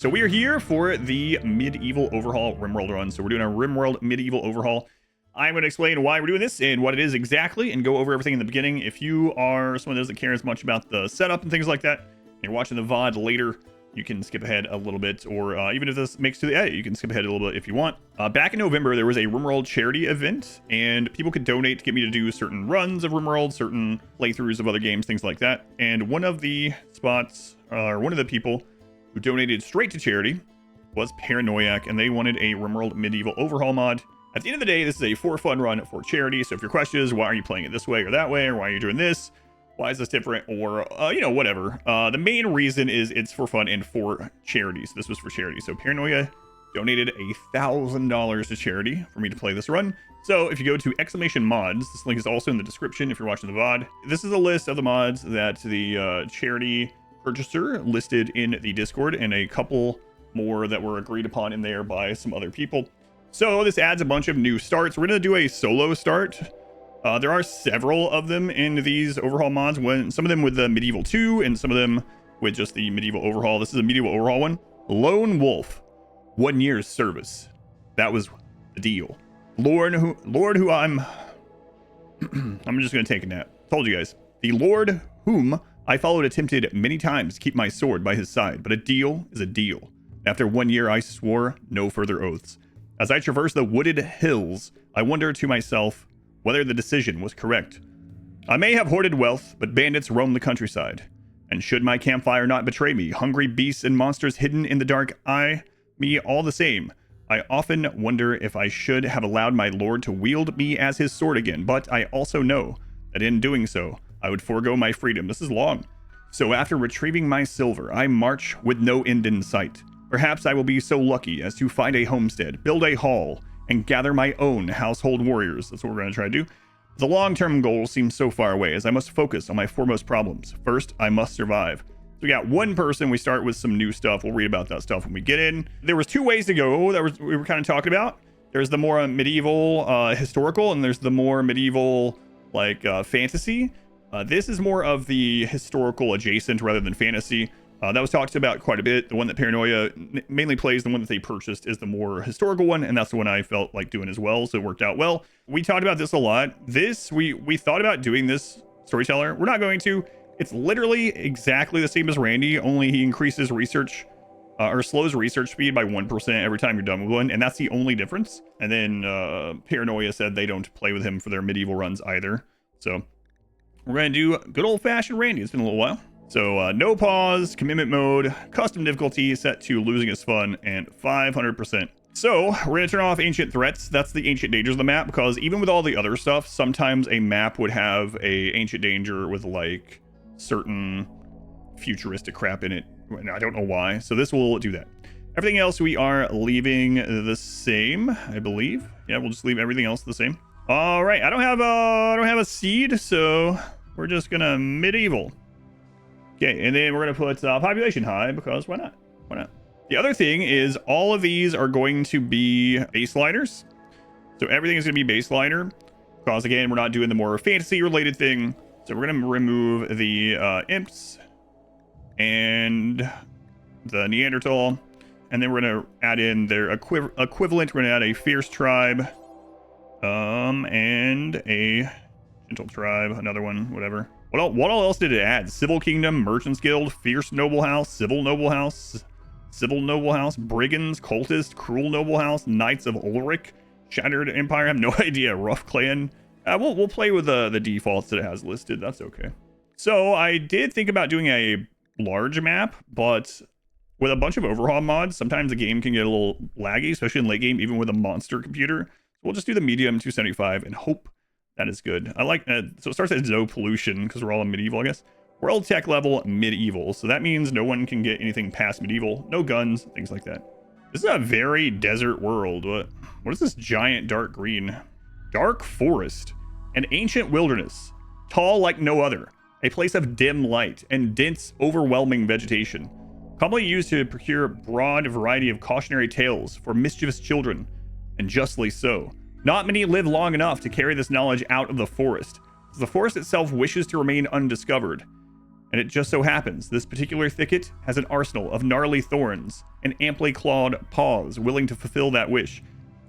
So we are here for the Medieval Overhaul RimWorld run. So we're doing a RimWorld Medieval Overhaul. I'm going to explain why we're doing this and what it is exactly and go over everything in the beginning. If you are someone that doesn't care as much about the setup and things like that, and you're watching the VOD later, you can skip ahead a little bit, or even if this makes to the edit, you can skip ahead a little bit if you want. Back in November, there was a RimWorld charity event, and people could donate to get me to do certain runs of RimWorld, certain playthroughs of other games, things like that. And one of the spots, or one of the people who donated straight to charity was Paranoiac, and they wanted a RimWorld Medieval Overhaul mod. At the end of the day, this is a for fun run for charity. So if your question is, why are you playing it this way or that way, or why are you doing this? Why is this different? Or, whatever. The main reason is it's for fun and for charity. So this was for charity. So Paranoia donated $1,000 to charity for me to play this run. So if you go to !mods, this link is also in the description if you're watching the VOD. This is a list of the mods that the charity purchaser listed in the Discord, and a couple more that were agreed upon in there by some other people. So this adds a bunch of new starts. We're going to do a solo start. There are several of them in these overhaul mods, some of them with the Medieval 2 and some of them with just the Medieval Overhaul. This is a Medieval Overhaul one. Lone Wolf, 1 year's service. That was the deal. Lord who I'm just going to take a nap. Told you guys. The Lord whom I followed attempted many times to keep my sword by his side, but a deal is a deal. After 1 year, I swore no further oaths. As I traverse the wooded hills, I wonder to myself whether the decision was correct. I may have hoarded wealth, but bandits roam the countryside. And should my campfire not betray me, hungry beasts and monsters hidden in the dark eye me all the same. I often wonder if I should have allowed my lord to wield me as his sword again, but I also know that in doing so, I would forego my freedom. This is long. So after retrieving my silver, I march with no end in sight. Perhaps I will be so lucky as to find a homestead, build a hall, and gather my own household warriors. That's what we're going to try to do. The long-term goal seems so far away, as I must focus on my foremost problems. First, I must survive. So we got one person. We start with some new stuff. We'll read about that stuff when we get in. There was two ways to go that we were kind of talking about. There's the more medieval historical, and there's the more medieval fantasy. This is more of the historical adjacent rather than fantasy. That was talked about quite a bit. The one that Paranoia mainly plays, the one that they purchased, is the more historical one, and that's the one I felt like doing as well, so it worked out well. We talked about this a lot. We thought about doing this Storyteller. We're not going to. It's literally exactly the same as Randy, only he increases research or slows research speed by 1% every time you're done with one, and that's the only difference. And then Paranoia said they don't play with him for their medieval runs either. So we're going to do good old-fashioned Randy. It's been a little while. So no pause, commitment mode, custom difficulty set to losing is fun, and 500%. So we're going to turn off ancient threats. That's the ancient dangers of the map, because even with all the other stuff, sometimes a map would have a ancient danger with like certain futuristic crap in it. And I don't know why. So this will do that. Everything else we are leaving the same, I believe. Yeah, we'll just leave everything else the same. All right, I don't have a seed, so we're just gonna medieval. Okay, and then we're going to put population high, because why not? Why not? The other thing is all of these are going to be baseliners. So everything is going to be baseliner, because again, we're not doing the more fantasy related thing. So we're going to remove the imps and the Neanderthal. And then we're going to add in their equivalent. We're going to add a fierce tribe and a gentle tribe, another one, whatever. What all else did it add? Civil Kingdom, Merchants Guild, Fierce Noble House, Civil Noble House, Brigands, Cultist, Cruel Noble House, Knights of Ulrich, Shattered Empire. I have no idea. Rough Clan. We'll play with the defaults that it has listed. That's okay. So I did think about doing a large map, but with a bunch of overhaul mods, sometimes the game can get a little laggy, especially in late game, even with a monster computer. So we'll just do the medium 275 and hope that is good. I like so it starts at no pollution because we're all in medieval, I guess. World tech level medieval. So that means no one can get anything past medieval. No guns, things like that. This is a very desert world. What is this giant dark green? Dark forest. An ancient wilderness. Tall like no other. A place of dim light and dense, overwhelming vegetation. Commonly used to procure a broad variety of cautionary tales for mischievous children. And justly so. Not many live long enough to carry this knowledge out of the forest, as the forest itself wishes to remain undiscovered. And it just so happens this particular thicket has an arsenal of gnarly thorns and amply clawed paws willing to fulfill that wish.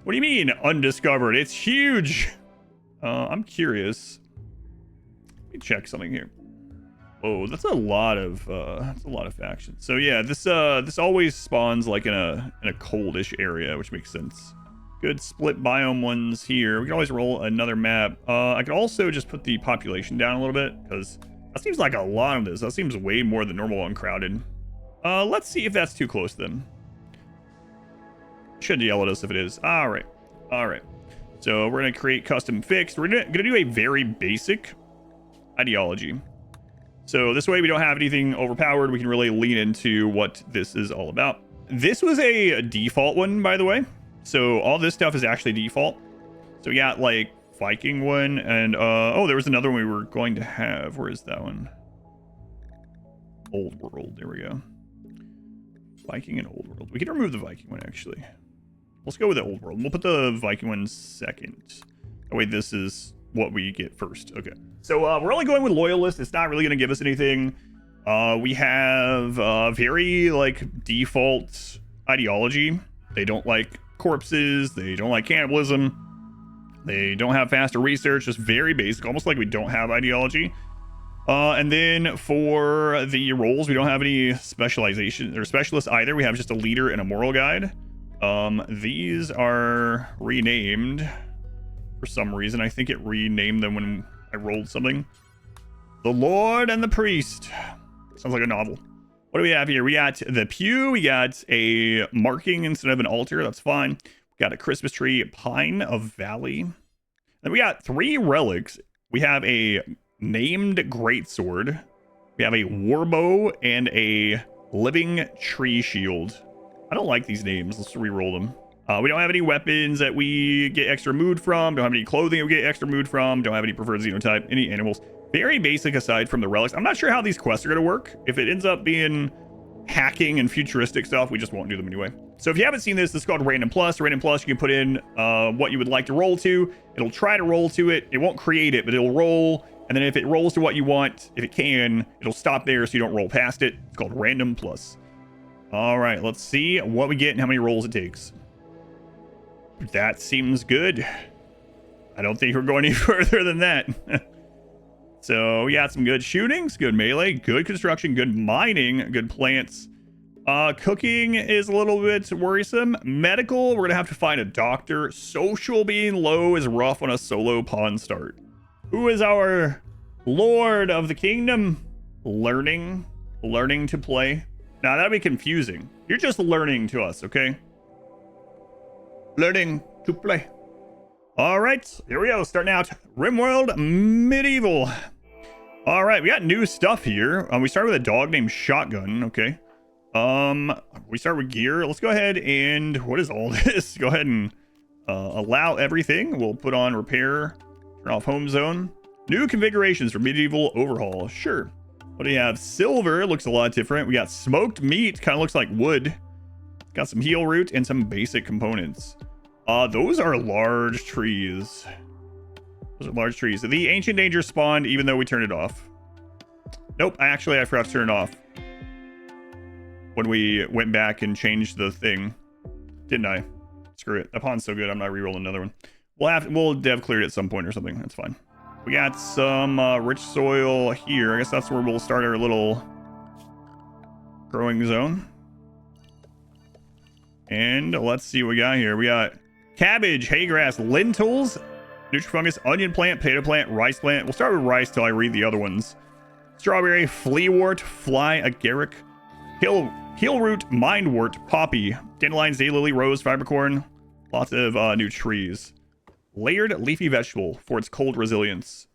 What do you mean, undiscovered? It's huge! I'm curious. Let me check something here. Oh, that's a lot of factions. So yeah, this always spawns like in a coldish area, which makes sense. Good split biome ones here. We can always roll another map. I could also just put the population down a little bit, because that seems like a lot of this. That seems way more than normal uncrowded. Let's see if that's too close to them. Should yell at us if it is. All right. So we're gonna create custom fixed. We're gonna do a very basic ideology. So this way we don't have anything overpowered. We can really lean into what this is all about. This was a default one, by the way. So all this stuff is actually default. So we got like Viking one and oh, there was another one we were going to have. Where is that one? Old World. There we go. Viking and Old World. We can remove the Viking one actually. Let's go with the Old World. We'll put the Viking one second. That way this is what we get first. Okay. So we're only going with Loyalist. It's not really going to give us anything. We have very like default ideology. They don't like corpses. They don't like cannibalism. They don't have faster research. Just very basic, almost like we don't have ideology. And then for the roles, we don't have any specialization or specialists either. We have just a leader and a moral guide. These are renamed for some reason. I think it renamed them when I rolled something. The Lord and the Priest. Sounds like a novel. What do we have here? We got the pew. We got a marking instead of an altar. That's fine. We got a Christmas tree, Pine of Valley. Then we got 3 relics. We have a named greatsword. We have a warbow and a living tree shield. I don't like these names. Let's re-roll them. We don't have any weapons that we get extra mood from. Don't have any clothing that we get extra mood from. Don't have any preferred xenotype. Any animals. Very basic aside from the relics. I'm not sure how these quests are going to work. If it ends up being hacking and futuristic stuff, we just won't do them anyway. So if you haven't seen this is called Random Plus. Random Plus, you can put in what you would like to roll to. It'll try to roll to it. It won't create it, but it'll roll. And then if it rolls to what you want, if it can, it'll stop there so you don't roll past it. It's called Random Plus. All right, let's see what we get and how many rolls it takes. That seems good. I don't think we're going any further than that. So we got some good shootings, good melee, good construction, good mining, good plants. Cooking is a little bit worrisome. Medical, we're gonna have to find a doctor. Social being low is rough on a solo pawn start. Who is our Lord of the Kingdom? Learning to play. Now that'd be confusing. You're just learning to us, okay? Learning to play. All right, here we go. Starting out RimWorld Medieval. All right, we got new stuff here. We start with a dog named Shotgun. Okay. We start with gear. Let's go ahead and what is all this? Go ahead and allow everything. We'll put on repair. Turn off home zone. New configurations for Medieval Overhaul. Sure. What do you have? Silver looks a lot different. We got smoked meat. Kind of looks like wood. Got some heal root and some basic components. Those are large trees. Those are large trees. The ancient danger spawned even though we turned it off. Nope, I forgot to turn it off when we went back and changed the thing, didn't I? Screw it. That pawn's so good. I'm not re-rolling another one. We'll dev clear it at some point or something. That's fine. We got some rich soil here. I guess that's where we'll start our little growing zone. And let's see what we got here. We got cabbage, hay grass, lentils, nutrifungus, onion plant, potato plant, rice plant. We'll start with rice till I read the other ones. Strawberry, fleawort, fly, agaric, heelroot, mindwort, poppy, dandelions, daylily, rose, fibercorn. Lots of new trees. Layered leafy vegetable for its cold resilience.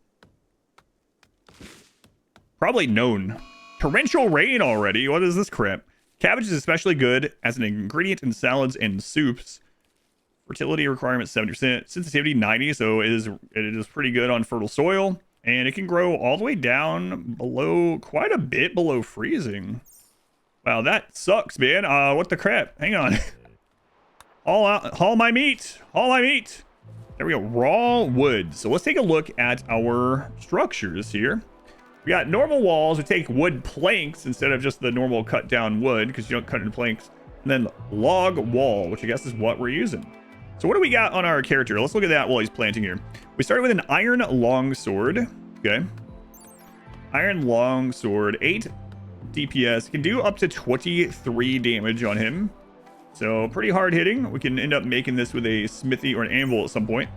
Probably known. Torrential rain already. What is this crap? Cabbage is especially good as an ingredient in salads and soups. Fertility requirement 70%, sensitivity 90, so it is pretty good on fertile soil, and it can grow all the way down below, quite a bit below freezing. Wow, that sucks, man. What the crap? Hang on. Haul my meat. Haul my meat. There we go. Raw wood. So let's take a look at our structures here. We got normal walls. We take wood planks instead of just the normal cut down wood because you don't cut in planks. And then log wall, which I guess is what we're using. So what do we got on our character? Let's look at that while he's planting here. We started with an iron longsword. Okay. Iron longsword, 8 DPS. Can do up to 23 damage on him. So pretty hard hitting. We can end up making this with a smithy or an anvil at some point.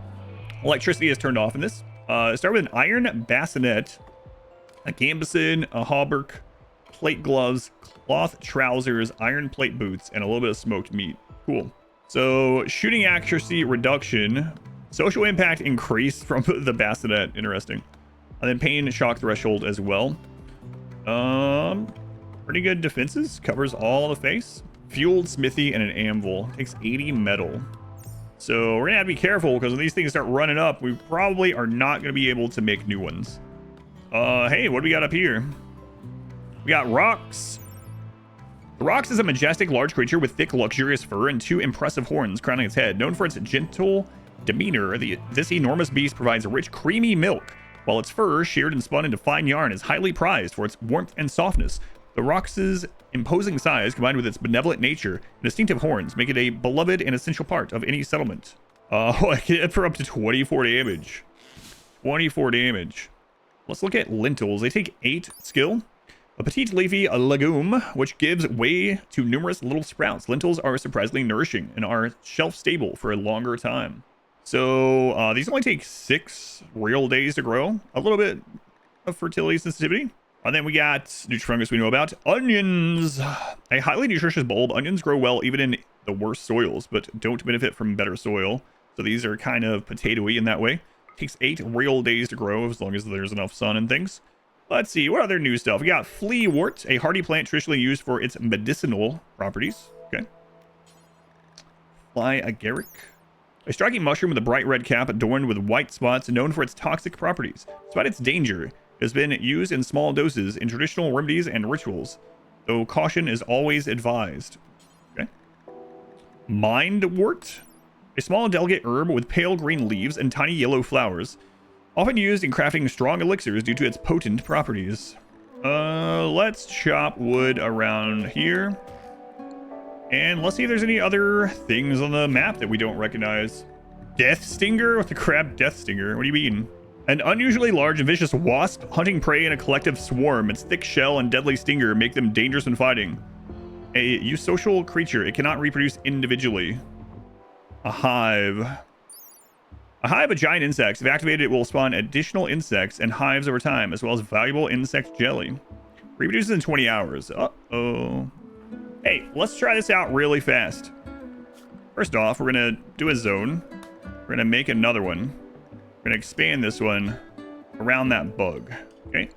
Electricity is turned off in this. Start with an iron bassinet, a gambeson, a hauberk, plate gloves, cloth trousers, iron plate boots, and a little bit of smoked meat. Cool. So shooting accuracy reduction, social impact increased from the bassinet. Interesting. And then pain shock threshold as well. Pretty good defenses. Covers all the face. Fueled smithy and an anvil. Takes 80 metal. So we're gonna have to be careful because when these things start running up, we probably are not gonna be able to make new ones. Hey, what do we got up here? We got Rox. The Rox is a majestic large creature with thick, luxurious fur and 2 impressive horns crowning its head. Known for its gentle demeanor, this enormous beast provides rich, creamy milk, while its fur, sheared and spun into fine yarn, is highly prized for its warmth and softness. The Rox's imposing size, combined with its benevolent nature and distinctive horns, make it a beloved and essential part of any settlement. I can hit for up to 24 damage. 24 damage. Let's look at lentils. They take 8 skill. A petite leafy legume, which gives way to numerous little sprouts. Lentils are surprisingly nourishing and are shelf stable for a longer time. So these only take 6 real days to grow. A little bit of fertility sensitivity. And then we got Nutrifungus we know about. Onions. A highly nutritious bulb. Onions grow well even in the worst soils, but don't benefit from better soil. So these are kind of potato-y in that way. Takes 8 real days to grow as long as there's enough sun and things. Let's see, what other new stuff? We got fleawort, a hardy plant traditionally used for its medicinal properties. Okay. Fly agaric. A striking mushroom with a bright red cap adorned with white spots, known for its toxic properties. Despite its danger, it has been used in small doses in traditional remedies and rituals, though caution is always advised. Okay. Mindwort. A small delicate herb with pale green leaves and tiny yellow flowers. Often used in crafting strong elixirs due to its potent properties. Let's chop wood around here. And let's see if there's any other things on the map that we don't recognize. Death Stinger? What the crap, Death Stinger? What do you mean? An unusually large and vicious wasp, hunting prey in a collective swarm. Its thick shell and deadly stinger make them dangerous when fighting. A eusocial creature. It cannot reproduce individually. A hive. A hive of giant insects. If activated, it will spawn additional insects and hives over time, as well as valuable insect jelly. Reproduces in 20 hours. Uh-oh. Hey, let's try this out really fast. First off, we're going to do a zone. We're going to make another one. We're going to expand this one around that bug. Okay?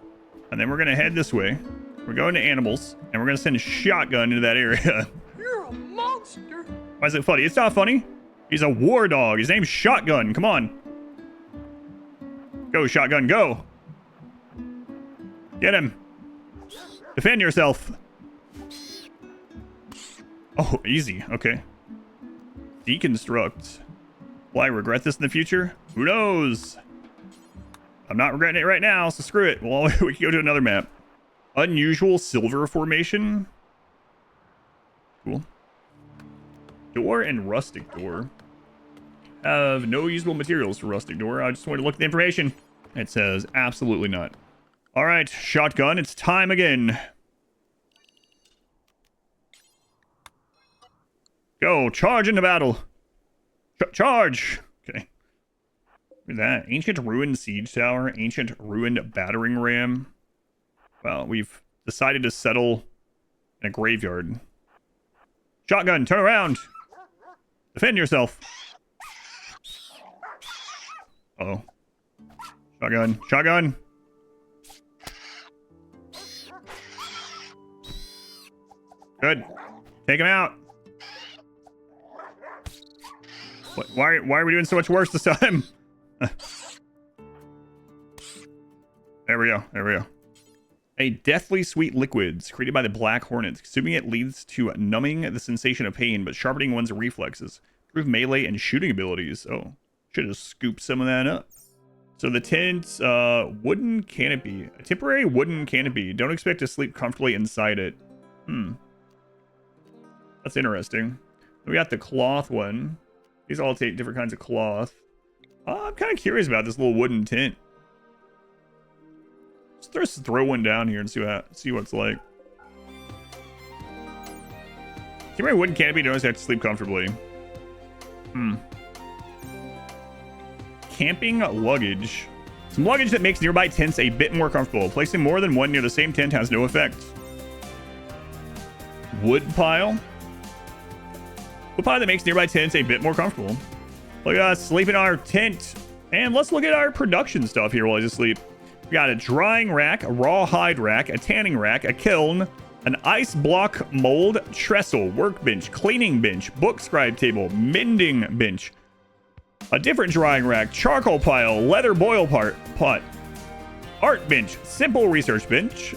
And then we're going to head this way. We're going to animals, and we're going to send a shotgun into that area. You're a monster. Why is it funny? It's not funny. He's a war dog. His name's Shotgun. Come on. Go, Shotgun, go. Get him. Defend yourself. Oh, easy. Okay. Deconstruct. Will I regret this in the future? Who knows? I'm not regretting it right now, so screw it. Well, we can go to another map. Unusual silver formation. Cool. Door and rustic door. Have no usable materials for rustic door. I just wanted to look at the information. It says absolutely not. All right, Shotgun, it's time again. Go, charge into battle. Charge. Okay. Look at that. Ancient ruined siege tower. Ancient ruined battering ram. Well, we've decided to settle in a graveyard. Shotgun, turn around. Defend yourself. Uh-oh. Shotgun. Shotgun. Good. Take him out. What, why are we doing so much worse this time? There we go. There we go. A deathly sweet liquids created by the black hornets. Consuming it leads to numbing the sensation of pain, but sharpening one's reflexes. Improve melee and shooting abilities. Oh, should have scooped some of that up. So the tent, wooden canopy. A temporary wooden canopy. Don't expect to sleep comfortably inside it. That's interesting. We got the cloth one. These all take different kinds of cloth. I'm kind of curious about this little wooden tent. Let's throw one down here and see what it's like. Temporary wooden canopy. Don't have to sleep comfortably. Camping luggage. Some luggage that makes nearby tents a bit more comfortable. Placing more than one near the same tent has no effect. Wood pile. Wood pile that makes nearby tents a bit more comfortable. Look at us sleep in our tent. And let's look at our production stuff here while I just sleep. We got a drying rack, a rawhide rack, a tanning rack, a kiln, an ice block mold, trestle, workbench, cleaning bench, book scribe table, mending bench, a different drying rack, charcoal pile, leather boil pot, art bench, simple research bench,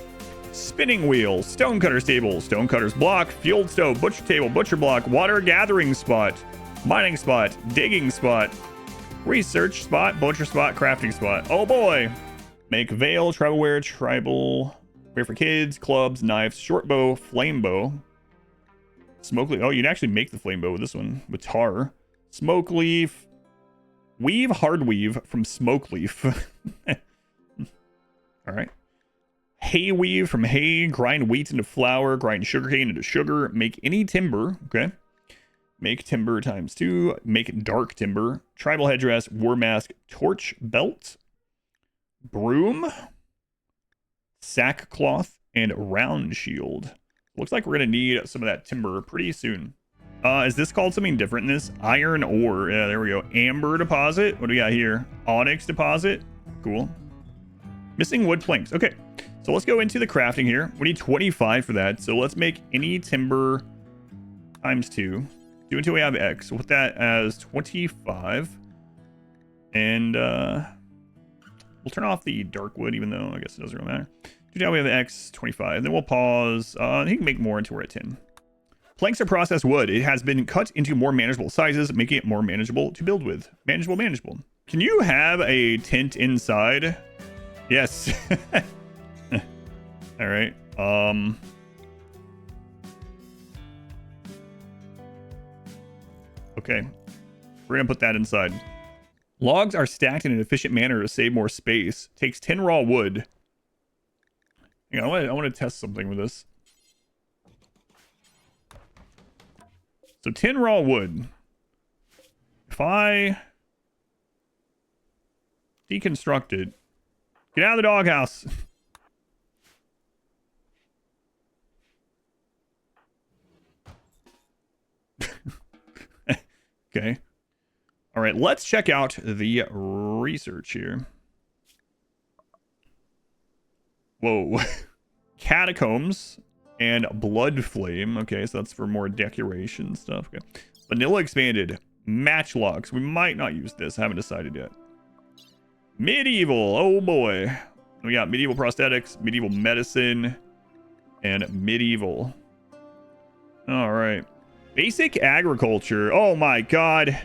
spinning wheel, stonecutter's table, stonecutter's block, fuel stove, butcher table, butcher block, water gathering spot, mining spot, digging spot, research spot, butcher spot, crafting spot. Oh boy. Make veil, tribal wear for kids, clubs, knives, short bow, flame bow, smoke leaf. Oh, you can actually make the flame bow with this one, with tar. Smoke leaf, weave, hard weave from smoke leaf. All right. Hay weave from hay, grind wheat into flour, grind sugarcane into sugar, make any timber. Okay. Make timber ×2, make dark timber, tribal headdress, war mask, torch belt, broom, sackcloth, and round shield. Looks like we're gonna need some of that timber pretty soon. Is this called something different in this? Iron ore. Yeah, there we go. Amber deposit. What do we got here? Onyx deposit. Cool. Missing wood planks. Okay, so let's go into the crafting here. We need 25 for that. So let's make any timber ×2. Do until we have X. We'll put that as 25. And we'll turn off the dark wood, even though I guess it doesn't really matter. Do now we have X 25. Then we'll pause. You can make more until we're at 10. Planks are processed wood. It has been cut into more manageable sizes, making it more manageable to build with. Manageable. Can you have a tent inside? Yes. All right. Okay. We're gonna put that inside. Logs are stacked in an efficient manner to save more space. Takes 10 raw wood. Hang on, I want to test something with this. So 10 raw wood. If I deconstruct it, get out of the doghouse. Okay. All right, let's check out the research here. Whoa. Catacombs and blood flame. Okay, so that's for more decoration stuff. Okay. Vanilla expanded. Matchlocks. We might not use this. I haven't decided yet. Medieval. Oh boy. We got medieval prosthetics, medieval medicine, and medieval. All right. Basic agriculture. Oh my god.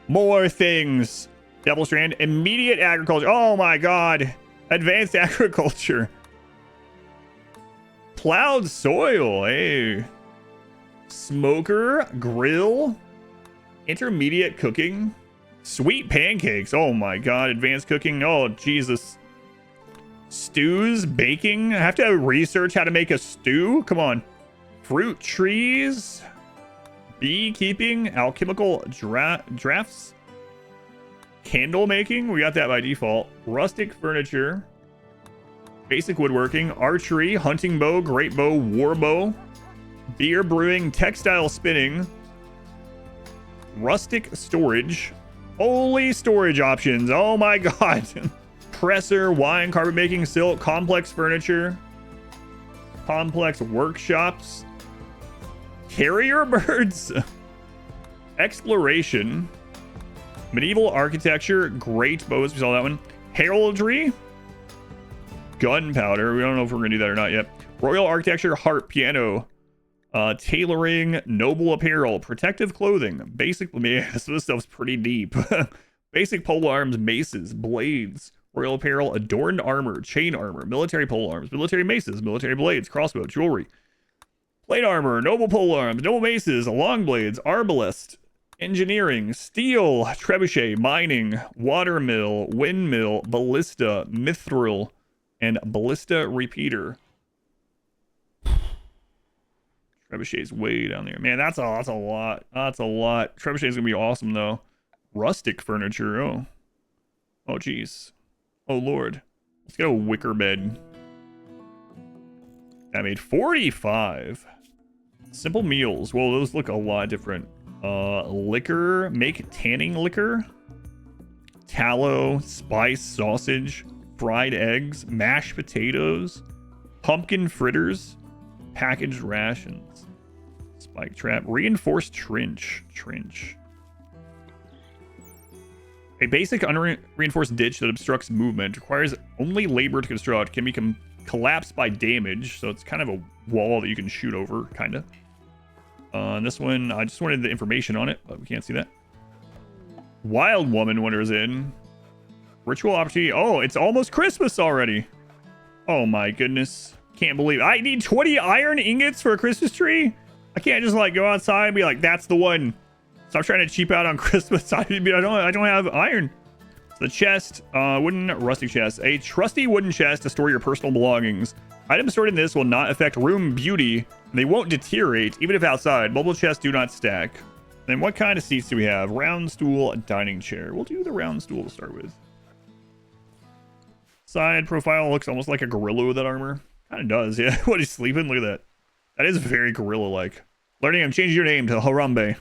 More things. Double strand. Immediate agriculture. Oh my god. Advanced agriculture. Plowed soil. Hey. Smoker. Grill. Intermediate cooking. Sweet pancakes. Oh my god. Advanced cooking. Oh Jesus. Stews. Baking. I have to research how to make a stew. Come on. Fruit trees. Beekeeping, alchemical drafts, candle making, we got that by default, rustic furniture, basic woodworking, archery, hunting bow, great bow, war bow, beer brewing, textile spinning, rustic storage, holy storage options, oh my god, presser, wine, carpet making, silk, complex furniture, complex workshops, carrier birds, exploration, medieval architecture, great bows, we saw that one, heraldry, gunpowder, we don't know if we're gonna do that or not yet, royal architecture, harp, piano, tailoring, noble apparel, protective clothing, basic, man, this stuff's pretty deep. Basic pole arms, maces, blades, royal apparel, adorned armor, chain armor, military pole arms, military maces, military blades, crossbow, jewelry, plate armor, noble pole arms, noble maces, long blades, arbalest, engineering, steel, trebuchet, mining, watermill, windmill, ballista, mithril, and ballista repeater. Trebuchet's way down there. Man, that's a lot. That's a lot. Trebuchet's gonna be awesome though. Rustic furniture. Oh geez. Oh lord. Let's get a wicker bed. I made 45. Simple meals. Well, those look a lot different. Liquor. Make tanning liquor. Tallow. Spice sausage. Fried eggs. Mashed potatoes. Pumpkin fritters. Packaged rations. Spike trap. Reinforced trench. A basic unreinforced ditch that obstructs movement. Requires only labor to construct. Can be collapsed by damage. So it's kind of a wall that you can shoot over, kind of. And this one, I just wanted the information on it, but we can't see that. Wild woman wanders in. Ritual opportunity. Oh, it's almost Christmas already. Oh my goodness. Can't believe it. I need 20 iron ingots for a Christmas tree. I can't just like go outside and be like, that's the one. Stop trying to cheap out on Christmas. I don't have iron. So the chest, wooden rustic chest, a trusty wooden chest to store your personal belongings. Items stored in this will not affect room beauty. They won't deteriorate even if outside. Mobile chests do not stack. Then what kind of seats do we have? Round stool, dining chair. We'll do the round stool to start with. Side profile looks almost like a gorilla with that armor. Kind of does, yeah. What, he's sleeping? Look at that. That is very gorilla-like. Learning, I'm changing your name to Harambe.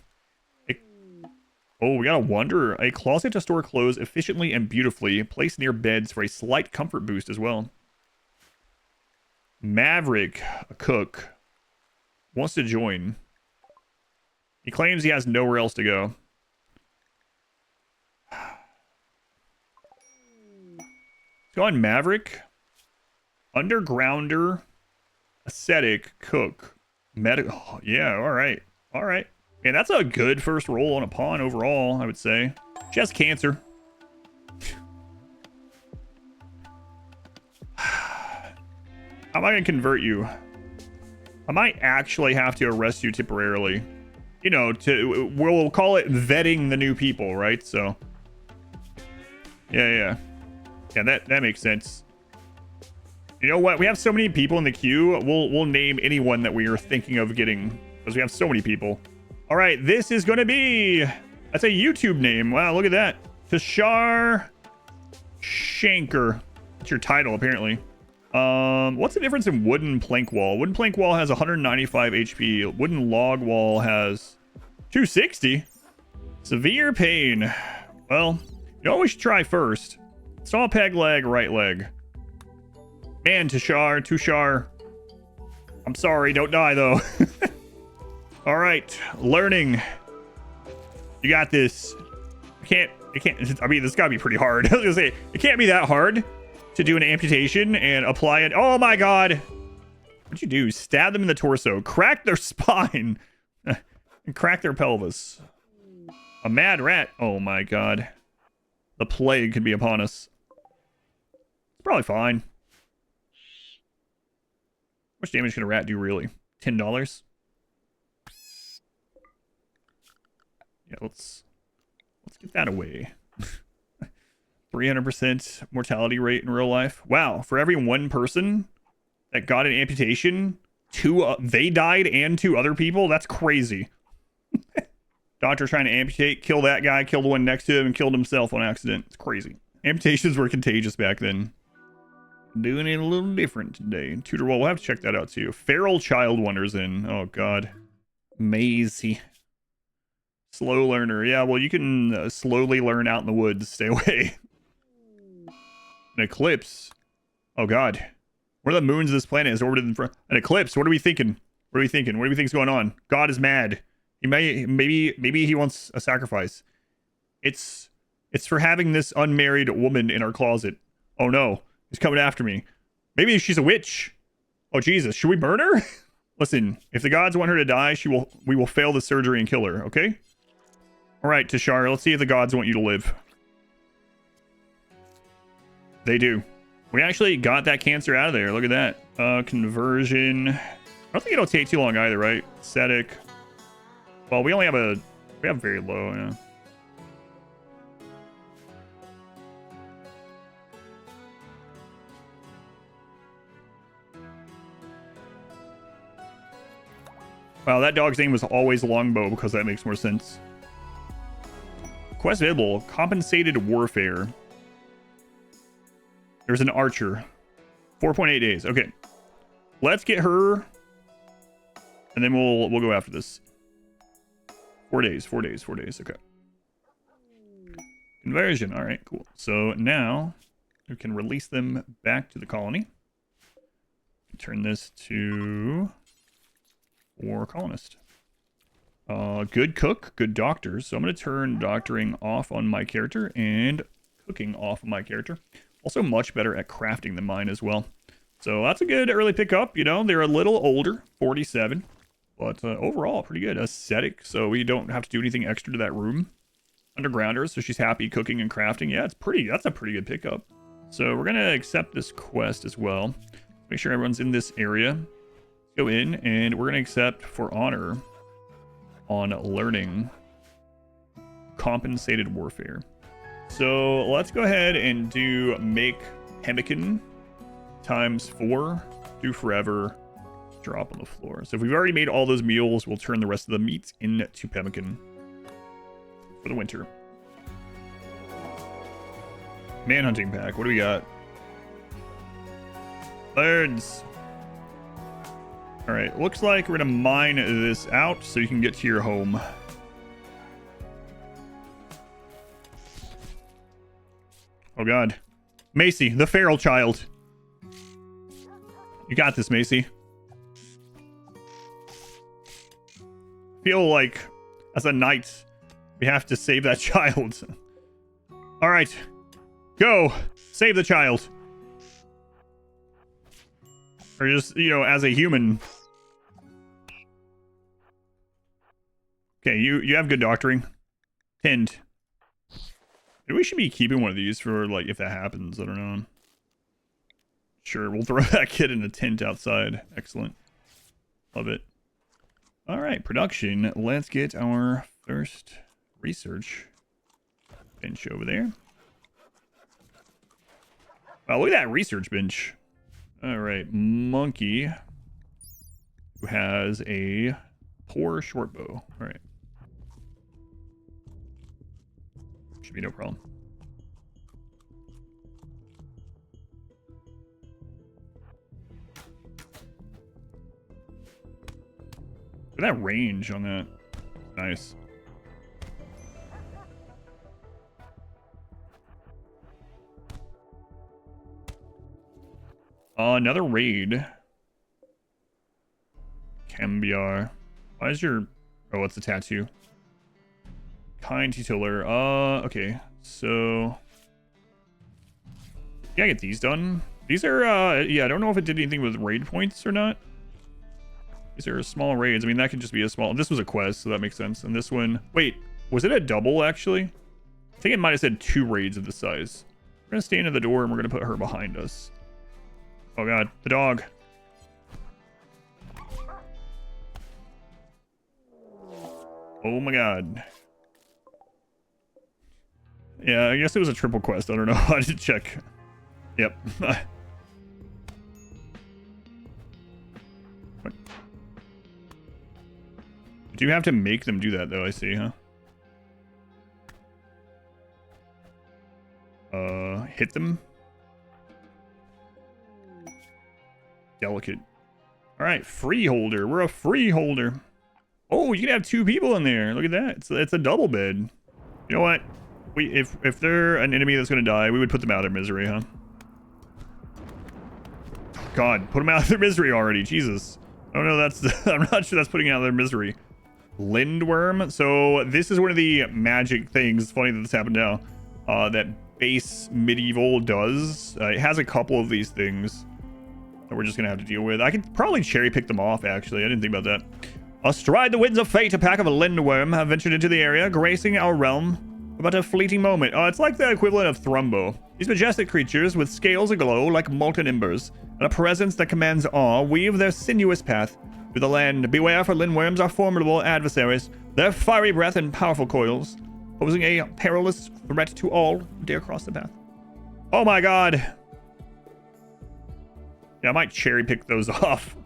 Oh, we got a wonder. A closet to store clothes efficiently and beautifully. Placed near beds for a slight comfort boost as well. Maverick, a cook. Wants to join. He claims he has nowhere else to go. Let's go on Maverick. Undergrounder. Ascetic. Cook. Medical. Oh, yeah, alright. Alright. Man, that's a good first roll on a pawn overall, I would say. She has cancer. How am I going to convert you? I might actually have to arrest you temporarily. You know, we'll call it vetting the new people, right? So, yeah, that makes sense. You know what? We have so many people in the queue. We'll name anyone that we are thinking of getting because we have so many people. All right, this is going to be... That's a YouTube name. Wow, look at that. Tashar Shanker. That's your title, apparently. What's the difference in wooden plank wall? Wooden plank wall has 195 HP. Wooden log wall has 260. Severe pain. Well, you know what we should try first? Saw peg leg, right leg. Man, Tushar. I'm sorry, don't die though. All right, learning. You got this. I mean, this gotta be pretty hard. I was gonna say, it can't be that hard to do an amputation and apply it. Oh my God. What'd you do? Stab them in the torso, crack their spine, and crack their pelvis. A mad rat. Oh my God. The plague could be upon us. It's probably fine. How much damage can a rat do, really? $10? Yeah, let's get that away. 300% mortality rate in real life. Wow, for every one person that got an amputation, they died and 2 other people? That's crazy. Doctor trying to amputate, kill that guy, kill the one next to him, and killed himself on accident. It's crazy. Amputations were contagious back then. Doing it a little different today. Tutor wall, we'll have to check that out too. Feral child wanders in. Oh God. Maisie. Slow learner. Yeah, well, you can slowly learn out in the woods. Stay away. An eclipse. Oh God. One of the moons of this planet is orbited in front. An eclipse. What are we thinking? What do we think's going on? God is mad. He maybe he wants a sacrifice. It's for having this unmarried woman in our closet. Oh no. He's coming after me. Maybe she's a witch. Oh Jesus, should we burn her? Listen, if the gods want her to die, we will fail the surgery and kill her, okay? All right, Tashar, let's see if the gods want you to live. They do. We actually got that cancer out of there. Look at that. Conversion. I don't think it'll take too long either, right? Aesthetic. Well, we have very low, yeah. Wow, that dog's name was always Longbow because that makes more sense. Quest available. Compensated Warfare. There's an archer. 4.8 days. Okay. Let's get her. And then we'll go after this. 4 days. 4 days. 4 days. Okay. Conversion. All right, cool. So now we can release them back to the colony. Turn this to War Colonist. Good cook, good doctor. So I'm going to turn doctoring off on my character and cooking off on my character. Also much better at crafting than mine as well. So that's a good early pickup. You know, they're a little older, 47. But overall, pretty good. Aesthetic, so we don't have to do anything extra to that room. Undergrounder, so she's happy cooking and crafting. Yeah, that's a pretty good pickup. So we're going to accept this quest as well. Make sure everyone's in this area. Go in, and we're going to accept for honor on learning compensated warfare. So let's go ahead and do make pemmican times 4, do forever, drop on the floor. So if we've already made all those meals, we'll turn the rest of the meats into pemmican for the winter. Manhunting pack, what do we got? Birds. All right, looks like we're gonna mine this out so you can get to your home. Oh God. Macy, the feral child. You got this, Macy. Feel like, as a knight, we have to save that child. All right, go, save the child. Or just, you know, as a human. Okay, you have good doctoring. Tend. Maybe we should be keeping one of these for, like, if that happens. I don't know. Sure, we'll throw that kid in a tent outside. Excellent. Love it. All right, production. Let's get our first research bench over there. Wow, look at that research bench. All right, monkey who has a poor short bow. All right. Should be no problem. Look at that range on that. Nice. Another raid. Cambiar. Why is your... Oh, what's the tattoo? Kind Tutelar. Okay. So... Yeah, I get these done. These are, yeah, I don't know if it did anything with raid points or not. These are small raids. I mean, that could just be a small... This was a quest, so that makes sense. And this one... Wait, was it a double, actually? I think it might have said 2 raids of this size. We're going to stand at the door, and we're going to put her behind us. Oh, God. The dog. Oh, my God. Yeah, I guess it was a triple quest. I don't know. I did check. Yep. What? Do you have to make them do that, though? I see, huh? Hit them. Delicate. All right, freeholder. We're a freeholder. Oh, you can have 2 people in there. Look at that. It's a double bed. You know what? If they're an enemy that's gonna die, we would put them out of their misery, huh? God, put them out of their misery already. Jesus. I don't know. I'm not sure that's putting out of their misery. Lindworm. So this is one of the magic things. It's funny that this happened now. That base medieval does. It has a couple of these things that we're just gonna have to deal with. I could probably cherry pick them off, actually. I didn't think about that. Astride the winds of fate, a pack of lindworm have ventured into the area, gracing our realm. But a fleeting moment. It's like the equivalent of Thrumbo. These majestic creatures with scales aglow like molten embers, and a presence that commands awe, weave their sinuous path through the land. Beware, for lindworms are formidable adversaries. Their fiery breath and powerful coils, posing a perilous threat to all who dare cross the path. Oh my god. Yeah, I might cherry pick those off.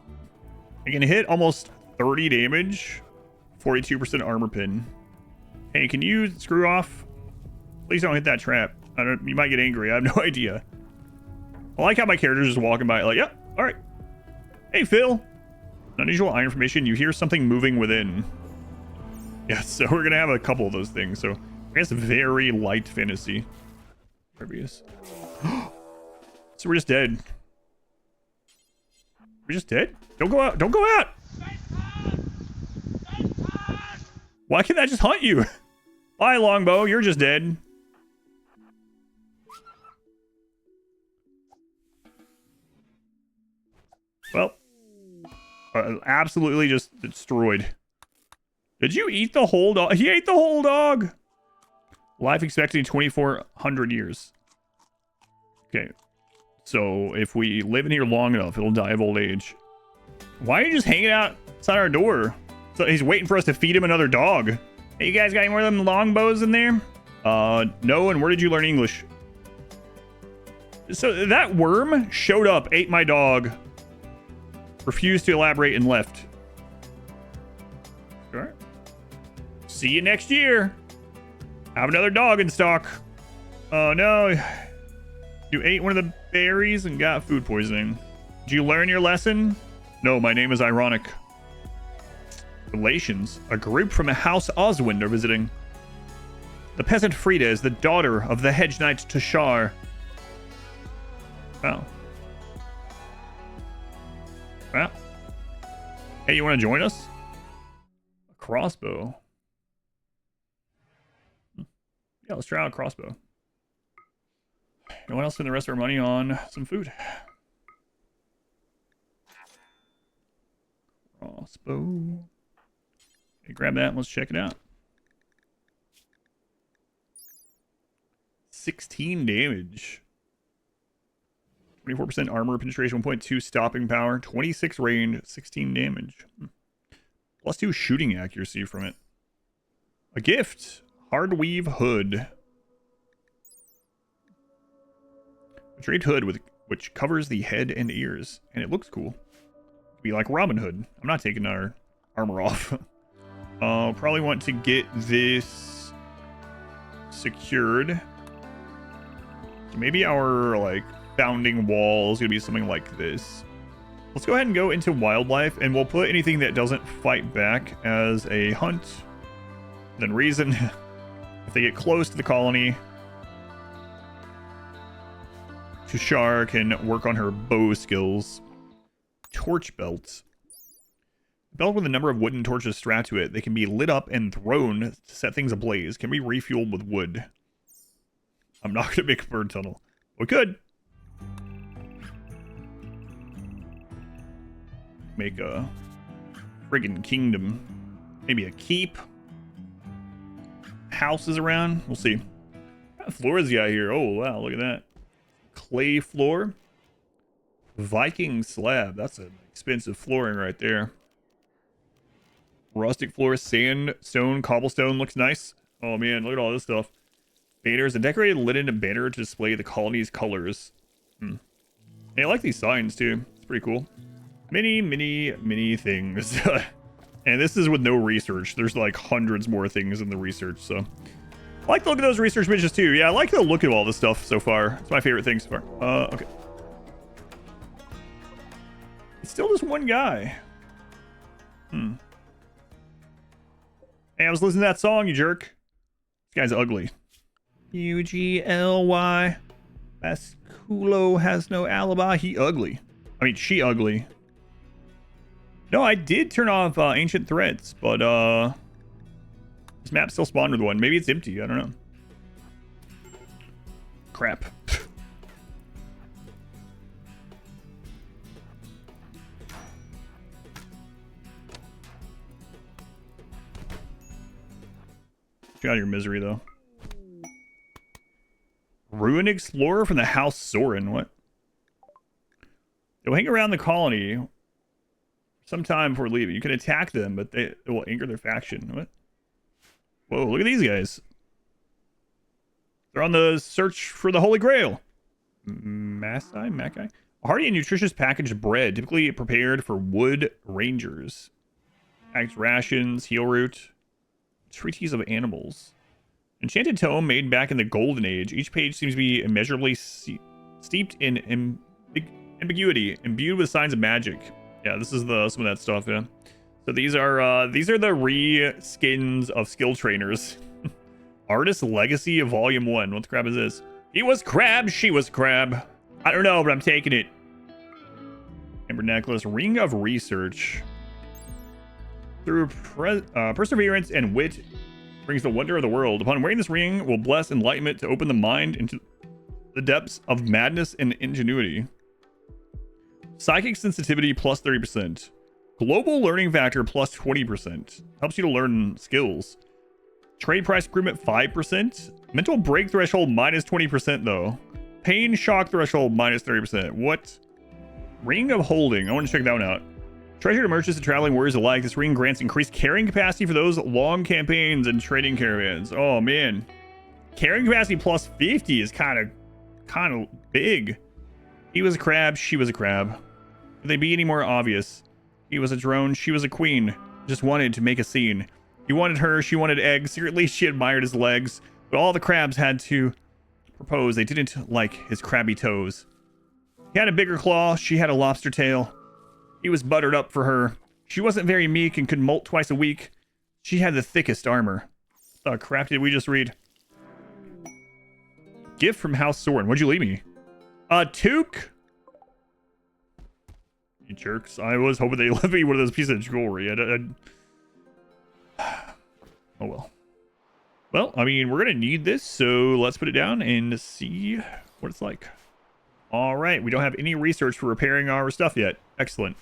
I can hit almost 30 damage, 42% armor pin. Hey, can you screw off? Please don't hit that trap. You might get angry. I have no idea. I like how my character's just walking by like, yep, all right. Hey, Phil. Unusual iron formation. You hear something moving within. Yeah, so we're going to have a couple of those things. So I guess very light fantasy. Previous. So we're just dead. We're just dead? Don't go out. Don't go out. Why can't that just hunt you? Bye, Longbow. You're just dead. Well, absolutely just destroyed. Did you eat the whole dog? He ate the whole dog. Life expectancy 2,400 years. Okay. So if we live in here long enough, it'll die of old age. Why are you just hanging out outside our door? So he's waiting for us to feed him another dog. Hey, you guys got any more of them longbows in there? No. And where did you learn English? So that worm showed up, ate my dog, refused to elaborate, and left. All right. See you next year. Have another dog in stock. Oh no. You ate one of the berries and got food poisoning. Did you learn your lesson? No, my name is Ironic. Relations. A group from a House Oswind are visiting. The peasant Frida is the daughter of the hedge knight Tashar. Wow. Well. Hey, you want to join us? A crossbow. Yeah, let's try out a crossbow. No one else spend the rest of our money on some food. Crossbow. Okay, grab that and let's check it out. 16 damage. 24% armor, penetration 1.2, stopping power, 26 range, 16 damage. Plus 2 shooting accuracy from it. A gift. Hard weave hood. A draped hood which covers the head and ears. And it looks cool. Be like Robin Hood. I'm not taking our armor off. Probably want to get this secured. So maybe our like founding wall is gonna be something like this. Let's go ahead and go into wildlife, and we'll put anything that doesn't fight back as a hunt. Then reason. If they get close to the colony, Tushar can work on her bow skills. Torch belts. Belt with a number of wooden torches strapped to it. They can be lit up and thrown to set things ablaze. Can be refueled with wood. I'm not going to make a bird tunnel. We could. Make a friggin' kingdom. Maybe a keep. Houses around. We'll see. What kind of floors you got here? Oh, wow. Look at that. Clay floor. Viking slab. That's an expensive flooring right there. Rustic floor. Sandstone. Cobblestone. Looks nice. Oh, man. Look at all this stuff. Banners. A decorated linen banner to display the colony's colors. Hey, I like these signs, too. It's pretty cool. Many things. And this is with no research. There's like hundreds more things in the research, so. I like the look of those research midgets too. Yeah, I like the look of all this stuff so far. It's my favorite thing so far. Okay. It's still just one guy. Hey, I was listening to that song, you jerk. This guy's ugly. UGLY. Basculo has no alibi. He ugly. I mean, she ugly. No, I did turn off ancient threats, but this map still spawned with one. Maybe it's empty. I don't know. Crap. Get out of your misery, though. Ruin explorer from the House Soren. What? They'll hang around the colony sometime before leaving. You can attack them, but it will anchor their faction. What? Whoa, look at these guys. They're on the search for the Holy Grail. Mackay? A hearty and nutritious packaged bread, typically prepared for wood rangers. Packaged rations, heel root, treatise of animals. Enchanted tome made back in the Golden Age. Each page seems to be immeasurably steeped in ambiguity, imbued with signs of magic. Yeah, this is some of that stuff. Yeah. So these are the re-skins of skill trainers. Artist Legacy of Volume 1. What the crap is this? He was crab, she was crab. I don't know, but I'm taking it. Amber necklace, ring of research. Through perseverance and wit brings the wonder of the world. Upon wearing this ring, will bless enlightenment to open the mind into the depths of madness and ingenuity. Psychic sensitivity plus 30%. Global learning factor plus 20%. Helps you to learn skills. Trade price agreement 5%. Mental break threshold minus 20% though. Pain shock threshold minus 30%. What? Ring of holding. I want to check that one out. Treasure to merchants and traveling warriors alike. This ring grants increased carrying capacity for those long campaigns and trading caravans. Oh man. Carrying capacity plus 50 is kind of big. He was a crab, she was a crab. Could they be any more obvious? He was a drone, she was a queen. Just wanted to make a scene. He wanted her, she wanted eggs. Secretly, she admired his legs. But all the crabs had to propose. They didn't like his crabby toes. He had a bigger claw, she had a lobster tail. He was buttered up for her. She wasn't very meek and could molt twice a week. She had the thickest armor. What the crap did we just read? Gift from House Soren. What'd you leave me? A toque? You jerks. I was hoping they left me one of those pieces of jewelry. Oh well. Well, I mean, we're going to need this, so let's put it down and see what it's like. All right, we don't have any research for repairing our stuff yet. Excellent.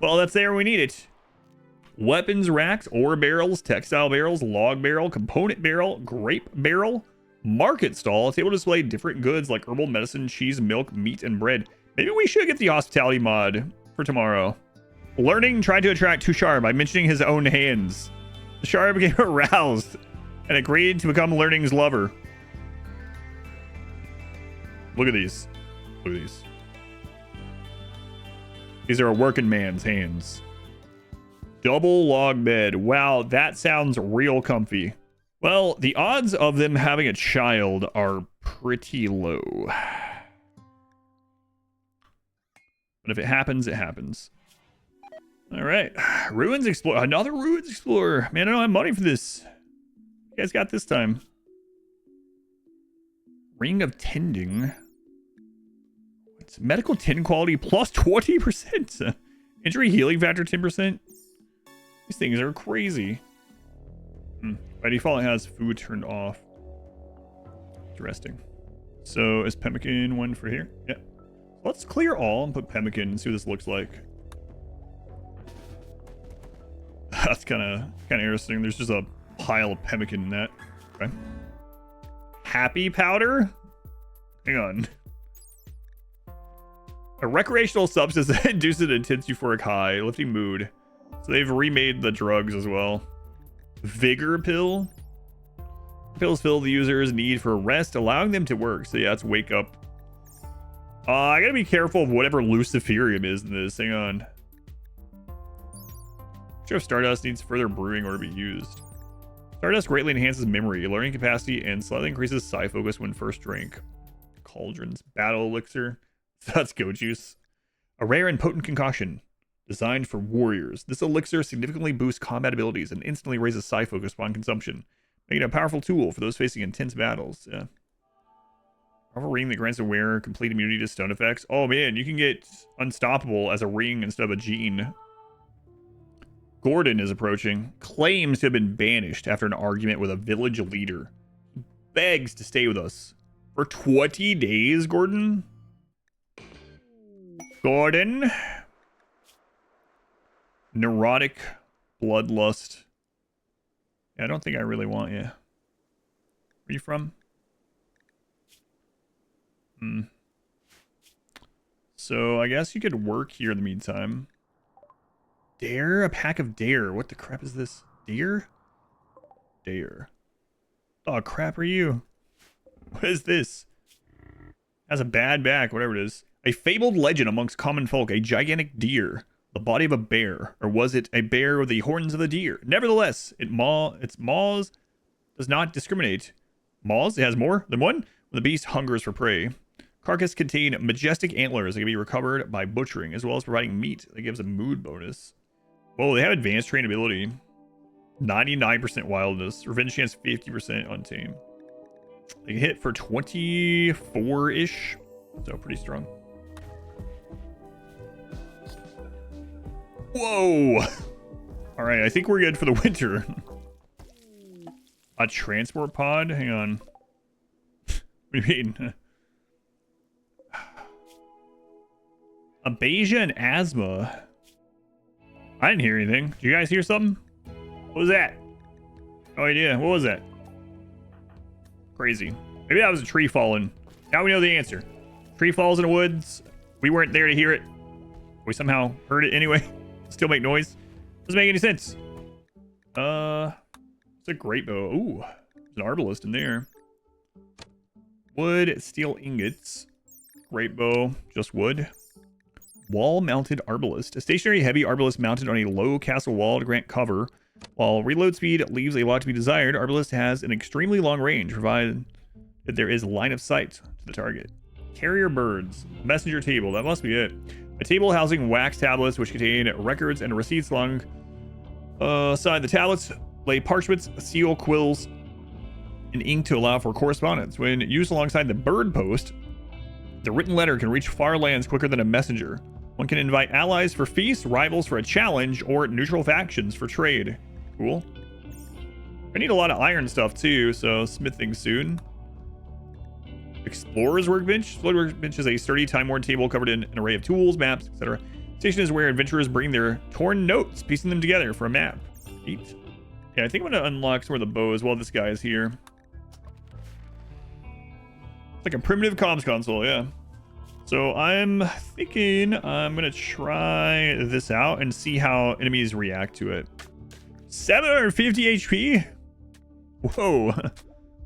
Well, that's there when we need it. Weapons racks, ore barrels, textile barrels, log barrel, component barrel, grape barrel, market stall. It's able to display different goods like herbal medicine, cheese, milk, meat, and bread. Maybe we should get the hospitality mod for tomorrow. Learning tried to attract Tushar by mentioning his own hands. Tushar became aroused and agreed to become Learning's lover. Look at these. Look at these. These are a working man's hands. Double log bed. Wow, that sounds real comfy. Well, the odds of them having a child are pretty low. But if it happens, it happens. All right. Ruins Explorer. Another Ruins Explorer. Man, I don't have money for this. You guys got this time. Ring of Tending. It's medical 10 quality plus 20%. Injury healing factor 10%. These things are crazy. By default, it has food turned off. Interesting. So is pemmican one for here? Yeah. Let's clear all and put pemmican and see what this looks like. That's kind of interesting. There's just a pile of pemmican in that. Okay. Happy powder? Hang on. A recreational substance that induces an intense euphoric high, lifting mood. So they've remade the drugs as well. Vigor pill. Pills fill the user's need for rest, allowing them to work. So yeah, it's wake up. I gotta be careful of whatever luciferium is in this. Hang on. Sure, Stardust needs further brewing or to be used. Stardust greatly enhances memory, learning capacity, and slightly increases psi focus when first drink. Cauldrons, battle elixir. That's go juice. A rare and potent concoction designed for warriors. This elixir significantly boosts combat abilities and instantly raises psi focus upon consumption, making it a powerful tool for those facing intense battles. Yeah. Powerful ring that grants a wearer complete immunity to stun effects. Oh man, you can get unstoppable as a ring instead of a gene. Gordon is approaching. Claims to have been banished after an argument with a village leader. Begs to stay with us. For 20 days, Gordon? Gordon? Neurotic bloodlust. Yeah, I don't think I really want you. Where are you from? So I guess you could work here in the meantime. Dare? A pack of dare. What the crap is this? Deer? Dare. Oh, crap are you? What is this? Has a bad back, whatever it is. A fabled legend amongst common folk, a gigantic deer, the body of a bear, or was it a bear with the horns of the deer? Nevertheless, its maws does not discriminate. Maws? It has more than one? When the beast hungers for prey. Carcass contain majestic antlers that can be recovered by butchering, as well as providing meat that gives a mood bonus. Whoa, they have advanced trainability. 99% wildness. Revenge chance 50% untamed. They can hit for 24-ish. So pretty strong. Whoa! Alright, I think we're good for the winter. A transport pod? Hang on. What do you mean? Abasia and asthma. I didn't hear anything. Did you guys hear something? What was that? No idea. What was that? Crazy. Maybe that was a tree falling. Now we know the answer. Tree falls in the woods. We weren't there to hear it. We somehow heard it anyway. Still make noise. Doesn't make any sense. It's a great bow. Ooh, there's an arbalist in there. Wood, steel ingots. Great bow, just wood. Wall-mounted arbalist. A stationary heavy arbalist mounted on a low castle wall to grant cover. While reload speed leaves a lot to be desired, arbalist has an extremely long range, provided that there is line of sight to the target. Carrier birds. Messenger table. That must be it. A table housing wax tablets which contain records and receipts along side the tablets. Lay parchments, seal, quills, and ink to allow for correspondence. When used alongside the bird post, the written letter can reach far lands quicker than a messenger. One can invite allies for feasts, rivals for a challenge, or neutral factions for trade. Cool. I need a lot of iron stuff too, so smithing soon. Explorer's workbench. Explorer's workbench is a sturdy, time-worn table covered in an array of tools, maps, etc. Station is where adventurers bring their torn notes, piecing them together for a map. Neat. Yeah, I think I'm going to unlock some of the bows while this guy is here. It's like a primitive comms console, yeah. So I'm thinking I'm going to try this out and see how enemies react to it. 750 HP? Whoa.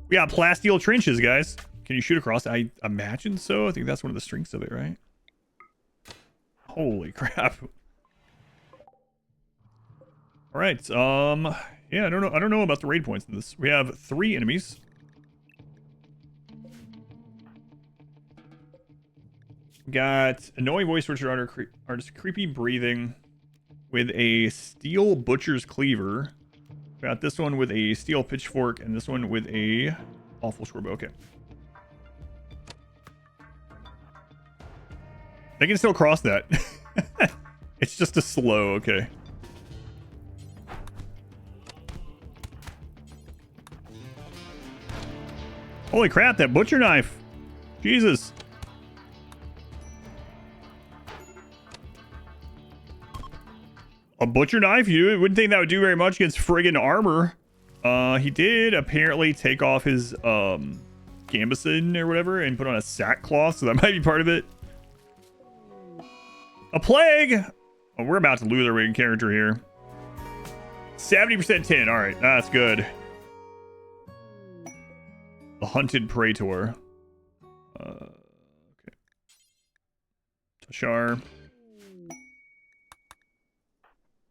We got plasteel trenches, guys. Can you shoot across? I imagine so. I think that's one of the strengths of it, right? Holy crap. All right. Yeah, I don't know about the raid points in this. We have 3 enemies. Got annoying voice torture artist, creepy breathing with a steel butcher's cleaver. Got this one with a steel pitchfork and this one with a awful shortbow. Okay. They can still cross that. It's just a slow, okay. Holy crap, that butcher knife. Jesus. A butcher knife? You wouldn't think that would do very much against friggin' armor. He did apparently take off his gambeson or whatever and put on a sackcloth, so that might be part of it. A plague! Oh, we're about to lose our main character here. 70% 10. Alright, that's good. The Hunted Praetor. Okay. Tashar.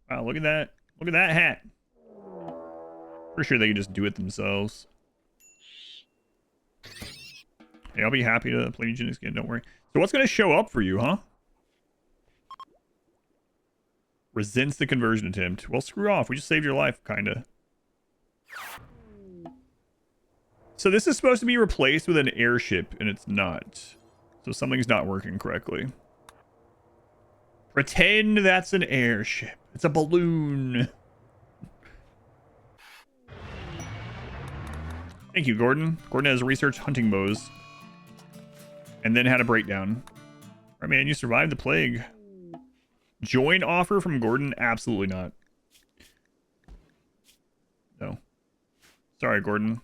Wow, look at that. Look at that hat. Pretty sure they can just do it themselves. Hey, I'll be happy to play Eugenics again, don't worry. So what's going to show up for you, huh? Resents the conversion attempt. Well, screw off. We just saved your life, kinda. So this is supposed to be replaced with an airship, and it's not. So something's not working correctly. Pretend that's an airship. It's a balloon. Thank you, Gordon. Gordon has researched hunting bows. And then had a breakdown. All right, man, you survived the plague. Join offer from Gordon? Absolutely not. No. Sorry, Gordon.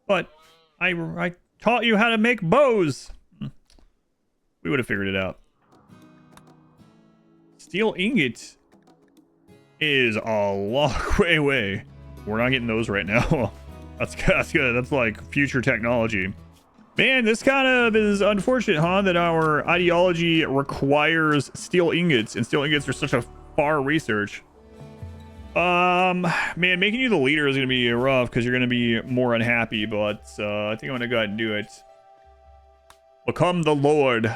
But I taught you how to make bows. We would have figured it out. Steel ingot is a long way away. We're not getting those right now. That's good. That's like future technology. Man, this kind of is unfortunate, huh? That our ideology requires steel ingots, and steel ingots are such a far research. Man, making you the leader is going to be rough because you're going to be more unhappy, but I think I'm going to go ahead and do it. Become the Lord.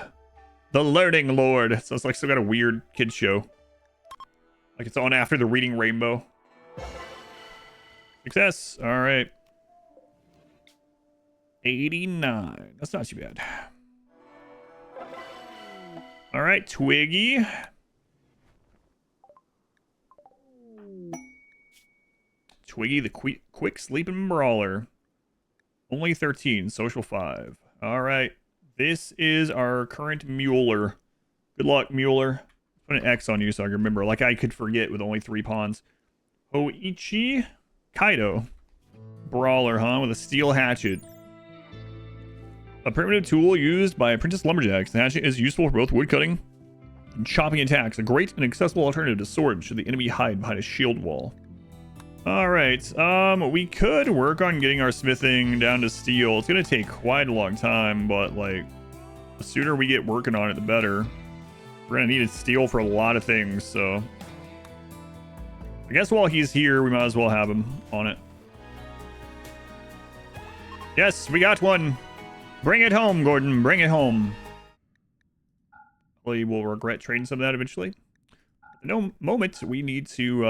The Learning Lord. So it's like still got a weird kid show. Like it's on after the Reading Rainbow. Success. All right. 89. That's not too bad. All right, Twiggy. Twiggy, the quick sleeping brawler. Only 13, social 5. All right. This is our current Mueller. Good luck, Mueller. Put an X on you so I can remember. Like I could forget with only 3 pawns. Hoichi Kaido. Brawler, huh? With a steel hatchet. A primitive tool used by apprentice lumberjacks. The hatchet is useful for both woodcutting and chopping attacks. A great and accessible alternative to swords should the enemy hide behind a shield wall. Alright, we could work on getting our smithing down to steel. It's gonna take quite a long time, but like, the sooner we get working on it, the better. We're gonna need steel for a lot of things, so I guess while he's here, we might as well have him on it. Yes, we got one. Bring it home, Gordon. Bring it home. Hopefully we'll regret trading some of that eventually. At no moment, we need to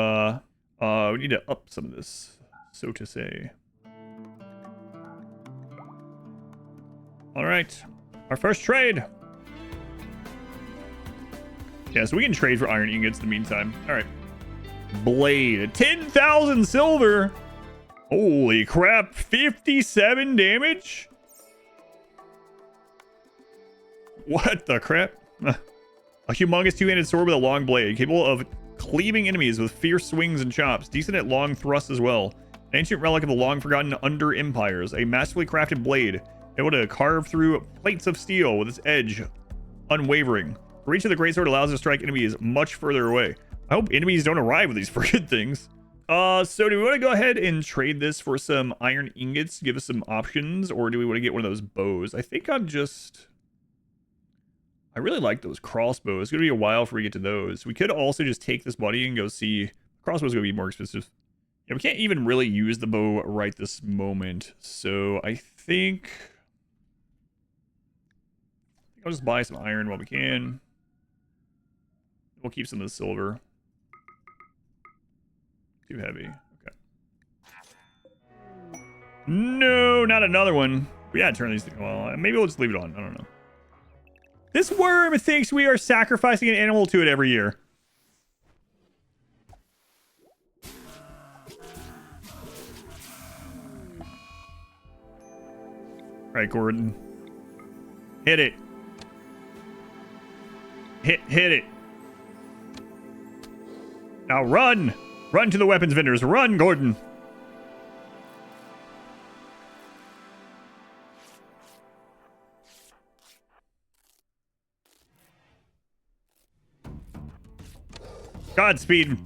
up some of this, so to say. All right, our first trade. Yeah, so we can trade for iron ingots in the meantime. All right. Blade, 10,000 silver. Holy crap, 57 damage? What the crap? A humongous two-handed sword with a long blade, capable of cleaving enemies with fierce swings and chops. Decent at long thrusts as well. An ancient relic of the long-forgotten Under Empires. A masterfully crafted blade, able to carve through plates of steel with its edge unwavering. The reach of the greatsword allows it to strike enemies much further away. I hope enemies don't arrive with these freaking things. So do we want to go ahead and trade this for some iron ingots to give us some options, or do we want to get one of those bows? I think I really like those crossbows. It's going to be a while before we get to those. We could also just take this money and go see. Crossbows are going to be more expensive. Yeah, we can't even really use the bow right this moment. So I think I'll just buy some iron while we can. We'll keep some of the silver. Too heavy. Okay. No, not another one. We gotta turn these things. Well, maybe we'll just leave it on. I don't know. This worm thinks we are sacrificing an animal to it every year. All right, Gordon. Hit it. Hit it. Now run! Run to the weapons vendors. Run, Gordon! Godspeed.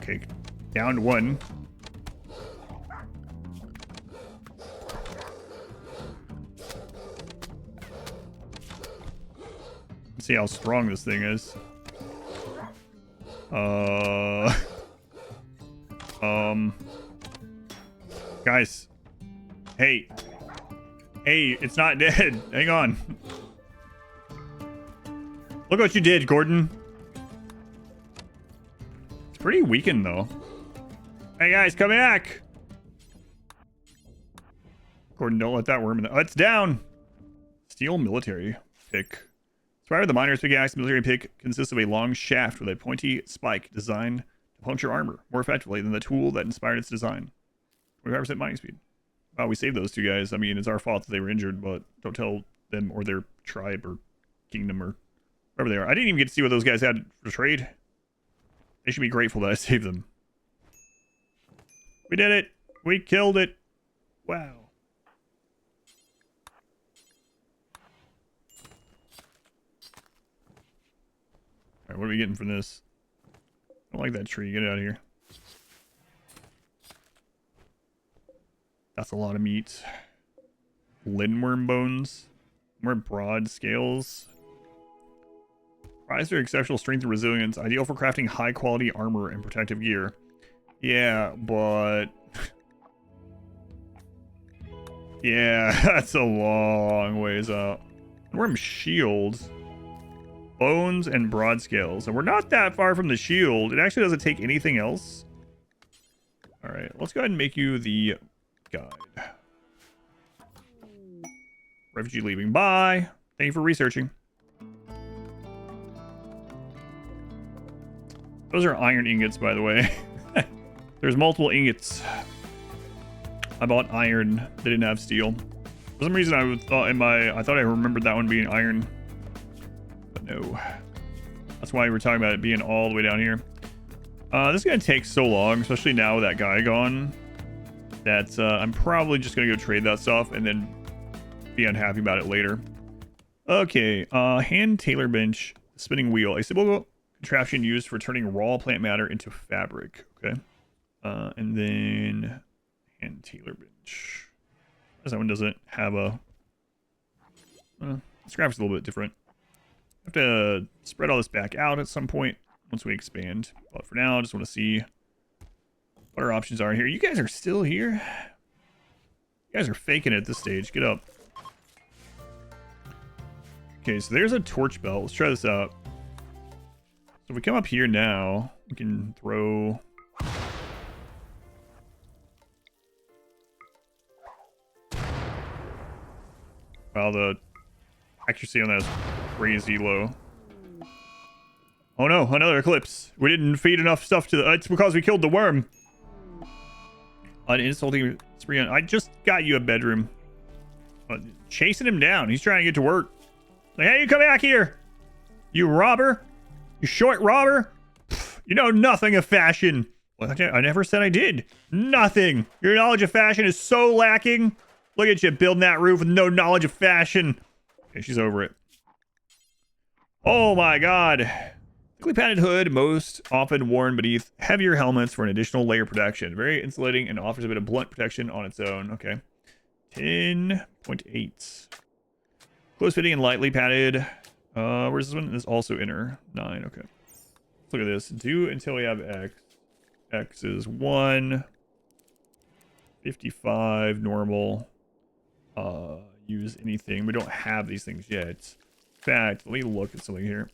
Okay, down one. Let's see how strong this thing is. Guys. Hey, it's not dead. Hang on. Look what you did, Gordon. It's pretty weakened, though. Hey, guys, come back. Gordon, don't let that worm in the... Oh, it's down. Steel military pick. Inspired the miner's pickaxe, the military pick consists of a long shaft with a pointy spike designed to puncture armor more effectively than the tool that inspired its design. 25% mining speed. Wow, we saved those two guys. I mean, it's our fault that they were injured, but don't tell them or their tribe or kingdom or wherever they are. I didn't even get to see what those guys had for trade. They should be grateful that I saved them. We did it. We killed it. Wow. All right, what are we getting from this? I don't like that tree. Get it out of here. That's a lot of meat. Lindworm bones. More broad scales. Prize their exceptional strength and resilience. Ideal for crafting high quality armor and protective gear. Yeah, but... yeah, that's a long ways out. Worm shields. Bones and broad scales. And we're not that far from the shield. It actually doesn't take anything else. Alright, let's go ahead and make you the guide. Refugee leaving. Bye. Thank you for researching. Those are iron ingots, by the way. There's multiple ingots. I bought iron. They didn't have steel. For some reason, I thought I remembered that one being iron. But no. That's why we're talking about it being all the way down here. This is gonna take so long, especially now with that guy gone, that I'm probably just gonna go trade that stuff and then be unhappy about it later. Okay, hand tailor bench, spinning wheel, a simple contraption used for turning raw plant matter into fabric. Okay, and then hand tailor bench. That one doesn't have a. This graphic's a little bit different. I have to spread all this back out at some point once we expand. But for now, I just want to see what our options are here. You guys are still here. You guys are faking it at this stage. Get up. Okay, so there's a torch belt. Let's try this out. So if we come up here now, we can throw... wow, the accuracy on that is crazy low. Oh no, another eclipse. We didn't feed enough stuff to the... it's because we killed the worm. An insulting spree on... I just got you a bedroom. Chasing him down. He's trying to get to work. Like, hey, you come back here. You robber. You short robber. Pfft, you know nothing of fashion. Well, I never said I did. Nothing. Your knowledge of fashion is so lacking. Look at you building that roof with no knowledge of fashion. Okay, she's over it. Oh my god. Thickly padded hood, most often worn beneath heavier helmets for an additional layer protection. Very insulating and offers a bit of blunt protection on its own. Okay. 10.8. Close fitting and lightly padded. Where's this one? This is also inner. 9. Okay. Let's look at this. Do until we have X. X is 1. 55 normal. Use anything. We don't have these things yet. In fact, let me look at something here.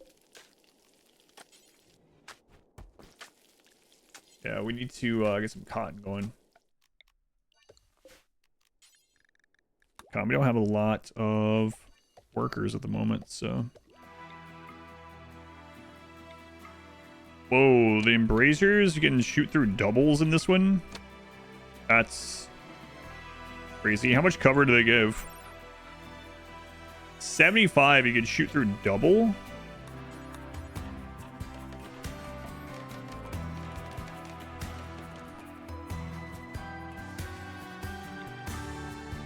Yeah, we need to get some cotton going. We don't have a lot of workers at the moment, so... whoa, the embrasures, you can shoot through doubles in this one? That's crazy. How much cover do they give? 75, you can shoot through double?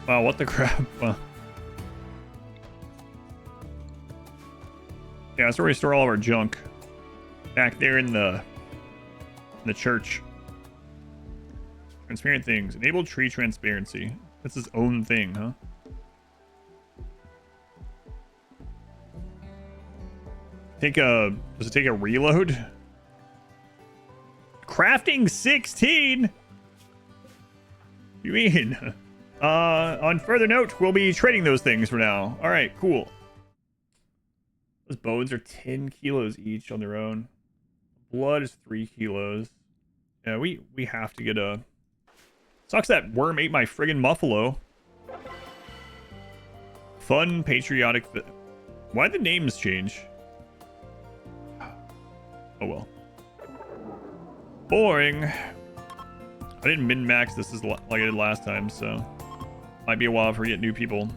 Wow, what the crap? Wow. Yeah, that's where we store all of our junk. Back there in the church. Transparent things. Enable tree transparency. That's his own thing, huh? Does it take a reload? Crafting 16? What do you mean? On further note, we'll be trading those things for now. All right, cool. Those bones are 10 kilos each on their own. Blood is 3 kilos. Yeah, we have to get a... sucks that worm ate my friggin' buffalo. Fun, patriotic... why'd the names change? Oh well. Boring. I didn't min-max this like I did last time, so... might be a while before we get new people.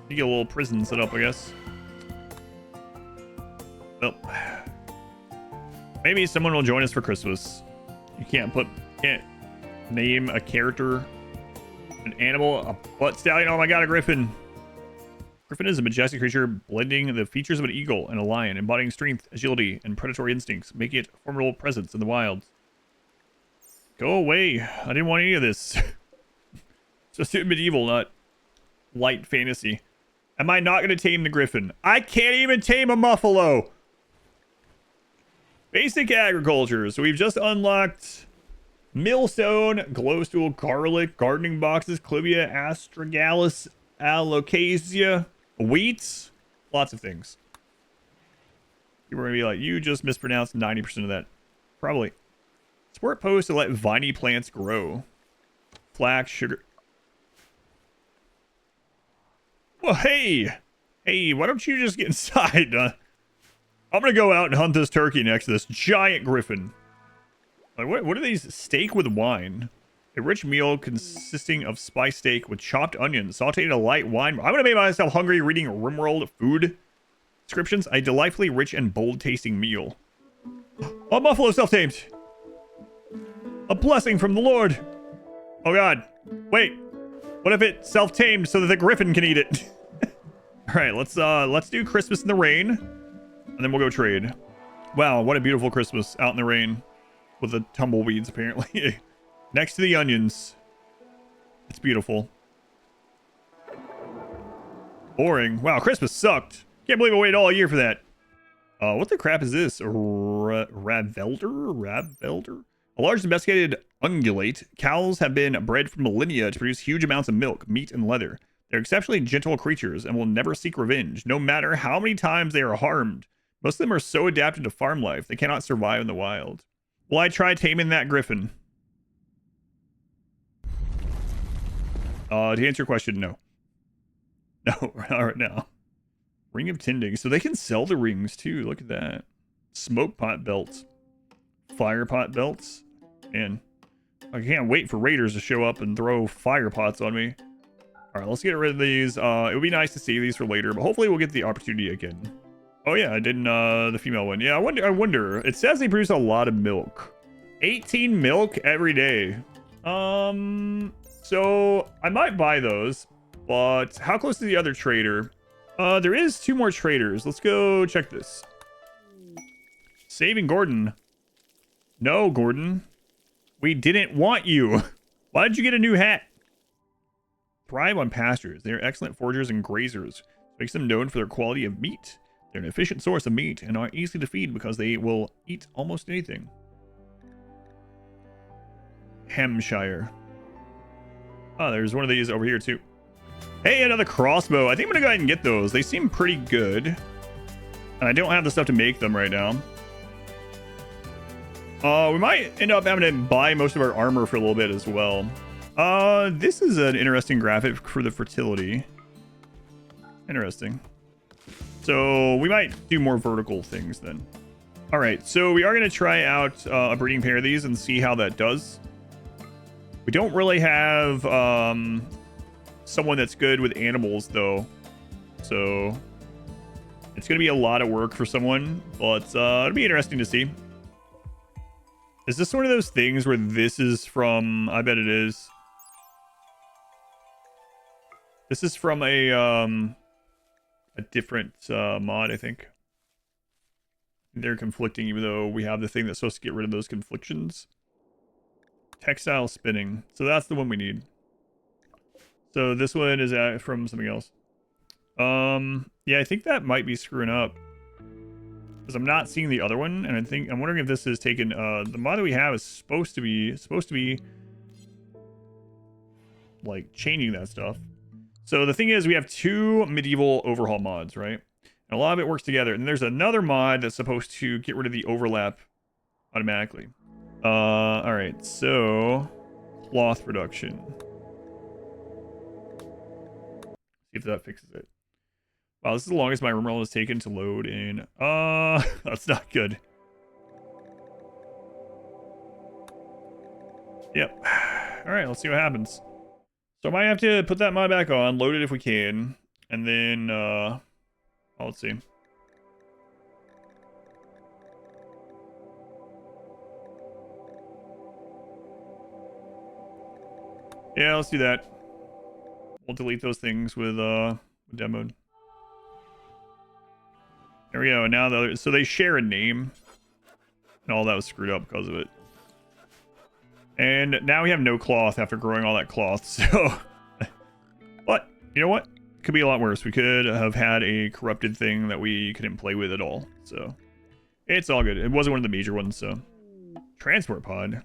You get a little prison set up, I guess. Well, maybe someone will join us for Christmas. You can't Name a character. An animal. A butt stallion. Oh my god, a griffin. Griffin is a majestic creature blending the features of an eagle and a lion, embodying strength, agility, and predatory instincts, making it a formidable presence in the wild. Go away. I didn't want any of this. Just do medieval, not light fantasy. Am I not going to tame the griffin? I can't even tame a muffalo. Basic agriculture. So we've just unlocked millstone, glowstone, garlic, gardening boxes, clivia, astragalus, alocasia, wheat, lots of things. People are going to be like, you just mispronounced 90% of that. Probably. Support posts to let viney plants grow. Flax, sugar. Well, hey! Hey, why don't you just get inside? I'm going to go out and hunt this turkey next to this giant griffin. Like, what are these? Steak with wine. A rich meal consisting of spiced steak with chopped onions, sauteed in a light wine. I'm going to make myself hungry reading RimWorld food descriptions. A delightfully rich and bold-tasting meal. A buffalo self-tamed. A blessing from the Lord. Oh, God. Wait. What if it self-tamed so that the griffin can eat it? All right, let's do Christmas in the rain, and then we'll go trade. Wow, what a beautiful Christmas out in the rain with the tumbleweeds, apparently. Next to the onions. It's beautiful. Boring. Wow, Christmas sucked. Can't believe I waited all year for that. What the crap is this? Ravelder? A large domesticated ungulate. Cows have been bred for millennia to produce huge amounts of milk, meat, and leather. They're exceptionally gentle creatures and will never seek revenge, no matter how many times they are harmed. Most of them are so adapted to farm life, they cannot survive in the wild. Will I try taming that griffin? To answer your question, no. No, not right now. Ring of Tending. So they can sell the rings, too. Look at that. Smoke pot belts. Fire pot belts. Man, I can't wait for raiders to show up and throw fire pots on me. All right, let's get rid of these. It would be nice to save these for later, but hopefully we'll get the opportunity again. Oh, yeah, I didn't, the female one. Yeah, I wonder. It says they produce a lot of milk. 18 milk every day. So I might buy those, but how close to the other trader? There is 2 more traders. Let's go check this. Saving Gordon. No, Gordon. We didn't want you. Why did you get a new hat? Thrive on pastures. They are excellent foragers and grazers. Makes them known for their quality of meat. They're an efficient source of meat and are easy to feed because they will eat almost anything. Hampshire. Oh, there's one of these over here too. Hey, another crossbow. I think I'm gonna go ahead and get those. They seem pretty good. And I don't have the stuff to make them right now. We might end up having to buy most of our armor for a little bit as well. This is an interesting graphic for the fertility. Interesting. So we might do more vertical things then. All right, so we are going to try out a breeding pair of these and see how that does. We don't really have someone that's good with animals though, so it's going to be a lot of work for someone, but it'll be interesting to see. Is this one of those things where this is from? I bet it is. This is from a different mod, I think. They're conflicting, even though we have the thing that's supposed to get rid of those conflictions. Textile spinning. So that's the one we need. So this one is from something else. Yeah, I think that might be screwing up. Because I'm not seeing the other one, and I'm wondering if this is taken. The mod that we have is supposed to be like changing that stuff. So the thing is, we have 2 medieval overhaul mods, right? And a lot of it works together. And there's another mod that's supposed to get rid of the overlap automatically. All right, so cloth production. See if that fixes it. Wow, this is the longest my RimWorld has taken to load in. That's not good. Yep. All right, let's see what happens. So I might have to put that mod back on, load it if we can, and then, oh, let's see. Yeah, let's do that. We'll delete those things with demoed. There we go. Now so they share a name. And all that was screwed up because of it. And now we have no cloth after growing all that cloth, so... But, you know what? Could be a lot worse. We could have had a corrupted thing that we couldn't play with at all, so... It's all good. It wasn't one of the major ones, so... Transport pod.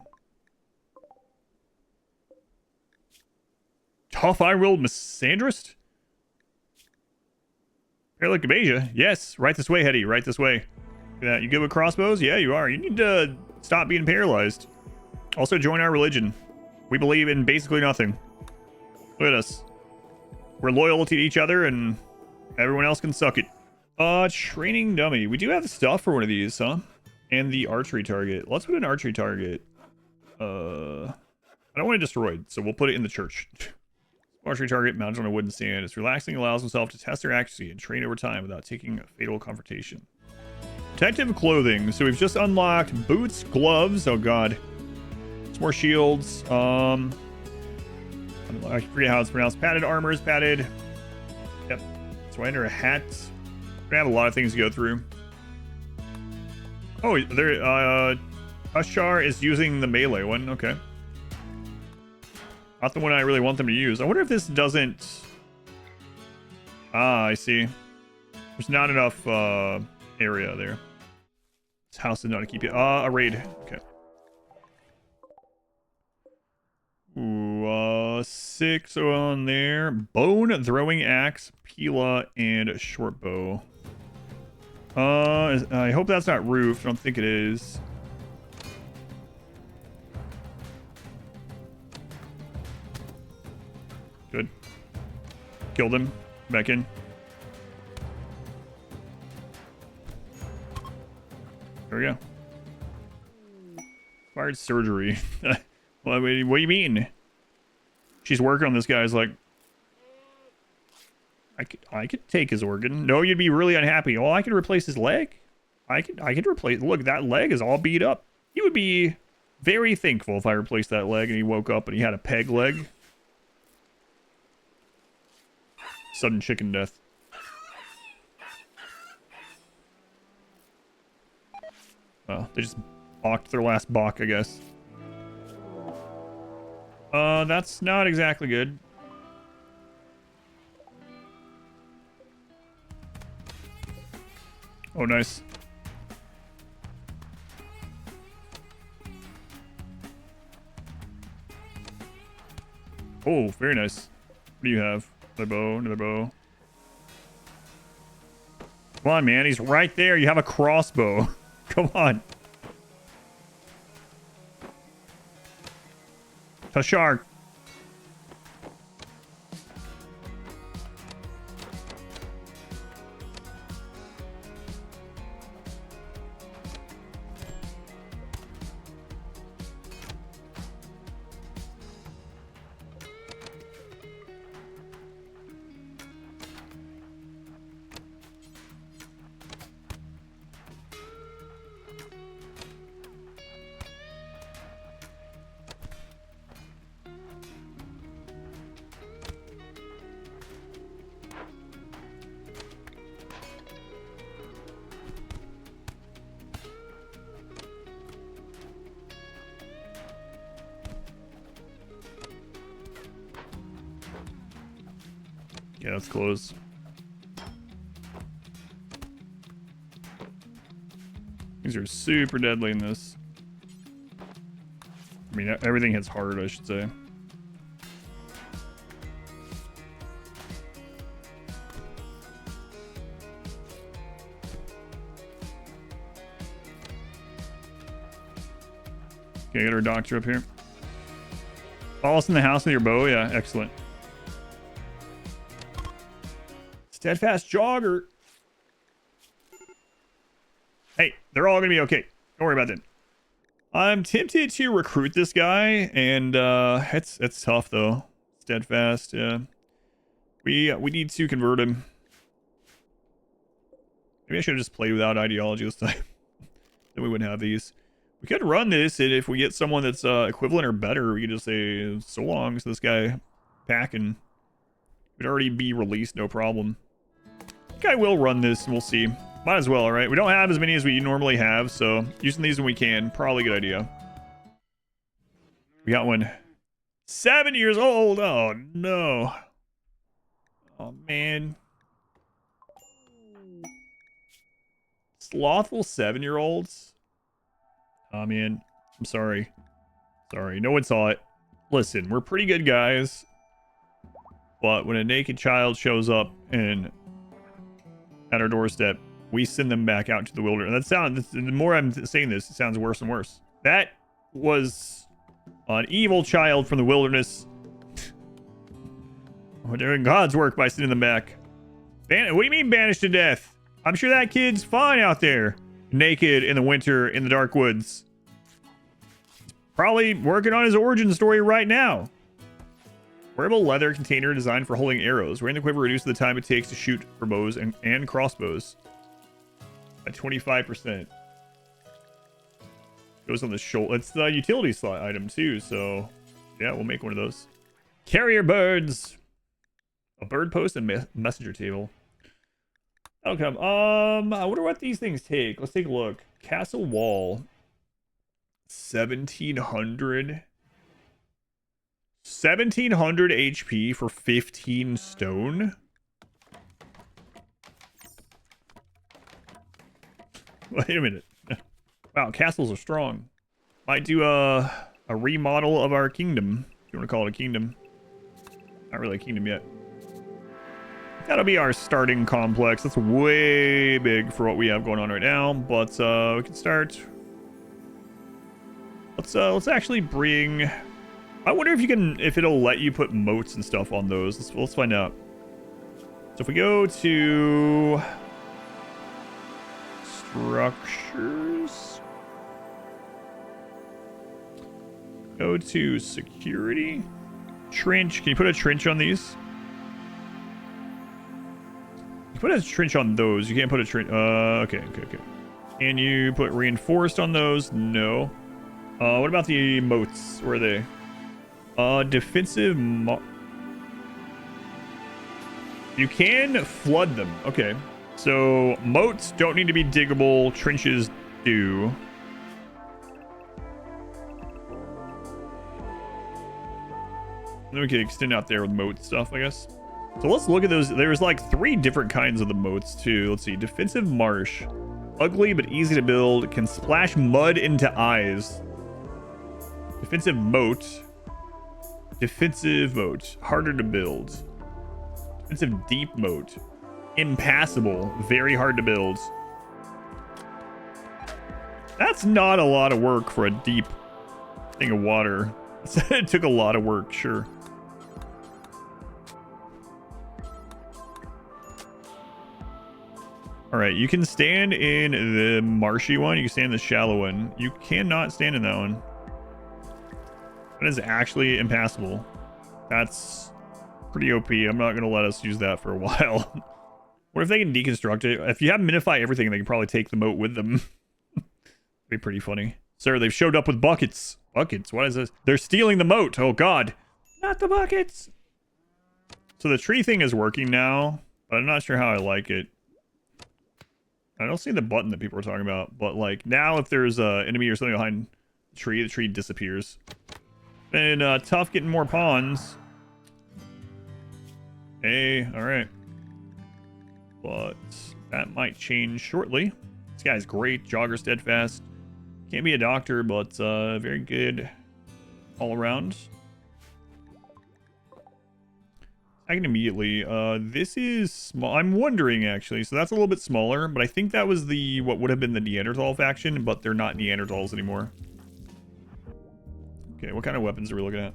Tough Eye-Willed Misandrist? Paralytic Abasia? Yes, right this way, Hetty, right this way. Look at that. You good with crossbows? Yeah, you are. You need to stop being paralyzed. Also, join our religion. We believe in basically nothing. Look at us. We're loyal to each other, and everyone else can suck it. Training dummy. We do have the stuff for one of these, huh? And the archery target. Let's put an archery target. I don't want it destroyed, so we'll put it in the church. Archery target mounted on a wooden stand. It's relaxing, allows himself to test their accuracy and train over time without taking a fatal confrontation. Protective clothing. So we've just unlocked boots, gloves. Oh god. Some more shields. I forget how it's pronounced. Padded armor is padded. Yep. So I enter a hat. We're gonna have a lot of things to go through. Oh, there. Ushar is using the melee one. Okay. Not the one I really want them to use. I wonder if this doesn't. Ah, I see. There's not enough area there. This house is not to keep you. A raid. Okay. Ooh, 6 on there. Bone, throwing axe, Pila, and short bow. I hope that's not roofed. I don't think it is. Good. Killed him. Back in. There we go. Fired surgery. What do you mean? She's working on this guy's like... I could take his organ. No, you'd be really unhappy. Oh, I could replace his leg? I could replace... Look, that leg is all beat up. He would be very thankful if I replaced that leg and he woke up and he had a peg leg. Sudden chicken death. Oh, they just balked their last balk, I guess. That's not exactly good. Oh, nice. Oh, very nice. What do you have? Another bow, another bow. Come on, man. He's right there. You have a crossbow. Come on. Tashar. Yeah, let's close. These are super deadly in this. I mean, everything hits hard, I should say. Okay, get our doctor up here. Follow us in the house with your bow? Yeah, excellent. Steadfast jogger. Hey, they're all gonna be okay. Don't worry about that. I'm tempted to recruit this guy, and it's tough though. Steadfast, yeah. We need to convert him. Maybe I should have just played without ideology this time. Then we wouldn't have these. We could run this, and if we get someone that's equivalent or better, we could just say so long. So this guy packing would already be released, no problem. I think I will run this, and we'll see. Might as well, all right? We don't have as many as we normally have, so using these when we can, probably a good idea. We got one 7 years old. Oh, no. Oh, man. Slothful 7-year-olds? Oh, man. I'm sorry. Sorry. No one saw it. Listen, we're pretty good guys. But when a naked child shows up and at our doorstep, we send them back out to the wilderness. The more I'm saying this, it sounds worse and worse. That was an evil child from the wilderness. We're doing God's work by sending them back. What do you mean banished to death? I'm sure that kid's fine out there. Naked in the winter in the dark woods. Probably working on his origin story right now. Wearable leather container designed for holding arrows. Wearing the quiver reduces the time it takes to shoot for bows and crossbows by 25%. Goes on the shoulder. It's the utility slot item too, so yeah, we'll make one of those. Carrier birds. A bird post and messenger table. That'll come. I wonder what these things take. Let's take a look. Castle wall. 1700. 1700 HP for 15 stone. Wait a minute. Wow, castles are strong. Might do a remodel of our kingdom. If you want to call it a kingdom. Not really a kingdom yet. That'll be our starting complex. That's way big for what we have going on right now. But we can start. Let's actually bring. I wonder if it'll let you put moats and stuff on those. Let's find out. So if we go to structures, go to security, trench. Can you put a trench on these? You put a trench on those. You can't put a trench. Okay. Can you put reinforced on those? No. What about the moats? Where are they? Defensive. You can flood them. Okay. So moats don't need to be diggable. Trenches do. Then we can extend out there with moat stuff, I guess. So let's look at those. There's like 3 different kinds of the moats too. Let's see. Defensive marsh. Ugly but easy to build. Can splash mud into eyes. Defensive moat. Defensive moat. Harder to build. Defensive deep moat. Impassable. Very hard to build. That's not a lot of work for a deep thing of water. It took a lot of work, sure. All right, you can stand in the marshy one. You can stand in the shallow one. You cannot stand in that one. That is actually impassable. That's pretty OP. I'm not going to let us use that for a while. What if they can deconstruct it? If you have minify everything, they can probably take the moat with them. Be pretty funny. Sir, they've showed up with buckets. Buckets? What is this? They're stealing the moat. Oh, God. Not the buckets. So the tree thing is working now, but I'm not sure how I like it. I don't see the button that people are talking about, but like now if there's an enemy or something behind the tree disappears. And tough getting more pawns. Hey, all right. But that might change shortly. This guy's great. Jogger steadfast. Can't be a doctor, but very good all around. I can immediately. This is small. I'm wondering actually. So that's a little bit smaller, but I think that was what would have been the Neanderthal faction, but they're not Neanderthals anymore. Okay, what kind of weapons are we looking at?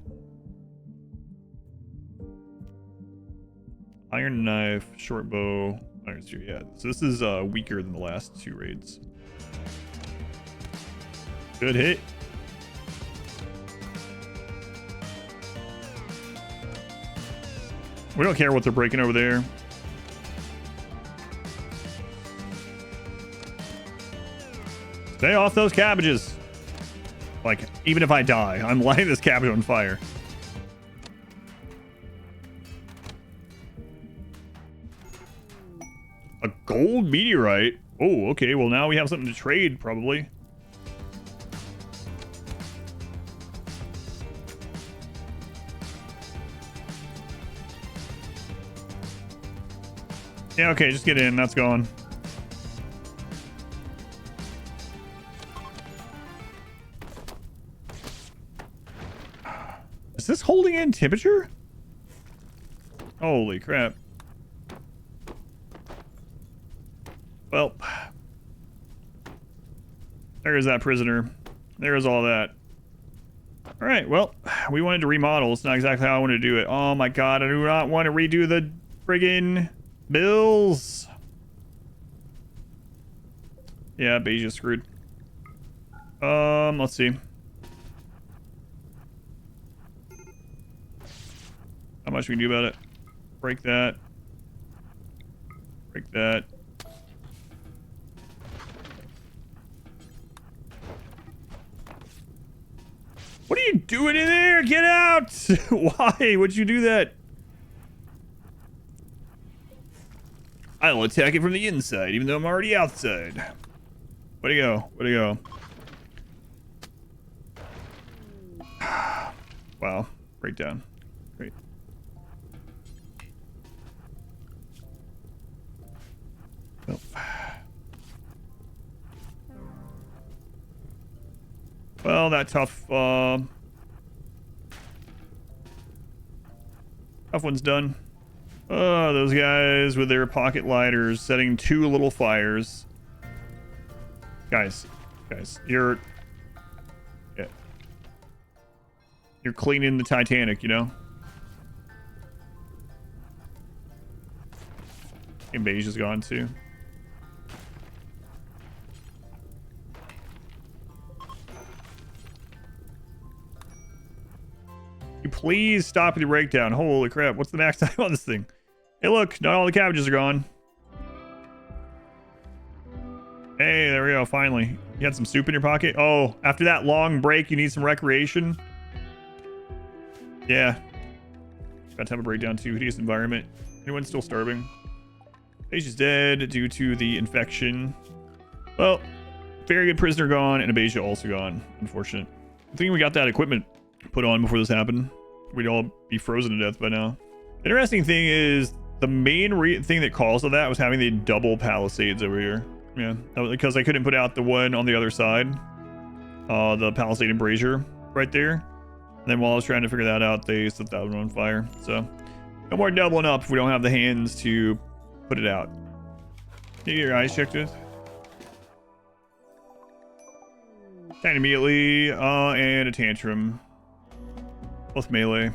Iron knife, short bow, iron spear. Yeah, so this is weaker than the last 2 raids. Good hit. We don't care what they're breaking over there. Stay off those cabbages. Like, even if I die, I'm lighting this cabbage on fire. A gold meteorite? Oh, okay. Well, now we have something to trade, probably. Yeah, okay. Just get in. That's gone. Is this holding in temperature? Holy crap. Well, there's that prisoner. There's all that. All right, well, we wanted to remodel. It's not exactly how I want to do it. Oh my god, I do not want to redo the friggin' bills. Yeah, Beija's screwed. Let's see. How much we can do about it? Break that. Break that. What are you doing in there? Get out! Why would you do that? I'll attack it from the inside, even though I'm already outside. Where'd he go? Where'd he go? Wow. Breakdown. Great. Well. Well, that tough one's done. Oh, those guys with their pocket lighters setting 2 little fires. Guys, you're cleaning the Titanic, you know? And Beige is gone too. You please stop with your breakdown. Holy crap, what's the max time on this thing? Hey look, not all the cabbages are gone. Hey, there we go, finally. You had some soup in your pocket? Oh, after that long break, you need some recreation? Yeah. Got to have a breakdown too. Hideous environment. Anyone still starving? Beija's dead due to the infection. Well, very good prisoner gone, and Beija also gone. Unfortunate. I think we got that equipment put on before this happened. We'd all be frozen to death by now. Interesting thing is, the main thing that caused that was having the double palisades over here. Yeah, that was because I couldn't put out the one on the other side. The palisade and brazier right there. And then while I was trying to figure that out, they set that one on fire. So, no more doubling up if we don't have the hands to put it out. Can you get your eyes checked with? Attack immediately, and a tantrum. Both melee.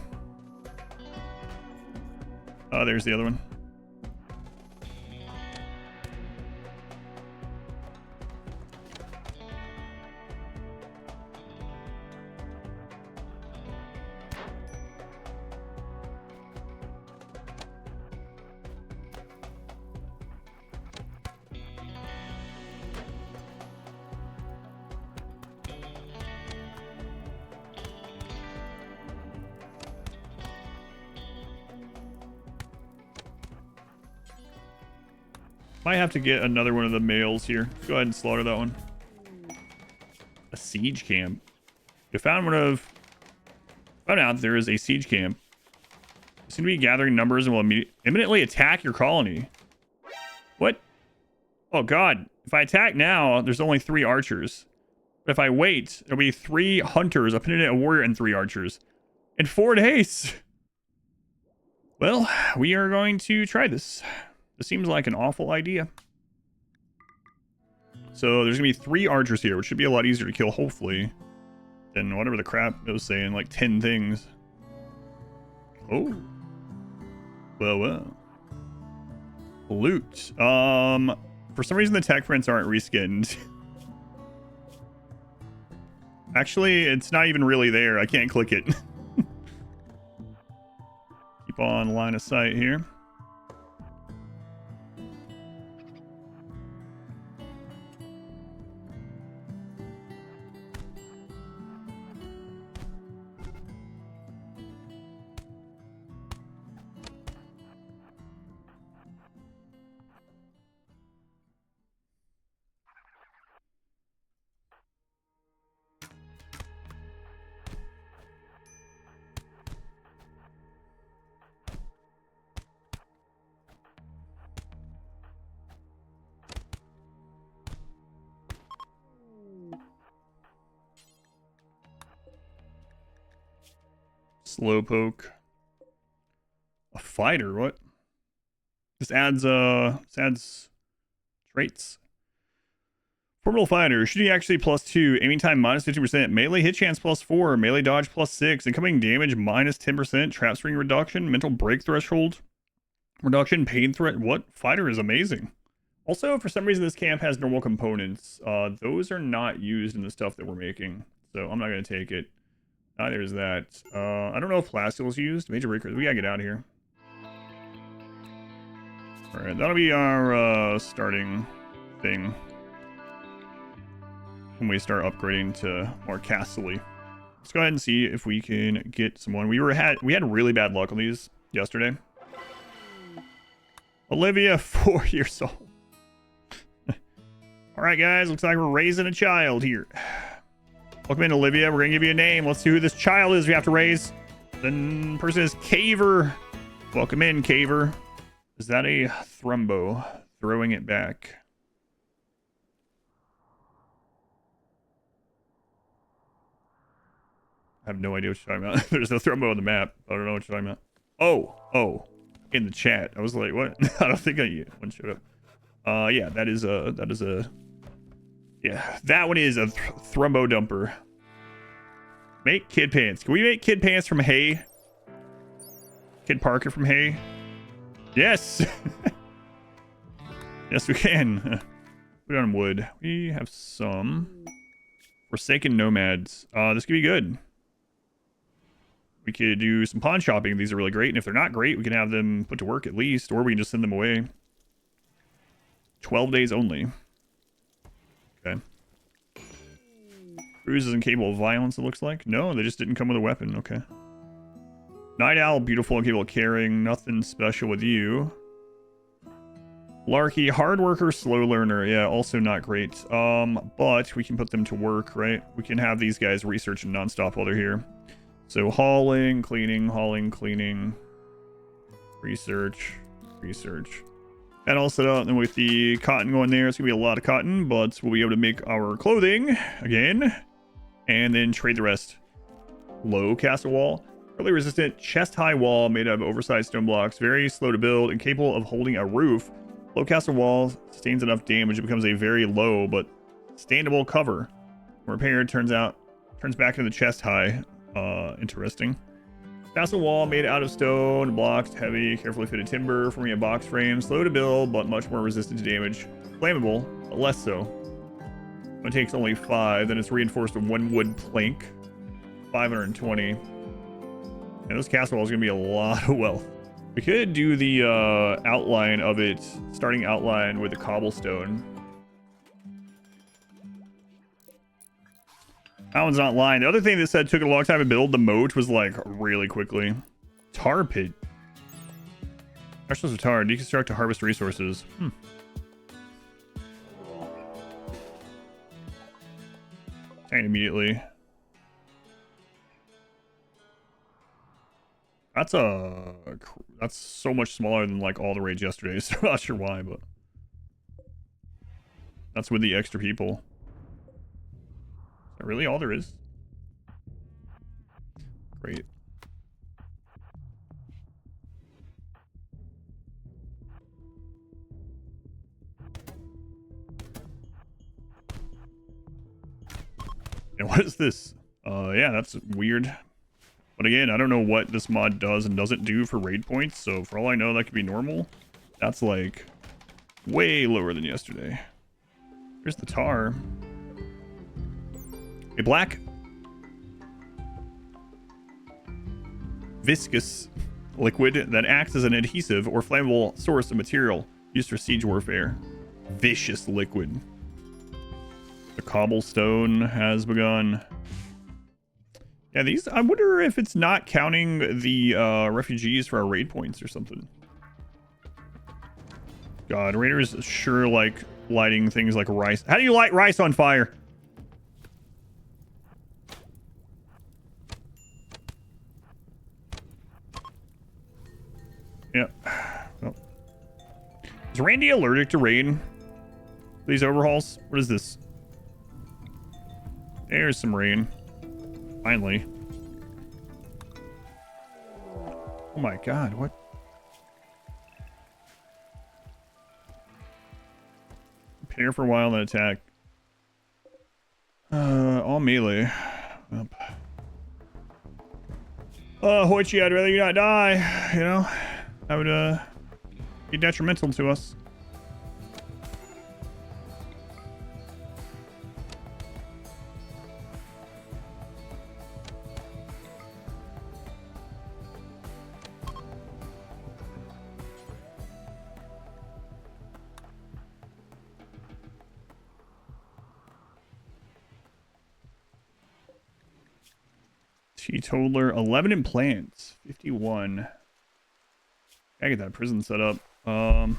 There's the other one. Might have to get another one of the males here. Go ahead and slaughter that one. A siege camp. You found out there is a siege camp. You seem to be gathering numbers and will imminently attack your colony. What? Oh god. If I attack now, there's only 3 archers. But if I wait, there'll be 3 hunters, a penitent, a warrior, and 3 archers. In 4 days. Well, we are going to try this. This seems like an awful idea. So there's gonna be 3 archers here, which should be a lot easier to kill, hopefully, than whatever the crap it was saying, like 10 things. Oh. Well. Loot. For some reason the tech prints aren't reskinned. Actually, it's not even really there. I can't click it. Keep on line of sight here. Slowpoke. A fighter, what? This adds traits. Formidable fighter, shooting accuracy +2, aiming time -50%, melee hit chance +4, melee dodge +6, incoming damage -10%, trap string reduction, mental break threshold reduction, pain threat. What? Fighter is amazing. Also, for some reason, this camp has normal components. Those are not used in the stuff that we're making, so I'm not going to take it. Neither is that. I don't know if Plasteel is used. Major breakers. We gotta get out of here. Alright, that'll be our starting thing when we start upgrading to more castly. Let's go ahead and see if we can get someone. We had really bad luck on these yesterday. Olivia, 4 years old. Alright guys, looks like we're raising a child here. Welcome in, Olivia. We're gonna give you a name. Let's see who this child is we have to raise. The person is Caver. Welcome in, Caver. Is that a Thrumbo? Throwing it back. I have no idea what you're talking about. There's no Thrumbo on the map. I don't know what you're talking about. Oh, in the chat. I was like, what? I don't think one showed up. Yeah, that is a. Yeah, that one is a Thrumbo dumper. Make kid pants. Can we make kid pants from hay? Kid Parker from hay? Yes! Yes, we can. Put it on wood. We have some. Forsaken Nomads. This could be good. We could do some pawn shopping. These are really great. And if they're not great, we can have them put to work at least. Or we can just send them away. 12 days only. Okay. Cruise is incapable of violence, it looks like. No, they just didn't come with a weapon. Okay. Night Owl, beautiful and capable of carrying. Nothing special with you. Larky, hard worker, slow learner. Yeah, also not great. But we can put them to work, right? We can have these guys researching nonstop while they're here. So hauling, cleaning, research. And all set up, and with the cotton going there, it's gonna be a lot of cotton, but we'll be able to make our clothing again, and then trade the rest. Low castle wall. Really resistant chest-high wall made out of oversized stone blocks, very slow to build and capable of holding a roof. Low castle wall sustains enough damage, it becomes a very low but standable cover. Repaired turns back into the chest high. Interesting. Castle wall made out of stone, blocks, heavy, carefully fitted timber, forming a box frame, slow to build but much more resistant to damage. Flammable, but less so. It takes only 5, then it's reinforced with 1 wood plank. 520. And this castle wall is going to be a lot of wealth. We could do the outline of it, starting outline with the cobblestone. That one's not lying. The other thing that said took a long time to build, the moat, was like really quickly. Tar pit. Crystals of tar, deconstruct to harvest resources. And immediately. That's so much smaller than like all the raids yesterday, so I'm not sure why, but that's with the extra people. Is that really all there is? Great. And what is this? Yeah, that's weird. But again, I don't know what this mod does and doesn't do for raid points, so for all I know, that could be normal. That's like way lower than yesterday. Here's the tar. A black viscous liquid that acts as an adhesive or flammable source of material used for siege warfare. Vicious liquid. The cobblestone has begun. Yeah, these, I wonder if it's not counting the refugees for our raid points or something. God, raiders sure like lighting things like rice. How do you light rice on fire? Yep. Well. Is Randy allergic to rain? These overhauls? What is this? There's some rain. Finally. Oh my god, what? Prepare for a while, then attack. All melee. Yep. Hoichi, I'd rather you not die, you know? That would, be detrimental to us. Teetotaler, 11 implants, 51. I get that prison set up. Caver,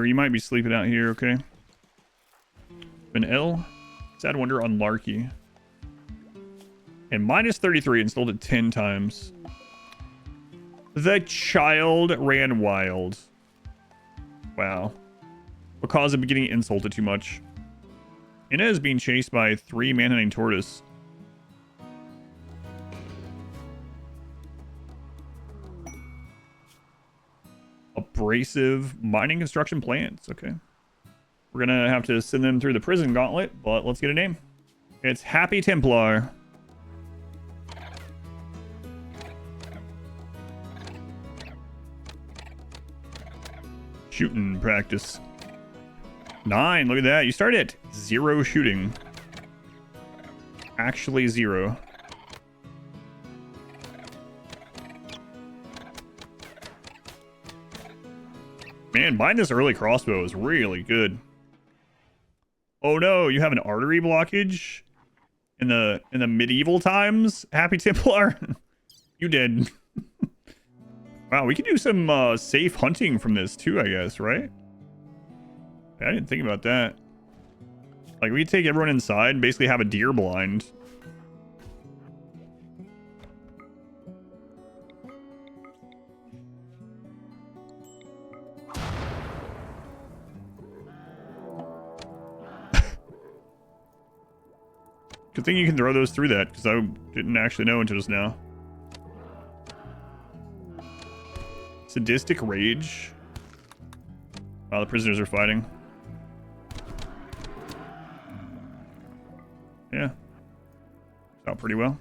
you might be sleeping out here, okay? Been ill? Sad Wonder on Larky. And minus 33, installed it 10 times. The child ran wild. Wow. Because of getting insulted too much. Inna is being chased by 3 manhunting tortoise. Abrasive mining construction plants. Okay. We're gonna have to send them through the prison gauntlet, but let's get a name. It's Happy Templar. Shooting practice. 9. Look at that. You started at 0 shooting. Actually 0. Man, buying this early crossbow is really good. Oh no, you have an artery blockage in the medieval times, Happy Templar. You did. Wow, we could do some safe hunting from this too, I guess, right? I didn't think about that. Like, we could take everyone inside and basically have a deer blind. Good thing you can throw those through that, because I didn't actually know until just now. Sadistic Rage. Wow, the prisoners are fighting. Yeah. Out pretty well.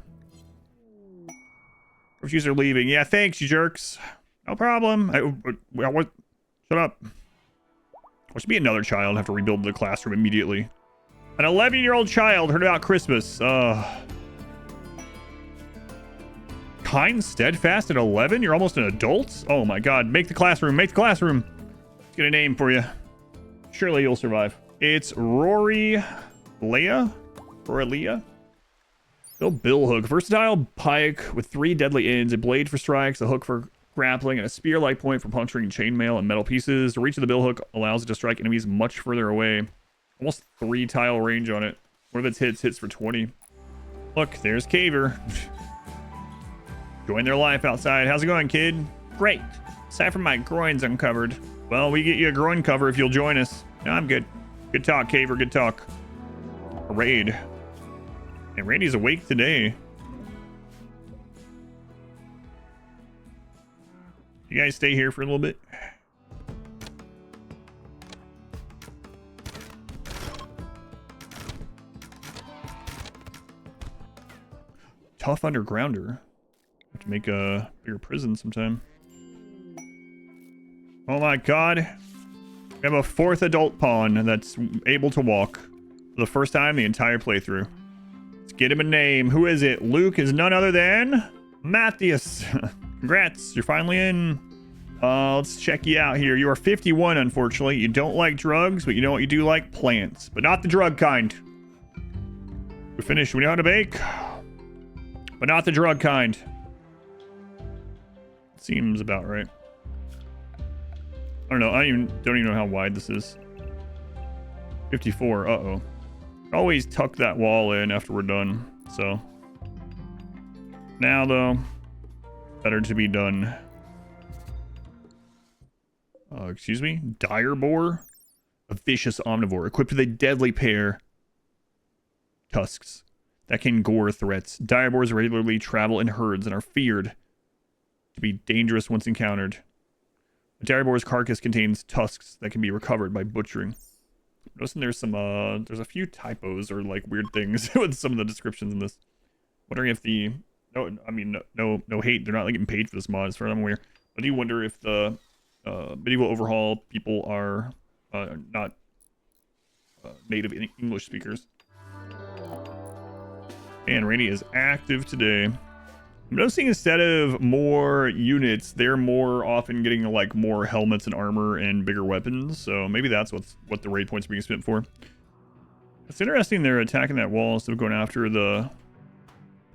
Refugees are leaving. Yeah, thanks, you jerks. No problem. What? Shut up. There should be another child. Have to rebuild the classroom immediately. An 11-year-old child heard about Christmas. Kind, steadfast at 11? You're almost an adult? Oh my god. Make the classroom. Make the classroom. Let's get a name for you. Surely you'll survive. It's Rory Leah? Rory Billhook. Versatile pike with 3 deadly ends. A blade for strikes, a hook for grappling, and a spear-like point for puncturing chainmail and metal pieces. The reach of the billhook allows it to strike enemies much further away. Almost 3 tile range on it. One of its hits for 20. Look, there's Caver. Join their life outside. How's it going, kid? Great. Aside from my groin's uncovered. Well, we get you a groin cover if you'll join us. No, I'm good. Good talk, Caver. Good talk. A raid. And Randy's awake today. You guys stay here for a little bit. Tough undergrounder. Have to make a bigger prison sometime. Oh my god. We have a 4th adult pawn that's able to walk for the first time the entire playthrough. Let's get him a name. Who is it? Luke is none other than Matthias. Congrats, you're finally in. Let's check you out here. You are 51, unfortunately. You don't like drugs, but you know what you do like? Plants. But not the drug kind. We finished. We know how to bake. But not the drug kind. Seems about right. I don't know. I don't even know how wide this is. 54. Uh-oh. Always tuck that wall in after we're done. So. Now, though. Better to be done. Excuse me? Dire boar? A vicious omnivore. Equipped with a deadly pair. Tusks that can gore threats. Dire boars regularly travel in herds and are feared to be dangerous once encountered. A dire boar's carcass contains tusks that can be recovered by butchering. Noticing there's some there's a few typos or like weird things with some of the descriptions in this. Wondering if the no hate, they're not like getting paid for this mod as far as I'm aware. But I do wonder if the Medieval Overhaul people are not native English speakers. And Rainy is active today. I'm noticing instead of more units, they're more often getting like more helmets and armor and bigger weapons. So maybe that's what the raid points are being spent for. It's interesting they're attacking that wall instead of going after the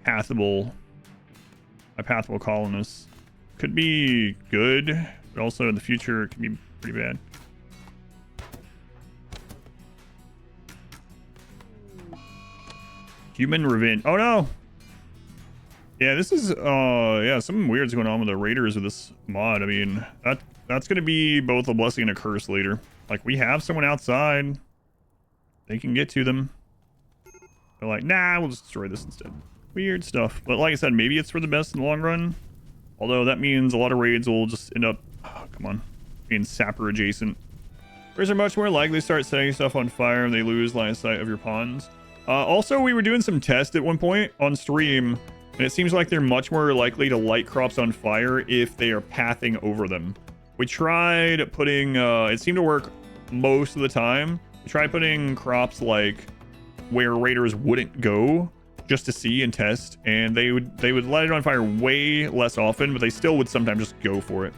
pathable colonists. Could be good, but also in the future it can be pretty bad. Human revenge. Oh no! Yeah, this is yeah, something weird's going on with the raiders of this mod. I mean, that's gonna be both a blessing and a curse later. Like, we have someone outside. They can get to them. They're like, nah, we'll just destroy this instead. Weird stuff. But like I said, maybe it's for the best in the long run. Although that means a lot of raids will just end up, oh, come on, being sapper adjacent. Raiders are much more likely to start setting stuff on fire and they lose line of sight of your pawns. Also, we were doing some tests at one point on stream, and it seems like they're much more likely to light crops on fire if they are pathing over them. We tried putting, it seemed to work most of the time. We tried putting crops like where raiders wouldn't go just to see and test, and they would light it on fire way less often, but they still would sometimes just go for it.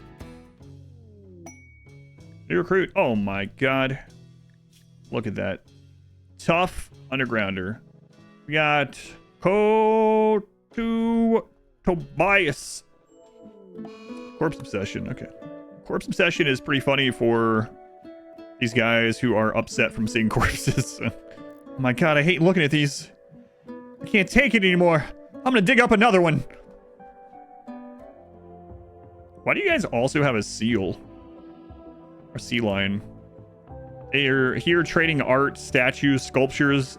New recruit. Oh my god. Look at that. Tough undergrounder. We got Tobias. Corpse obsession. Okay. Corpse obsession is pretty funny for these guys who are upset from seeing corpses. Oh my god, I hate looking at these. I can't take it anymore. I'm gonna dig up another one. Why do you guys also have a seal? Or sea lion? They're here trading art, statues, sculptures,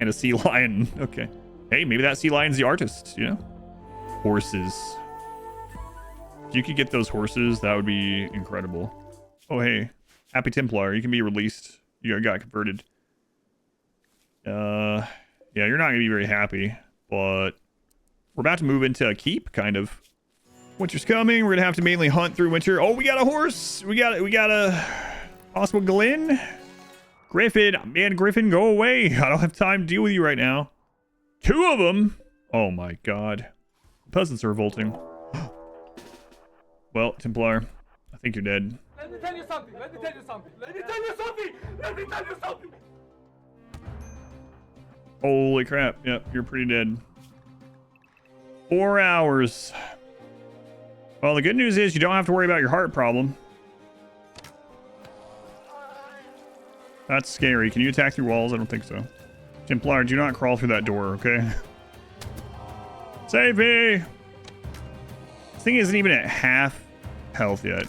and a sea lion. Okay. Hey, maybe that sea lion's the artist, you know? Horses. If you could get those horses, that would be incredible. Oh, hey. Happy Templar. You can be released. You got converted. Yeah, you're not going to be very happy, but we're about to move into a keep, kind of. Winter's coming. We're going to have to mainly hunt through winter. Oh, we got a horse. We got a possible Glenn. Griffin. Man, Griffin, go away. I don't have time to deal with you right now. 2 of them. Oh, my God. The peasants are revolting. Well, Templar, I think you're dead. Let me tell you something. Let me tell you something. Let me tell you something. Let me tell you something. Holy crap. Yep, you're pretty dead. 4 hours. Well, the good news is you don't have to worry about your heart problem. That's scary. Can you attack through walls? I don't think so. Templar, do not crawl through that door, okay? Save me! This thing isn't even at half health yet.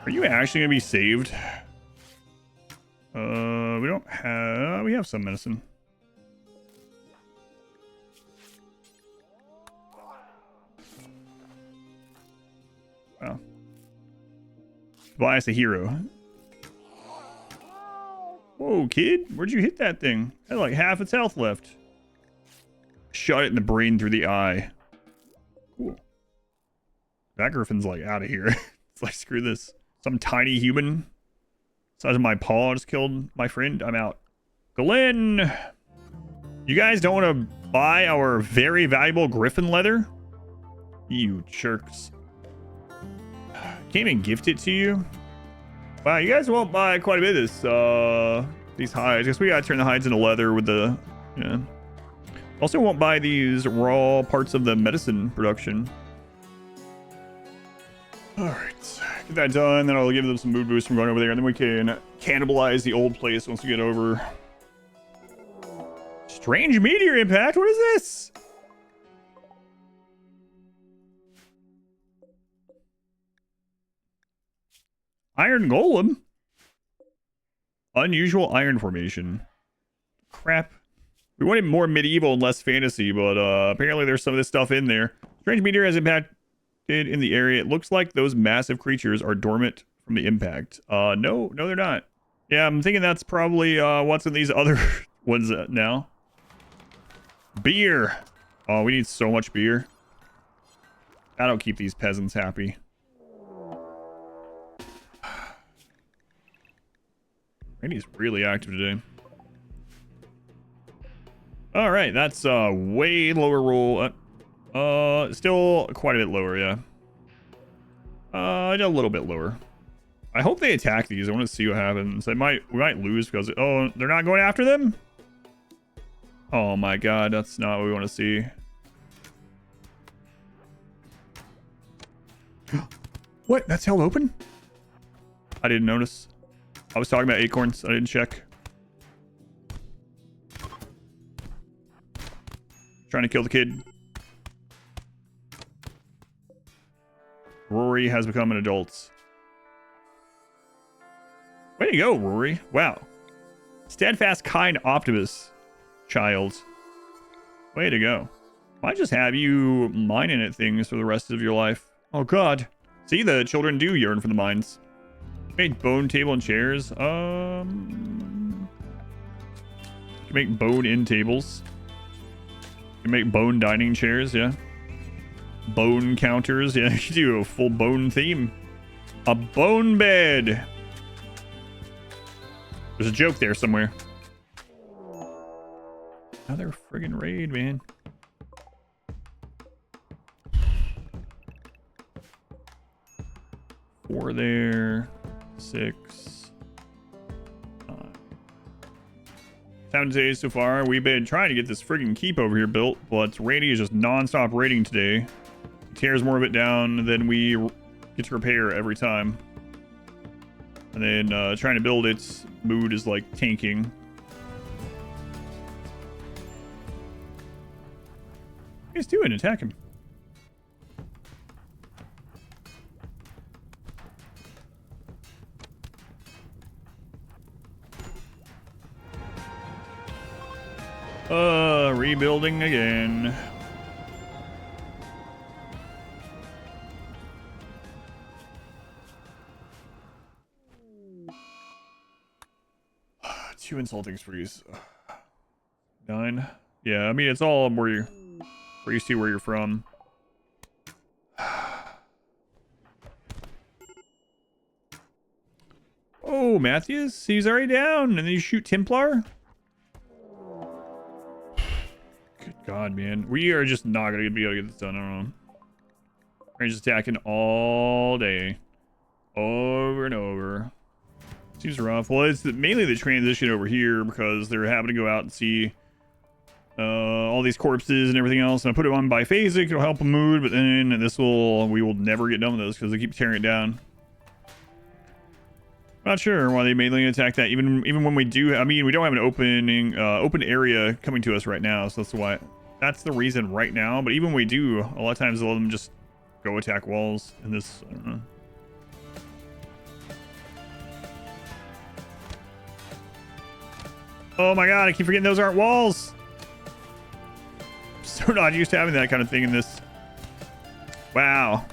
Are you actually gonna be saved? We don't have... We have some medicine. Wow. Tobias a hero. Whoa, kid. Where'd you hit that thing? It had like half its health left. Shot it in the brain through the eye. Cool. That griffin's like out of here. It's like, screw this. Some tiny human size of my paw just killed my friend. I'm out. Glenn! You guys don't want to buy our very valuable griffin leather? You jerks. Can't even gift it to you? Wow, you guys won't buy quite a bit of this, these hides. I guess we gotta turn the hides into leather with the, yeah. Also won't buy these raw parts of the medicine production. Alright, get that done, then I'll give them some mood boost from going over there, and then we can cannibalize the old place once we get over. Strange meteor impact? What is this? Iron Golem? Unusual iron formation. Crap. We wanted more medieval and less fantasy, but apparently there's some of this stuff in there. Strange meteor has impacted in the area. It looks like those massive creatures are dormant from the impact. No, they're not. Yeah, I'm thinking that's probably what's in these other ones now. Beer. Oh, we need so much beer. That'll keep these peasants happy. Randy's really active today. All right, that's way lower roll. Still quite a bit lower, yeah. A little bit lower. I hope they attack these. I want to see what happens. We might lose because they're not going after them. Oh my god, that's not what we want to see. What? That's held open? I didn't notice. I was talking about acorns. I didn't check. Trying to kill the kid. Rory has become an adult. Way to go, Rory. Wow. Steadfast, kind, optimist child. Way to go. Might just have you mining at things for the rest of your life. Oh, God. See, the children do yearn for the mines. Made bone table and chairs. You can make bone in tables. You can make bone dining chairs, yeah. Bone counters, yeah. You do a full bone theme. A bone bed. There's a joke there somewhere. Another friggin' raid, man. Four there. 6. 7 days so far. We've been trying to get this friggin' keep over here built, but Randy is just non-stop raiding today. He tears more of it down than we get to repair every time. And then trying to build its mood is like tanking. What are you guys doing? Attack him. Rebuilding again. Two insulting sprees. 9. Yeah, I mean it's all where you see where you're from. Oh, Matthews, he's already down, and then you shoot Templar. Good God, man. We are just not going to be able to get this done. I don't know. We're just attacking all day. Over and over. Seems rough. Well, it's mainly the transition over here because they're having to go out and see all these corpses and everything else. And I put it on biphasic. It'll help the mood, but then we will never get done with this because they keep tearing it down. Not sure why they mainly attack that. Even when we do, I mean, we don't have an open area coming to us right now, so that's the reason right now. But even when we do, a lot of times they'll let them just go attack walls. And this, I don't know. Oh my God! I keep forgetting those aren't walls. I'm so not used to having that kind of thing in this. Wow.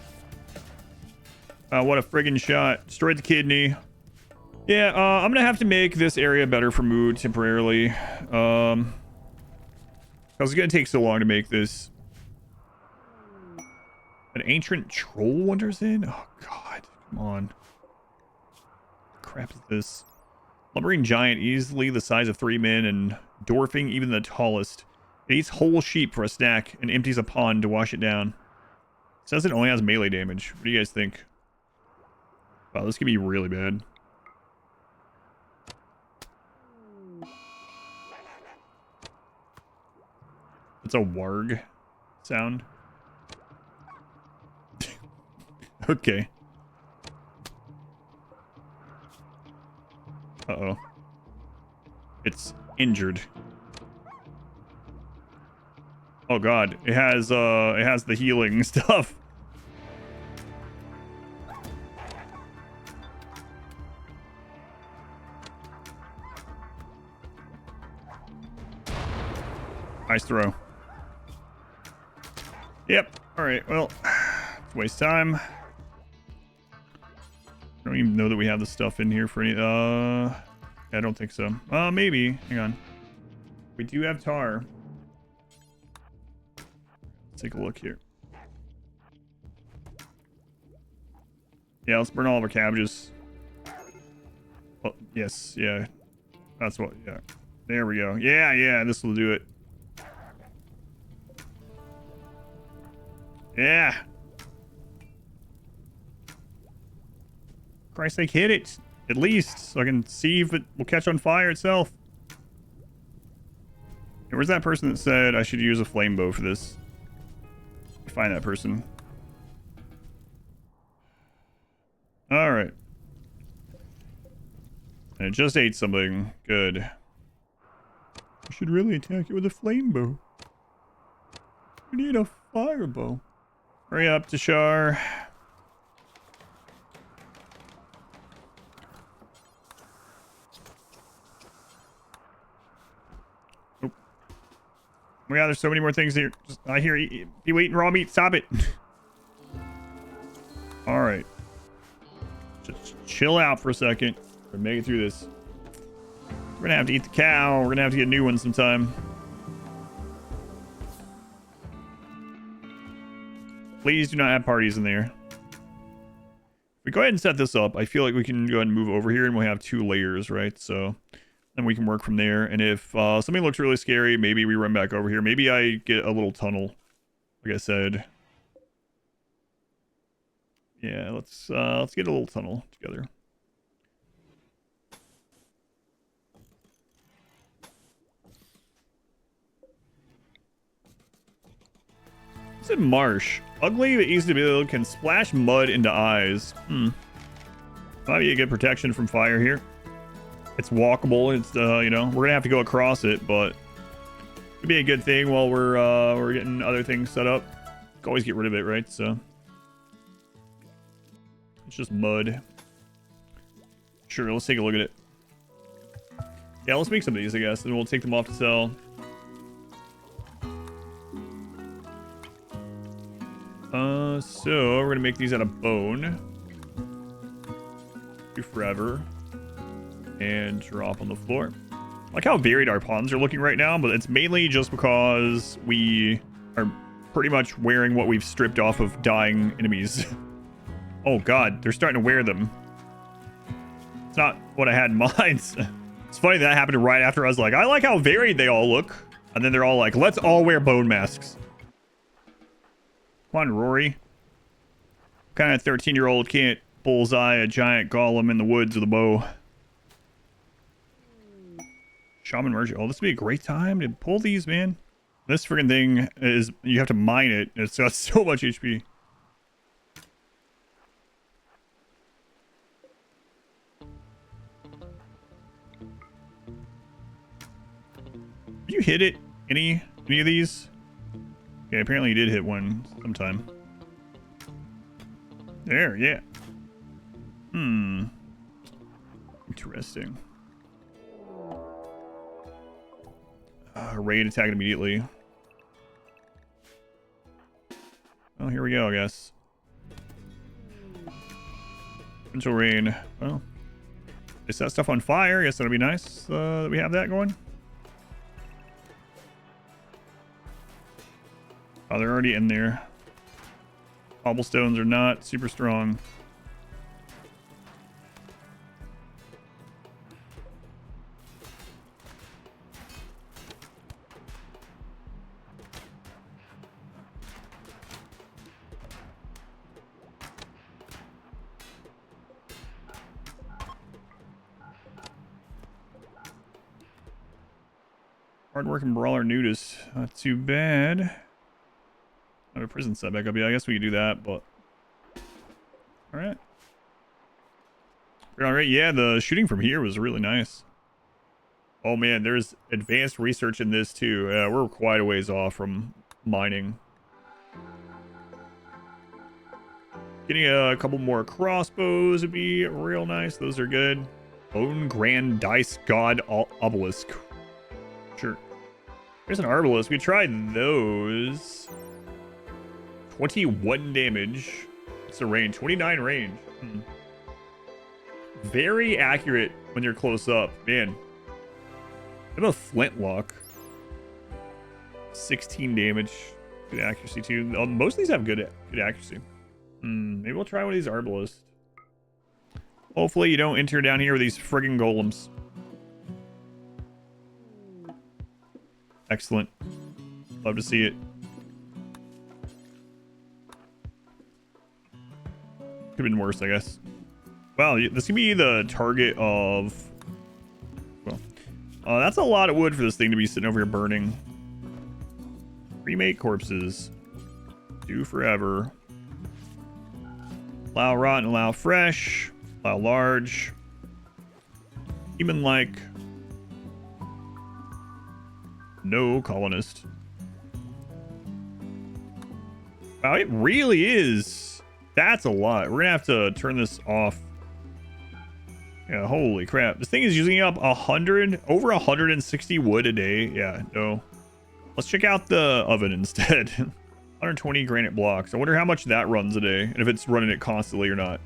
What a friggin' shot! Destroyed the kidney. Yeah, I'm gonna have to make this area better for mood temporarily. Because it's gonna take so long to make this. An ancient troll wanders in? Oh God, come on. What crap is this? Lumbering giant, easily the size of 3 men and dwarfing even the tallest. It eats whole sheep for a snack and empties a pond to wash it down. It says it only has melee damage. What do you guys think? Wow, this could be really bad. It's a warg sound. Okay. Uh-oh. It's injured. Oh God, it has the healing stuff. Nice throw. Yep. All right. Well, let's waste time. I don't even know that we have the stuff in here for any. Yeah, I don't think so. Maybe. Hang on. We do have tar. Let's take a look here. Yeah, let's burn all of our cabbages. Oh, yes. Yeah. That's what. Yeah. There we go. Yeah. Yeah. This will do it. Yeah. Christ's sake, hit it. At least. So I can see if it will catch on fire itself. Hey, where's that person that said I should use a flame bow for this? Find that person. Alright. And it just ate something. Good. I should really attack it with a flame bow. We need a fire bow. Hurry up, Tashar. Oh my god, there's so many more things here. Just, I hear people eating raw meat. Stop it. Alright. Just chill out for a second. We're gonna make it through this. We're gonna have to eat the cow. We're gonna have to get a new one sometime. Please do not have parties in there. If we go ahead and set this up, I feel like we can go ahead and move over here and we'll have 2 layers, right? So then we can work from there. And if something looks really scary, maybe we run back over here. Maybe I get a little tunnel, like I said. Yeah, let's get a little tunnel together. It's a marsh. Ugly but easy to build, can splash mud into eyes. Might be a good protection from fire here. It's walkable. It's you know, we're gonna have to go across it, but it'd be a good thing while we're getting other things set up. Can always get rid of it, right? So it's just mud. Sure, let's take a look at it. Yeah, let's make some of these, I guess, and we'll take them off to sell. So we're gonna make these out of bone. Do forever. And drop on the floor. I like how varied our pawns are looking right now, but it's mainly just because we are pretty much wearing what we've stripped off of dying enemies. Oh god, they're starting to wear them. It's not what I had in mind. It's funny that happened right after I was like, I like how varied they all look. And then they're all like, let's all wear bone masks. Come on, Rory. What kind of 13-year-old can't bullseye a giant golem in the woods with a bow? Shaman merchant. Oh, this would be a great time to pull these, man. This freaking thing is, you have to mine it. It's got so much HP. You hit it? Any of these? Yeah, apparently you did hit one sometime. There, yeah. Interesting. Raid attack immediately. Oh, here we go, I guess. Potential rain. Well, they set stuff on fire. I guess that'll be nice that we have that going. Oh, they're already in there. Cobblestones are not super strong. Hardworking brawler nudist. Not too bad. Have a prison set back up. Yeah, I guess we could do that, but alright. Alright, yeah, the shooting from here was really nice. Oh man, there's advanced research in this too. Yeah, we're quite a ways off from mining. Getting a couple more crossbows would be real nice. Those are good. Bone Grand Dice God Obelisk. Sure. There's an Arbalest. We tried those. 21 damage. What's the range? 29 range. Very accurate when you're close up. Man. I have a flintlock. 16 damage. Good accuracy too. Most of these have good accuracy. Maybe we'll try one of these Arbalists. Hopefully you don't enter down here with these friggin' golems. Excellent. Love to see it. Could have been worse, I guess. Wow, this can be the target of... Well, that's a lot of wood for this thing to be sitting over here burning. Cremate corpses. Do forever. Allow rot and allow fresh. Allow large. Even like... No colonist. Wow, it really is. That's a lot. We're gonna have to turn this off. Yeah, holy crap. This thing is using up over 160 wood a day. Yeah, no. Let's check out the oven instead. 120 granite blocks. I wonder how much that runs a day and if it's running it constantly or not.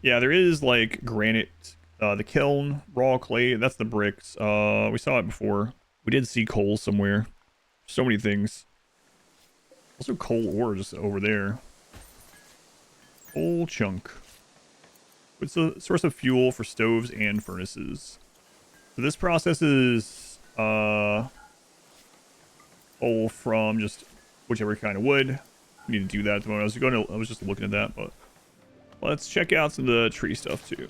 Yeah, there is like granite, the kiln, raw clay. That's the bricks. We saw it before. We did see coal somewhere. So many things. Also coal ore just over there. Whole chunk. What's the source of fuel for stoves and furnaces? So this process is coal from just whichever kind of wood. We need to do that tomorrow. I was just looking at that, but let's check out some of the tree stuff too.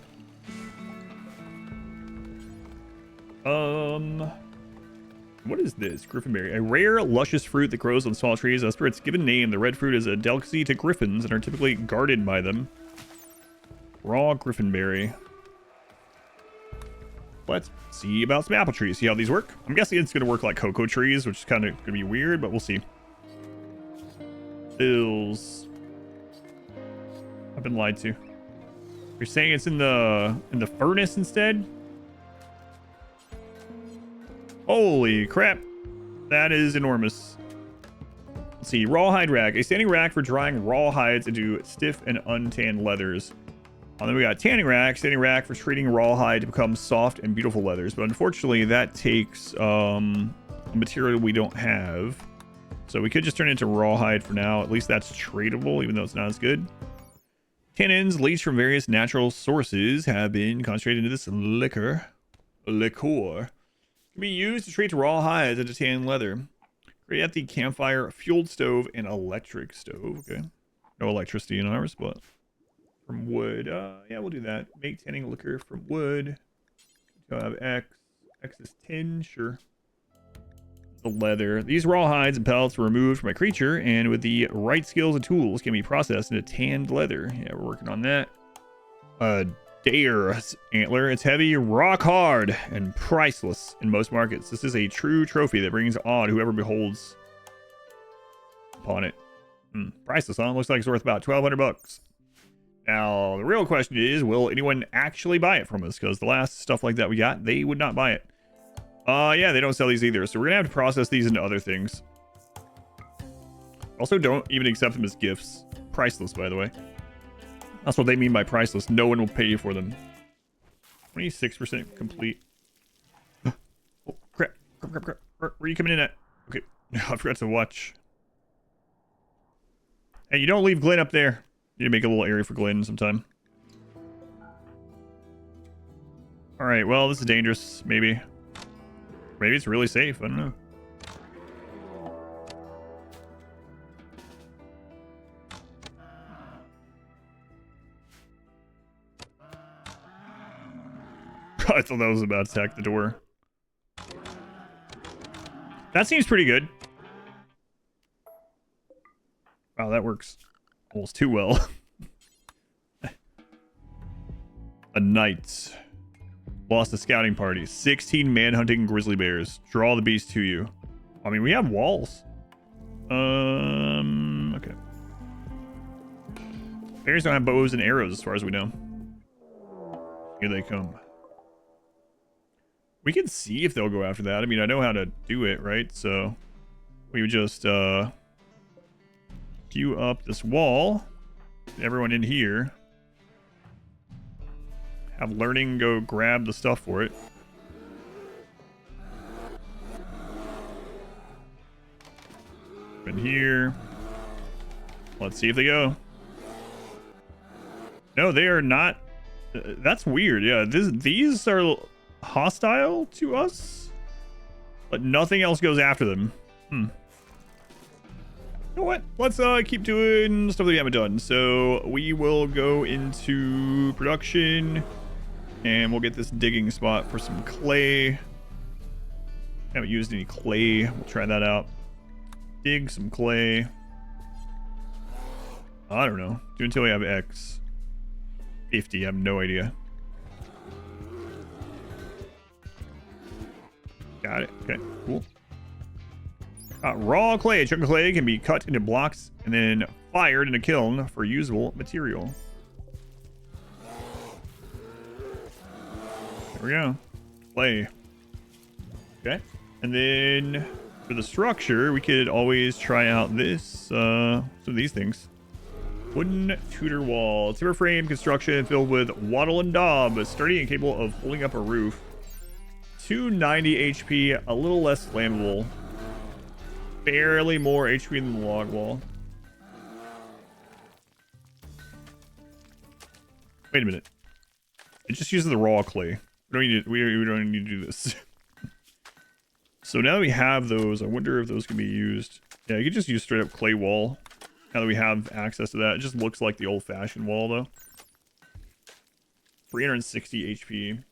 What is this? Griffinberry. A rare, luscious fruit that grows on small trees. As per its given name, the red fruit is a delicacy to griffins and are typically guarded by them. Raw griffinberry. Let's see about some apple trees. See how these work? I'm guessing it's going to work like cocoa trees, which is kind of going to be weird, but we'll see. Bills. I've been lied to. You're saying it's in the furnace instead? Holy crap. That is enormous. Let's see. Rawhide rack. A standing rack for drying raw hides into stiff and untanned leathers. And then we got tanning rack. Standing rack for treating rawhide to become soft and beautiful leathers. But unfortunately, that takes material we don't have. So we could just turn it into rawhide for now. At least that's tradable, even though it's not as good. Tannins leached from various natural sources have been concentrated into this liquor. Can be used to treat raw hides into tan leather. Great at the campfire, fueled stove, and electric stove. Okay. No electricity in ours, but from wood. Yeah, we'll do that. Make tanning liquor from wood. So I have X. X is 10, sure. The leather. These raw hides and pellets were removed from a creature, and with the right skills and tools can be processed into tanned leather. Yeah, we're working on that. Dare antler. It's heavy, rock hard, and priceless in most markets. This is a true trophy that brings awe to whoever beholds upon it. Priceless, huh? Looks like it's worth about 1,200 bucks. Now, the real question is, will anyone actually buy it from us? Because the last stuff like that we got, they would not buy it. Yeah, they don't sell these either. So we're gonna have to process these into other things. Also, don't even accept them as gifts. Priceless, by the way. That's what they mean by priceless. No one will pay you for them. 26% complete. Oh, crap. Crap. Where are you coming in at? Okay. I forgot to watch. Hey, you don't leave Glenn up there. You need to make a little area for Glenn sometime. Alright, well, this is dangerous. Maybe. Maybe it's really safe. I don't know. I thought that was about to attack the door. That seems pretty good. Wow, that works almost too well. A knight. Lost a scouting party. 16 man-hunting grizzly bears. Draw the beast to you. I mean, we have walls. Okay. Bears don't have bows and arrows as far as we know. Here they come. We can see if they'll go after that. I mean, I know how to do it, right? So we would just queue up this wall. Everyone in here. Have learning go grab the stuff for it. In here. Let's see if they go. No, they are not. That's weird. Yeah, these are hostile to us, but nothing else goes after them. You know what? Let's keep doing stuff that we haven't done. So we will go into production, and we'll get this digging spot for some clay. Haven't used any clay. We'll try that out. Dig some clay. I don't know. Do until we have X. 50, I have no idea. Got it. Okay, cool. Raw clay. A chunk of clay can be cut into blocks and then fired in a kiln for usable material. There we go. Clay. Okay. And then for the structure, we could always try out this, some of these things. Wooden Tudor wall. Timber frame construction filled with wattle and daub, sturdy and capable of holding up a roof. 290 HP, a little less flammable. Barely more HP than the log wall. Wait a minute. It just uses the raw clay. We don't need to do this. So now that we have those, I wonder if those can be used. Yeah, you could just use straight up clay wall. Now that we have access to that, it just looks like the old-fashioned wall, though. 360 HP.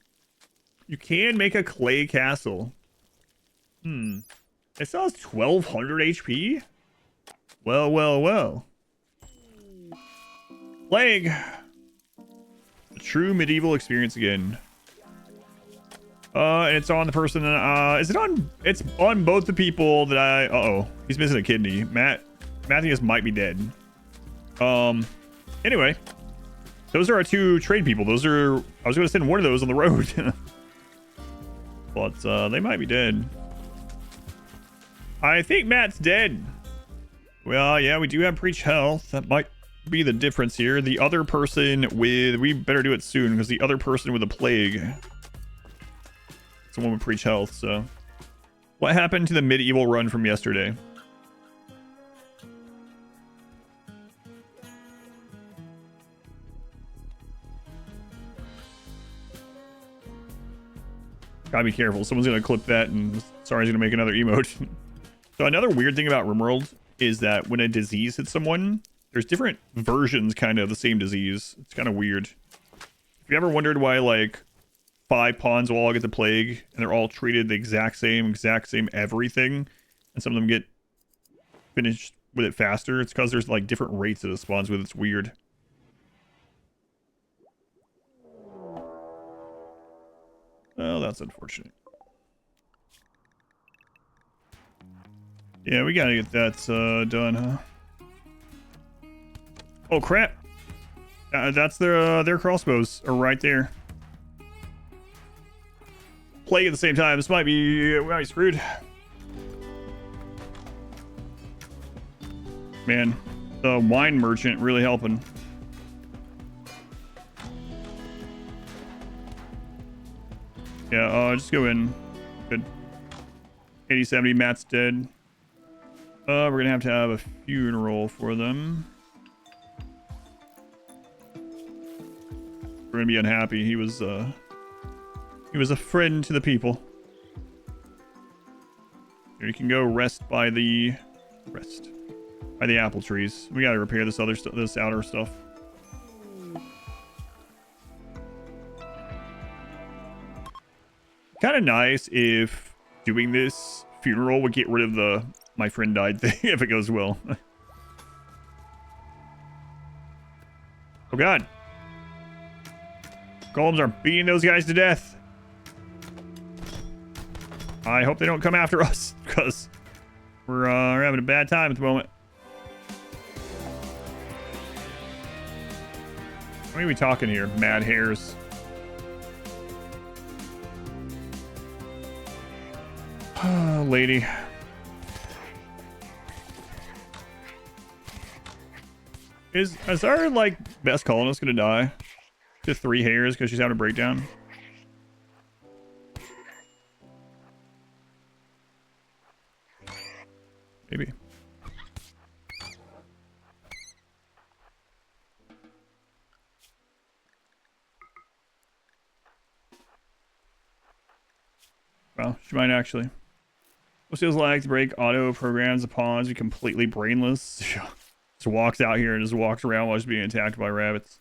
You can make a clay castle. It still has 1200 HP? Well, well, well. Plague. A true medieval experience again. And it's on the person that, is it on? It's on both the people that I, uh-oh. He's missing a kidney. Matthias might be dead. Anyway. Those are our two trade people. Those are, I was going to send one of those on the road. But, they might be dead. I think Matt's dead. Well, yeah, we do have breach health. That might be the difference here. The other person with, we better do it soon because the other person with the plague. Someone with breach health, so. What happened to the medieval run from yesterday? Gotta be careful. Someone's gonna clip that and sorry, he's gonna make another emote. So another weird thing about RimWorld is that when a disease hits someone, there's different versions kind of the same disease. It's kind of weird. If you ever wondered why like 5 pawns will all get the plague and they're all treated the exact same everything, and some of them get finished with it faster, it's because there's like different rates that it spawns with. It's weird. Oh, that's unfortunate. Yeah, we gotta get that done, huh? Oh crap! That's their crossbows are right there. Plague at the same time. This might be screwed. Man, the wine merchant really helping. Yeah, just go in. Good. 80-70, Matt's dead. We're gonna have to have a funeral for them. We're gonna be unhappy. He was a friend to the people. Here, you can go rest by the apple trees. We gotta repair this other stuff, this outer stuff. Kind of nice if doing this funeral would get rid of the my friend died thing if it goes well. Oh god. Golems are beating those guys to death. I hope they don't come after us because we're having a bad time at the moment. What are we talking here? Mad hairs. lady. Is our, like, best colonist gonna die to 3 hairs because she's having a breakdown? Maybe. Well, she might actually. What feels like to break auto programs the pawns, be completely brainless. Just walks out here and just walks around while she's being attacked by rabbits.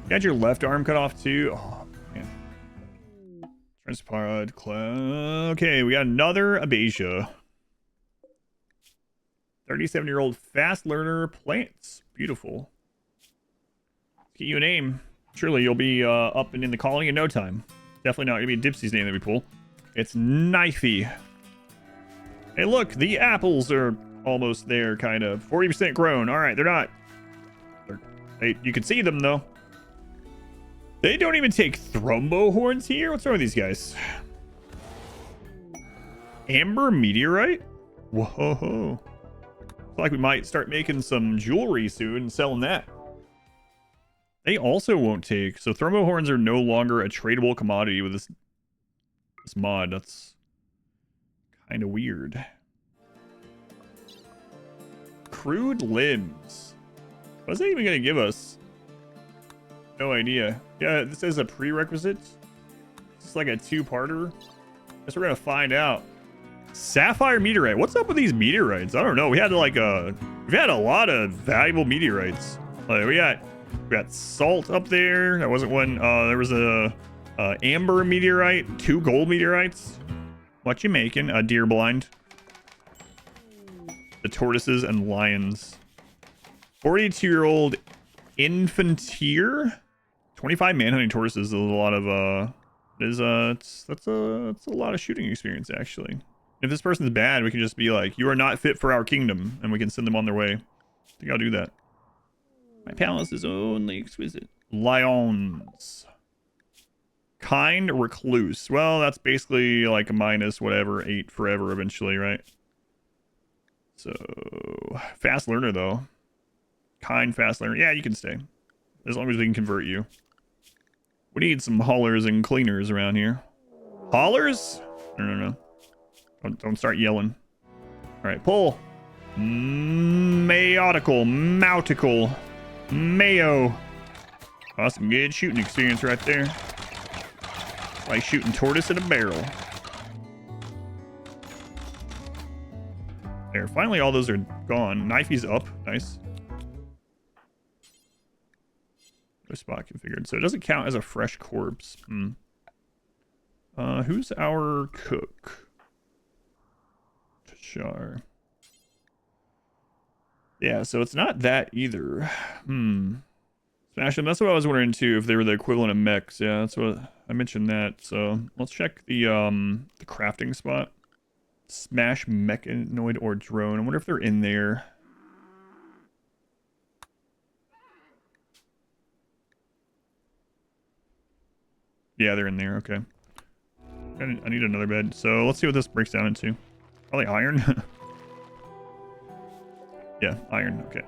You had your left arm cut off too. Oh man. Transpired cloud. Okay, we got another Abasia. 37-year-old fast learner plants. Beautiful. Get you a name. Surely you'll be up and in the colony in no time. Definitely not gonna be Dipsy's name that we pull. It's Knifey. Hey, look, the apples are almost there, kind of. 40% grown. All right, they're not. You can see them, though. They don't even take thrombo horns here? What's wrong with these guys? Amber meteorite? Whoa. Looks like we might start making some jewelry soon and selling that. They also won't take. So thermo horns are no longer a tradable commodity with this mod. That's kind of weird. Crude limbs. What's that even going to give us? No idea. Yeah, this is a prerequisite. It's like a 2-parter. Guess we're going to find out. Sapphire meteorite. What's up with these meteorites? I don't know. We had like we've had a lot of valuable meteorites. Like we got salt up there. That wasn't one. There was a amber meteorite, 2 gold meteorites. What you making? A deer blind. The tortoises and lions. 42-year-old infanteer. 25 manhunting tortoises is a lot of that's a lot of shooting experience actually. If this person's bad, we can just be like, you are not fit for our kingdom, and we can send them on their way. I think I'll do that. My palace is only exquisite. Lions. Kind recluse. Well, that's basically like a minus whatever 8 forever eventually, right? So fast learner though. Kind fast learner. Yeah, you can stay. As long as we can convert you. We need some haulers and cleaners around here. Haulers? No. Don't start yelling. Alright, pull. Mayotical. Moutical. Mayo. Oh, some good shooting experience right there. Like shooting tortoise in a barrel. There, finally all those are gone. Knifey's up. Nice. No spot configured. So it doesn't count as a fresh corpse. Who's our cook? Tashar. Yeah, so it's not that either. Smash them. That's what I was wondering too, if they were the equivalent of mechs. Yeah, that's what I mentioned that. So let's check the crafting spot. Smash mechanoid or drone. I wonder if they're in there. Yeah, they're in there. Okay. I need another bed. So let's see what this breaks down into. Probably iron. Yeah, iron. Okay.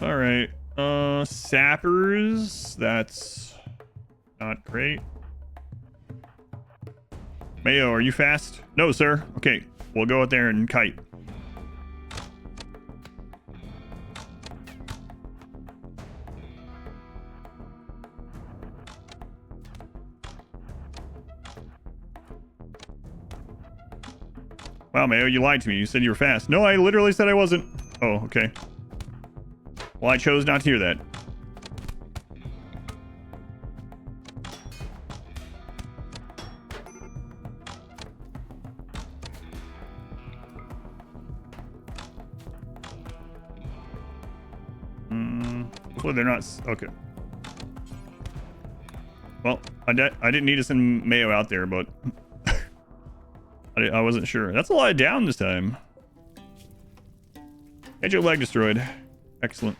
All right. Sappers. That's not great. Mayo, are you fast? No, sir. Okay, we'll go out there and kite. Wow, Mayo, you lied to me. You said you were fast. No, I literally said I wasn't. Oh, okay. Well, I chose not to hear that. Hopefully they're not... Okay. Well, I didn't need to send Mayo out there, but... I wasn't sure. That's a lot of down this time. Get your leg destroyed. Excellent.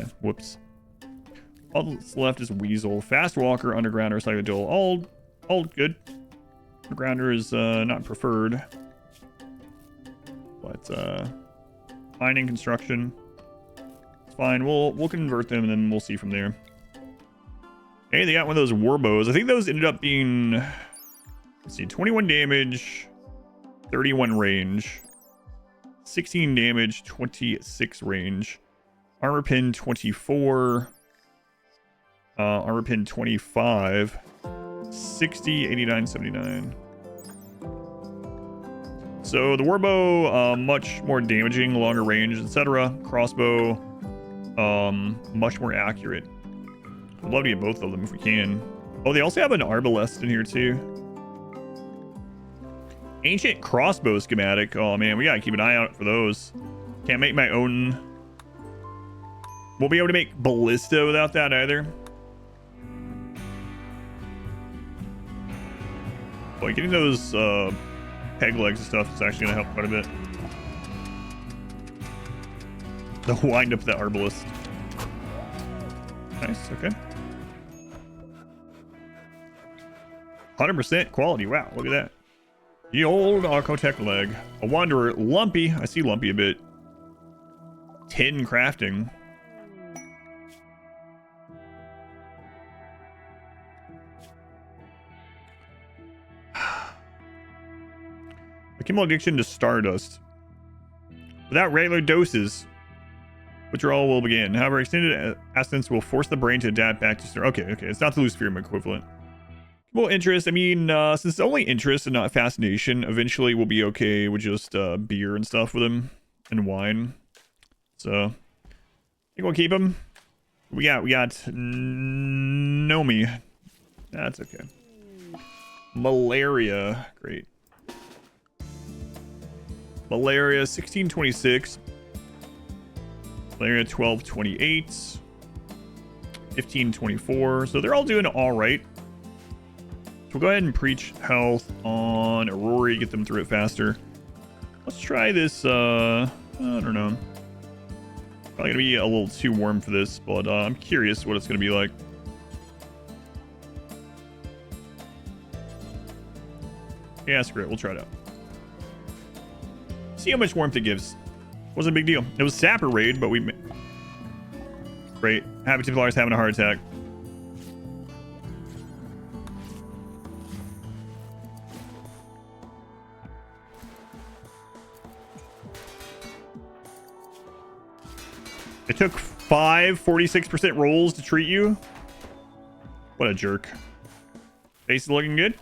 Yeah, whoops. All that's left is Weasel. Fast Walker, Undergrounder, Cycler Duel. All good. Undergrounder is not preferred. But mining, construction. It's fine. We'll convert them and then we'll see from there. Hey, they got one of those warbows. I think those ended up being, let's see, 21 damage, 31 range, 16 damage, 26 range, armor pin 24, armor pin 25, 60, 89, 79. So the warbow, much more damaging, longer range, etc. Crossbow, much more accurate. I'd love to get both of them if we can. Oh, they also have an arbalest in here too. Ancient crossbow schematic. Oh man, we gotta keep an eye out for those. Can't make my own. Won't be able to make ballista without that either. Boy, getting those peg legs and stuff is actually gonna help quite a bit. The wind up the arbalest. Nice, okay. 100% quality. Wow, look at that. The old Archotech leg. A Wanderer. Lumpy. I see Lumpy a bit. 10 crafting. Akimbo addiction to Stardust. Without regular doses, withdrawal will begin. However, extended abstinence will force the brain to adapt back to stir. Okay. It's not the Luciferium equivalent. Well, interest. I mean, since it's only interest and not fascination, eventually we'll be okay with just beer and stuff with him and wine. So, I think we'll keep him. We got Nomi. That's okay. Malaria. Great. Malaria 1626. Malaria 1228. 1524. So they're all doing all right. So we'll go ahead and preach health on Aurori, get them through it faster. Let's try this, I don't know. Probably gonna be a little too warm for this, but I'm curious what it's gonna be like. Yeah, screw it, we'll try it out. See how much warmth it gives. Wasn't a big deal. It was Sapper raid, but we... Great. Happy Templar's having a heart attack. It took 5 46% rolls to treat you. What a jerk. Face is looking good.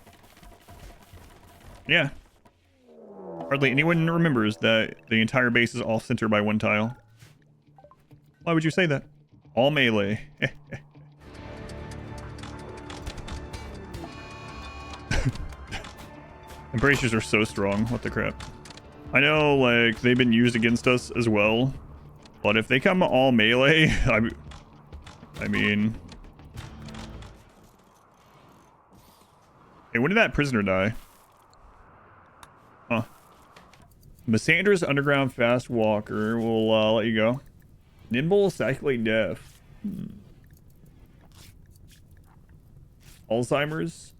Yeah. Hardly anyone remembers that the entire base is off center by one tile. Why would you say that? All melee. Embracers are so strong. What the crap? I know, like, they've been used against us as well. But if they come all melee, I mean... Hey, when did that prisoner die? Huh. Massandra's Underground Fast Walker. We'll let you go. Nimble Cycling Deaf. Alzheimer's.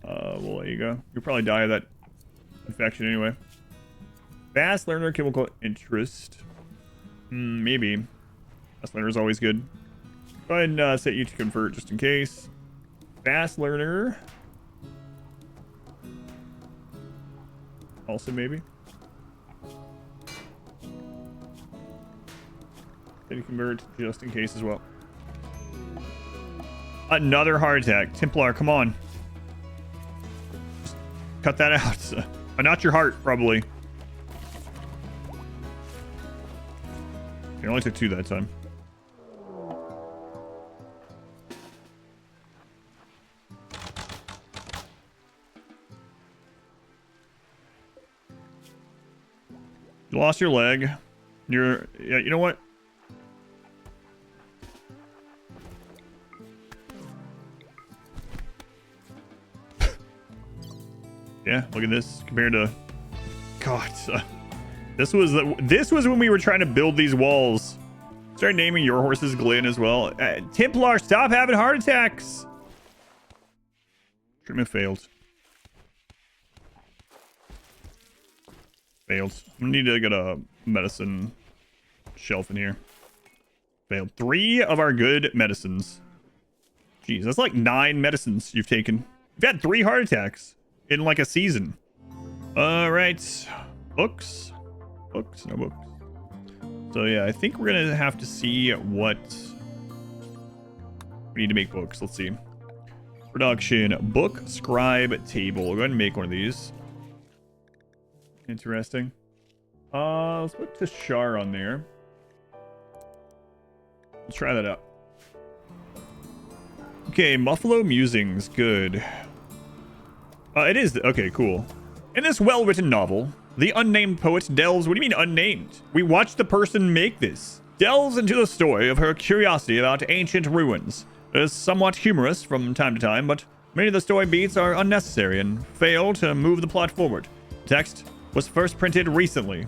We'll let you go. You'll probably die of that infection anyway. Fast Learner Chemical Interest. Maybe. Fast Learner is always good. Go ahead and set you to convert just in case. Fast Learner. Also maybe. Set you convert just in case as well. Another heart attack. Templar, come on. Just cut that out. Not your heart, probably. It only took 2 that time. You lost your leg. Yeah, you know what? Yeah, look at this compared to... God, this was when we were trying to build these walls Start naming your horses Glenn as well. Templar, stop having heart attacks. Treatment failed. Failed. I need to get a medicine shelf in here. Failed. 3 of our good medicines. Jeez, that's like 9 medicines you've taken. You've had 3 heart attacks in like a season. All right. Books. Books. No books. So yeah, I think we're going to have to see what... We need to make books. Let's see. Production. Book, scribe, table. We'll go ahead and make one of these. Interesting. Let's put Tashar on there. Let's try that out. Okay, Buffalo Musings. Good. It is. Okay, cool. In this well-written novel, the unnamed poet delves... What do you mean unnamed? We watched the person make this. Delves into the story of her curiosity about ancient ruins. It is somewhat humorous from time to time, but many of the story beats are unnecessary and fail to move the plot forward. Text was first printed recently.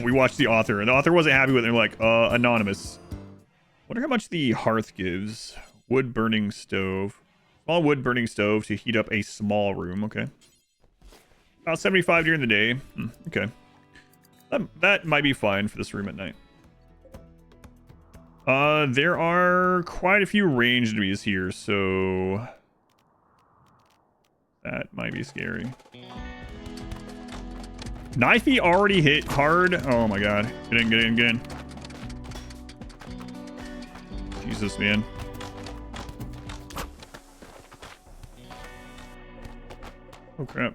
We watched the author, and the author wasn't happy with it. They're like, anonymous. Wonder how much the hearth gives. Wood burning stove. Small wood burning stove to heat up a small room. Okay. About 75 during the day. Okay. That might be fine for this room at night. There are quite a few ranged enemies here, so... That might be scary. Knifey already hit hard. Oh my god. Get in, get in, get in. Jesus, man. Oh crap.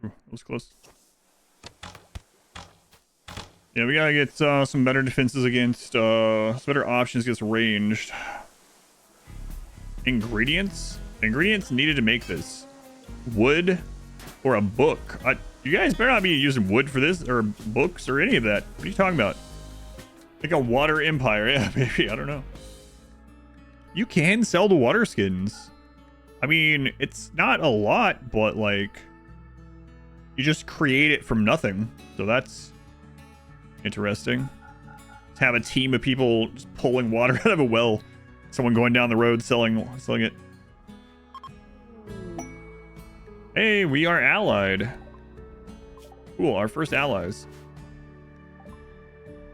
Ooh, that was close. Yeah, we gotta get some better defenses against some better options against ranged. Ingredients? Ingredients needed to make this. Wood or a book. You guys better not be using wood for this or books or any of that. What are you talking about? Like a water empire. Yeah, maybe. I don't know. You can sell the water skins. I mean, it's not a lot, but like you just create it from nothing. So that's interesting. To have a team of people just pulling water out of a well. Someone going down the road selling it. Hey, we are allied. Cool, our first allies.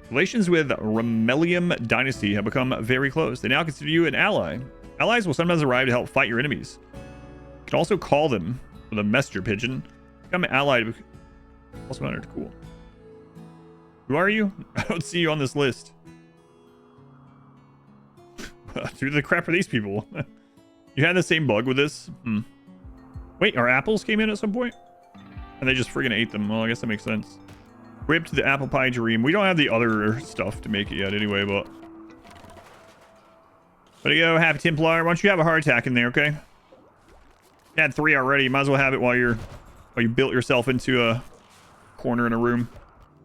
Relations with Remelium Dynasty have become very close. They now consider you an ally. Allies will sometimes arrive to help fight your enemies. You can also call them with a messenger pigeon. Become an ally. Also honored. Cool. Who are you? I don't see you on this list. Who the crap are these people? You had the same bug with this? Wait, our apples came in at some point? And they just friggin' ate them. Well, I guess that makes sense. Ripped the apple pie dream. We don't have the other stuff to make it yet anyway, but... There you go, Happy Templar. Why don't you have a heart attack in there, okay? You had 3 already. You might as well have it while you built yourself into a corner in a room.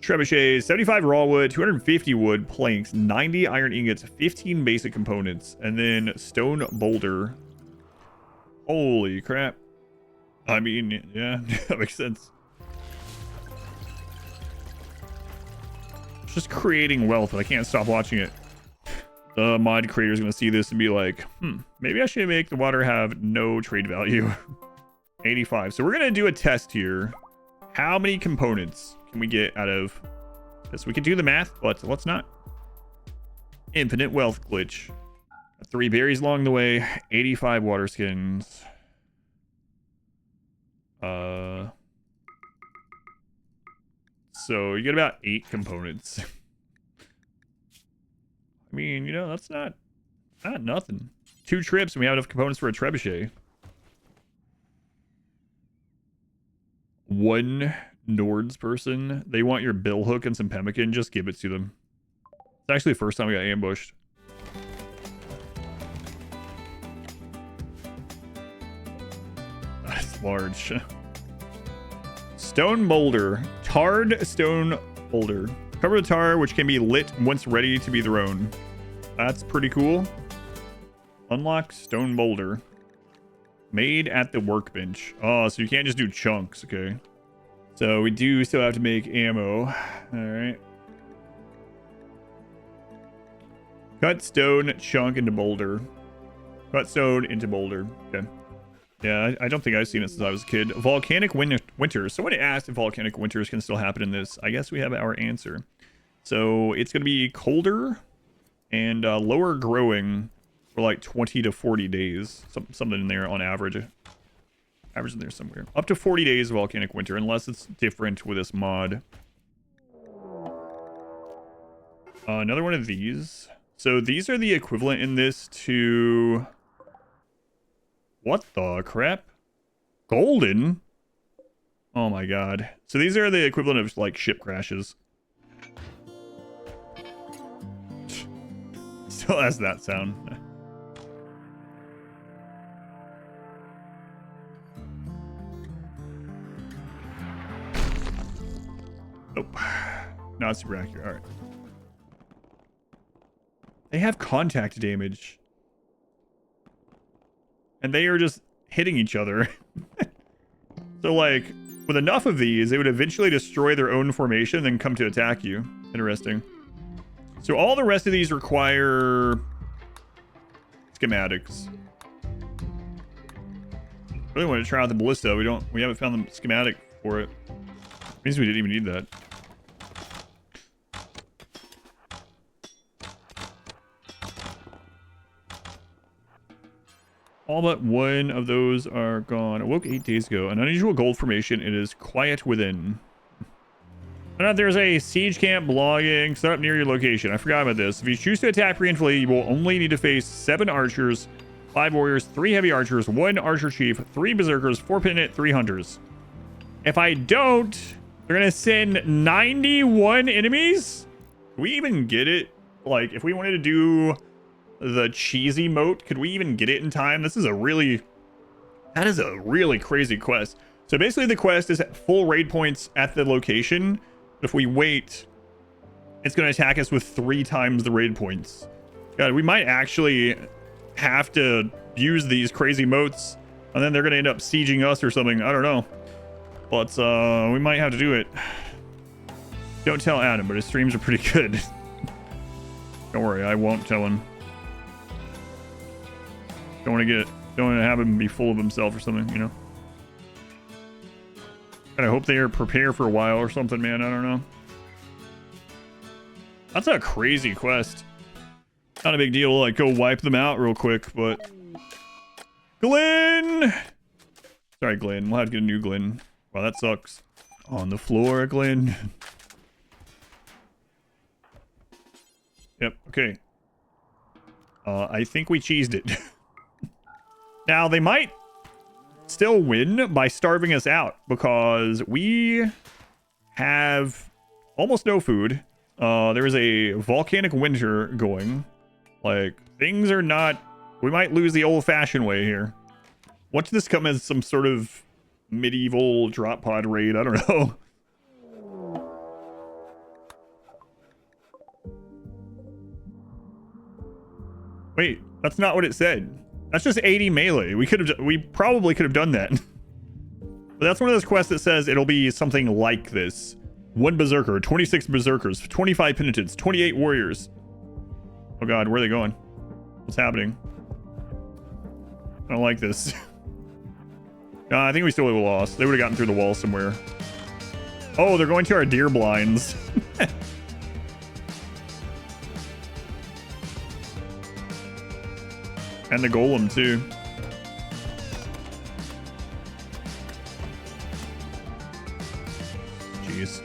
Trebuchets, 75 raw wood, 250 wood planks, 90 iron ingots, 15 basic components, and then stone boulder. Holy crap. I mean, yeah, that makes sense. It's just creating wealth, but I can't stop watching it. The mod creator is going to see this and be like, maybe I should make the water have no trade value. 85. So we're going to do a test here. How many components can we get out of this? We can do the math, but let's not. Infinite wealth glitch. 3 berries along the way. 85 water skins. So you get about 8 components. I mean, you know, that's not nothing. 2 trips and we have enough components for a trebuchet. 1 Nords person. They want your bill hook and some pemmican. Just give it to them. It's actually the first time we got ambushed. That's large. Stone boulder. Tarred stone boulder. Cover the tar, which can be lit once ready to be thrown. That's pretty cool. Unlock stone boulder. Made at the workbench. Oh, so you can't just do chunks. Okay. So we do still have to make ammo. All right. Cut stone chunk into boulder. Cut stone into boulder. Okay. Yeah, I don't think I've seen it since I was a kid. Volcanic winters. Someone asked if volcanic winters can still happen in this. I guess we have our answer. So it's going to be colder and lower growing for like 20 to 40 days. Something in there on average. Average in there somewhere. Up to 40 days of volcanic winter, unless it's different with this mod. Another one of these. So these are the equivalent in this to... What the crap? Golden? Oh my god. So these are the equivalent of like ship crashes. Still has that sound. Nope. Not super accurate. Alright. They have contact damage. And they are just hitting each other. So, like, with enough of these, they would eventually destroy their own formation and then come to attack you. Interesting. So all the rest of these require schematics. Really want to try out the ballista. We haven't found the schematic for it. Means we didn't even need that. All but one of those are gone. Awoke 8 days ago. An unusual gold formation. It is quiet within. Found out there's a siege camp blogging set up near your location. I forgot about this. If you choose to attack preemptively, you will only need to face 7 archers, 5 warriors, 3 heavy archers, 1 archer chief, 3 berserkers, 4 pennant, 3 hunters. If I don't, they're gonna send 91 enemies? Can we even get it? Like, if we wanted to do the cheesy moat, could we even get it in time? That is a really crazy quest. So basically the quest is at full raid points at the location. But if we wait, it's going to attack us with 3 times the raid points. God, we might actually have to use these crazy moats, and then they're going to end up sieging us or something. I don't know. But we might have to do it. Don't tell Adam, but his streams are pretty good. Don't worry, I won't tell him. Don't want to have him be full of himself or something, you know? And I hope they are prepared for a while or something, man. I don't know. That's a crazy quest. Not a big deal to, like, go wipe them out real quick, but... Glenn! Sorry, Glenn. We'll have to get a new Glenn. Wow, that sucks. On the floor, Glenn. Yep, okay. I think we cheesed it. Now, they might still win by starving us out because we have almost no food. There is a volcanic winter going. Like, things are not... We might lose the old-fashioned way here. Watch this come as some sort of medieval drop pod raid. I don't know. Wait, that's not what it said. That's just 80 melee. We probably could have done that. But that's one of those quests that says it'll be something like this. 1 berserker, 26 berserkers, 25 penitents, 28 warriors. Oh god, where are they going? What's happening? I don't like this. I think we still would have lost. They would have gotten through the wall somewhere. Oh, they're going to our deer blinds. And the golem, too. Jeez.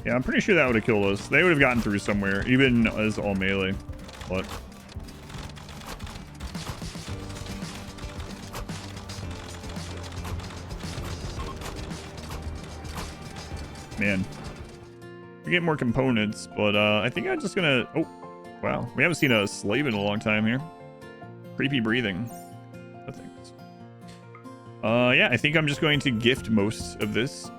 Yeah, I'm pretty sure that would have killed us. They would have gotten through somewhere, even as all melee. But... man. We get more components, but I think I'm just gonna... Oh, wow. We haven't seen a slave in a long time here. Creepy breathing. No thanks. Yeah, I think I'm just going to gift most of this.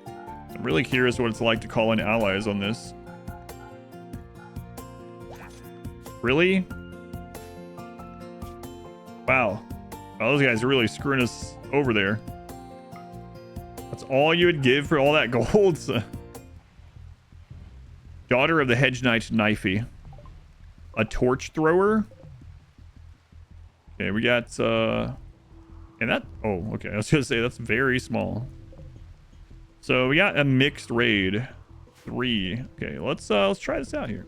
I'm really curious what it's like to call in allies on this. Really? Wow. Well, those guys are really screwing us over there. That's all you would give for all that gold? Daughter of the Hedge Knight Knifey. A torch thrower? Okay, we got, and that, oh, okay. I was gonna say, that's very small. So we got a mixed raid. 3. Okay, let's try this out here.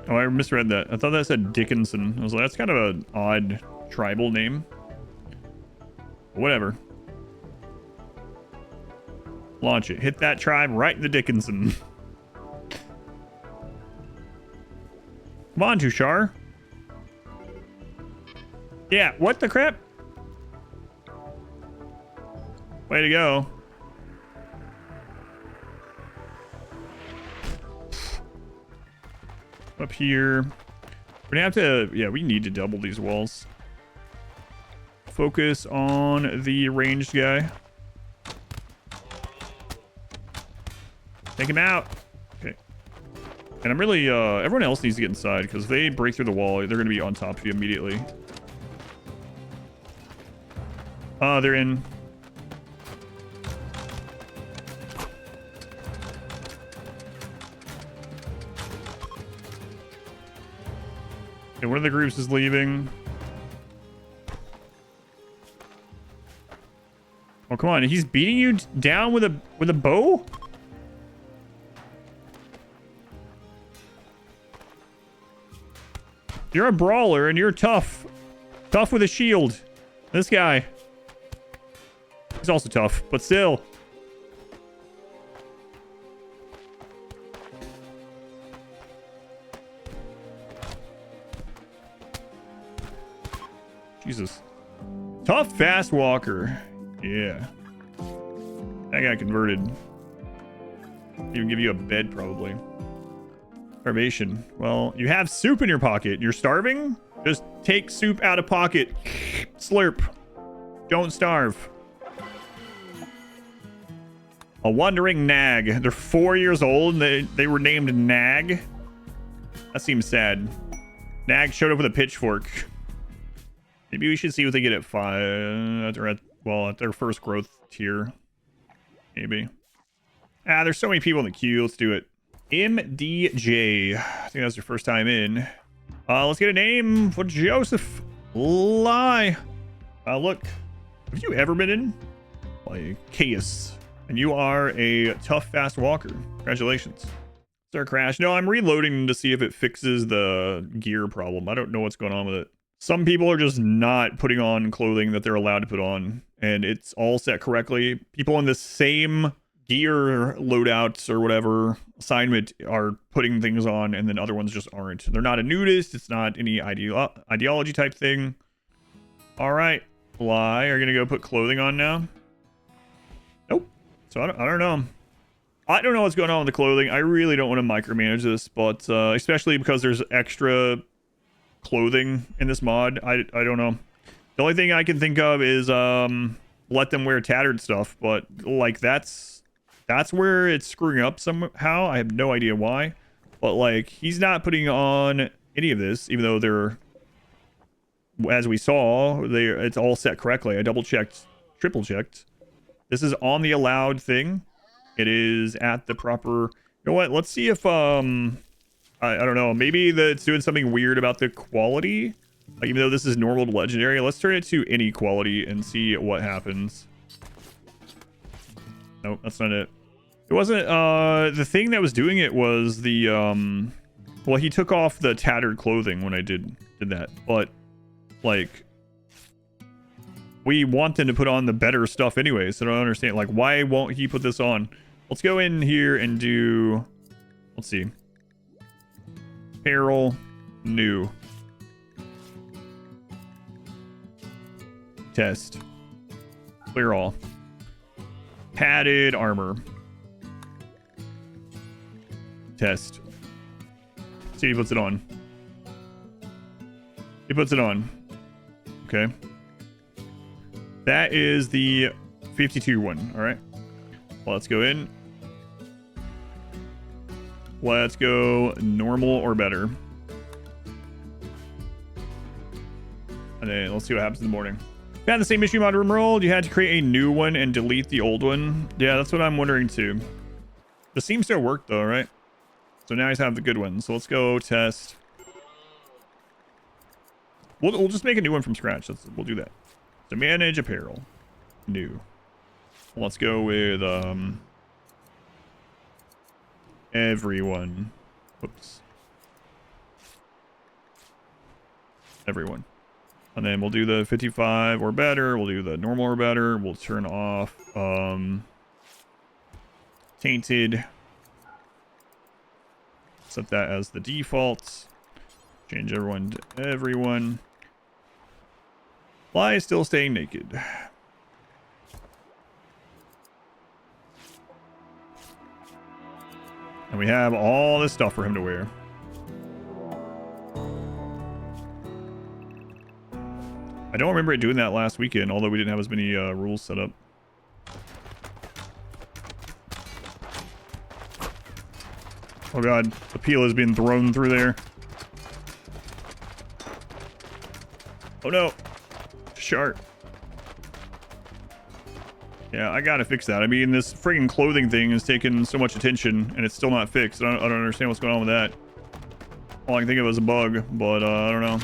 Oh, I misread that. I thought that said Dickinson. I was like, that's kind of an odd tribal name. Whatever. Launch it. Hit that tribe right in the Dickinson. Come on, Tushar. Yeah, what the crap? Way to go. Up here. We're gonna have to, yeah, we need to double these walls. Focus on the ranged guy. Take him out. Okay. And I'm really, everyone else needs to get inside, because if they break through the wall, they're gonna be on top of you immediately. They're in. Okay, one of the groups is leaving. Oh, come on. He's beating you down with a bow? You're a brawler and you're tough. Tough with a shield. This guy. He's also tough, but still. Jesus. Tough, fast walker. Yeah. That got converted. Even give you a bed, probably. Starvation. Well, you have soup in your pocket. You're starving? Just take soup out of pocket. Slurp. Don't starve. A wandering nag. They're 4 years old and they were named Nag. That seems sad. Nag showed up with a pitchfork. Maybe we should see what they get at 5. At their first growth tier. Maybe. Ah, there's so many people in the queue. Let's do it. MDJ. I think that's your first time in. Let's get a name for Joseph. Lie. Look. Have you ever been in? Like, Chaos. And you are a tough, fast walker. Congratulations. Start crash. No, I'm reloading to see if it fixes the gear problem. I don't know what's going on with it. Some people are just not putting on clothing that they're allowed to put on. And it's all set correctly. People in the same gear loadouts or whatever assignment are putting things on, and then other ones just aren't. They're not a nudist. It's not any ideology type thing. All right. Fly. Are you going to go put clothing on now? Nope. So I don't know. I don't know what's going on with the clothing. I really don't want to micromanage this, but especially because there's extra clothing in this mod. I don't know. The only thing I can think of is let them wear tattered stuff, but like that's where it's screwing up somehow. I have no idea why, but like he's not putting on any of this, even though they're, as we saw, it's all set correctly. I double checked, triple checked. This is on the allowed thing. It is at the proper. You know what? Let's see if I don't know. Maybe it's doing something weird about the quality. Like, even though this is normal to legendary, let's turn it to any quality and see what happens. Nope, that's not it. It wasn't, the thing that was doing it was the, well, he took off the tattered clothing when I did that, but, like, we want them to put on the better stuff anyway, so I don't understand, like, why won't he put this on? Let's go in here and do, let's see. Apparel, new. Test. Clear all. Padded armor. Test. See, he puts it on. He puts it on. Okay. That is the 52 one. All right. Well, let's go in. Let's go normal or better. And then let's see what happens in the morning. We had the same issue mod RimWorld. You had to create a new one and delete the old one. Yeah, that's what I'm wondering too. This seems to have worked though, right? So now he's have the good one. So let's go test. We'll just make a new one from scratch. We'll do that. So manage apparel. New. Let's go with everyone. Whoops. Everyone. And then we'll do the 55 or better. We'll do the normal or better. We'll turn off tainted. Set that as the default. Change everyone to everyone. Fly is still staying naked. And we have all this stuff for him to wear. I don't remember it doing that last weekend, although we didn't have as many rules set up. Oh god, the peel has been thrown through there. Oh no. Shark. Yeah, I gotta fix that. I mean, this friggin' clothing thing has taken so much attention, and it's still not fixed. I don't understand what's going on with that. All I can think of is a bug, but I don't know.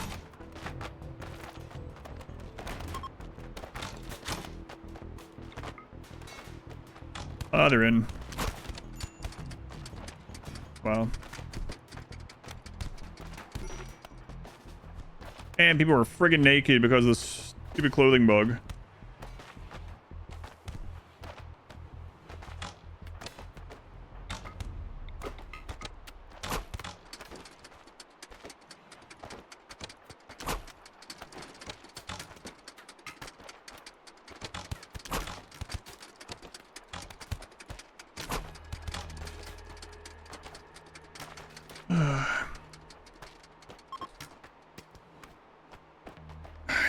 Ah, they're in. Wow. And people are friggin' naked because of this stupid clothing bug.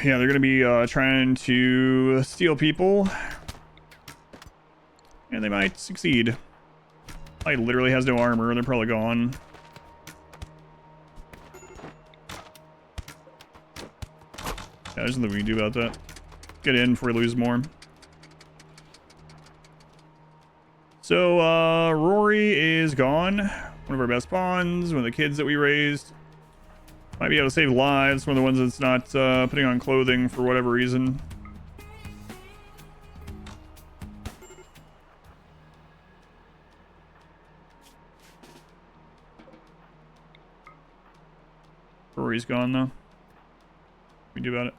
Yeah, they're gonna be trying to steal people, and they might succeed. I literally has no armor. They're probably gone. Yeah, there's nothing we can do about that. Get in before we lose more. So Rory is gone. One of our best pawns. One of the kids that we raised. Might be able to save lives. One of the ones that's not putting on clothing for whatever reason. Rory's gone though. What can we do about it?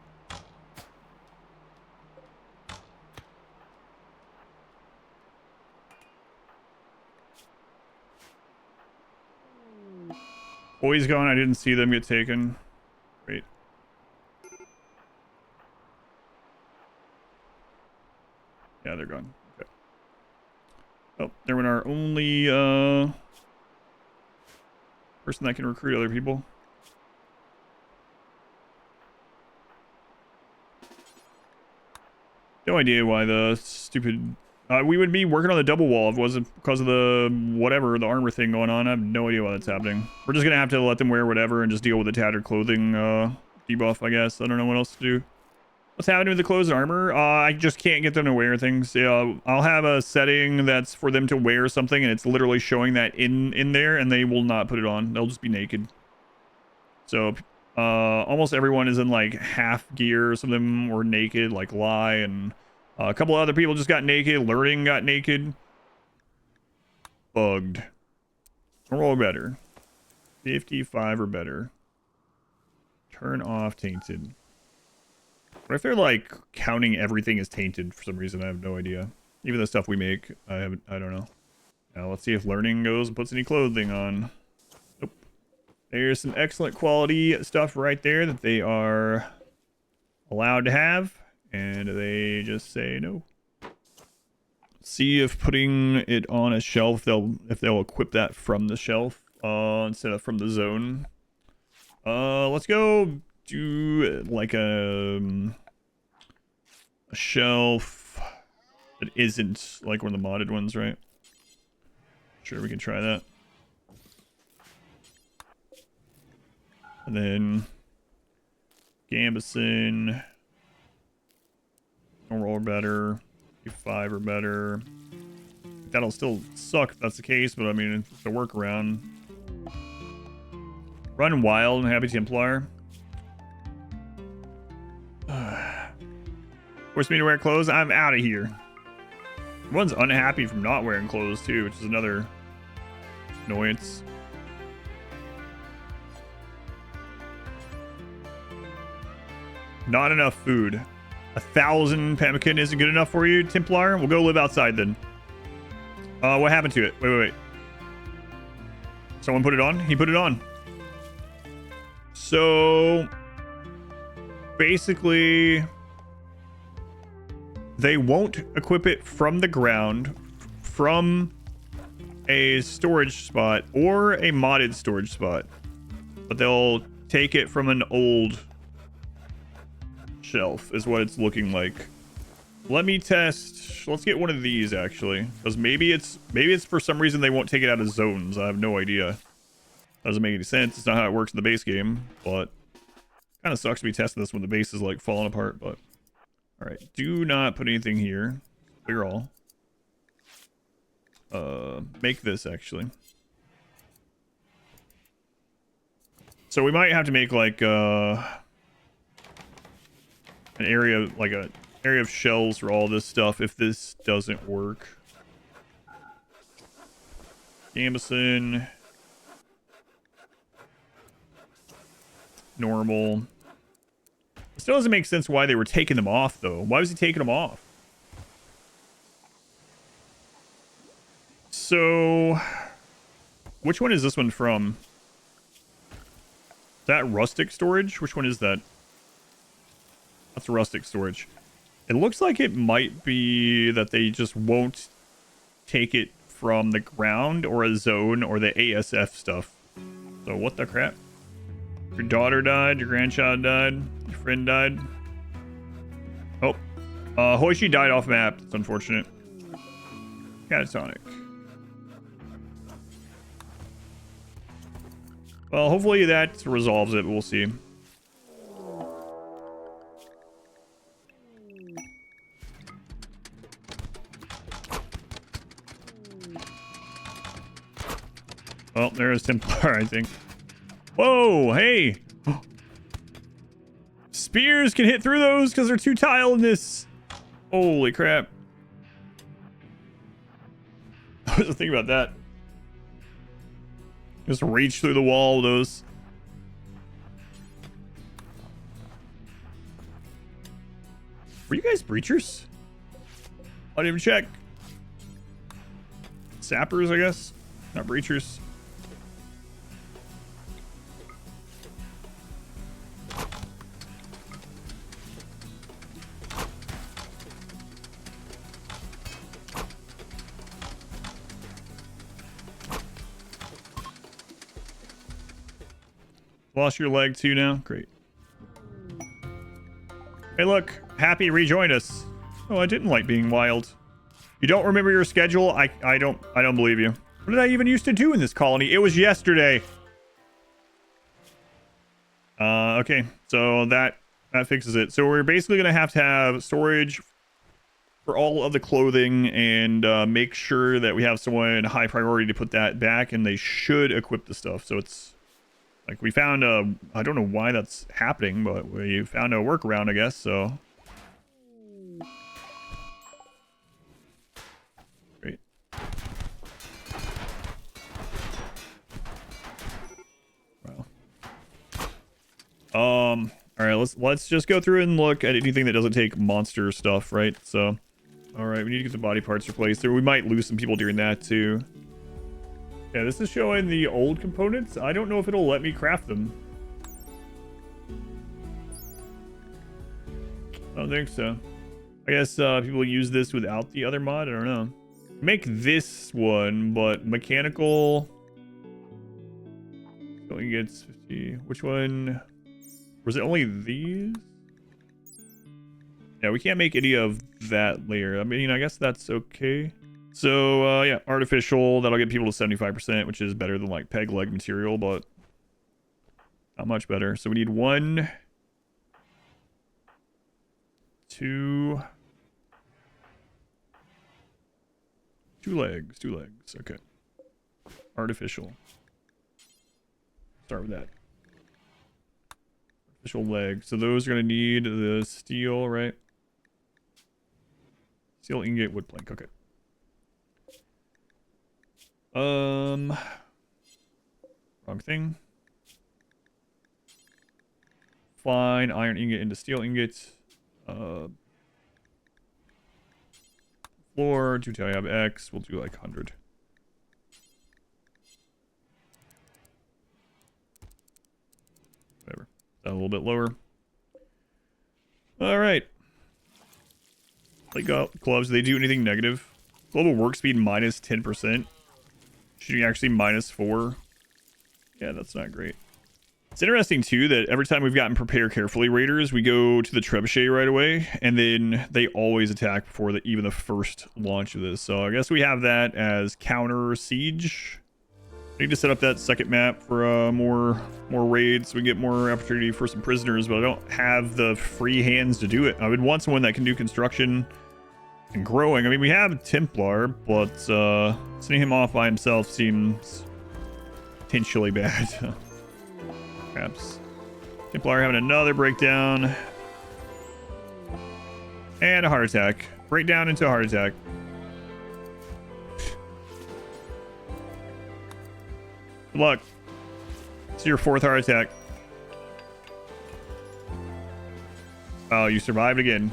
Boy's gone. I didn't see them get taken. Great. Yeah, they're gone. Okay. Oh, there went our only person that can recruit other people. No idea why the stupid... we would be working on the double wall if it wasn't because of the whatever, the armor thing going on. I have no idea why that's happening. We're just going to have to let them wear whatever and just deal with the tattered clothing debuff, I guess. I don't know what else to do. What's happening with the clothes and armor? I just can't get them to wear things. I'll have a setting that's for them to wear something, and it's literally showing that in there, and they will not put it on. They'll just be naked. So almost everyone is in like half gear. Some of them were naked, like Lie, and a couple other people just got naked. Learning got naked. Bugged. Normal or better. 55 or better. Turn off tainted. What if they're like counting everything as tainted for some reason? I have no idea. Even the stuff we make, I don't know. Now let's see if learning goes and puts any clothing on. Nope. There's some excellent quality stuff right there that they are allowed to have, and they just say no. See if putting it on a shelf, if they'll equip that from the shelf instead of from the zone. Let's go do like a shelf that isn't like one of the modded ones, right? Sure, we can try that. And then Gambison. Normal or better. 5 or better. That'll still suck if that's the case, but I mean, it's a workaround. Run Wild and Happy Templar. Force me to wear clothes. I'm out of here. Everyone's unhappy from not wearing clothes too, which is another annoyance. Not enough food. 1,000 pemmican isn't good enough for you, Templar? We'll go live outside then. What happened to it? Wait. Someone put it on? He put it on. So basically they won't equip it from the ground, from a storage spot or a modded storage spot, but they'll take it from an old shelf is what it's looking like. Let me test. Let's get one of these actually, because maybe it's for some reason they won't take it out of zones. I have no idea. Doesn't make any sense. It's not how it works in the base game, but kind of sucks to be testing this when the base is like falling apart. But all right, do not put anything here. Clear all. Make this actually. So we might have to make like an area, like a area of shells for all this stuff if this doesn't work. Gambison. Normal. It still doesn't make sense why they were taking them off though. Why was he taking them off? So which one is this one from? Is that rustic storage? Which one is that? That's rustic storage. It looks like it might be that they just won't take it from the ground or a zone or the ASF stuff. So what the crap? Your daughter died, your grandchild died, your friend died. Oh, Hoishi died off map. It's unfortunate. Catatonic. Well, hopefully that resolves it, but we'll see. Well, there's Templar, I think. Whoa, hey! Spears can hit through those because they're too tile in this. Holy crap. I was thinking about that. Just reach through the wall with those. Were you guys breachers? I didn't even check. Sappers, I guess. Not breachers. Lost your leg too now? Great. Hey look, Happy rejoined us. Oh, I didn't like being wild. You don't remember your schedule? I don't believe you. What did I even used to do in this colony? It was yesterday. Okay, so that fixes it. So we're basically gonna have to have storage for all of the clothing and make sure that we have someone high priority to put that back, and they should equip the stuff. So it's like we found I don't know why that's happening, but we found a workaround, I guess, so. Great. Wow. All right, let's just go through and look at anything that doesn't take monster stuff, right? So, all right, we need to get the body parts replaced. We might lose some people during that too. Yeah, this is showing the old components. I don't know if it'll let me craft them. I don't think so. I guess people use this without the other mod. I don't know. Make this one, but mechanical. Going gets 50. Which one? Was it only these? Yeah, we can't make any of that layer. I mean, I guess that's okay. So, yeah, artificial, that'll get people to 75%, which is better than, like, peg leg material, but Not much better. So we need 1, 2, 2 legs. 2 legs. Okay. Artificial. Start with that. Artificial leg. So those are going to need the steel, right? Steel ingot, wood plank. Okay. Wrong thing. Fine. Iron ingot into steel ingot. Floor. Do tab X. We'll do like 100. Whatever. A little bit lower. All right. Like gloves. Do they do anything negative? Global work speed minus 10%. Shooting actually minus 4. Yeah, that's not great. It's interesting too that every time we've gotten prepare carefully raiders, we go to the trebuchet right away, and then they always attack before even the first launch of this. So I guess we have that as counter siege. I need to set up that second map for more raids so we get more opportunity for some prisoners, but I don't have the free hands to do it. I would want someone that can do construction and growing. I mean, we have Templar, but sending him off by himself seems potentially bad. Perhaps. Templar having another breakdown. And a heart attack. Breakdown into a heart attack. Good luck. It's your 4th heart attack. Oh, you survived again.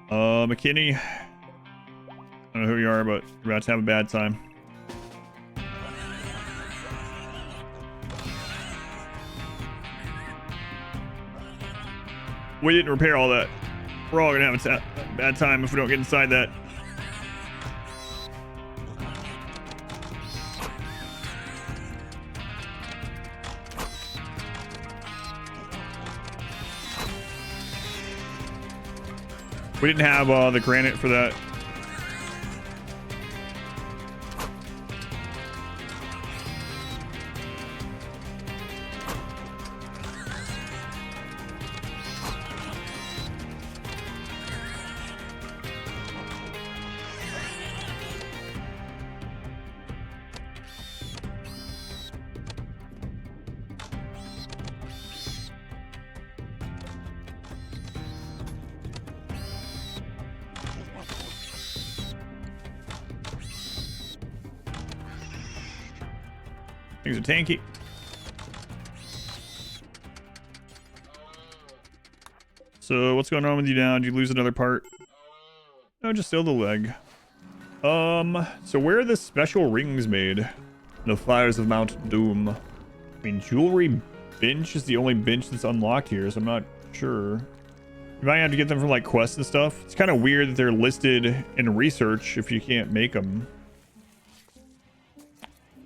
McKinney. I don't know who you are, but you're about to have a bad time. We didn't repair all that. We're all gonna have a bad time if we don't get inside that. We didn't have the granite for that. Things are tanky. So what's going on with you now? Did you lose another part? No, just still the leg. So where are the special rings made? The fires of Mount Doom. I mean, jewelry bench is the only bench that's unlocked here, so I'm not sure. You might have to get them from like quests and stuff. It's kind of weird that they're listed in research if you can't make them.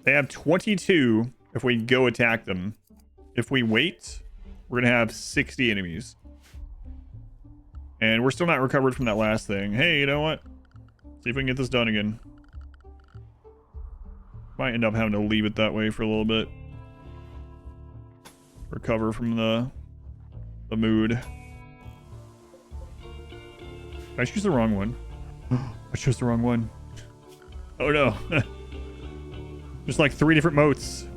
They have 22 if we go attack them. If we wait, we're going to have 60 enemies. And we're still not recovered from that last thing. Hey, you know what? See if we can get this done again. Might end up having to leave it that way for a little bit. Recover from the mood. I choose the wrong one. I chose the wrong one. Oh no. There's like 3 different moats.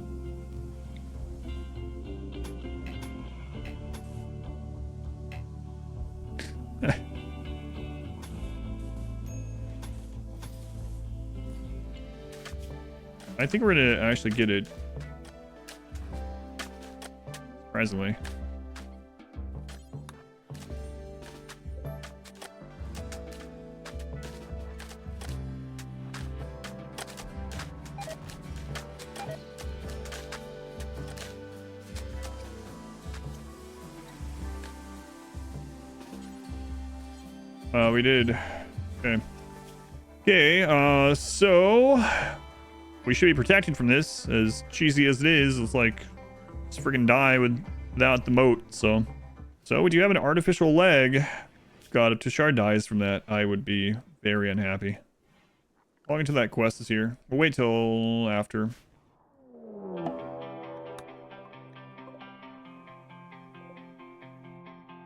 I think we're gonna actually get it. Surprisingly. We did. Okay. Okay, so we should be protected from this. As cheesy as it is, it's like just freaking die without the moat. So we do have an artificial leg. God, if Tushar dies from that, I would be very unhappy. Logging to that quest is here. We'll wait till after.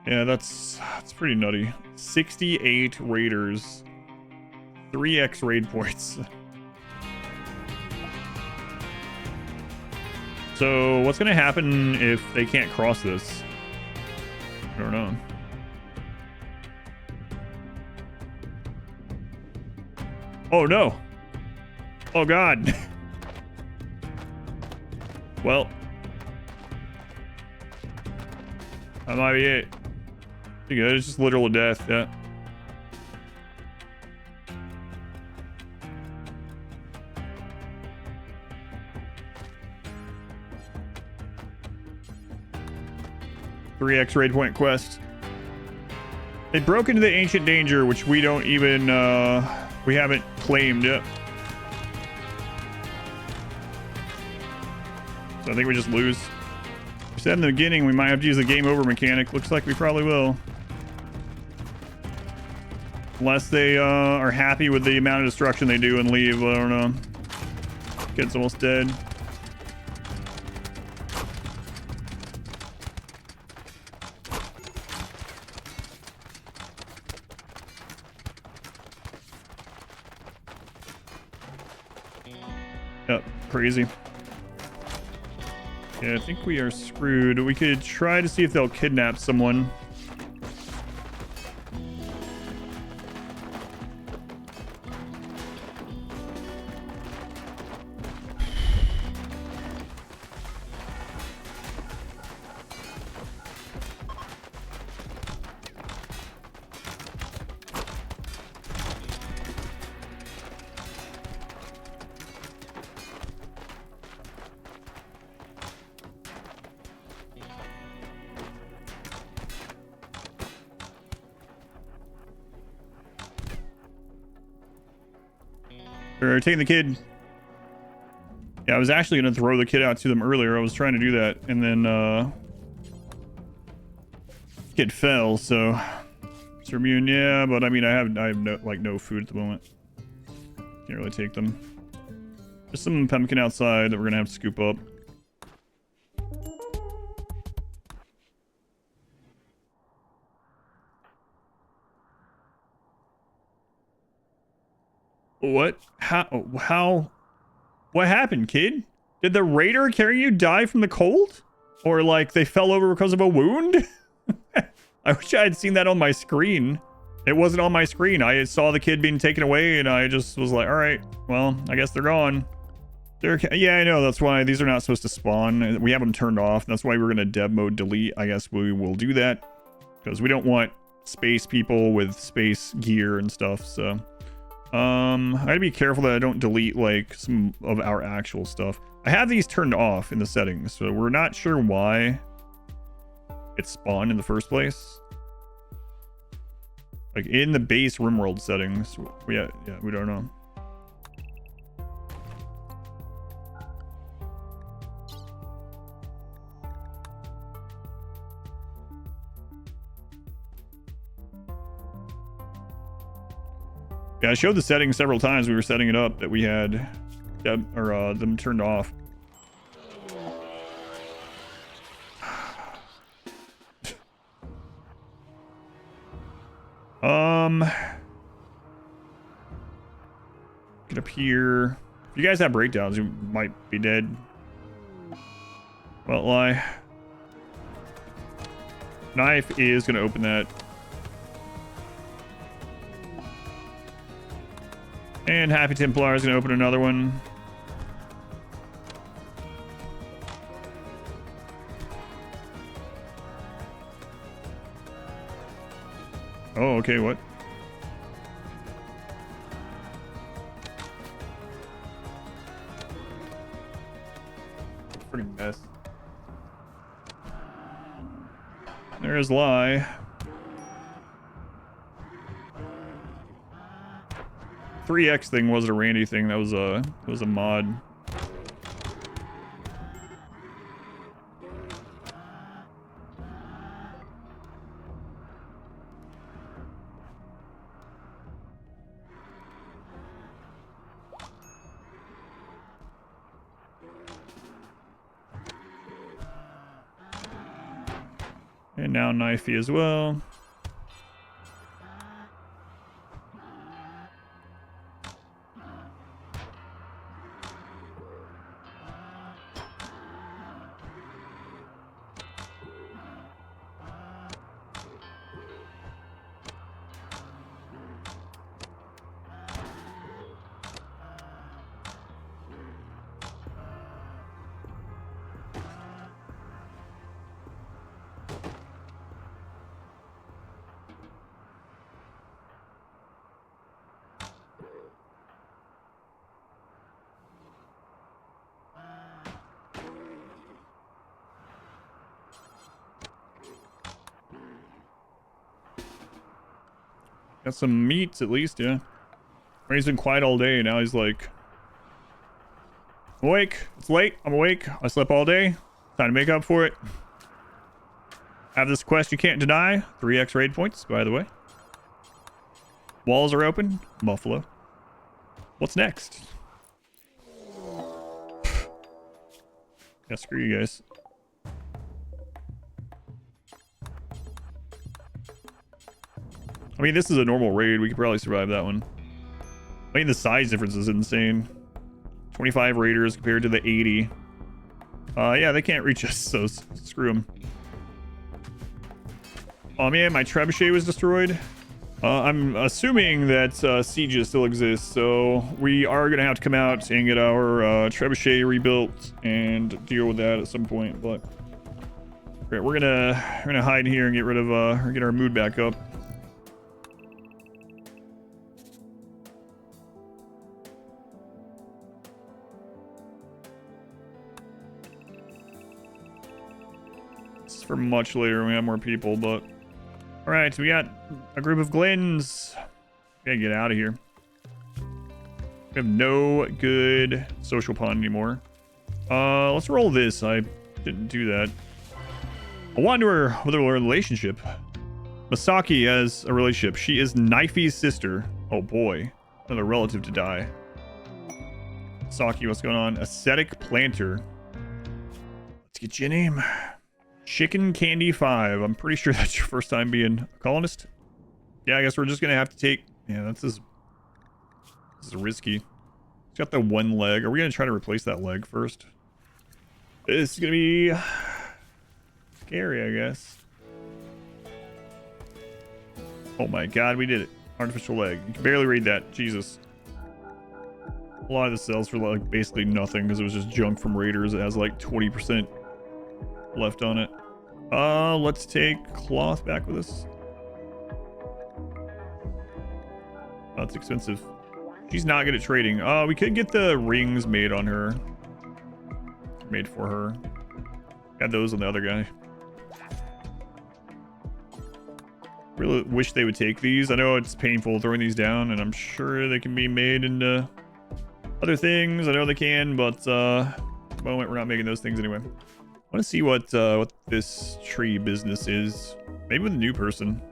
Yeah, that's pretty nutty. 68 raiders. 3x raid points. So what's gonna happen if they can't cross this? I don't know. Oh no. Oh god. Well. That might be it. Pretty good. It's just literal death, yeah. Three X raid point quest. They broke into the ancient danger, which we don't even we haven't claimed yet. So I think we just lose. We said in the beginning we might have to use the game over mechanic. Looks like we probably will. Unless they are happy with the amount of destruction they do and leave. I don't know. Kid's almost dead. Yep, crazy. Yeah, I think we are screwed. We could try to see if they'll kidnap someone. They're taking the kid. Yeah, I was actually going to throw the kid out to them earlier. I was trying to do that, and then kid fell, so it's immune. Yeah, but I mean, I have no food at the moment. Can't really take them. There's some pumpkin outside that we're going to have to scoop up. What? How? What happened, kid? Did the raider carrying you die from the cold? Or like they fell over because of a wound? I wish I had seen that on my screen. It wasn't on my screen. I saw the kid being taken away and I just was like, all right, well, I guess they're gone. Yeah, I know. That's why these are not supposed to spawn. We have them turned off. That's why we're going to dev mode delete. I guess we will do that because we don't want space people with space gear and stuff. So I gotta be careful that I don't delete like some of our actual stuff. I have these turned off in the settings, so we're not sure why it spawned in the first place. Like in the base RimWorld settings, we don't know. Yeah, I showed the settings several times. We were setting it up that we had them turned off. Get up here. If you guys have breakdowns, you might be dead. Well, lie. Knife is gonna open that. And Happy Templar is going to open another one. Oh, okay, what? Freaking mess. There's Lie. 3x thing wasn't a Randy thing. That was a mod. And now knifey as well. Got some meats at least, yeah. He's been quiet all day. Now he's like, I'm awake. It's late. I'm awake. I slept all day. Time to make up for it. Have this quest you can't deny. 3x raid points, by the way. Walls are open. Buffalo. What's next? Yeah, screw you guys. I mean, this is a normal raid. We could probably survive that one. I mean, the size difference is insane. 25 raiders compared to the 80. Yeah, they can't reach us, so screw them. Oh man, my trebuchet was destroyed. I'm assuming that sieges still exist, so we are gonna have to come out and get our trebuchet rebuilt and deal with that at some point. But great, we're gonna hide here and get rid of or get our mood back up. For much later when we have more people, but all right, we got a group of Glens. Gotta get out of here. We have no good social pawn anymore. Let's roll this. I didn't do that. I wonder with a relationship. Masaki has a relationship. She is Knifey's sister. Oh boy, another relative to die. Masaki, what's going on? Ascetic planter. Let's get you a name. Chicken Candy 5. I'm pretty sure that's your first time being a colonist. Yeah, I guess we're just gonna have to take... Yeah, this is risky. It's got the one leg. Are we gonna try to replace that leg first? This is gonna be scary, I guess. Oh my god, we did it. Artificial leg. You can barely read that. Jesus. A lot of this sells for like basically nothing because it was just junk from raiders. It has like 20% left on it. Let's take cloth back with us. That's expensive. She's not good at trading. We could get the rings made on her. Made for her. Got those on the other guy. Really wish they would take these. I know it's painful throwing these down, and I'm sure they can be made into other things. I know they can, but at the moment we're not making those things anyway. I want to see what this tree business is. Maybe with a new person.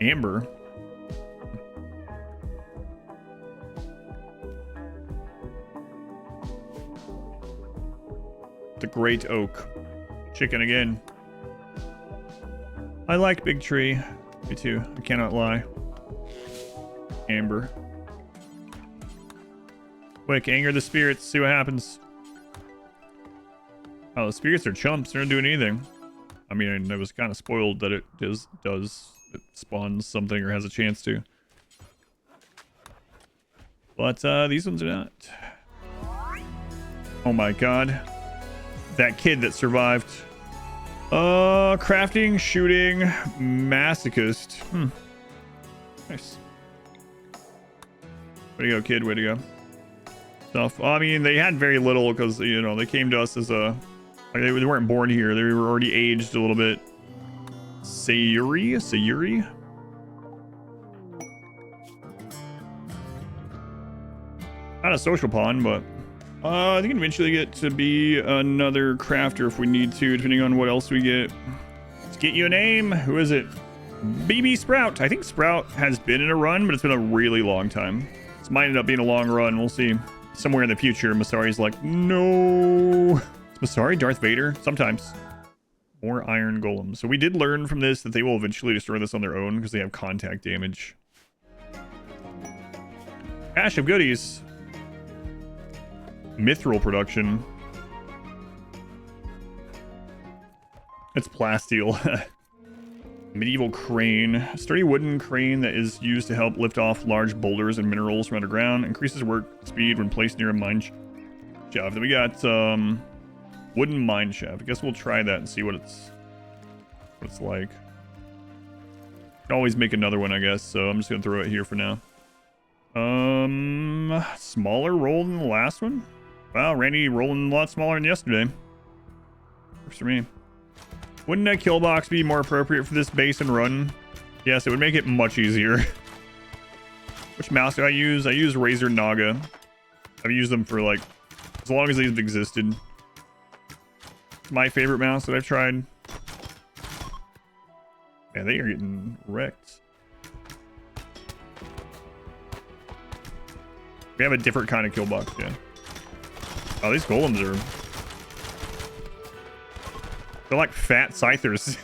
Amber. The Great Oak. Chicken again. I like Big Tree. Me too. I cannot lie. Amber. Quick, anger the spirits. See what happens. Oh, the spirits are chumps. They're not doing anything. I mean, I was kind of spoiled that it does it spawns something or has a chance to. But these ones are not. Oh my god. That kid that survived. Crafting, shooting, masochist. Nice. Way to go, kid. Way to go. Stuff. I mean, they had very little because, you know, they came to us as a... Like, they weren't born here. They were already aged a little bit. Sayuri? Not a social pawn, but... I think eventually get to be another crafter if we need to, depending on what else we get. Let's get you a name. Who is it? BB Sprout. I think Sprout has been in a run, but it's been a really long time. This might end up being a long run. We'll see. Somewhere in the future, Masari's like, no. Sorry, Darth Vader. Sometimes. More iron golems. So we did learn from this that they will eventually destroy this on their own because they have contact damage. Cache of goodies. Mithril production. It's plasteel. Medieval crane. Sturdy wooden crane that is used to help lift off large boulders and minerals from underground. Increases work speed when placed near a mine shaft. Then we got wooden mine shaft. I guess we'll try that and see what it's like. Can always make another one, I guess. So I'm just gonna throw it here for now. Smaller roll than the last one. Wow, Randy rolling a lot smaller than yesterday. Works for me. Wouldn't a kill box be more appropriate for this base and run? Yes, it would make it much easier. Which mouse do I use? I use Razer Naga. I've used them for like as long as they've existed. It's my favorite mouse that I've tried. Man, they are getting wrecked. We have a different kind of kill box, yeah. Oh, these golems are... They're like fat scythers.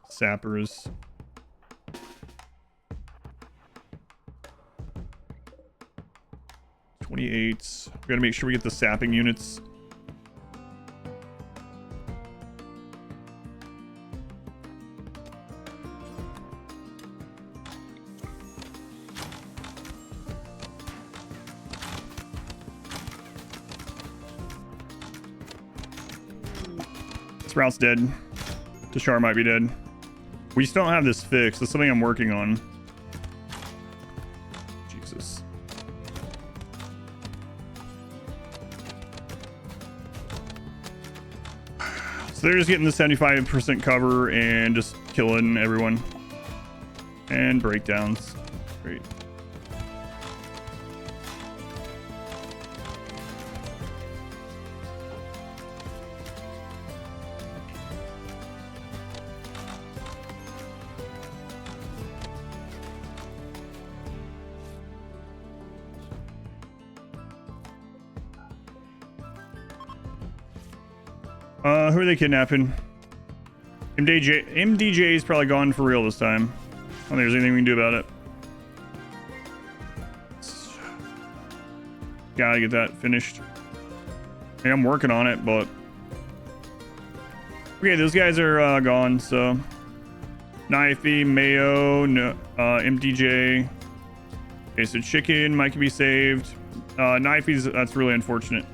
Sappers. We gotta make sure we get the sapping units. This route's dead. Tashar might be dead. We just don't have this fixed. That's something I'm working on. Jesus. So they're just getting the 75% cover and just killing everyone. And breakdowns. Great. Who are they kidnapping? MDJ is probably gone for real this time. I don't think there's anything we can do about it. Gotta get that finished. Hey, I'm working on it, but... Okay, those guys are gone, so... Knifey, Mayo, no, MDJ. Okay, so Chicken might can be saved. Knifey's, that's really unfortunate.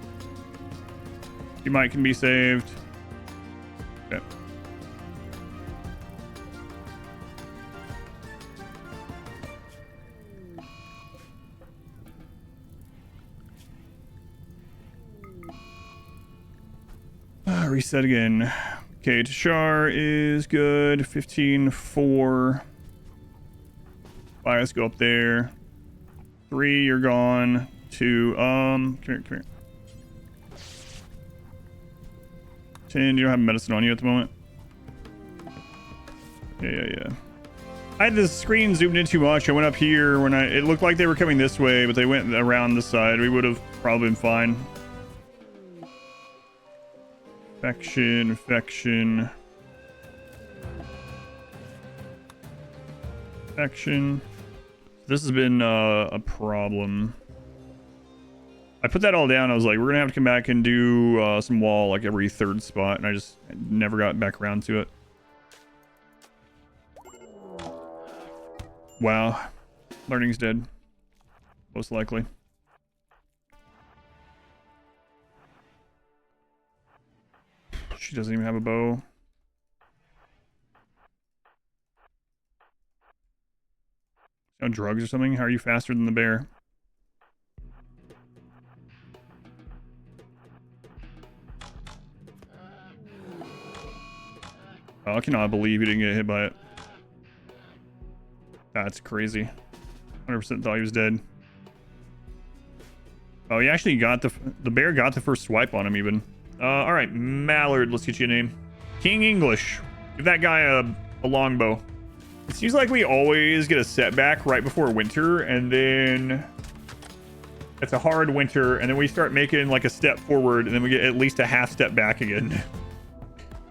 He might can be saved. Okay. Reset again. Okay, Tashar is good. 15-4. Let's go up there. 3, you're gone. 2, come here. 10, you don't have medicine on you at the moment. Yeah. I had this screen zoomed in too much. I went up here when it looked like they were coming this way, but they went around this side. We would have probably been fine. Infection. This has been a problem. I put that all down. I was like, we're gonna have to come back and do some wall like every third spot, and I just never got back around to it. Wow. Learning's dead. Most likely. She doesn't even have a bow. On drugs or something? How are you faster than the bear? Oh, I cannot believe he didn't get hit by it. That's crazy. 100% thought he was dead. Oh, he actually got the bear got the first swipe on him even. All right, Mallard, let's get you a name. King English. Give that guy a longbow. It seems like we always get a setback right before winter, and then it's a hard winter, and then we start making like a step forward, and then we get at least a half step back again. You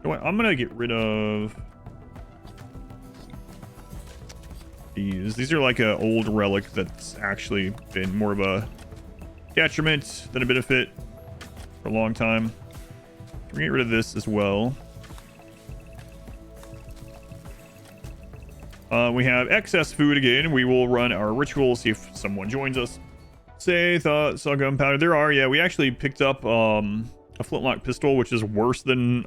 know what? I'm gonna get rid of these. These are like an old relic that's actually been more of a detriment than a benefit for a long time. We're gonna get rid of this as well. We have excess food again. We will run our ritual, see if someone joins us. Say thought saw gunpowder. There are, yeah. We actually picked up a flintlock pistol, which is worse than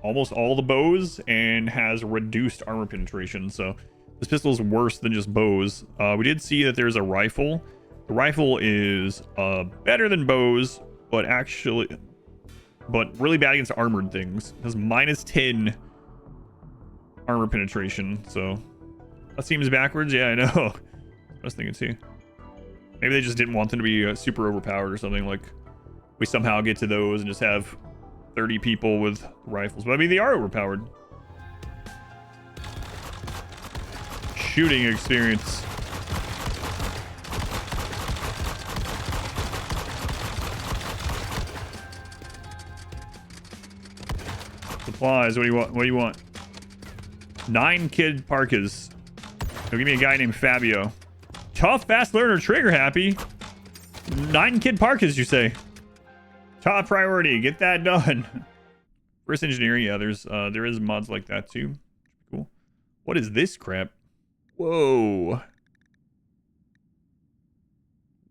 almost all the bows and has reduced armor penetration. So this pistol is worse than just bows. We did see that there's a rifle. The rifle is better than bows, but really bad against armored things. It has -10 armor penetration, so that seems backwards. Yeah, I know. I was thinking too. Maybe they just didn't want them to be super overpowered or something. Like we somehow get to those and just have 30 people with rifles. But I mean, they are overpowered. Shooting experience. Supplies. What do you want? What do you want? 9 kid parkas. Now give me a guy named Fabio. Tough, fast learner, trigger happy. 9 kid parkas, you say? Top priority. Get that done. First engineering. Yeah, there is mods like that too. Cool. What is this crap? Whoa.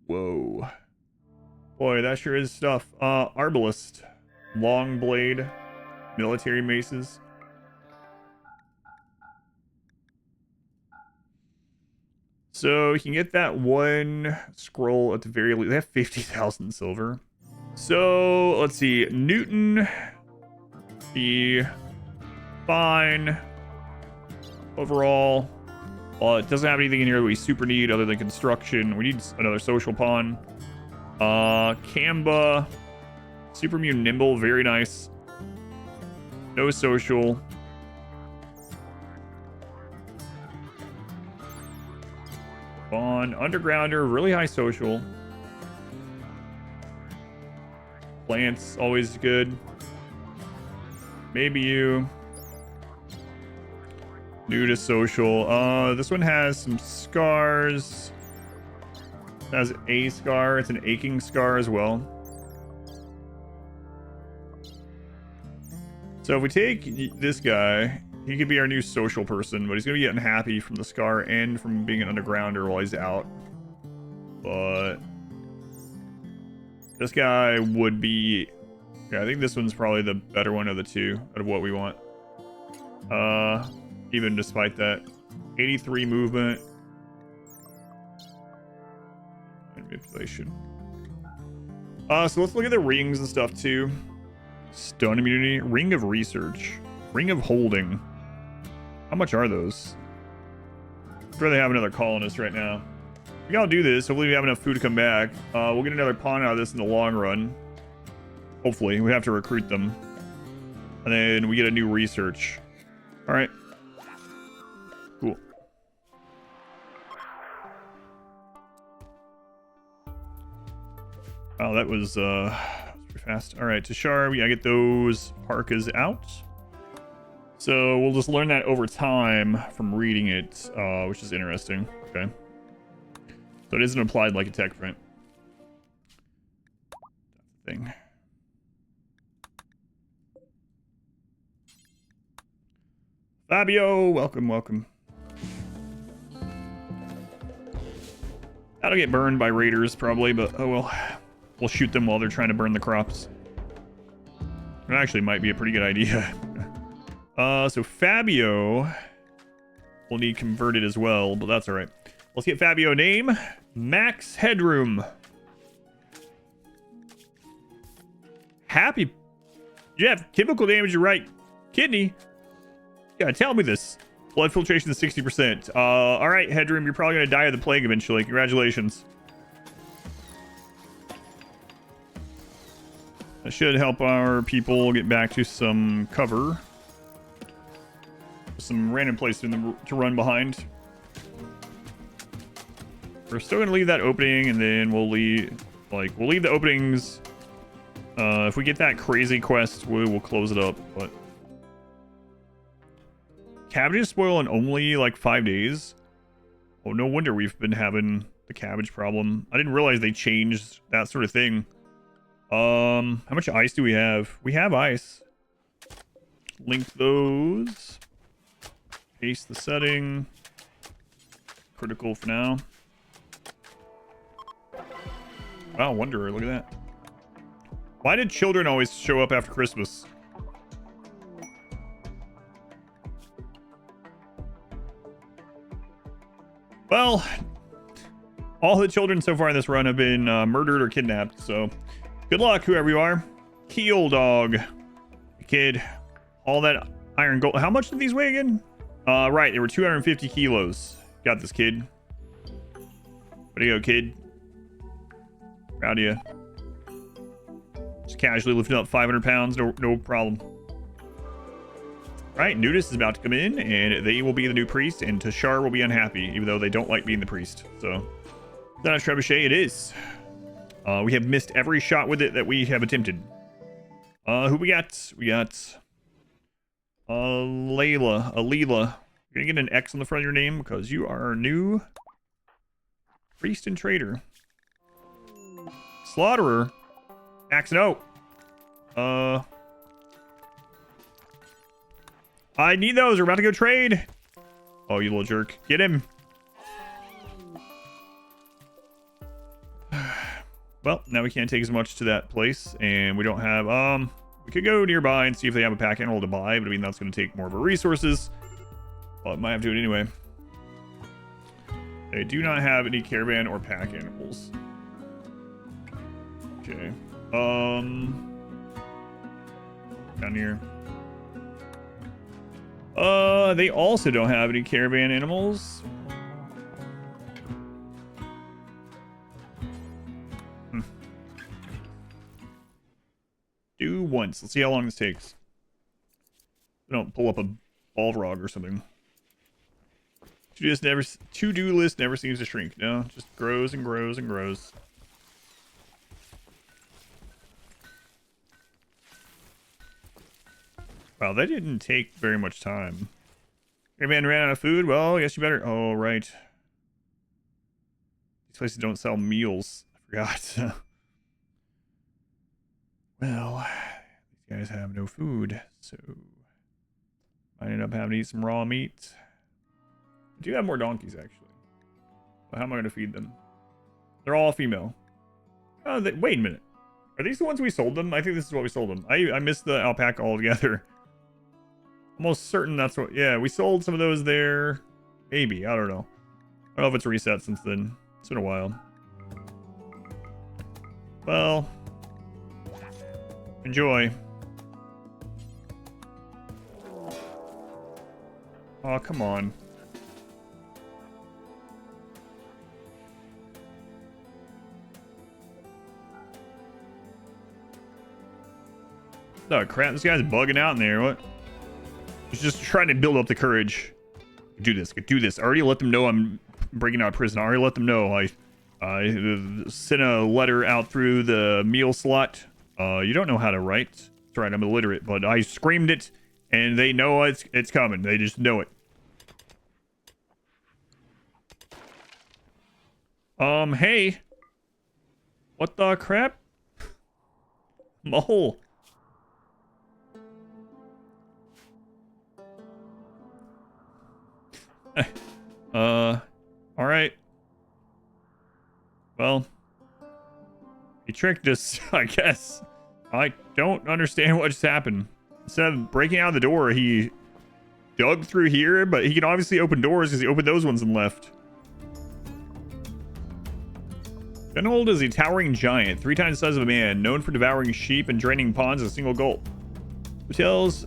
Whoa. Boy, that sure is stuff. Arbalist. Long blade. Military maces. So you can get that one scroll at the very least. They have 50,000 silver. So let's see. Newton. Be fine. Overall. Well, it doesn't have anything in here that we super need other than construction. We need another social pawn. Kamba. Super immune nimble. Very nice. No social. On undergrounder, really high social. Plants, always good. Maybe you. New to social. This one has some scars. It has a scar. It's an aching scar as well. So if we take this guy, he could be our new social person, but he's going to be unhappy from the scar and from being an undergrounder while he's out. But this guy would be... Yeah, I think this one's probably the better one of the two out of what we want. Even despite that. 83 movement. Manipulation. So let's look at the rings and stuff too. Stun immunity. Ring of research. Ring of holding. How much are those? I'd rather have another colonist right now. We gotta do this. Hopefully we have enough food to come back. We'll get another pawn out of this in the long run. Hopefully. We have to recruit them. And then we get a new research. Alright. Cool. Oh, that was pretty fast. Alright, Tashar, we gotta get those parkas out. So we'll just learn that over time from reading it, which is interesting. Okay. So it isn't applied like a tech print. Thing. Fabio, welcome, welcome. That'll get burned by raiders probably, but oh well. We'll shoot them while they're trying to burn the crops. It actually might be a pretty good idea. So Fabio will need converted as well, but that's all right. Let's get Fabio a name. Max Headroom. Happy. You have chemical damage, you're right. Kidney. Yeah, tell me this. Blood filtration is 60%. All right, Headroom, you're probably going to die of the plague eventually. Congratulations. That should help our people get back to some cover. some random place to run behind. We're still gonna leave that opening, and then we'll leave the openings. If we get that crazy quest, we will close it up. But cabbages spoil in only like 5 days. Oh, no wonder we've been having the cabbage problem. I didn't realize they changed that sort of thing. How much ice do we have? We have ice. Link those. Paste the setting. Critical for now. Wow, Wanderer, look at that. Why did children always show up after Christmas? Well, all the children so far in this run have been murdered or kidnapped, so good luck, whoever you are. Keel dog. Kid. All that iron gold. How much did these weigh again? Right, they were 250 kilos. Got this, kid. Way to go, kid. Proud of you. Just casually lifting up 500 pounds, no problem. Right, Nudist is about to come in, and they will be the new priest, and Tashar will be unhappy, even though they don't like being the priest. So, is that a trebuchet? It is. We have missed every shot with it that we have attempted. Who we got? We got Alila. You're gonna get an X on the front of your name because you are our new priest and trader. Slaughterer. Max no. I need those. We're about to go trade. Oh, you little jerk. Get him. Well, now we can't take as much to that place, and we don't have we could go nearby and see if they have a pack animal to buy, but I mean that's going to take more of our resources. But might have to do it anyway. They do not have any caravan or pack animals. Okay. Down here. They also don't have any caravan animals. Do once. Let's see how long this takes. We don't pull up a Balrog or something. To-do list never seems to shrink. No, just grows and grows and grows. Wow, that didn't take very much time. Your man ran out of food? Well, I guess you better... Oh, right. These places don't sell meals. I forgot. Well, these guys have no food, so... I end up having to eat some raw meat. I do have more donkeys, actually. Well, how am I going to feed them? They're all female. Oh, wait a minute. Are these the ones we sold them? I think this is what we sold them. I missed the alpaca altogether. Almost certain that's what... Yeah, we sold some of those there. Maybe. I don't know. I don't know if it's reset since then. It's been a while. Well... Enjoy. Oh, come on. Oh, crap. This guy's bugging out in there. What? He's just trying to build up the courage. Do this. Do this. I already let them know I'm breaking out of prison. I already let them know. I sent a letter out through the meal slot. You don't know how to write. That's right. I'm illiterate, but I screamed it, and they know it's coming. They just know it. Hey. What the crap? Mole. Alright. Well, he tricked us, I guess. I don't understand what just happened. Instead of breaking out the door, he dug through here, but he can obviously open doors because he opened those ones and left. Gunhold is a towering giant, 3 times the size of a man, known for devouring sheep and draining ponds in a single gulp. Hotels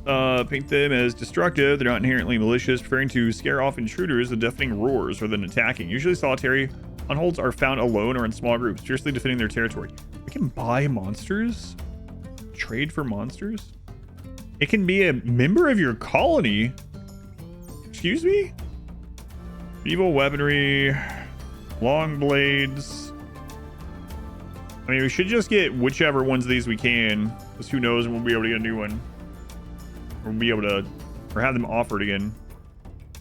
paint them as destructive. They're not inherently malicious, preferring to scare off intruders with deafening roars rather than attacking. Usually solitary, Gunholds are found alone or in small groups, fiercely defending their territory. We can buy monsters? Trade for monsters? It can be a member of your colony. Excuse me? Medieval weaponry, long blades. I mean, we should just get whichever ones of these we can, because who knows when we'll be able to get a new one. Or we'll be able to, or have them offered again.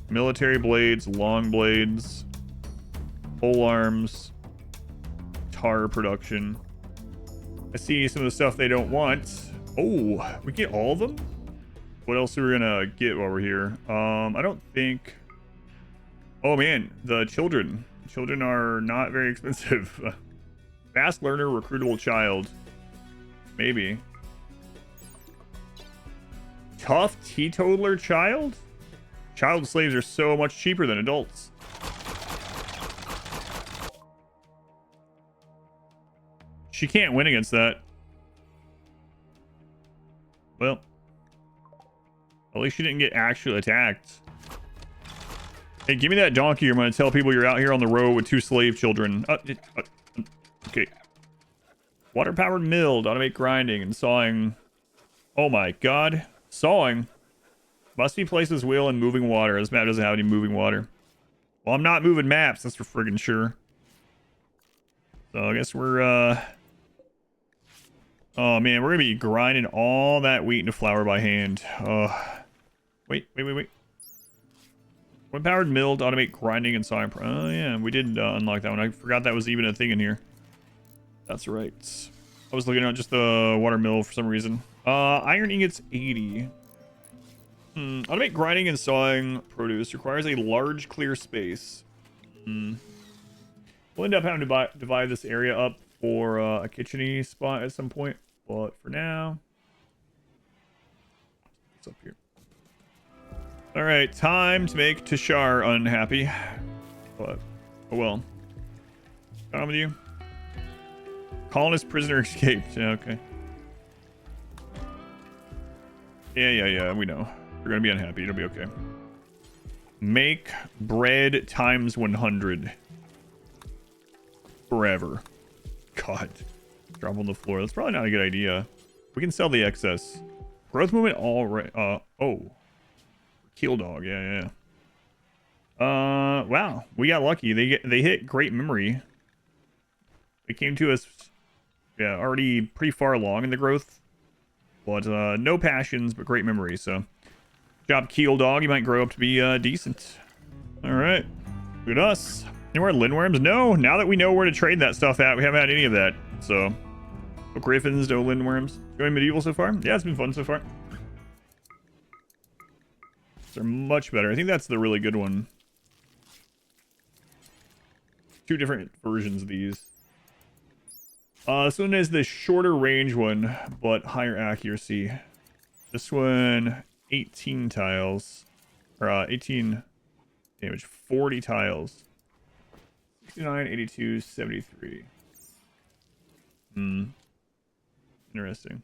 Military blades, long blades, pole arms, tar production. I see some of the stuff they don't want. Oh, we get all of them? What else are we gonna get while we're here? I don't think... Oh man, the children. Children are not very expensive. Fast learner, recruitable child. Maybe. Tough teetotaler child? Child slaves are so much cheaper than adults. She can't win against that. Well, at least she didn't get actually attacked. Hey, give me that donkey. I'm going to tell people you're out here on the road with 2 slave children. Okay. Water-powered mill to automate grinding and sawing. Oh my god. Sawing. Must be placed as wheel in moving water. This map doesn't have any moving water. Well, I'm not moving maps. That's for friggin' sure. So I guess we're, oh man, we're gonna be grinding all that wheat into flour by hand. Wait. Wood-powered mill to automate grinding and sawing. Oh yeah, we did unlock that one. I forgot that was even a thing in here. That's right. I was looking at just the water mill for some reason. Iron ingots 80. Automate grinding and sawing produce requires a large clear space. We'll end up having to divide this area up for a kitchen-y spot at some point. But for now, what's up here? All right, time to make Tashar unhappy. But, oh well. What's on with you? Colonist prisoner escaped. Yeah, okay. Yeah, we know. You're gonna be unhappy. It'll be okay. Make bread times 100. Forever. God. Drop on the floor. That's probably not a good idea. We can sell the excess. Growth movement all right. Oh. Keel dog. Yeah. Wow. We got lucky. They hit great memory. They came to us, yeah, already pretty far along in the growth. But no passions, but great memory. So, job Keel dog. You might grow up to be decent. All right. Good us. Any more lindworms? No. Now that we know where to trade that stuff at, we haven't had any of that. So, no griffins, no lindworms. Going medieval so far? Yeah, it's been fun so far. They're much better. I think that's the really good one. 2 different versions of these. This one is the shorter range one, but higher accuracy. This one, 18 tiles. Or 18 damage, 40 tiles. 69, 82, 73. Interesting.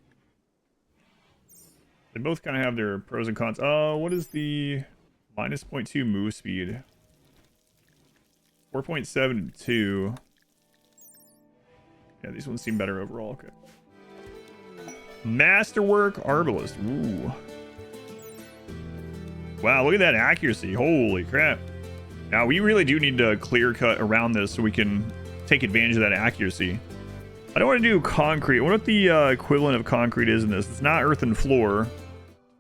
They both kind of have their pros and cons. What is the minus 0.2 move speed? 4.72. Yeah, these ones seem better overall. Okay. Masterwork Arbalist. Ooh. Wow, look at that accuracy. Holy crap. Now, we really do need to clear cut around this so we can take advantage of that accuracy. I don't want to do concrete. I wonder what the equivalent of concrete is in this. It's not earth and floor.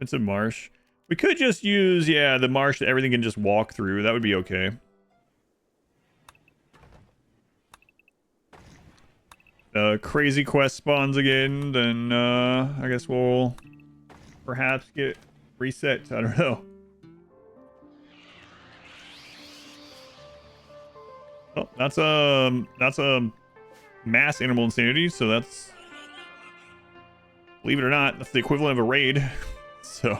It's a marsh. We could just use, yeah, the marsh that everything can just walk through. That would be okay. Crazy quest spawns again. Then I guess we'll perhaps get reset. I don't know. Oh, that's a mass animal insanity, so that's, believe it or not, that's the equivalent of a raid. So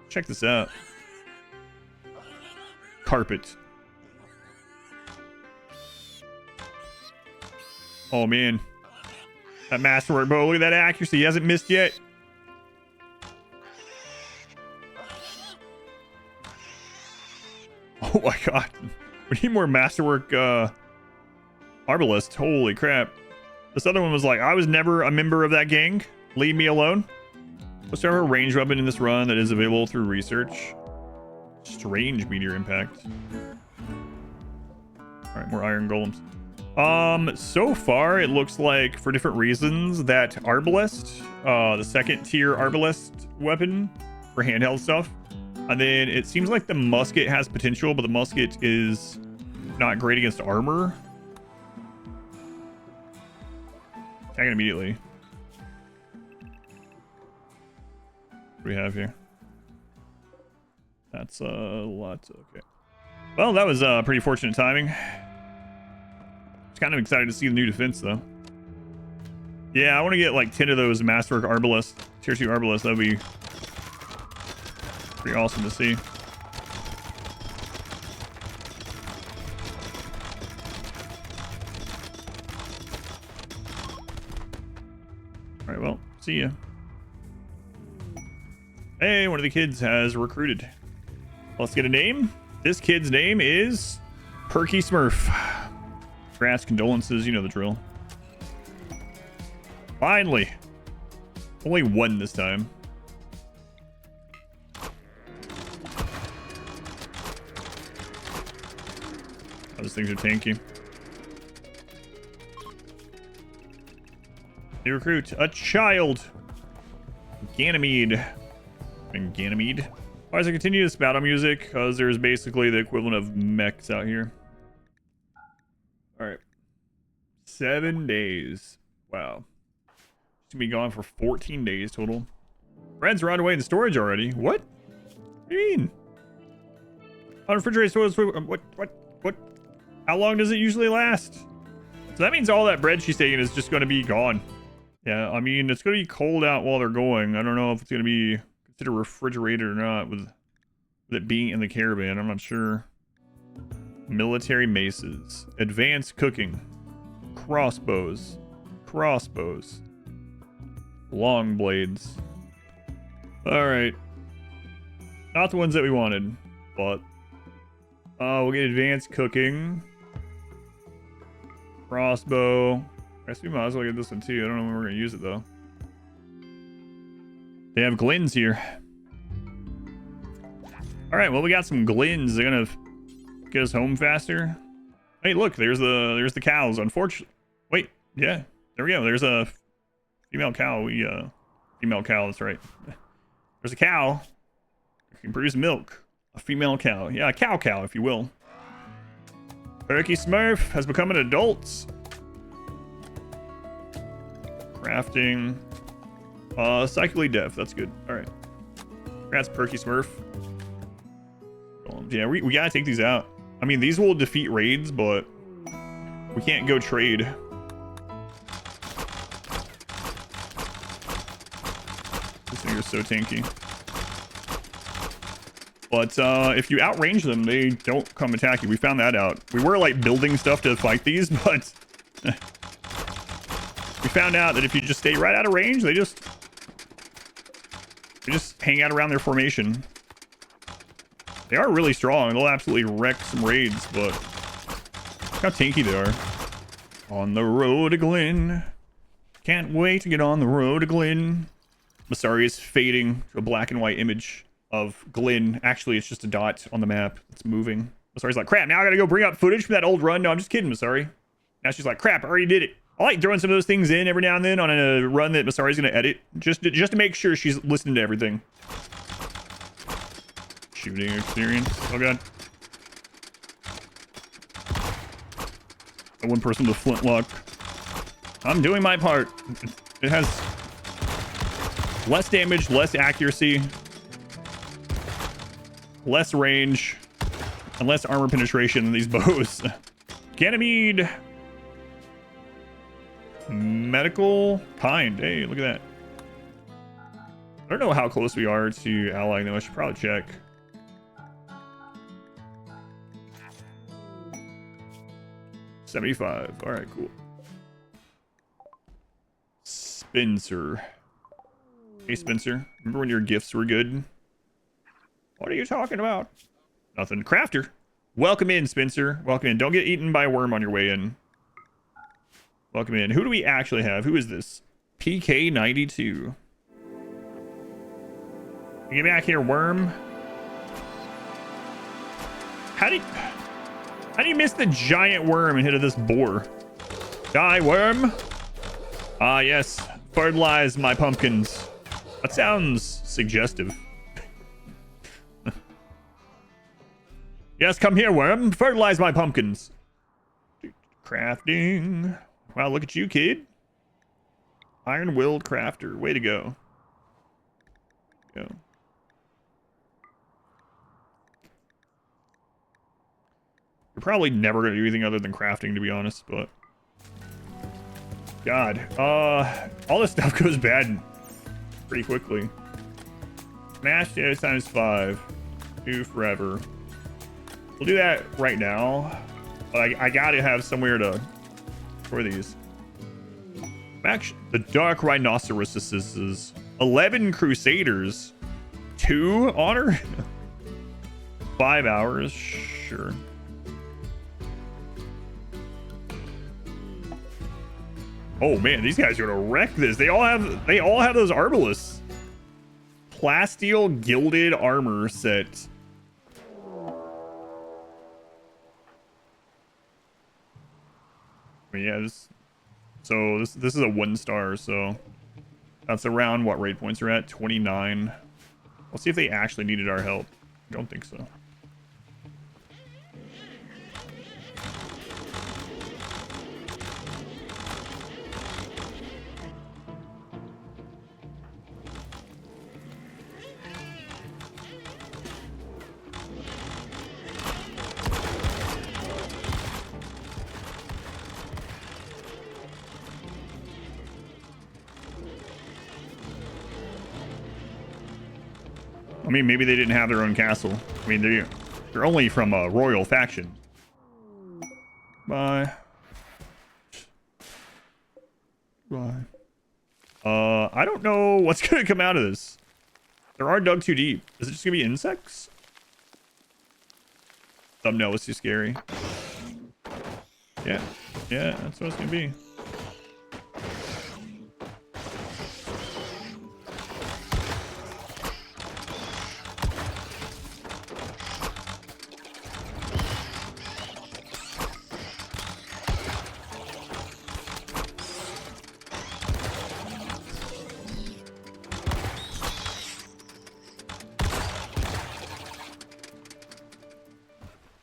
check this out. Carpet. Oh man, that masterwork bow, look at that accuracy. He hasn't missed yet. Oh my god, we need more masterwork Arbalist. Holy crap. This other one was like, I was never a member of that gang. Leave me alone. Let's have a range weapon in this run that is available through research. Strange meteor impact. All right, more iron golems. So far it looks like for different reasons that arbalest, the second tier arbalest weapon for handheld stuff, and then it seems like the musket has potential, but the musket is not great against armor. Attack it immediately. What do we have here? That's lots. Okay. Well, that was pretty fortunate timing. Just kind of excited to see the new defense, though. Yeah, I want to get like 10 of those Masterwork Arbalest, Tier 2 Arbalest. That'd be pretty awesome to see. All right, well, see ya. Hey, one of the kids has recruited. Let's get a name. This kid's name is Perky Smurf. Congrats, condolences, you know the drill. Finally. Only one this time. Those things are tanky. New recruit, a child. Ganymede. And Ganymede. Why does it continue this battle music? Because there's basically the equivalent of mechs out here. Alright. 7 days. Wow. It's gonna be gone for 14 days total. Breads are on the way in storage already. What? What do you mean? On refrigerated storage. What? How long does it usually last? So that means all that bread she's taking is just gonna be gone. Yeah, I mean, it's gonna be cold out while they're going. I don't know if it's gonna be considered refrigerated or not with it being in the caravan. I'm not sure. Military maces. Advanced cooking. Crossbows. Long blades. Alright. Not the ones that we wanted, but we'll get advanced cooking. Crossbow. I guess we might as well get this one too. I don't know when we're gonna use it though. They have glins here. Alright, well we got some glins. They're gonna get us home faster. Hey, look, there's the cows. Unfortunately, wait, yeah, there we go. There's a female cow. Female cow. That's right. There's a cow. It can produce milk. A female cow. Yeah, a cow, if you will. Perky Smurf has become an adult. Crafting. Psychically deaf. That's good. All right. Congrats, Perky Smurf. Yeah, we gotta take these out. I mean, these will defeat raids, but we can't go trade. This thing is so tanky. But if you outrange them, they don't come attack you. We found that out. We were like building stuff to fight these, but we found out that if you just stay right out of range, they just hang out around their formation. They are really strong. They'll absolutely wreck some raids, but look how tanky they are. On the road to Glen. Can't wait to get on the road to Glen. Masari is fading to a black and white image of Glen. Actually, it's just a dot on the map. It's moving. Masari's like, crap, now I gotta go bring up footage from that old run. No, I'm just kidding, Masari. Now she's like, crap, I already did it. I like throwing some of those things in every now and then on a run that Masari's gonna edit. Just to make sure she's listening to everything. Shooting experience. Oh god. One person with a flintlock. I'm doing my part. It has less damage, less accuracy, less range, and less armor penetration than these bows. Ganymede. Medical kind. Hey, look at that. I don't know how close we are to allying them. I should probably check. $75. All right, cool. Spencer. Hey, Spencer. Remember when your gifts were good? What are you talking about? Nothing. Crafter. Welcome in, Spencer. Welcome in. Don't get eaten by a worm on your way in. Welcome in. Who do we actually have? Who is this? PK92. Get back here, worm. How do you miss the giant worm and hit of this boar? Die, worm. Ah, yes. Fertilize my pumpkins. That sounds suggestive. Yes, come here, worm. Fertilize my pumpkins. Crafting. Wow, look at you, kid. Iron-willed crafter. Way to go. Go. You're probably never going to do anything other than crafting, to be honest, but... God. All this stuff goes bad pretty quickly. Smash potatoes times 5. Do forever. We'll do that right now. But I gotta have somewhere to store these. Actually, the Dark Rhinoceroses. 11 Crusaders. 2 honor? 5 hours? Sure. Oh man, these guys are gonna wreck this. They all have those arbalists. Plasteel gilded armor set. Yeah, this is a 1-star, so that's around what raid points are at. 29. Let's see if they actually needed our help. I don't think so. I mean, maybe they didn't have their own castle. I mean, they're only from a royal faction. Bye. Bye. I don't know what's gonna come out of this. There are dug too deep. Is it just gonna be insects? Thumbnail was too scary. Yeah, that's what it's gonna be.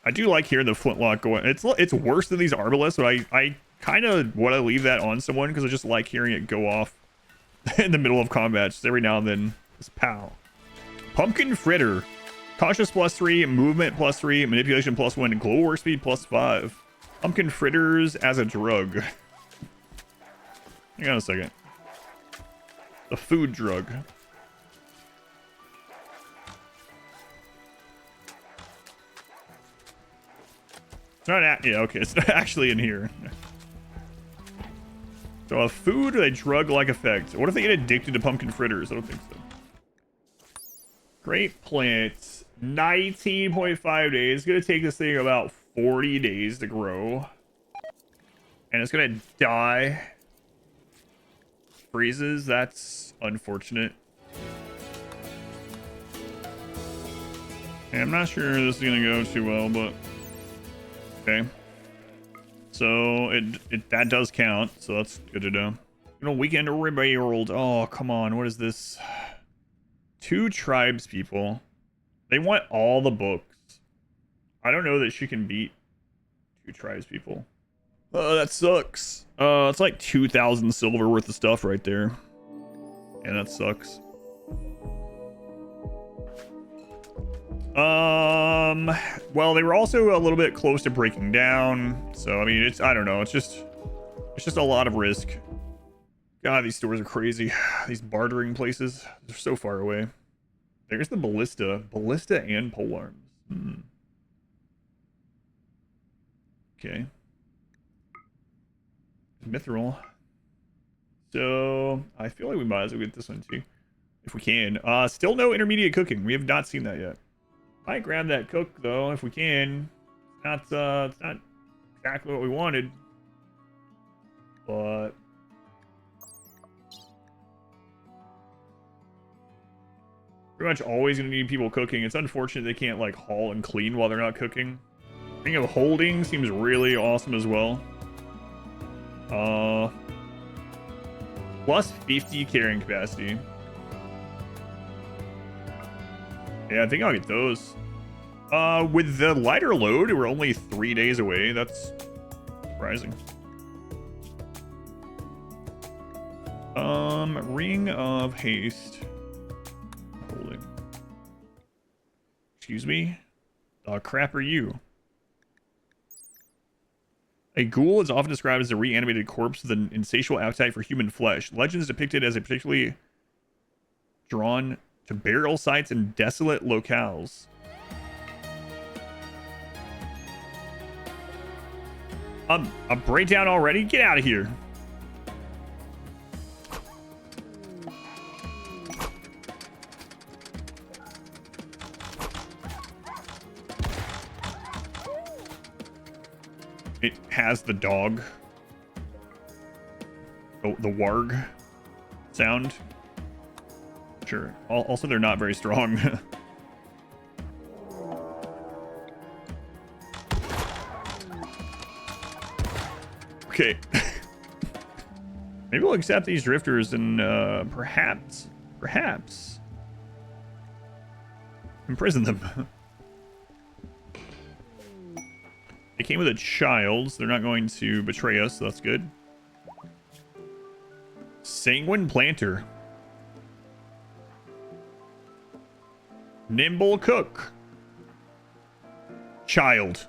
I do like hearing the flintlock going. It's worse than these arbalists, but I kind of want to leave that on someone because I just like hearing it go off in the middle of combat. Just every now and then, just pow. Pumpkin fritter, cautious +3, movement +3, manipulation +1, and glow work speed +5. Pumpkin fritters as a drug. Hang on a second. The food drug. It's not yeah, okay, it's not actually in here. So a food with a drug-like effect. What if they get addicted to pumpkin fritters? I don't think so. Great plants. 19.5 days. It's gonna take this thing about 40 days to grow. And it's gonna die. Freezes, that's unfortunate. And I'm not sure this is gonna go too well, but okay. So that does count, so that's good to know. You know, weekend RimWorld. Oh, come on, what is this? 2 tribes people. They want all the books. I don't know that she can beat 2 tribes people. Oh, that sucks. It's like 2,000 silver worth of stuff right there. And that sucks. Well, they were also a little bit close to breaking down. So, I mean, I don't know. It's just a lot of risk. God, these stores are crazy. These bartering places, they're so far away. There's the ballista and polearms. Okay. Mithril. So I feel like we might as well get this one too, if we can. Still no intermediate cooking. We have not seen that yet. Might grab that cook though if we can. It's not exactly what we wanted, but pretty much always gonna need people cooking. It's unfortunate they can't like haul and clean while they're not cooking. Ring of Holding seems really awesome as well. Plus 50 carrying capacity. Yeah, I think I'll get those. With the lighter load, we're only 3 days away. That's surprising. Ring of Haste. Holding. Excuse me? Crap are you? A ghoul is often described as a reanimated corpse with an insatiable appetite for human flesh. Legends depicted as a particularly drawn to burial sites and desolate locales. A breakdown already? Get out of here. It has the dog. Oh, the warg sound. Sure. Also, they're not very strong. Okay. Maybe we'll accept these drifters and perhaps imprison them. They came with a child, so they're not going to betray us, so that's good. Sanguine Planter. Nimble Cook. Child.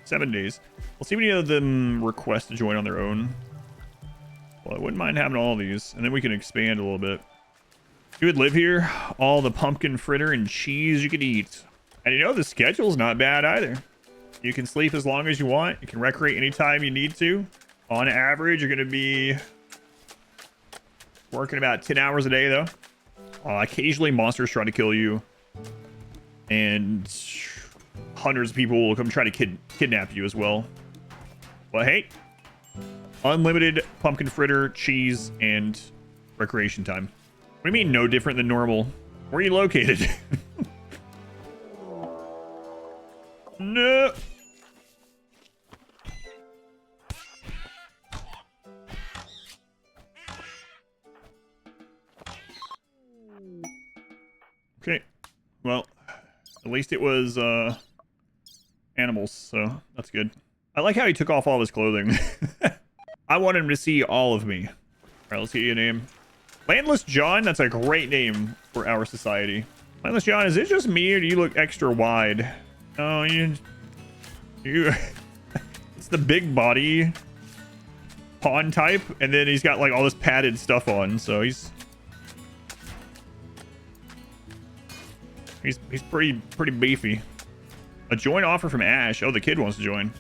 7 days. We'll see if any of them request to join on their own. Well, I wouldn't mind having all these, and then we can expand a little bit. You would live here, all the pumpkin fritter and cheese you could eat. And you know, the schedule's not bad either. You can sleep as long as you want. You can recreate anytime you need to. On average, you're going to be working about 10 hours a day, though. Occasionally, monsters try to kill you. And hundreds of people will come try to kidnap you as well. But hey, unlimited pumpkin fritter, cheese, and recreation time. What do you mean no different than normal? Where are you located? No. Okay. Well, at least it was animals, so that's good. I like how he took off all of his clothing. I want him to see all of me. All right, let's get you a name. Landless John, that's a great name for our society. Landless John, is it just me or do you look extra wide? Oh, you it's the big body pawn type, and then he's got like all this padded stuff on, so he's pretty beefy. A join offer from Ash. Oh, the kid wants to join.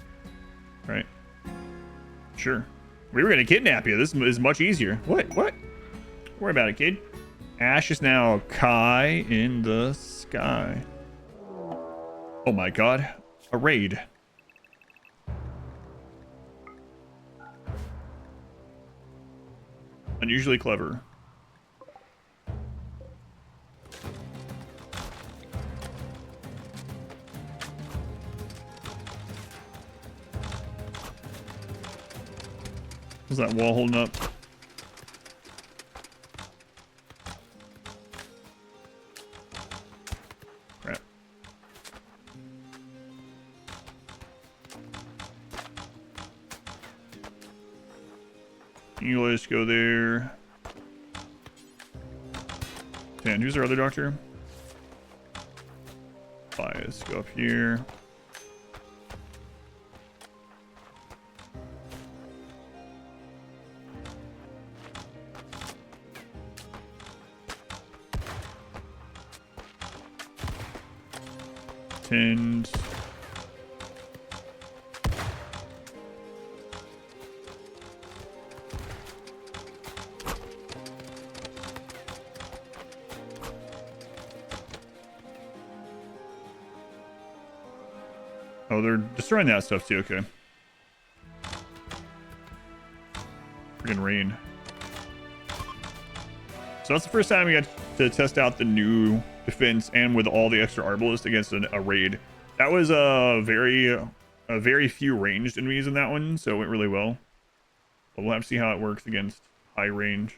Right. Sure. We were gonna kidnap you. This is much easier. What? Don't worry about it, kid. Ash is now Kai in the sky. Oh my god. A raid. Unusually clever. What's that wall holding up? Crap. English, go there. And who's our other doctor? Bias, go up here. And oh, they're destroying that stuff too. Okay. Freaking rain. So that's the first time we got to test out the new defense and with all the extra arbalists against a raid. That was very very few ranged enemies in that one, so it went really well. But we'll have to see how it works against high range.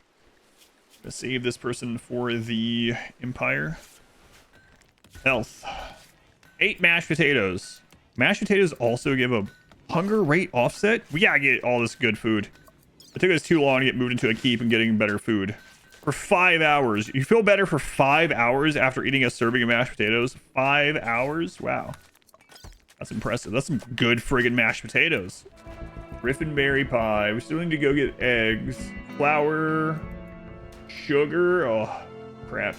Let's save this person for the Empire. Health. 8 mashed potatoes. Mashed potatoes also give a hunger rate offset. We gotta get all this good food. It took us too long to get moved into a keep and getting better food. For 5 hours. You feel better for 5 hours after eating a serving of mashed potatoes? 5 hours? Wow. That's impressive. That's some good friggin' mashed potatoes. Griffinberry pie. We still need to go get eggs. Flour. Sugar. Oh, crap.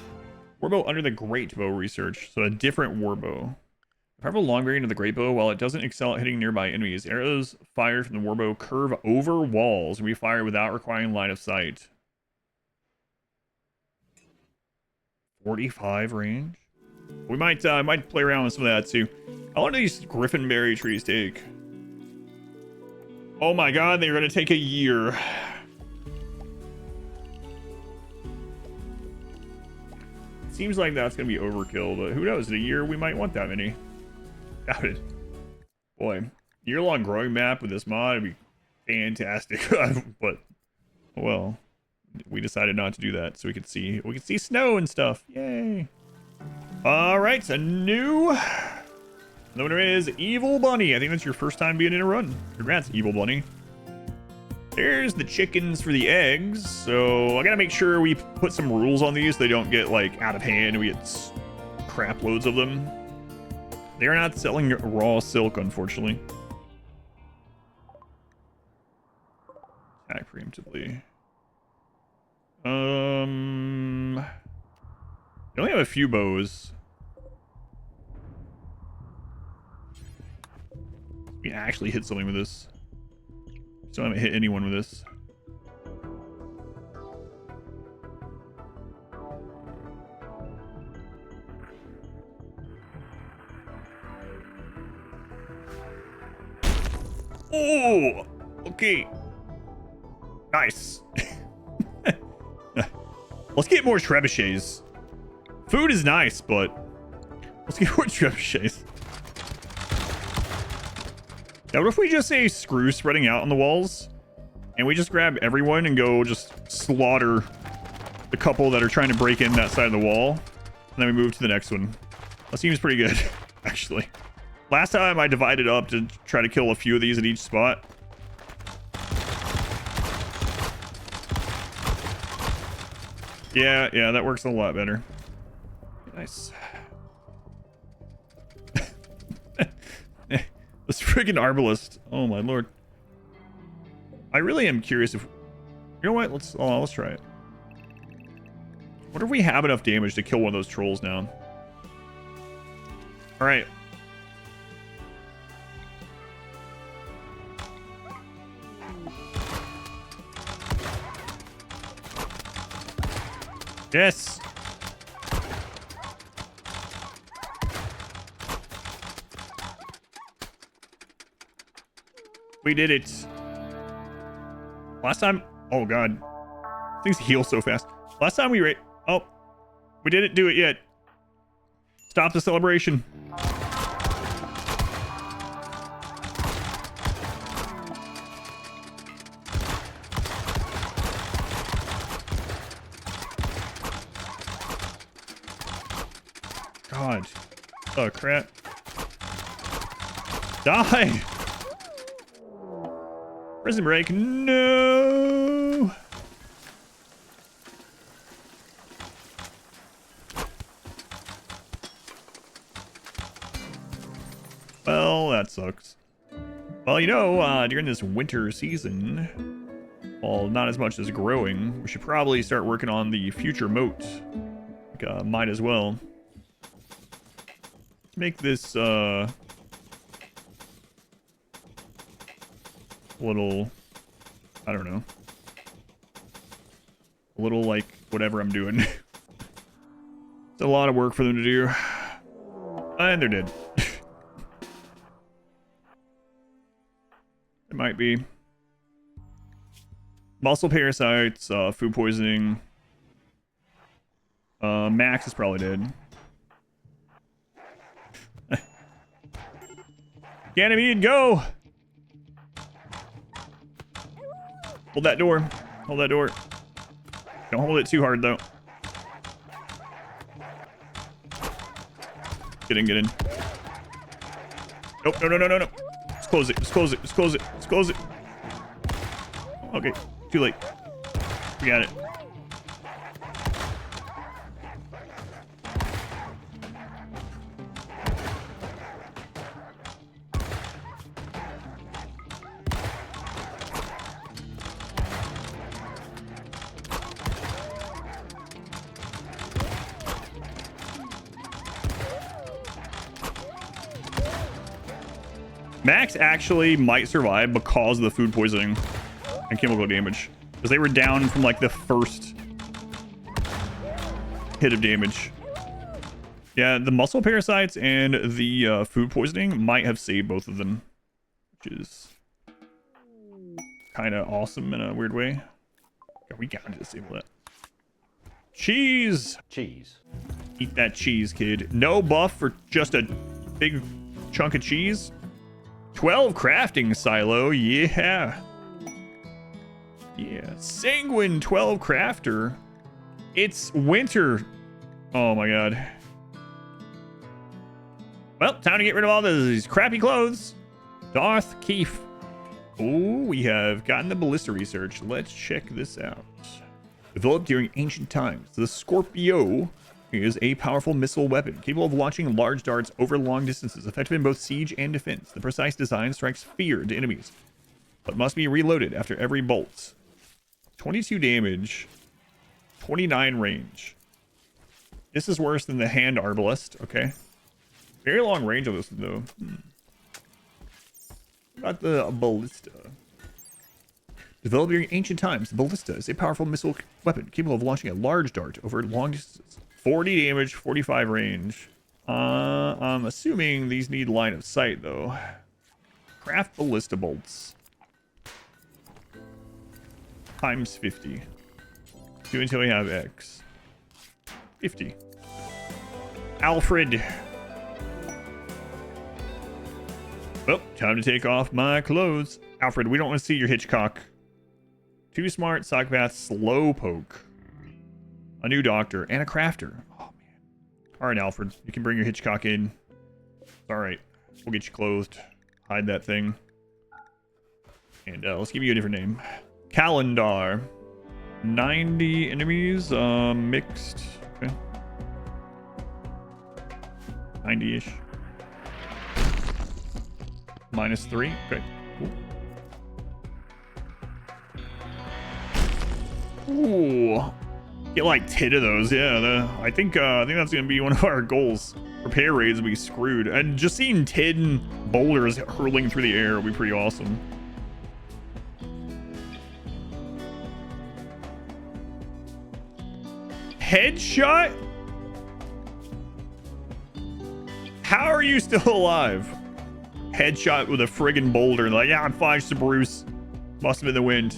Warbow under the great bow research. So a different warbow. Powerful long variant of the great bow, while it doesn't excel at hitting nearby enemies, arrows fired from the warbow curve over walls and be fired without requiring line of sight. 45 range. We might play around with some of that too. How long do these Griffinberry trees take? Oh my god, they're gonna take a year. Seems like that's gonna be overkill, but who knows? In a year, we might want that many. Doubt it. Boy, year-long growing map with this mod would be fantastic. But well, we decided not to do that, so we could see snow and stuff. Yay! All right, a new. The winner is Evil Bunny. I think that's your first time being in a run. Congrats, Evil Bunny. There's the chickens for the eggs. So I gotta make sure we put some rules on these so they don't get like out of hand and we get crap loads of them. They're not selling raw silk, unfortunately. Attack preemptively. They only have a few bows. We actually hit something with this. Still haven't hit anyone with this. Oh, okay. Nice. Let's get more trebuchets. Food is nice, but let's get more trebuchets. Now, what if we just say screw spreading out on the walls and we just grab everyone and go just slaughter the couple that are trying to break in that side of the wall, and then we move to the next one? That seems pretty good, actually. Last time I divided up to try to kill a few of these at each spot. Yeah, that works a lot better. Nice. This friggin' arbalist. Oh my lord. I really am curious if... You know what? Let's try it. Wonder if we have enough damage to kill one of those trolls now. Alright. Yes! We did it. Last time... Oh, God. Things heal so fast. Last time we... Oh. We didn't do it yet. Stop the celebration. God. Oh, crap. Die! Prison break. No! Well, that sucks. Well, you know, during this winter season, well, not as much as growing, we should probably start working on the future moat. Like, might as well. Let's make this, little, I don't know, a little like whatever I'm doing. It's a lot of work for them to do, and they're dead. It might be muscle parasites, food poisoning. Max is probably dead. Ganymede, go! Hold that door. Hold that door. Don't hold it too hard, though. Get in, get in. Nope, no, no, no, no, no. Let's close it, let's close it, let's close it, let's close it. Okay, too late. We got it. Max actually might survive because of the food poisoning and chemical damage. Because they were down from like the first hit of damage. Yeah, the muscle parasites and the food poisoning might have saved both of them. Which is kind of awesome in a weird way. Yeah, we gotta disable that. Cheese! Cheese. Eat that cheese, kid. No buff for just a big chunk of cheese. 12 crafting silo, yeah. Yeah, sanguine 12 crafter. It's winter. Oh my god. Well, time to get rid of all these crappy clothes. Darth Keefe. Oh, we have gotten the ballista research. Let's check this out. Developed during ancient times, the Scorpio is a powerful missile weapon capable of launching large darts over long distances, effective in both siege and defense. The precise design strikes fear into enemies, but must be reloaded after every bolt. 22 damage, 29 range. This is worse than the hand arbalest. Okay, very long range on this though. What about the ballista? Developed during ancient times, the ballista is a powerful missile weapon capable of launching a large dart over long distances. 40 damage, 45 range. I'm assuming these need line of sight though. Craft ballista bolts. Times 50. Do until we have X. 50. Alfred. Well, time to take off my clothes. Alfred, we don't want to see your Hitchcock. Too smart, psychopath, slowpoke. A new doctor, and a crafter. Oh, man. All right, Alfred. You can bring your Hitchcock in. All right. We'll get you clothed. Hide that thing. And let's give you a different name. Calendar. 90 enemies. Mixed. Okay. 90-ish. -3. Okay. Cool. Ooh. Get like 10 of those. Yeah, I think that's gonna be one of our goals. Repair raids will be screwed, and just seeing 10 boulders hurling through the air will be pretty awesome. Headshot? How are you still alive? Headshot with a friggin' boulder. Like, yeah, I'm fine, Sir Bruce. Must have been the wind.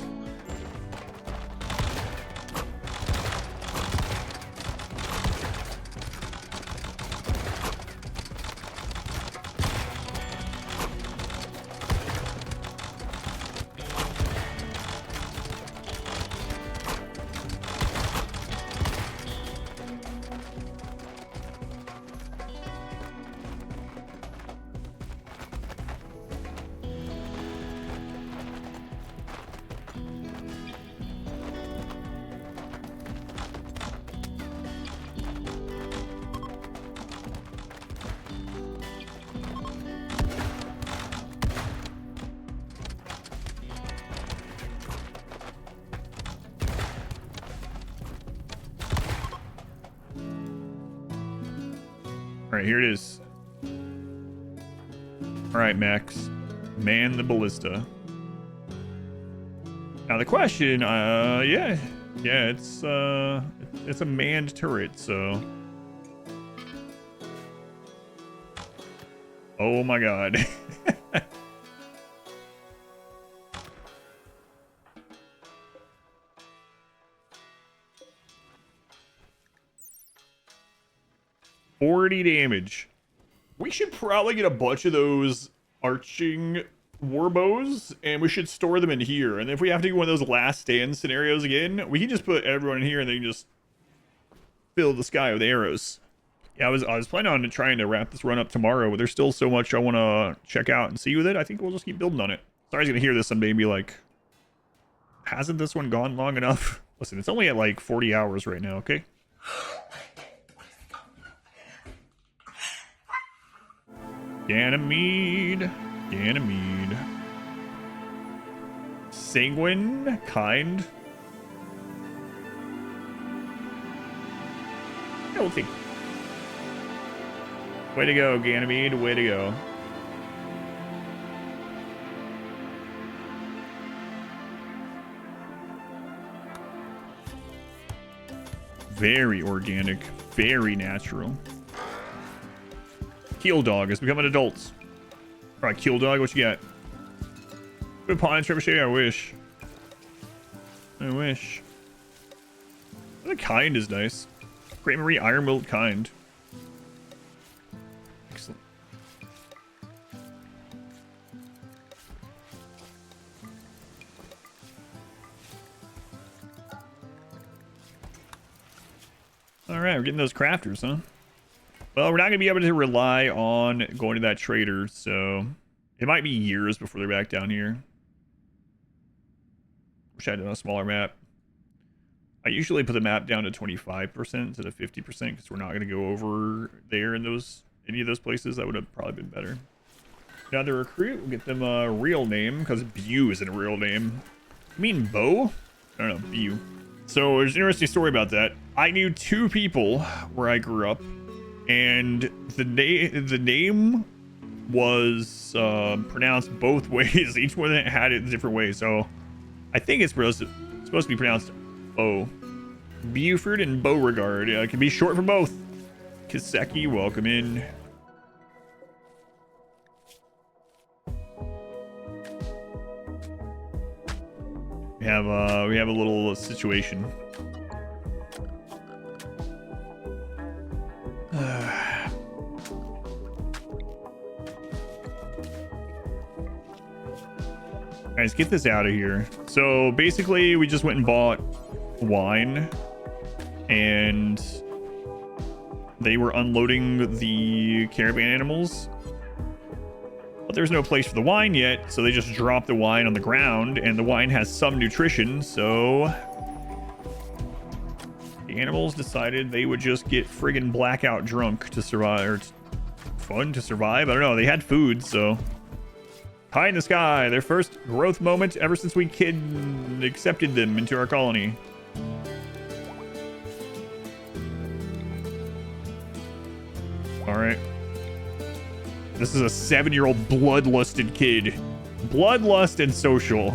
All right, here it is. All right, Max. Man the ballista. Now the question, yeah, it's a manned turret, so. Oh my god. $40 damage. We should probably get a bunch of those arching warbows, and we should store them in here. And if we have to do one of those last stand scenarios again, we can just put everyone in here and then just fill the sky with arrows. Yeah, I was planning on trying to wrap this run up tomorrow, but there's still so much I want to check out and see with it. I think we'll just keep building on it. Sorry, I was gonna hear this someday and be like, hasn't this one gone long enough? Listen, it's only at like 40 hours right now, okay? Ganymede. Sanguine, kind. Healthy. Way to go, Ganymede, way to go. Very organic, very natural. Keel Dog is becoming adults. All right, Keel Dog, what you got? Good pine trebuchet, I wish. I wish. The kind is nice. Great Marie Ironwilt kind. Excellent. All right, we're getting those crafters, huh? Well, we're not going to be able to rely on going to that trader, so it might be years before they're back down here. Wish I had a smaller map. I usually put the map down to 25% instead of 50% because we're not going to go over there in any of those places. That would have probably been better. Now the recruit, we'll get them a real name because Bew isn't a real name. You mean Bo? I don't know, Bew. So there's an interesting story about that. I knew 2 people where I grew up, and the name was pronounced both ways. Each one had it in different ways. So I think it's supposed to be pronounced Bo. Buford and Beauregard. It can be short for both. Kiseki, welcome in. We have a little situation. Guys, get this out of here. So basically, we just went and bought wine, and they were unloading the caravan animals. But there's no place for the wine yet, so they just dropped the wine on the ground, and the wine has some nutrition, so the animals decided they would just get friggin' blackout drunk to survive, or fun to survive. I don't know, they had food, so pie in the sky, their first growth moment ever since we accepted them into our colony. All right. This is a 7-year-old bloodlusted kid. Bloodlust and social.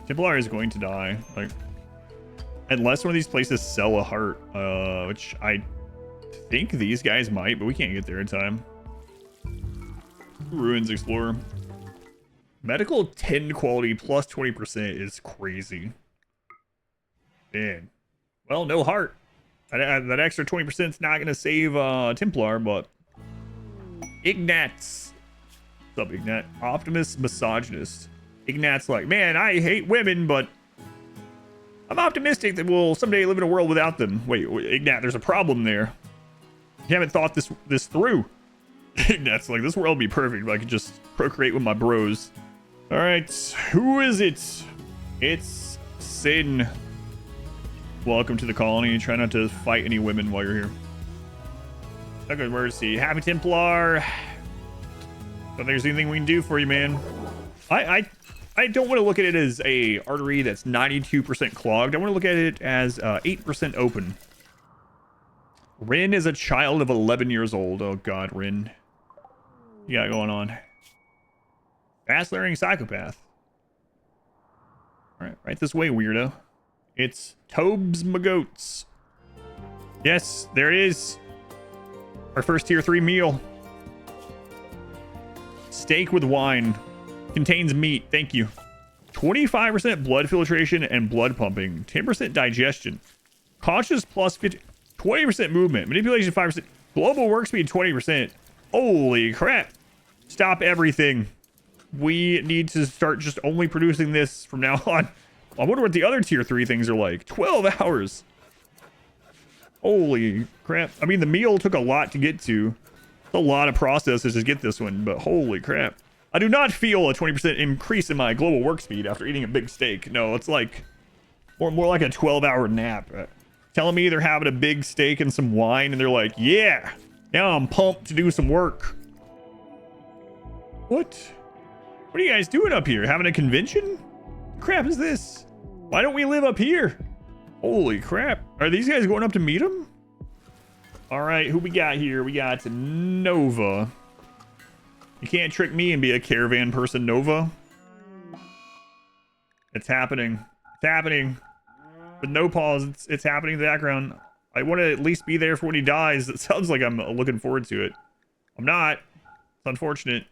Templar is going to die. Like, unless one of these places sell a heart, which I think these guys might, but we can't get there in time. Ruins Explorer. Medical 10 quality plus 20% is crazy. Man. Well, no heart. That extra 20% is not going to save Templar, but Ignat's. What's up, Ignat? Optimist misogynist. Ignat's like, man, I hate women, but I'm optimistic that we'll someday live in a world without them. Wait, Ignat, there's a problem there. You haven't thought this through. Ignat's like, this world would be perfect if I could just procreate with my bros. All right, who is it? It's Sin. Welcome to the colony. Try not to fight any women while you're here. Okay, mercy. Happy Templar. Don't think there's anything we can do for you, man. I don't want to look at it as a artery that's 92% clogged. I want to look at it as 8% open. Rin is a child of 11 years old. Oh God, Rin. What you got going on? Fast-learning psychopath. All right, right this way, weirdo. It's Tobes Magoats. Yes, there it is. Our first tier 3 meal. Steak with wine. Contains meat. Thank you. 25% blood filtration and blood pumping. 10% digestion. Conscious plus 50. 20% movement. Manipulation 5%. Global work speed 20%. Holy crap. Stop everything. We need to start just only producing this from now on. I wonder what the other tier 3 things are like. 12 hours. Holy crap. I mean, the meal took a lot to get to. It's a lot of processes to get this one, but holy crap. I do not feel a 20% increase in my global work speed after eating a big steak. No, it's like more like a 12-hour nap. Telling me they're having a big steak and some wine, and they're like, yeah, now I'm pumped to do some work. What are you guys doing up here? Having a convention? What crap is this? Why don't we live up here? Holy crap. Are these guys going up to meet him? All right, who we got here? We got Nova. You can't trick me and be a caravan person, Nova. It's happening. It's happening. With no pause, it's happening in the background. I want to at least be there for when he dies. It sounds like I'm looking forward to it. I'm not. It's unfortunate.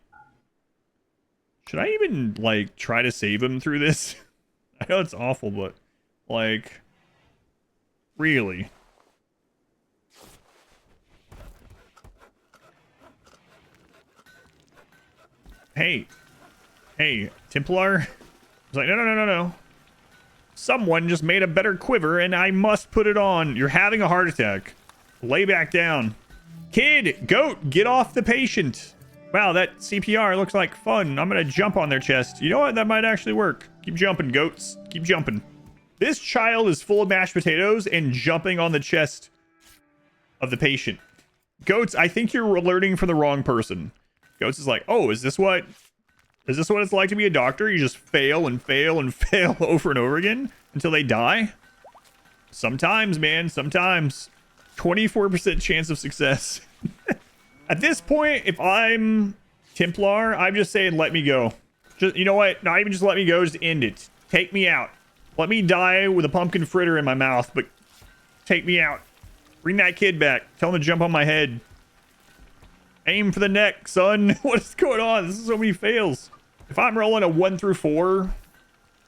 Should I even, like, try to save him through this? I know it's awful, but, like, really? Hey, Templar? I was like, no. Someone just made a better quiver and I must put it on. You're having a heart attack. Lay back down. Kid, goat, get off the patient. Wow, that CPR looks like fun. I'm gonna jump on their chest. You know what? That might actually work. Keep jumping, goats. Keep jumping. This child is full of mashed potatoes and jumping on the chest of the patient. Goats, I think you're alerting for the wrong person. Goats is like, oh, is this what it's like to be a doctor? You just fail and fail and fail over and over again until they die? Sometimes, man, sometimes. 24% chance of success. At this point, if I'm Templar, I'm just saying, let me go. Just, you know what? Not even just let me go, just end it. Take me out. Let me die with a pumpkin fritter in my mouth, but take me out. Bring that kid back. Tell him to jump on my head. Aim for the neck, son. What is going on? This is so many fails. If I'm rolling a 1 through 4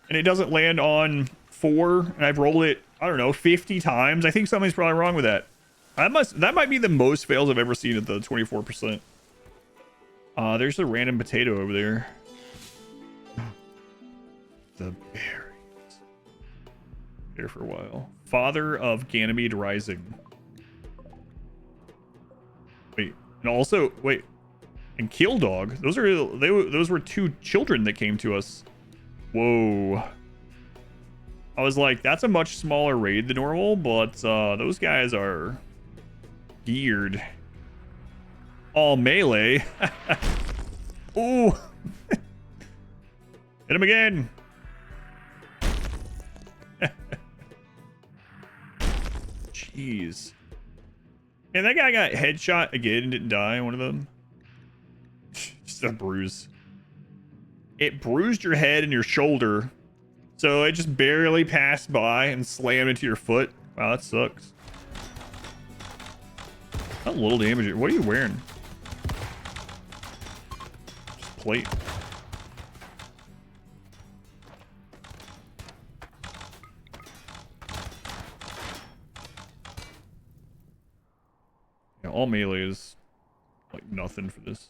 and it doesn't land on 4 and I've rolled it, I don't know, 50 times, I think something's probably wrong with that. That might be the most fails I've ever seen at the 24%. There's a random potato over there. The berries. Here for a while. Father of Ganymede Rising. Wait, and also wait, and Kill Dog. Those were 2 children that came to us. Whoa. I was like, that's a much smaller raid than normal, but those guys are geared. All melee. Ooh. Hit him again. Jeez. Man, that guy got headshot again and didn't die. One of them. Just a bruise. It bruised your head and your shoulder. So it just barely passed by and slammed into your foot. Wow, that sucks. A little damage. What are you wearing? Just plate. Yeah, all melee is like nothing for this.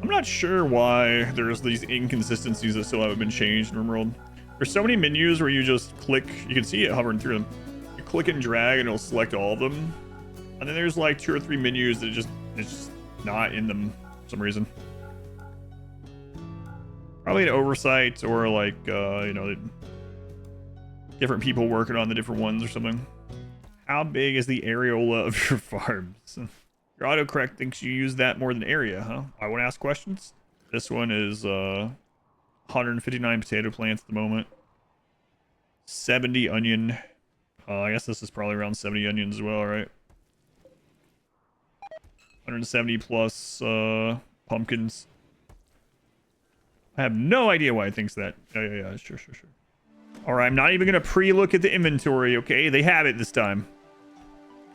I'm not sure why there's these inconsistencies that still haven't been changed in RimWorld. There's so many menus where you just click, you can see it hovering through them. You click and drag and it'll select all of them. And then there's like 2 or 3 menus that it's just not in them for some reason. Probably an oversight or like, you know, different people working on the different ones or something. How big is the areola of your farms? Your autocorrect thinks you use that more than area, huh? I want to ask questions. This one is 159 potato plants at the moment. 70 onion. I guess this is probably around 70 onions as well, right? 170 plus pumpkins. I have no idea why it thinks that. Yeah. Sure. All right, I'm not even going to pre-look at the inventory, okay? They have it this time.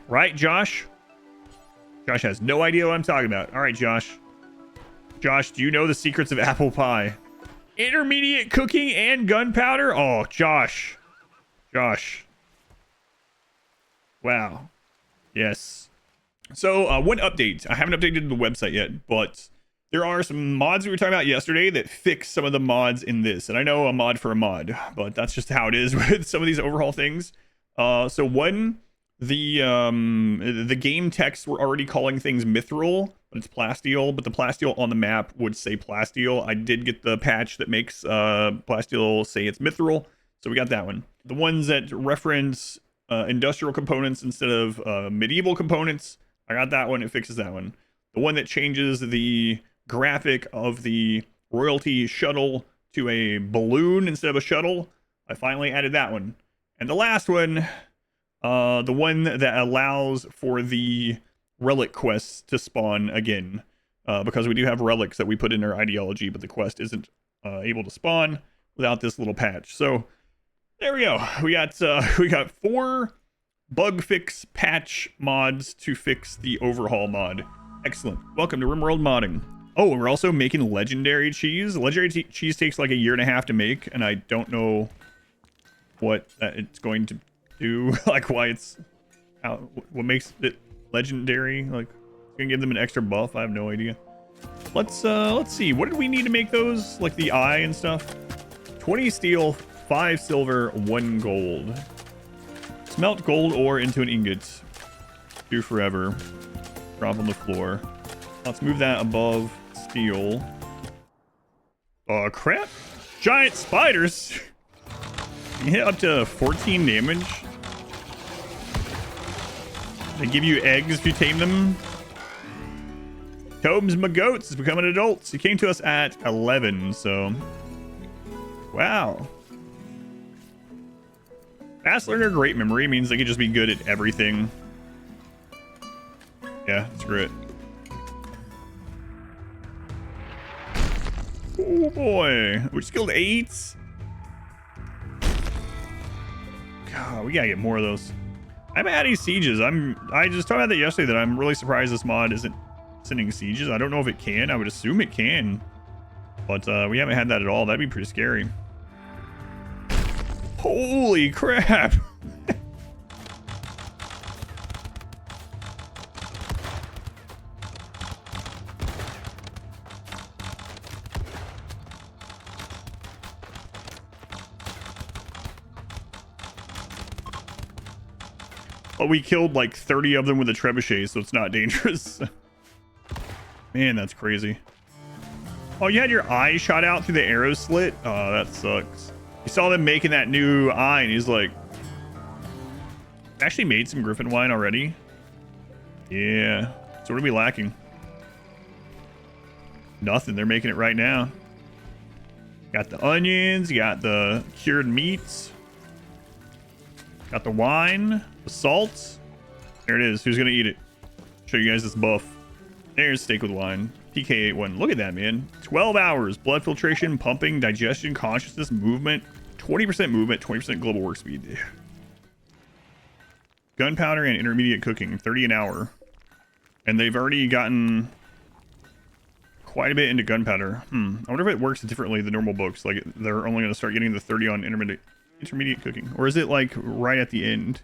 Right, Josh? Josh has no idea what I'm talking about. All right, Josh. Josh, do you know the secrets of apple pie? Intermediate cooking and gunpowder? Oh, Josh. Wow. Yes. So one update. I haven't updated the website yet, but there are some mods we were talking about yesterday that fix some of the mods in this. And I know a mod for a mod, but that's just how it is with some of these overhaul things. So one, the game text were already calling things mithril, but it's plasteel. But the plasteel on the map would say plasteel. I did get the patch that makes plasteel say it's mithril, so we got that one. The ones that reference industrial components instead of medieval components, I got that one. It fixes that one. The one that changes the graphic of the royalty shuttle to a balloon instead of a shuttle, I finally added that one. And the last one, the one that allows for the relic quests to spawn again, because we do have relics that we put in our ideology, but the quest isn't able to spawn without this little patch. So there we go. We got 4 bug fix patch mods to fix the overhaul mod. Excellent. Welcome to RimWorld modding. Oh, we're also making legendary cheese. Legendary cheese takes like a year and a half to make, and I don't know what it's going to do. Like why it's what makes it legendary. Like it's gonna give them an extra buff. I have no idea. Let's see. What did we need to make those? Like the eye and stuff. 20 steel, 5 silver, 1 gold. Smelt gold ore into an ingot. Do forever. Drop on the floor. Let's move that above steel. Oh crap! Giant spiders! You hit up to 14 damage. They give you eggs if you tame them. Tobes my goats is becoming adults. He came to us at 11, so... Wow. Fast learner, great memory means they can just be good at everything. Yeah, screw it. Oh boy, we're skilled 8. God, we gotta get more of those. I haven't had any sieges. I just talked about that yesterday that I'm really surprised this mod isn't sending sieges. I don't know if it can. I would assume it can, but we haven't had that at all. That'd be pretty scary. Holy crap! But we killed like 30 of them with a trebuchet, so it's not dangerous. Man, that's crazy. Oh, you had your eye shot out through the arrow slit? Oh, that sucks. You saw them making that new eye, and he's like... Actually made some griffin wine already. Yeah. So what are we lacking? Nothing. They're making it right now. Got the onions. You got the cured meats. Got the wine. The salt. There it is. Who's going to eat it? Show you guys this buff. There's steak with wine. PK81. Look at that, man. 12 hours. Blood filtration, pumping, digestion, consciousness, movement. 20% movement, 20% global work speed. Gunpowder and intermediate cooking. 30 an hour. And they've already gotten quite a bit into gunpowder. I wonder if it works differently than normal books. Like, they're only going to start getting the 30 on intermediate cooking. Or is it, like, right at the end?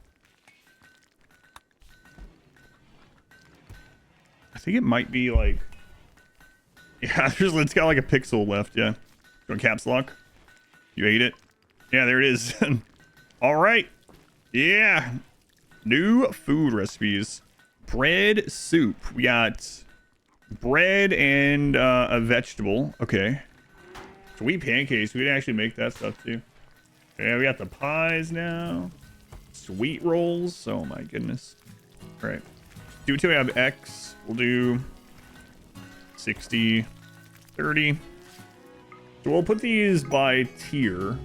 I think it might be, like... Yeah, it's got, like, a pixel left, yeah. Go caps lock. You ate it? Yeah, there it is. All right. Yeah. New food recipes. Bread soup. We got bread and a vegetable. Okay. Sweet pancakes. We can actually make that stuff too. Yeah, we got the pies now. Sweet rolls. Oh my goodness. All right. Do until we have X. We'll do 60, 30. So we'll put these by tier.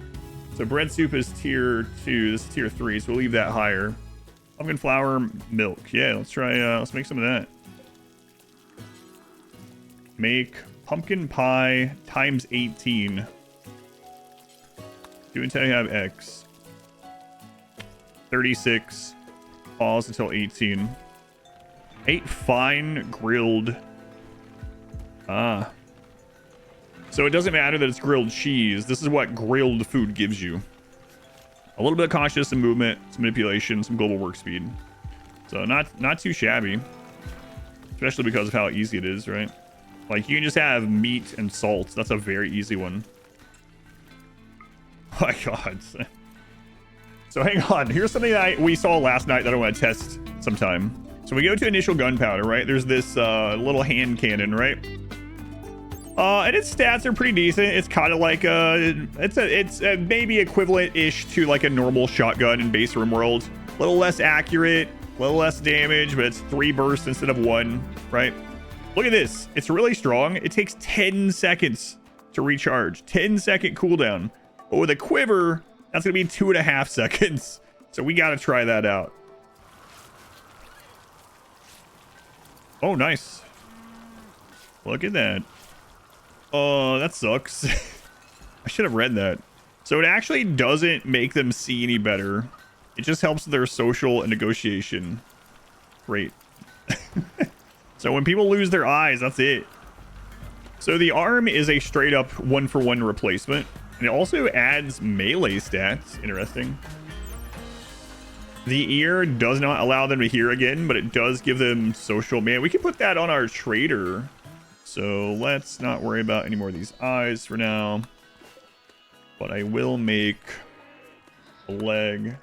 So bread soup is tier 2. This is tier 3, so we'll leave that higher. Pumpkin flour, milk. Yeah, let's try, let's make some of that. Make pumpkin pie times 18. Do until you have X. 36. Pause until 18. 8 fine grilled. So it doesn't matter that it's grilled cheese. This is what grilled food gives you. A little bit of consciousness and movement, some manipulation, some global work speed. So not too shabby. Especially because of how easy it is, right? Like, you can just have meat and salt. That's a very easy one. Oh my god. So hang on. Here's something that we saw last night that I want to test sometime. So we go to initial gunpowder, right? There's this little hand cannon, right? And its stats are pretty decent. It's kind of like it's maybe equivalent-ish to like a normal shotgun in base RimWorld. A little less accurate, a little less damage, but it's 3 bursts instead of 1, right? Look at this. It's really strong. It takes 10 seconds to recharge. 10-second cooldown. But with a quiver, that's going to be 2.5 seconds. So we got to try that out. Oh, nice. Look at that. Oh, that sucks. I should have read that. So it actually doesn't make them see any better. It just helps their social and negotiation. Great. So when people lose their eyes, that's it. So the arm is a straight up 1-for-1 replacement. And it also adds melee stats. Interesting. The ear does not allow them to hear again, but it does give them social. Man, we can put that on our trader. So let's not worry about any more of these eyes for now. But I will make a leg.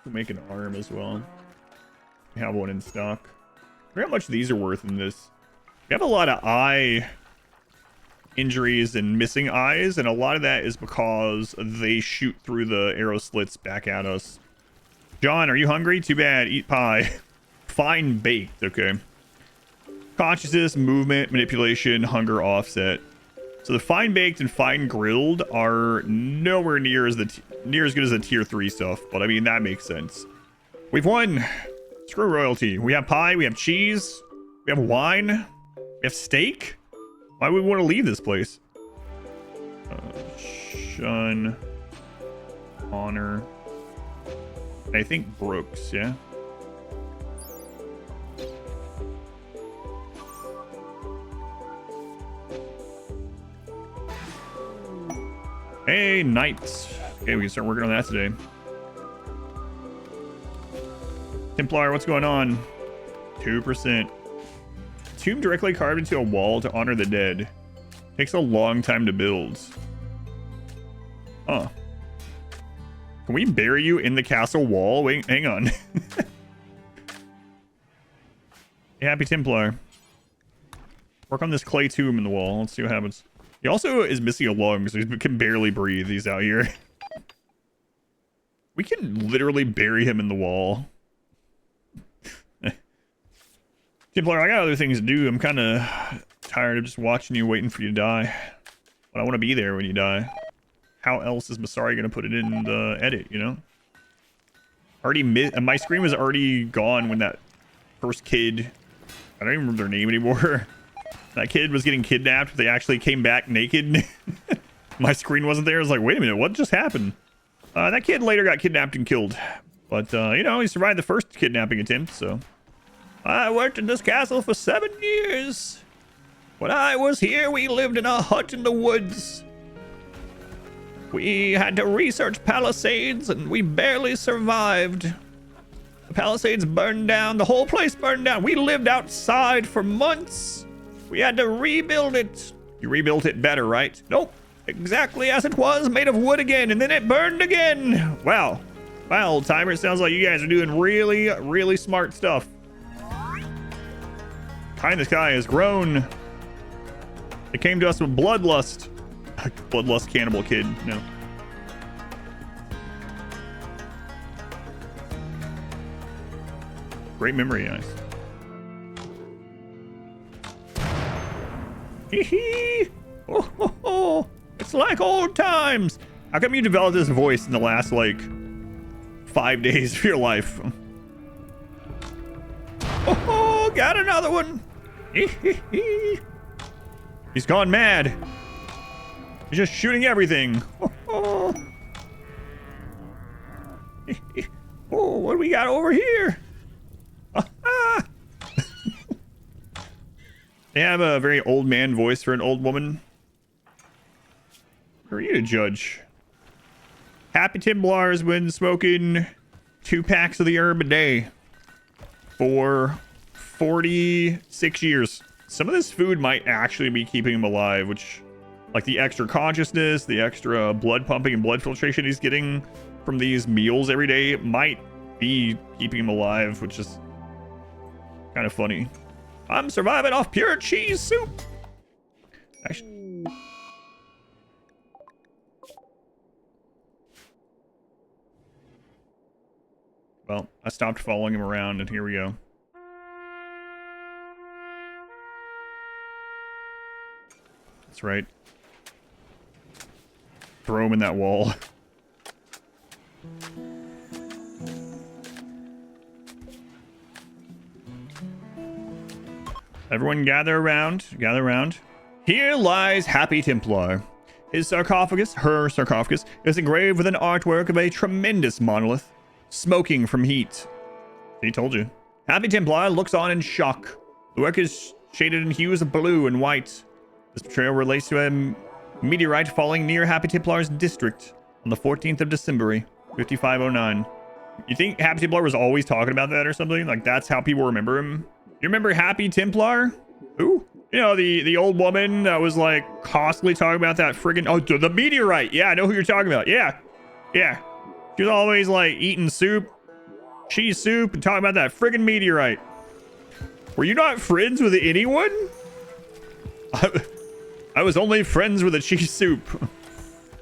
We'll make an arm as well. We have one in stock. I forget how much these are worth in this. We have a lot of eye injuries and missing eyes, and a lot of that is because they shoot through the arrow slits back at us. John, are you hungry? Too bad. Eat pie. Fine baked. Okay. Consciousness, movement, manipulation, hunger, offset. So the fine baked and fine grilled are nowhere near as good as the tier 3 stuff, but I mean that makes sense. We've won. Screw royalty. We have pie. We have cheese. We have wine. We have steak. Why would we want to leave this place? Shun. Honor. I think Brooks, yeah? Hey, knights. Okay, we can start working on that today. Templar, what's going on? 2%. Tomb directly carved into a wall to honor the dead. Takes a long time to build. Huh. Can we bury you in the castle wall? Wait, hang on. Hey, Happy Templar. Work on this clay tomb in the wall. Let's see what happens. He also is missing a lung, so he can barely breathe. He's out here. We can literally bury him in the wall. Templar, I got other things to do. I'm kind of tired of just watching you, waiting for you to die. But I want to be there when you die. How else is Masari going to put it in the edit, you know? My screen was already gone when that first kid... I don't even remember their name anymore. That kid was getting kidnapped. They actually came back naked. My screen wasn't there. I was like, wait a minute, what just happened? That kid later got kidnapped and killed. But, you know, he survived the first kidnapping attempt, so... I worked in this castle for 7 years. When I was here, we lived in a hut in the woods. We had to research palisades, and we barely survived. The palisades burned down. The whole place burned down. We lived outside for months. We had to rebuild it. You rebuilt it better, right? Nope. Exactly as it was, made of wood again, and then it burned again. Wow. Wow, old timer, it sounds like you guys are doing really, really smart stuff. Kind of sky has grown. It came to us with bloodlust. Bloodlust cannibal kid, no. Great memory, nice. Hee hee! Oh, ho, ho. It's like old times. How come you developed this voice in the last, like, 5 days of your life? Oh, ho, got another one. He's gone mad. He's just shooting everything. Oh, what do we got over here? They have a very old man voice for an old woman. Who are you to judge? Happy Templar has been smoking 2 packs of the herb a day for 46 years. Some of this food might actually be keeping him alive, which, like the extra consciousness, the extra blood pumping and blood filtration he's getting from these meals every day might be keeping him alive, which is kind of funny. I'm surviving off pure cheese soup. Actually, well, I stopped following him around, and here we go. That's right. Throw him in that wall. Everyone gather around. Gather around. Here lies Happy Templar. His sarcophagus, her sarcophagus, is engraved with an artwork of a tremendous monolith, smoking from heat. He told you. Happy Templar looks on in shock. The work is shaded in hues of blue and white. This portrayal relates to a meteorite falling near Happy Templar's district on the 14th of December, 5509. You think Happy Templar was always talking about that or something? Like, that's how people remember him? You remember Happy Templar? Who? You know, the old woman that was like constantly talking about that friggin', oh, the meteorite. Yeah, I know who you're talking about. Yeah. Yeah. She was always like eating soup, cheese soup, and talking about that friggin' meteorite. Were you not friends with anyone? I was only friends with a cheese soup.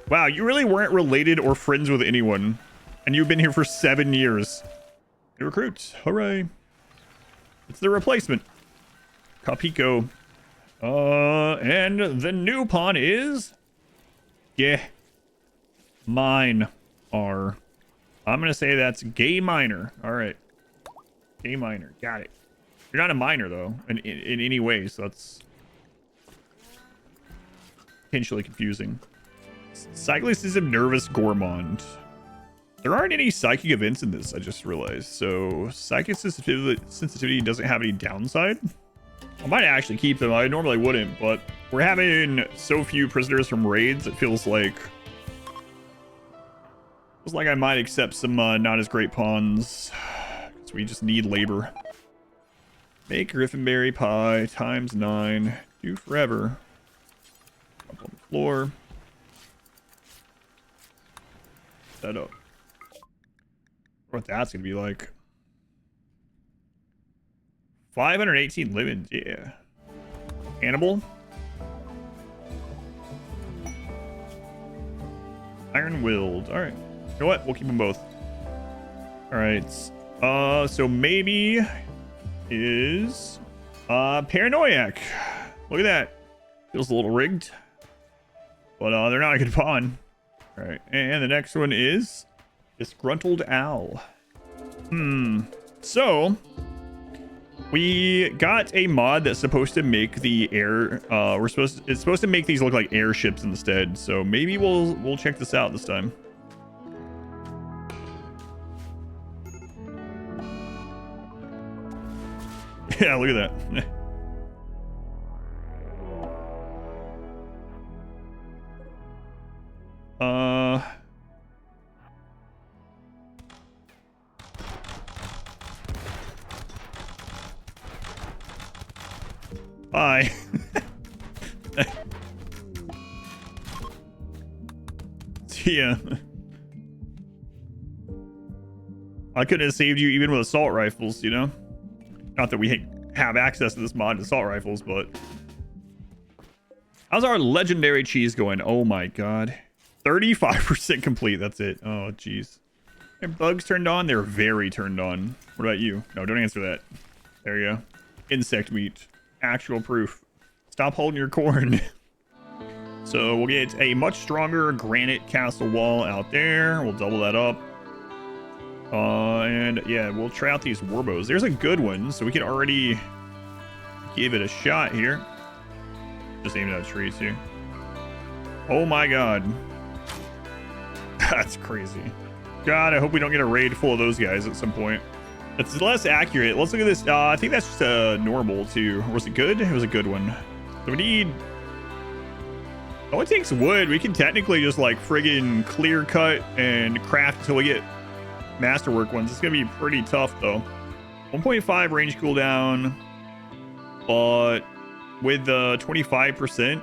Wow, you really weren't related or friends with anyone. And you've been here for 7 years. New recruits. Hooray. It's the replacement. Capico. And the new pawn is... Yeah. Mine are. I'm going to say that's gay minor. All right. Gay minor. Got it. You're not a minor, though, in any way, so that's potentially confusing. Cyclicism Nervous Gourmand. There aren't any psychic events in this, I just realized. So psychic sensitivity doesn't have any downside. I might actually keep them. I normally wouldn't, but we're having so few prisoners from raids, it feels like I might accept some not as great pawns. Because we just need labor. Make Griffinberry pie times 9. Do forever. Up on the floor. Set up. What that's gonna be like. 518 lemons, yeah. Hannibal. Iron-willed. Alright. You know what? We'll keep them both. Alright. So maybe is Paranoiac. Look at that. Feels a little rigged. But they're not a good pawn. Alright. And the next one is Disgruntled Owl. So we got a mod that's supposed to make the air it's supposed to make these look like airships instead. So maybe we'll check this out this time. Yeah, look at that. Bye. See ya. I couldn't have saved you even with assault rifles, you know? Not that we have access to this mod assault rifles, but... How's our legendary cheese going? Oh my god. 35% complete, that's it. Oh, jeez. Are bugs turned on? They're very turned on. What about you? No, don't answer that. There you go. Insect meat. Actual proof. Stop holding your corn. So we'll get a much stronger granite castle wall out there. We'll double that up. And yeah, we'll try out these warbos. There's a good one, so we can already give it a shot here. Just aiming at trees here. Oh my god. That's crazy. God, I hope we don't get a raid full of those guys at some point. It's less accurate. Let's look at this. I think that's just a normal too. Or was it good? It was a good one. So we need... It only takes wood. We can technically just like friggin' clear cut and craft until we get masterwork ones. It's gonna be pretty tough though. 1.5 range cooldown, but with the 25%,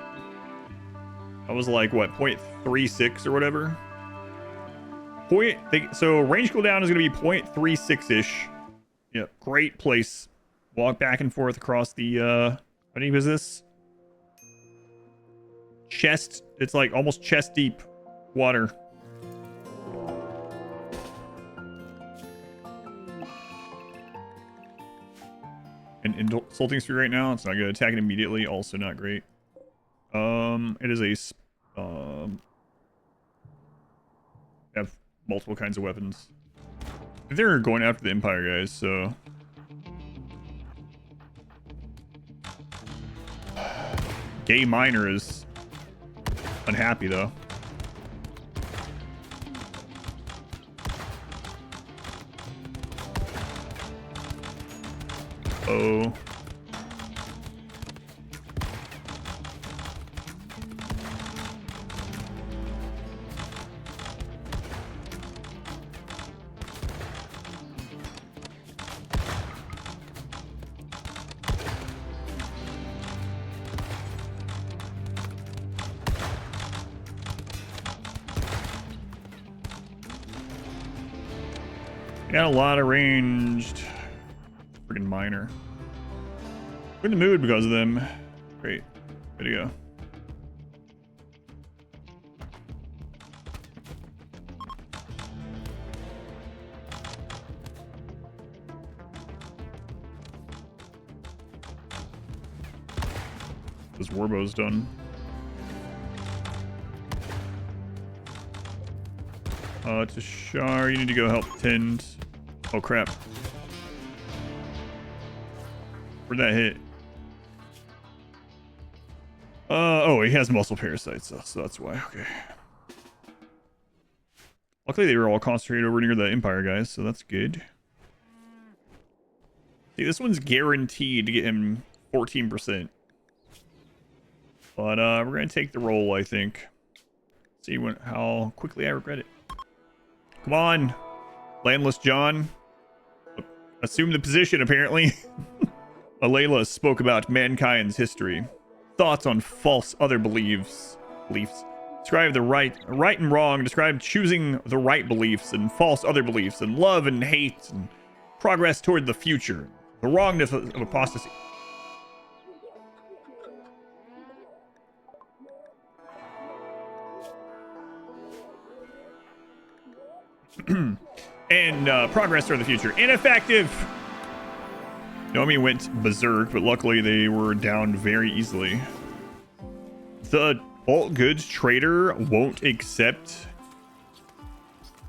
I was like what 0.36 or whatever. So range cooldown is gonna be 0.36 ish. Yep, great place. Walk back and forth across the how deep is this? Chest. It's like almost chest deep water. An insulting spear right now. It's not good. Attacking immediately. Also not great. It is a have multiple kinds of weapons. They're going after the Empire guys, so Gay Miner is unhappy though. Oh. Got a lot of ranged freaking miner. We're in the mood because of them. Great. Way to go. This warbow's done. Tashar, you need to go help tend. Oh crap. Where'd that hit? Oh, he has muscle parasites, so that's why. Okay. Luckily, they were all concentrated over near the Empire guys, so that's good. See, this one's guaranteed to get him 14%. But we're gonna take the roll, I think. See how quickly I regret it. Come on, Landless John. Assume the position, apparently. Alayla spoke about mankind's history. Thoughts on false other beliefs. Describe the right and wrong. Describe choosing the right beliefs and false other beliefs, and love and hate and progress toward the future. The wrongness of apostasy. And progress toward the future. Ineffective. Nomi went berserk, but luckily they were down very easily. The bulk goods trader won't accept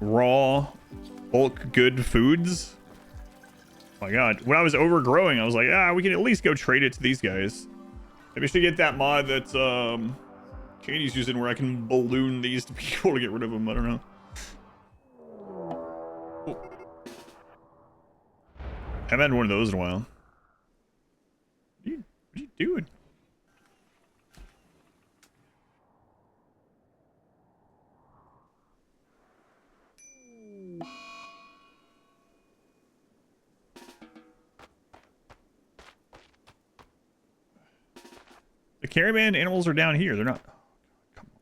raw bulk good foods. Oh my god. When I was overgrowing, I was like, we can at least go trade it to these guys. Maybe I should get that mod that Katie's using where I can balloon these to people to get rid of them. I don't know. I haven't had one of those in a while. What are you doing? The caravan animals are down here. They're not. Come on.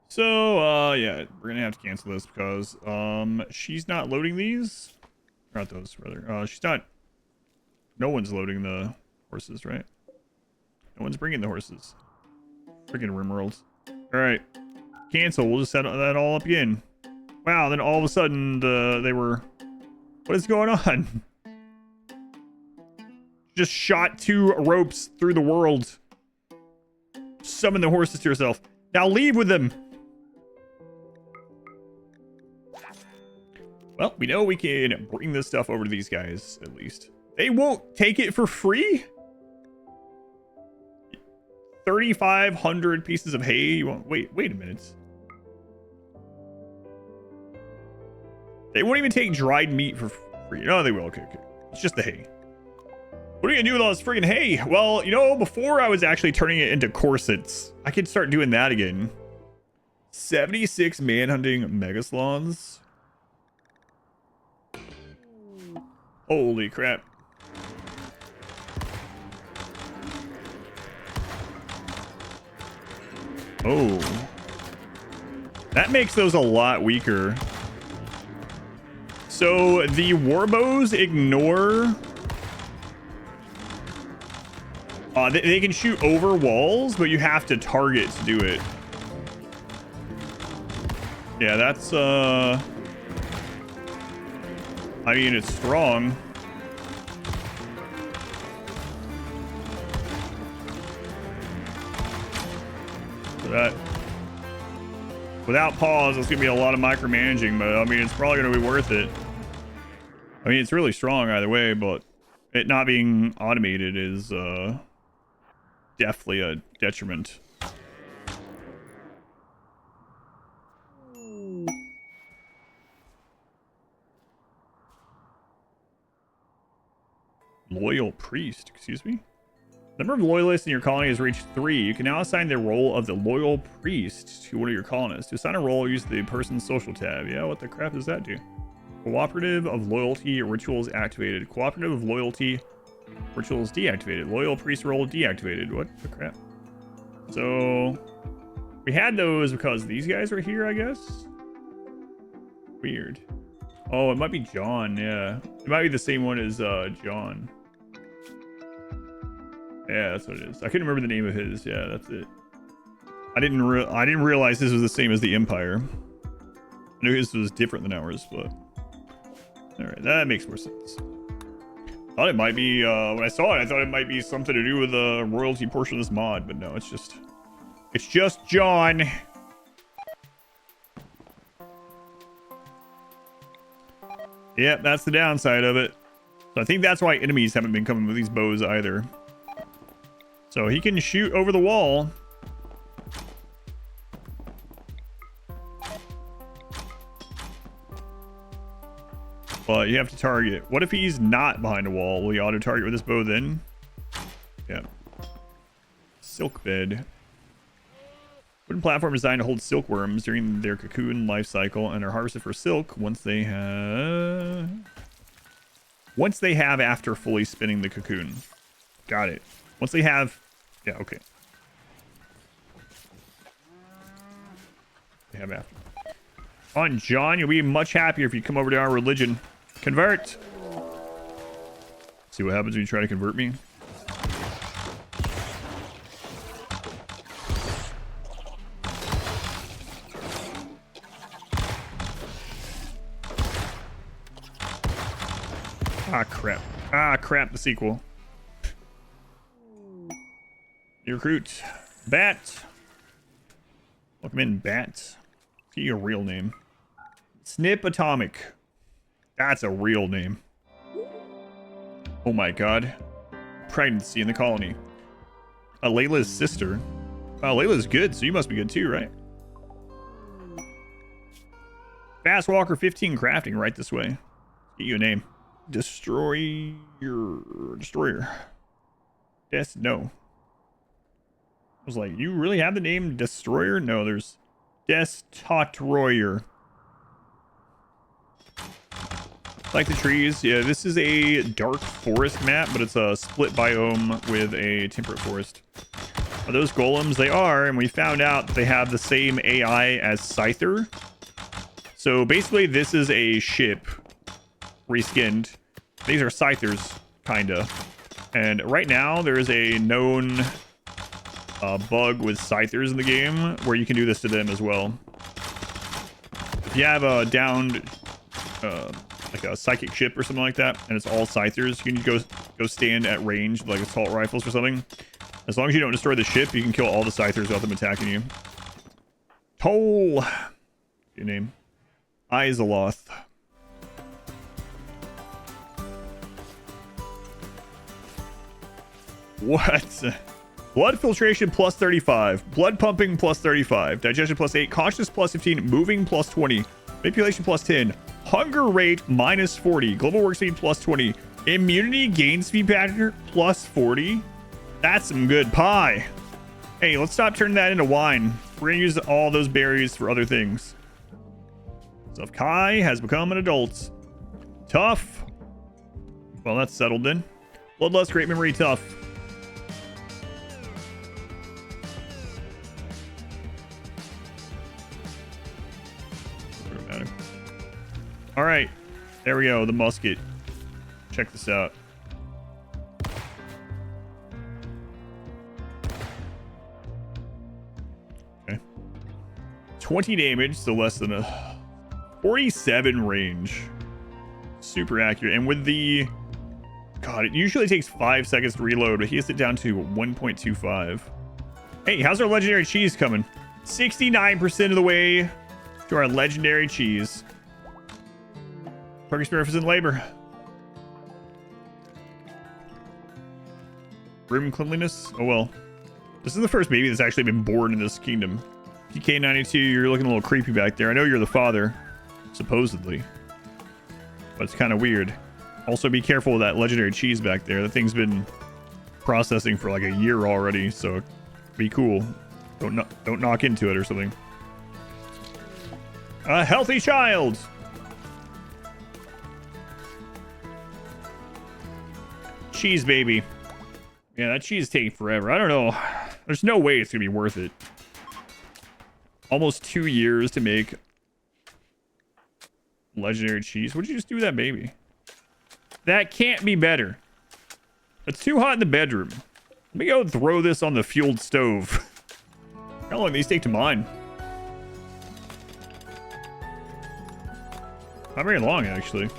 So, yeah, we're gonna have to cancel this because she's not loading these. Not those, rather. She's not. No one's loading the horses, right? No one's bringing the horses. Freaking RimWorld. All right, cancel. We'll just set that all up again. Wow. Then all of a sudden, they were. What is going on? Just shot 2 ropes through the world. Summon the horses to yourself. Now leave with them. Well, we know we can bring this stuff over to these guys, at least. They won't take it for free? 3,500 pieces of hay? You won't... Wait a minute. They won't even take dried meat for free. Oh, they will. Okay. It's just the hay. What are you gonna do with all this friggin' hay? Well, you know, before I was actually turning it into corsets. I could start doing that again. 76 manhunting megaslons. Holy crap. Oh. That makes those a lot weaker. So the warbows ignore... they can shoot over walls, but you have to target to do it. Yeah, that's... I mean, it's strong. So that... Without pause, it's gonna be a lot of micromanaging, but I mean, it's probably gonna be worth it. I mean, it's really strong either way, but it not being automated is definitely a detriment. Loyal priest, excuse me. The number of loyalists in your colony has reached 3. You can now assign the role of the loyal priest to one of your colonists. To assign a role, use the person's social tab. Yeah, what the crap does that do? Cooperative of loyalty rituals activated. Cooperative of loyalty rituals deactivated. Loyal priest role deactivated. What the crap? So we had those because these guys were here, I guess. Weird. Oh, it might be John. Yeah, it might be the same one as John. Yeah, that's what it is. I couldn't remember the name of his. Yeah, that's it. I didn't realize this was the same as the Empire. I knew his was different than ours, but all right, that makes more sense. Thought it might be when I saw it, I thought it might be something to do with the royalty portion of this mod, but no, it's just John. Yep, that's the downside of it. So I think that's why enemies haven't been coming with these bows either. So he can shoot over the wall. But you have to target. What if he's not behind a wall? Will he auto target with this bow then? Yeah. Silk bed. Wooden platform designed to hold silkworms during their cocoon life cycle and are harvested for silk once they have after fully spinning the cocoon. Got it. Once they have... Yeah, okay. They have after. On John, you'll be much happier if you come over to our religion. Convert! See what happens when you try to convert me? Ah, crap. Ah, crap, the sequel. New recruit. Bat. Welcome in, Bat. Get your real name. Snip Atomic. That's a real name. Oh my god. Pregnancy in the colony. Layla's sister. Oh, Layla's good, so you must be good too, right? Fast Walker 15 crafting right this way. Get you a name. Destroyer. Yes, no. I was like, you really have the name Destroyer? No, there's Destroyer. Like the trees. Yeah, this is a dark forest map, but it's a split biome with a temperate forest. Are those golems? They are, and we found out they have the same AI as Scyther. So basically, this is a ship reskinned. These are Scythers, kinda. And right now, there is a known bug with Scythers in the game where you can do this to them as well. If you have a downed, like a psychic ship or something like that, and it's all Scythers, you can go stand at range, like assault rifles or something. As long as you don't destroy the ship, you can kill all the Scythers without them attacking you. Toll. Your name. Izaloth. What? Blood filtration plus 35. Blood pumping plus 35. Digestion plus 8. Conscious plus 15. Moving plus 20. Manipulation plus 10. Hunger rate minus 40. Global work speed plus 20. Immunity gain speed factor plus 40. That's some good pie. Hey, let's stop turning that into wine. We're gonna use all those berries for other things. So if Kai has become an adult. Tough. Well, that's settled then. Bloodlust, great memory, tough. All right, there we go. The musket. Check this out. Okay. 20 damage, so less than a 47 range. Super accurate. And with the... God, it usually takes 5 seconds to reload, but he has it down to 1.25. Hey, how's our legendary cheese coming? 69% of the way to our legendary cheese. Perky Spirit is in labor. Room cleanliness? Oh well. This is the first baby that's actually been born in this kingdom. PK92, you're looking a little creepy back there. I know you're the father, supposedly. But it's kind of weird. Also, be careful with that legendary cheese back there. That thing's been processing for like a year already, so be cool. Don't knock into it or something. A healthy child! Cheese baby. Yeah, that cheese is taking forever. I don't know. There's no way it's gonna be worth it. Almost 2 years to make legendary cheese. What'd you just do with that baby? That can't be better. It's too hot in the bedroom. Let me go throw this on the fueled stove. How long do these take to mine? Not very long, actually.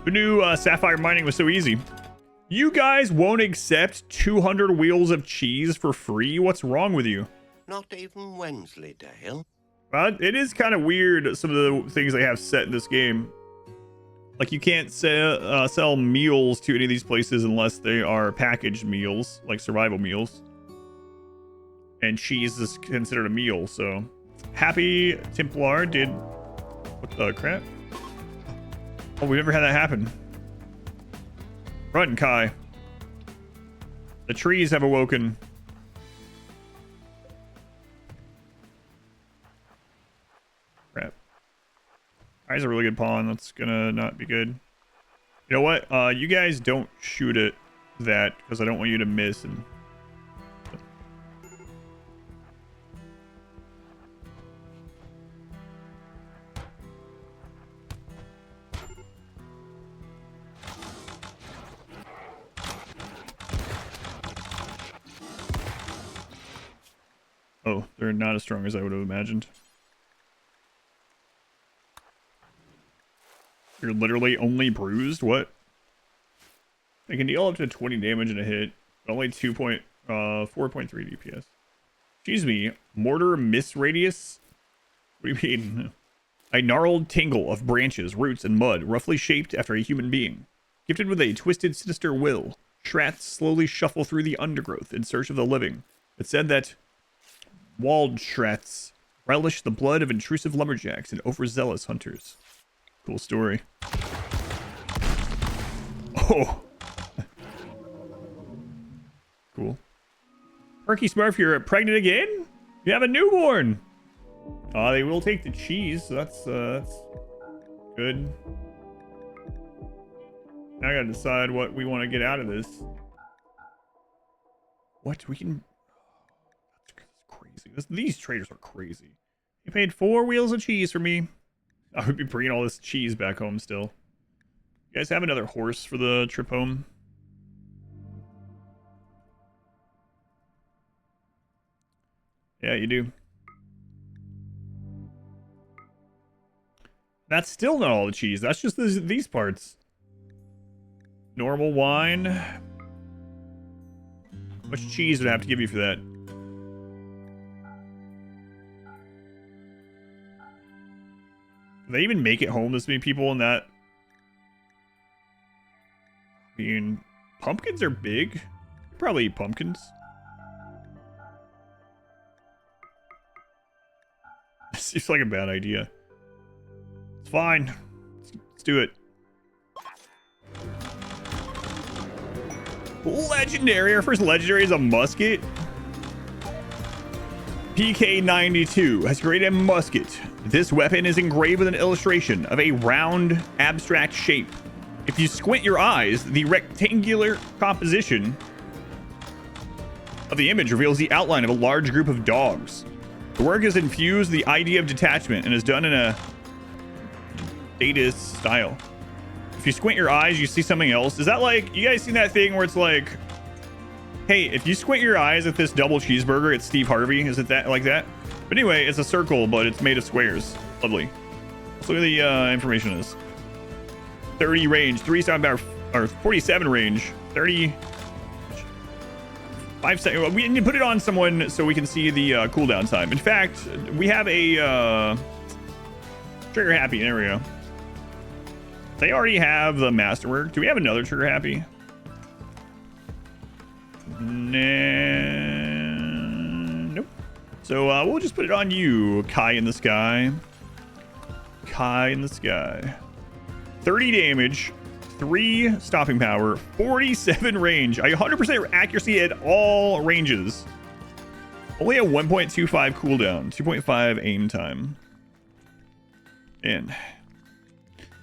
Who knew sapphire mining was so easy? You guys won't accept 200 wheels of cheese for free? What's wrong with you? Not even Wensleydale. It is kind of weird, some of the things they have set in this game. Like, you can't sell meals to any of these places unless they are packaged meals, like survival meals. And cheese is considered a meal, so... Happy Templar did... What the crap? Oh, we never had that happen. Run, Kai. The trees have awoken. Crap. Kai's a really good pawn. That's gonna not be good. You know what? You guys don't shoot at that because I don't want you to miss. And oh, they're not as strong as I would have imagined. You're literally only bruised? What? They can deal up to 20 damage in a hit, but only 4.3 DPS. Excuse me, mortar miss radius? What do you mean? A gnarled tangle of branches, roots, and mud, roughly shaped after a human being. Gifted with a twisted, sinister will, Shrats slowly shuffle through the undergrowth in search of the living. It's said that walled Shrats relish the blood of intrusive lumberjacks and overzealous hunters. Cool story. Oh. Cool. Perky Smurf, you're pregnant again? You have a newborn! They will take the cheese, so that's good. Now I gotta decide what we want to get out of this. What? We can... That's crazy. These traders are crazy. You paid 4 wheels of cheese for me. I would be bringing all this cheese back home still. You guys have another horse for the trip home? Yeah, you do. That's still not all the cheese. That's just these parts. Normal wine. How much cheese would I have to give you for that? Do they even make it home, this many people in that? I mean, pumpkins are big. You probably eat pumpkins. It seems like a bad idea. It's fine. Let's do it. Legendary. Our first legendary is a musket. PK92 has created a musket. This weapon is engraved with an illustration of a round, abstract shape. If you squint your eyes, the rectangular composition of the image reveals the outline of a large group of dogs. The work has infused the idea of detachment and is done in a Dadaist style. If you squint your eyes, you see something else. Is that like, you guys seen that thing where it's like, hey, if you squint your eyes at this double cheeseburger, it's Steve Harvey. Is it that like that? But anyway, it's a circle, but it's made of squares. Lovely. Let's look at the information on this. 30 range, 3 sound power, or 47 range, 30. 5 seconds. We need to put it on someone so we can see the cooldown time. In fact, we have a trigger happy. There we go. They already have the masterwork. Do we have another trigger happy? Nope. So we'll just put it on you, Kai in the sky. Kai in the sky. 30 damage, 3 stopping power, 47 range, 100% accuracy at all ranges. Only a 1.25 cooldown, 2.5 aim time. And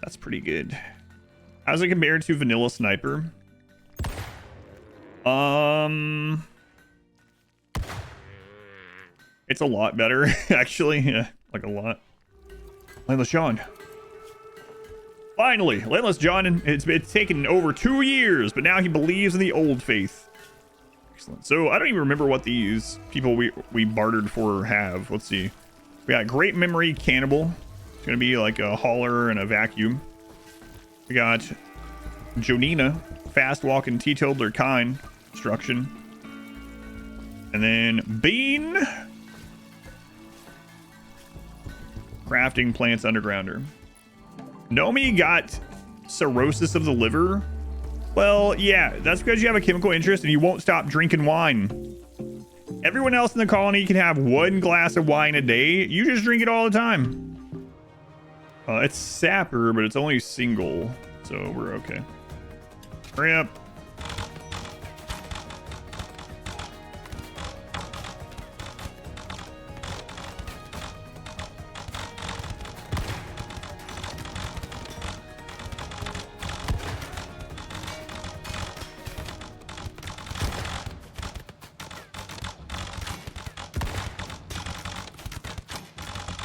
that's pretty good. How's it compared to vanilla sniper? It's a lot better, actually. Yeah, like a lot. Landless John. Finally, Landless John. It's taken over 2 years, but now he believes in the old faith. Excellent. So I don't even remember what these people we bartered for have. Let's see. We got Great Memory Cannibal. It's gonna be like a hauler and a vacuum. We got Jonina, fast walking teetotaler kind construction. And then Bean, crafting plants undergrounder. Nomi got cirrhosis of the liver. Well, yeah, that's because you have a chemical interest and you won't stop drinking wine. Everyone else in the colony can have 1 glass of wine a day. You just drink it all the time. It's Sapper, but it's only single, so we're okay. Hurry up.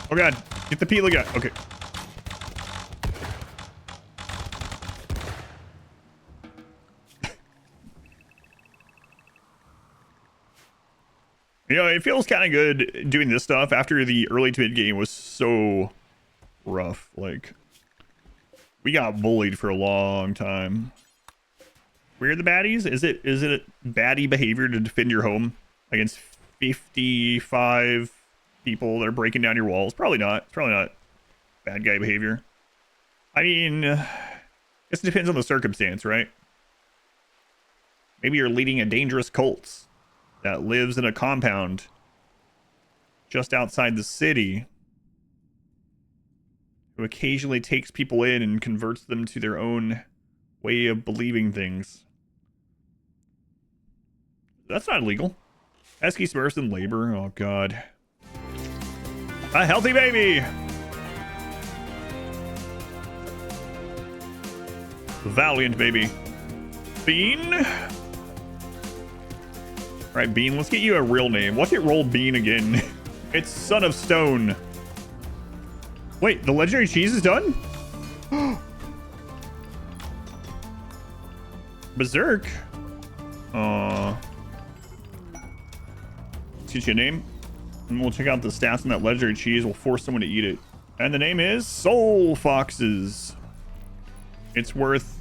Oh god, get the Pila guy. Okay. You know, it feels kind of good doing this stuff after the early to mid game was so rough. Like, we got bullied for a long time. Where are the baddies? Is it baddie behavior to defend your home against 55 people that are breaking down your walls? Probably not. It's probably not bad guy behavior. I mean, I guess it depends on the circumstance, right? Maybe you're leading a dangerous cult that lives in a compound just outside the city, who occasionally takes people in and converts them to their own way of believing things. That's not illegal. Esky Smurfs in labor. Oh god. A healthy baby. Valiant baby. Bean. All right, Bean, let's get you a real name. Watch it roll Bean again. It's Son of Stone. Wait, the legendary cheese is done? Berserk. Let's get you a name. And we'll check out the stats on that legendary cheese. We'll force someone to eat it. And the name is Soul Foxes. It's worth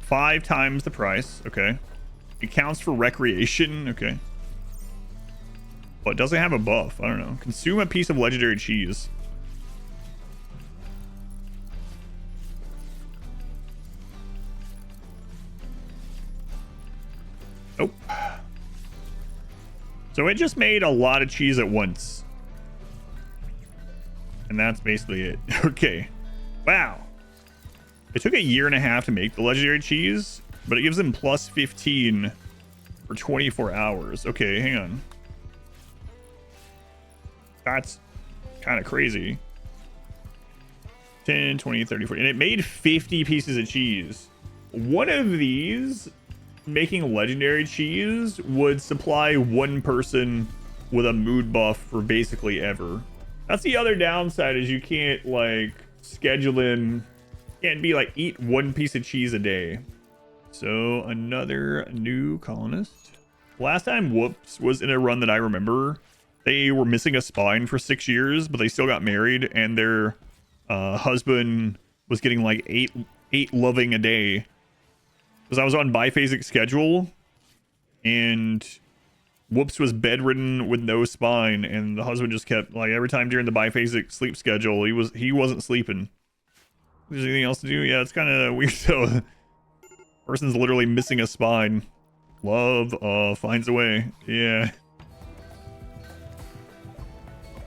5 times the price. Okay. It counts for recreation. Okay. Well, it doesn't have a buff. I don't know. Consume a piece of legendary cheese. Nope. So it just made a lot of cheese at once. And that's basically it. Okay. Wow. It took a year and a half to make the legendary cheese, but it gives them plus 15 for 24 hours. Okay, hang on. That's kind of crazy. 10, 20, 30, 40. And it made 50 pieces of cheese. One of these, making legendary cheese, would supply one person with a mood buff for basically ever. That's the other downside, is you can't like schedule in, can't be like eat one piece of cheese a day. So another new colonist. Last time Whoops was in a run that I remember, they were missing a spine for 6 years, but they still got married, and their husband was getting like eight loving a day. Because I was on biphasic schedule, and Whoops was bedridden with no spine, and the husband just kept like every time during the biphasic sleep schedule, he wasn't sleeping. Is there anything else to do? Yeah, it's kind of weird. So person's literally missing a spine. Love finds a way. Yeah.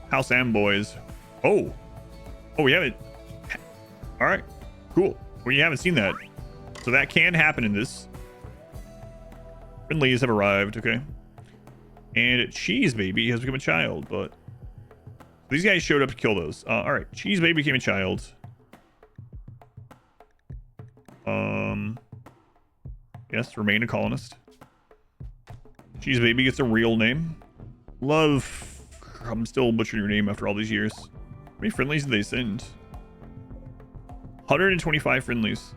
House and boys. Oh, we haven't. All right, cool. Well, you haven't seen that, so that can happen in this. Friendlies have arrived. Okay. And Cheese Baby has become a child, but these guys showed up to kill those. All right, Cheese Baby became a child. Yes, remain a colonist. Cheese Baby gets a real name. Love. I'm still butchering your name after all these years. How many friendlies did they send? 125 friendlies.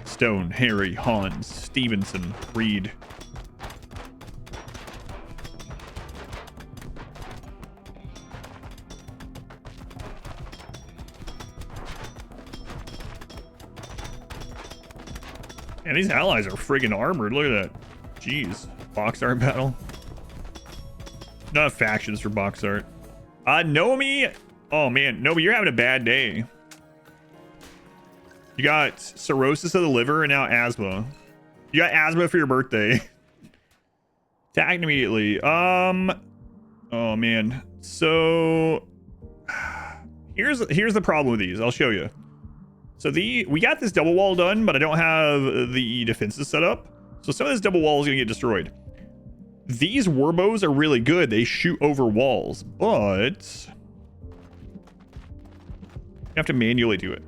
Stone, Harry, Hans, Stevenson, Reed. And these allies are friggin' armored. Look at that. Jeez. Box art battle. Not factions for box art. Nomi. Oh man, Nomi, you're having a bad day. You got cirrhosis of the liver and now asthma. You got asthma for your birthday. Tagged immediately. Oh man. So here's the problem with these. I'll show you. So we got this double wall done, but I don't have the defenses set up. So some of this double wall is gonna get destroyed. These warbows are really good. They shoot over walls, but you have to manually do it.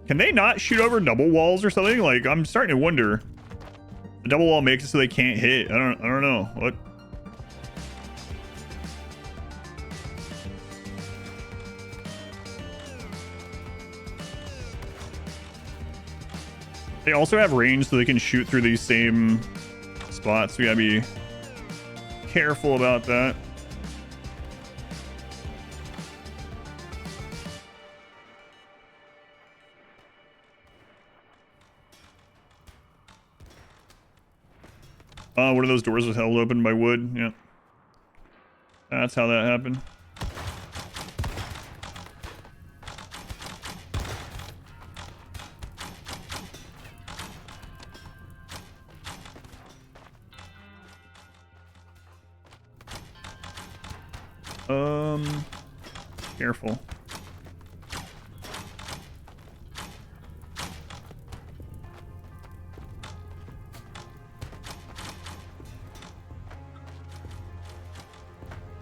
Can they not shoot over double walls or something? Like, I'm starting to wonder. The double wall makes it so they can't hit. I don't know. What? They also have range so they can shoot through these same spots. We gotta be careful about that. One of those doors was held open by wood. Yeah. That's how that happened. Careful.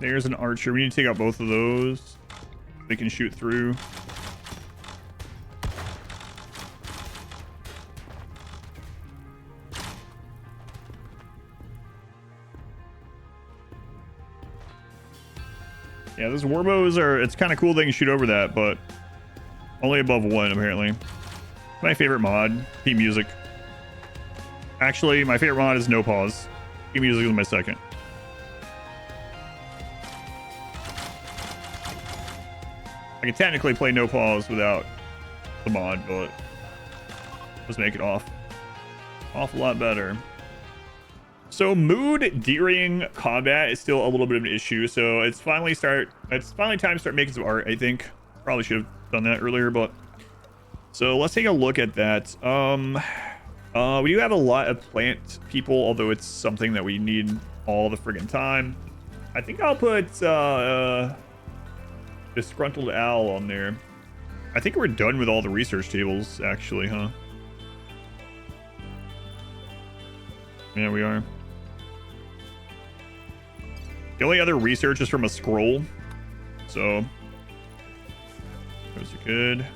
There's an archer. We need to take out both of those. They can shoot through. Yeah, those warbows are, it's kind of cool they can shoot over that, but only above 1 apparently. My favorite mod, P Music. Actually, my favorite mod is No Pause. P Music is my second. I can technically play No Pause without the mod, but just make it awful lot better. So mood during combat is still a little bit of an issue. So it's finally time to start making some art, I think. Probably should have done that earlier, but so let's take a look at that. We do have a lot of plant people, although it's something that we need all the friggin' time. I think I'll put disgruntled owl on there. I think we're done with all the research tables, actually, huh? Yeah, we are. The only other research is from a scroll, so those are good.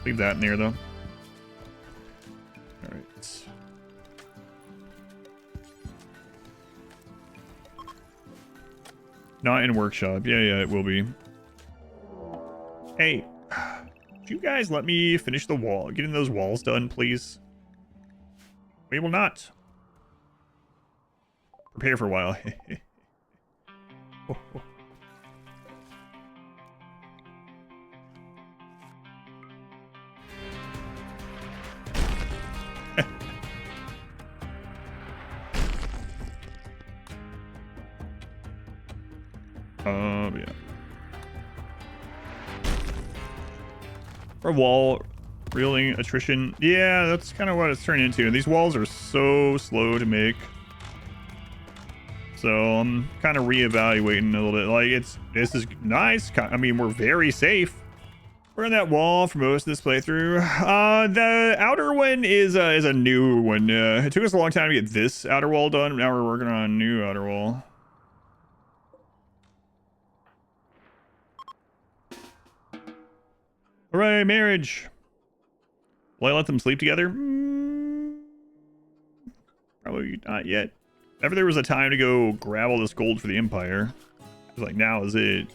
Leave that in there, though. All right. Not in workshop. Yeah, it will be. Hey, would you guys let me finish the wall? Getting those walls done, please. We will not. Prepare for a while. Yeah. For wall reeling attrition. Yeah, that's kind of what it's turning into. These walls are so slow to make. So I'm kind of reevaluating a little bit. Like this is nice. I mean, we're very safe. We're on that wall for most of this playthrough. The outer one is a new one. It took us a long time to get this outer wall done. Now we're working on a new outer wall. Hooray, marriage. Will I let them sleep together? Probably not yet. If ever there was a time to go grab all this gold for the Empire, it's like, now is it.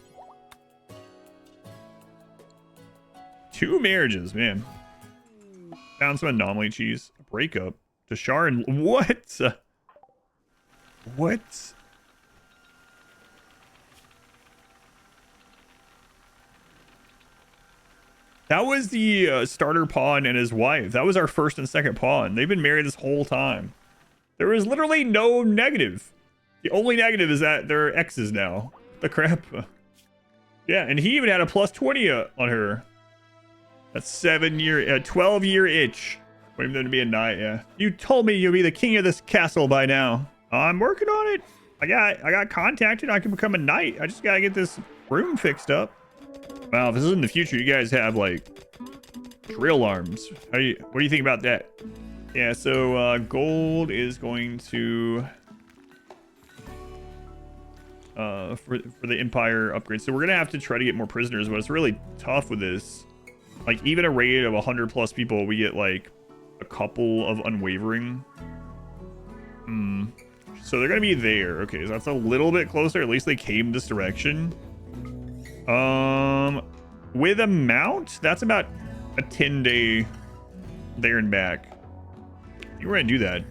2 marriages, man. Found some anomaly cheese. A breakup. Tashar and what? What? That was the starter pawn and his wife. That was our first and second pawn. They've been married this whole time. There is literally no negative. The only negative is that they're exes now. The crap. Yeah, and he even had a plus 20 on her. That's 12-year itch. Waiting for them to be a knight, yeah. You told me you'd be the king of this castle by now. I'm working on it. I got contacted. I can become a knight. I just gotta get this room fixed up. Wow, if this is in the future, you guys have like drill arms. What do you think about that? Yeah, so gold is going to for the Empire upgrade. So we're gonna have to try to get more prisoners, but it's really tough with this. Like even a raid of 100+ people, we get like a couple of unwavering. So they're gonna be there. Okay, so that's a little bit closer. At least they came this direction. With a mount, that's about a 10-day there and back. I think we're gonna do that.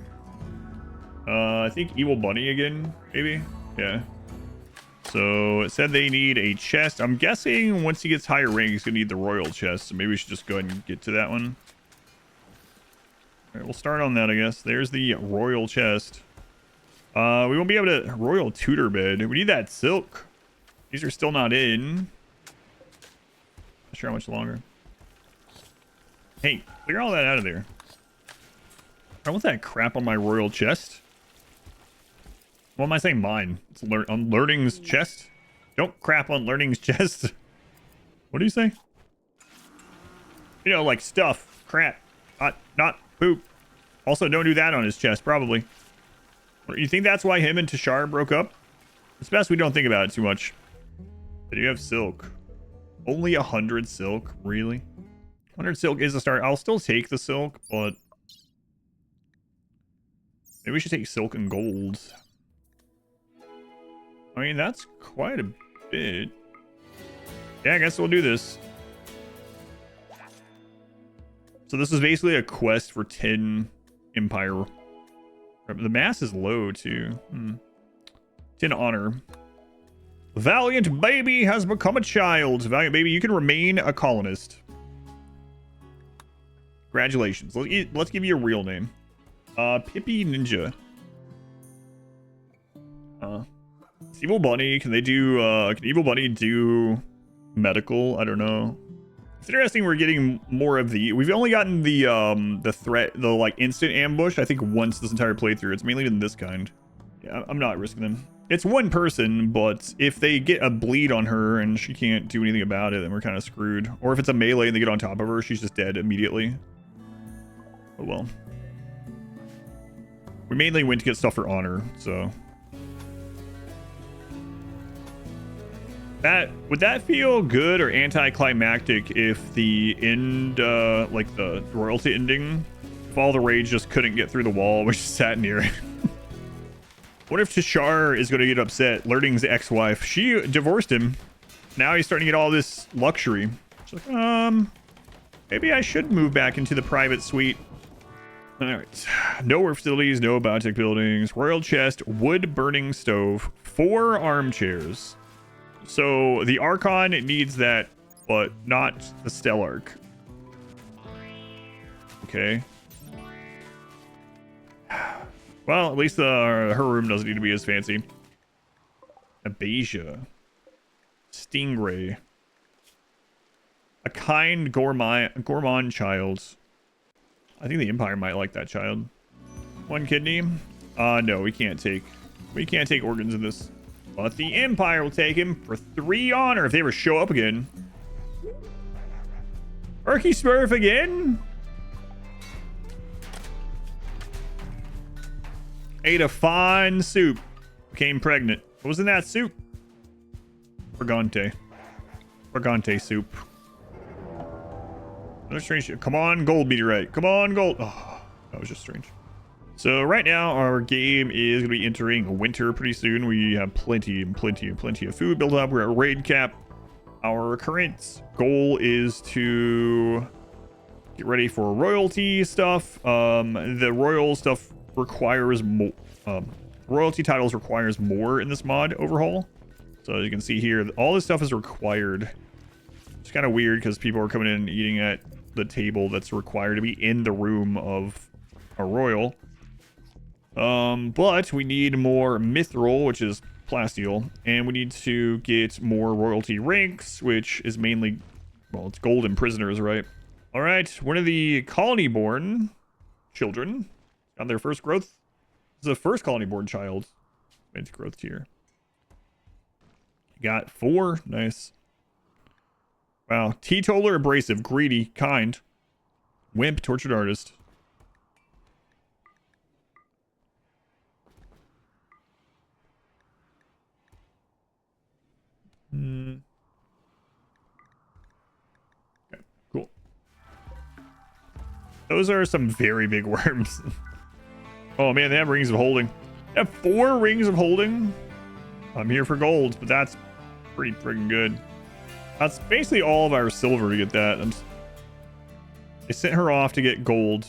I think Evil Bunny again, maybe. Yeah. So it said they need a chest. I'm guessing once he gets higher rank, he's gonna need the royal chest. So maybe we should just go ahead and get to that one. All right, we'll start on that, I guess. There's the royal chest. We won't be able to royal tutor bed. We need that silk. These are still not in. Not sure how much longer. Hey, clear all that out of there. I want that crap on my royal chest. What am I saying? Mine. It's on Learning's chest. Don't crap on Learning's chest. What do you say? You know, like stuff, crap, not poop. Also, don't do that on his chest, probably. You think that's why him and Tashar broke up? It's best we don't think about it too much. But you have silk. Only 100 silk, really? 100 silk is a start. I'll still take the silk, but maybe we should take silk and gold. I mean, that's quite a bit. Yeah, I guess we'll do this. So this is basically a quest for 10 Empire. The mass is low, too. 10 honor. Valiant baby has become a child. Valiant baby, you can remain a colonist. Congratulations. Let's give you a real name. Pippi Ninja. Evil Bunny. Can Evil Bunny do medical? I don't know. It's interesting we're getting more of we've only gotten the threat, the like instant ambush, I think once this entire playthrough. It's mainly been this kind. Yeah, I'm not risking them. It's one person, but if they get a bleed on her and she can't do anything about it, then we're kind of screwed. Or if it's a melee and they get on top of her, she's just dead immediately. Oh well. We mainly went to get stuff for honor, so. Would that feel good or anticlimactic if the end, like the royalty ending, if all the rage just couldn't get through the wall, we just sat near it? What if Tashar is going to get upset? Lurting's ex-wife, she divorced him. Now he's starting to get all this luxury. She's like, maybe I should move back into the private suite. All right. Nowhere facilities, no biotech buildings, royal chest, wood burning stove, 4 armchairs. So the Archon needs that, but not the Stellarch. Okay. Well, at least her room doesn't need to be as fancy. Abasia. Stingray. A kind gourmand child. I think the Empire might like that child. 1 kidney. No, we can't take organs in this. But the Empire will take him for 3 honor if they ever show up again. Erky Smurf again? Ate a fine soup. Became pregnant. What was in that soup? Fragante. Fragante soup. Another strange. Come on, gold meteorite. Come on, gold. Oh, that was just strange. So right now our game is going to be entering winter pretty soon. We have plenty of food built up. We're at raid cap. Our current goal is to get ready for royalty stuff. The royal stuff requires more. Royalty titles requires more in this mod overhaul. So as you can see here, all this stuff is required. It's kind of weird because people are coming in and eating at the table that's required to be in the room of a royal. But we need more mithril, which is plasteel, and we need to get more royalty ranks, which is mainly, well, it's golden prisoners, right? All right, one of the colony-born children got their first growth. This is the first colony-born child made the growth tier. Got 4, nice. Wow, teetotaler, abrasive, greedy, kind, wimp, tortured artist. Okay, cool. Those are some very big worms. Oh man, they have rings of holding. They have 4 rings of holding. I'm here for gold, but that's pretty friggin' good. That's basically all of our silver to get that. They sent her off to get gold.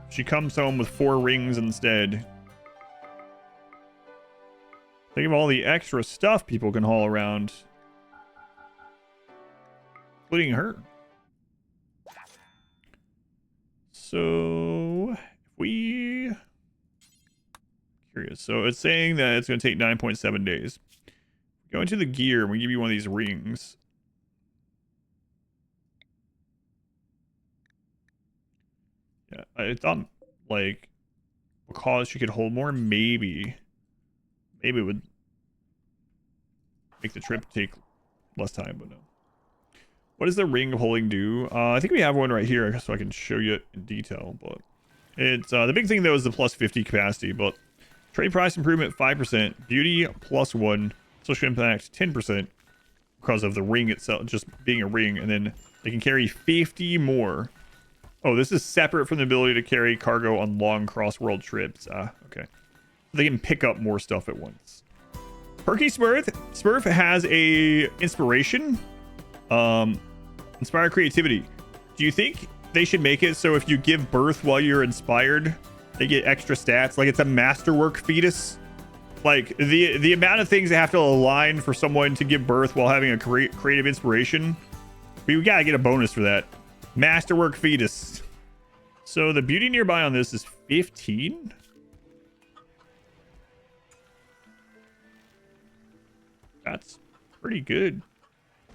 She comes home with 4 rings instead. Think of all the extra stuff people can haul around, including her. So, curious. So it's saying that it's going to take 9.7 days. Go into the gear and we give you one of these rings. Yeah, I thought like because she could hold more, maybe it would make the trip take less time, but no. What does the ring of holding do? I think we have one right here, so I can show you it in detail. But it's the big thing though is the plus 50 capacity. But trade price improvement 5%, beauty +1, social impact 10% because of the ring itself just being a ring, and then they can carry 50 more. Oh, this is separate from the ability to carry cargo on long cross-world trips. Okay. They can pick up more stuff at once. Perky Smurf has a inspiration. Inspire creativity. Do you think they should make it so if you give birth while you're inspired, they get extra stats? Like it's a masterwork fetus? Like the amount of things that have to align for someone to give birth while having a creative inspiration, we gotta get a bonus for that. Masterwork fetus. So the beauty nearby on this is 15. That's pretty good.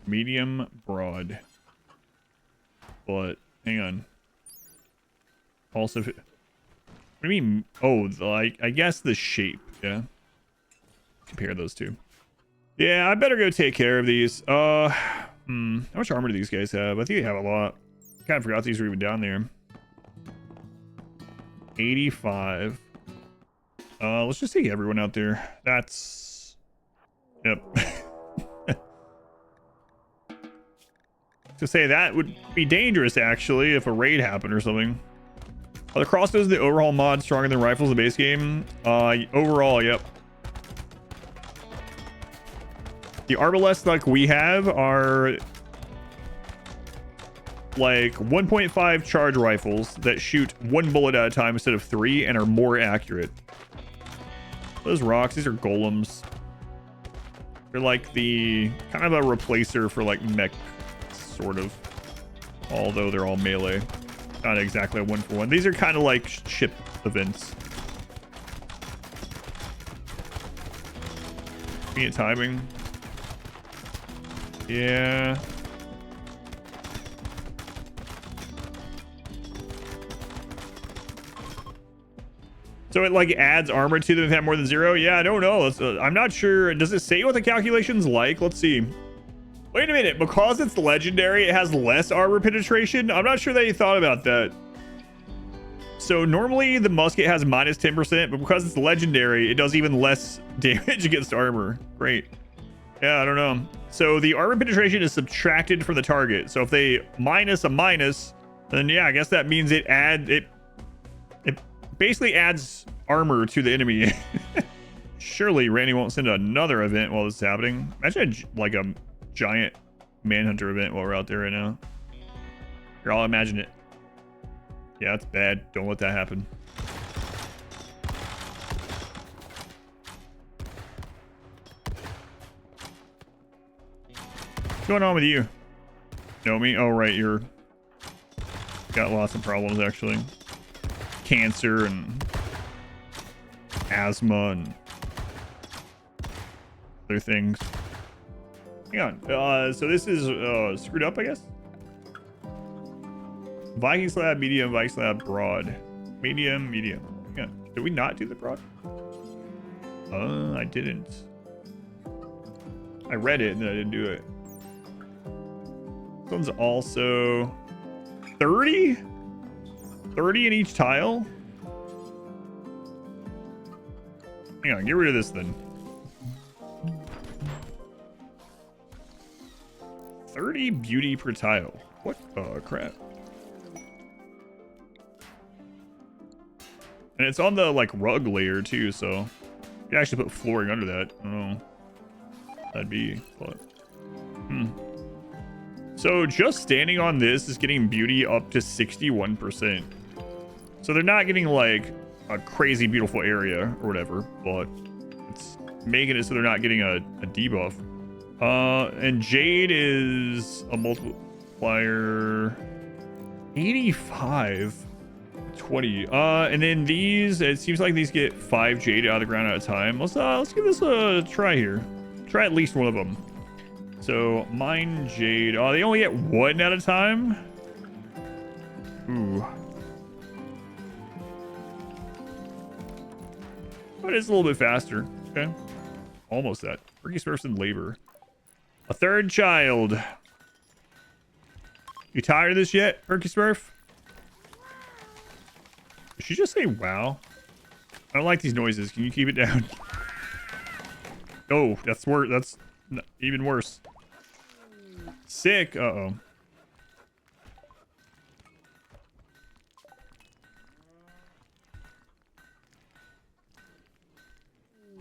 Medium broad. But hang on. Also, what do you mean? Oh, like I guess the shape. Yeah. Compare those two. Yeah, I better go take care of these. How much armor do these guys have? I think they have a lot. Kind of forgot these were even down there. 85. Let's just take everyone out there. That's... Yep. To say that would be dangerous, actually, if a raid happened or something. Are the crossbows, the overhaul mod, stronger than rifles in the base game? Overall, yep. The arbalests like we have are like 1.5 charge rifles that shoot 1 bullet at a time instead of 3 and are more accurate. Those rocks, these are golems. They're like the kind of a replacer for like mech, sort of. Although they're all melee. Not exactly a 1-for-1. These are kind of like ship events. Convenient timing. Yeah. So it like adds armor to them if they have more than 0? Yeah, I don't know. I'm not sure. Does it say what the calculation's like? Let's see. Wait a minute. Because it's legendary, it has less armor penetration? I'm not sure that you thought about that. So normally the musket has minus 10%, but because it's legendary, it does even less damage against armor. Great. Yeah, I don't know. So the armor penetration is subtracted from the target. So if they minus a minus, then yeah, I guess that means it basically adds armor to the enemy. Surely Randy won't send another event while this is happening. Imagine like a giant manhunter event while we're out there right now. Here, I'll imagine it. Yeah, that's bad. Don't let that happen. What's going on with you? Know me? Oh, right. You're got lots of problems, actually. Cancer and asthma and other things. Hang on. So this is screwed up, I guess. Viking slab, medium, Viking slab, broad. Medium, medium. Hang on. Did we not do the broad? I didn't. I read it and then I didn't do it. This one's also 30? 30 in each tile? Hang on, get rid of this then. 30 beauty per tile. What the crap? And it's on the like rug layer too, so you can actually put flooring under that. Oh, that'd be but So just standing on this is getting beauty up to 61%. So they're not getting like a crazy beautiful area or whatever, but it's making it so they're not getting a debuff. And Jade is a multiplier 85, 20. And then these, it seems like these get 5 Jade out of the ground at a time. Let's give this a try here. Try at least one of them. So mine Jade. Oh, they only get 1 at a time. Ooh. But it's a little bit faster. Okay. Almost that. Ricky Smurfs in labor. A 3rd child. You tired of this yet, Ricky Smurf? Did she just say wow? I don't like these noises. Can you keep it down? Oh, that's worse. That's even worse. Sick. Uh-oh.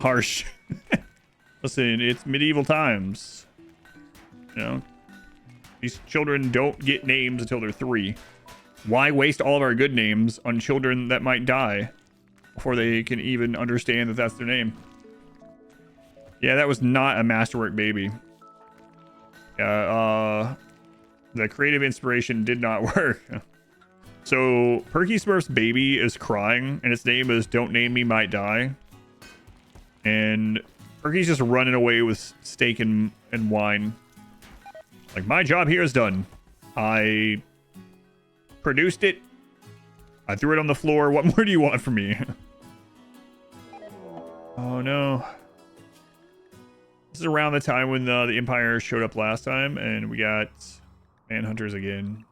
Harsh. Listen, it's medieval times. You know, these children don't get names until they're 3. Why waste all of our good names on children that might die before they can even understand that that's their name? Yeah, that was not a masterwork baby. The creative inspiration did not work. So Perky Smurf's baby is crying, and its name is Don't Name Me Might Die. And Perky's just running away with steak and wine. Like, my job here is done. I produced it. I threw it on the floor. What more do you want from me? Oh, no. This is around the time when the Empire showed up last time, and we got Manhunters again.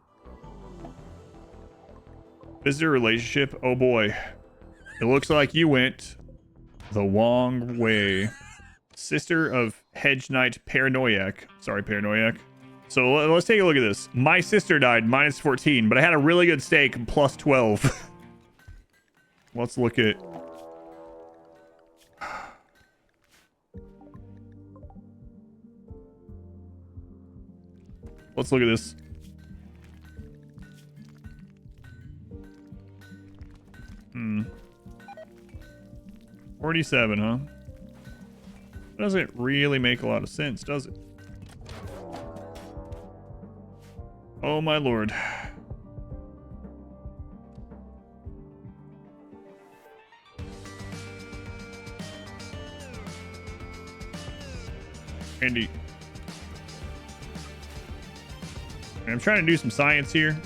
Visitor relationship. Oh, boy. It looks like you went the wrong way. Sister of Hedge Knight Paranoiac. Sorry, Paranoiac. So let's take a look at this. My sister died, minus 14, but I had a really good steak, plus 12. Let's look at... Let's look at this. Hmm. 47, huh? Doesn't really make a lot of sense, does it? Oh my lord. Andy. I'm trying to do some science here.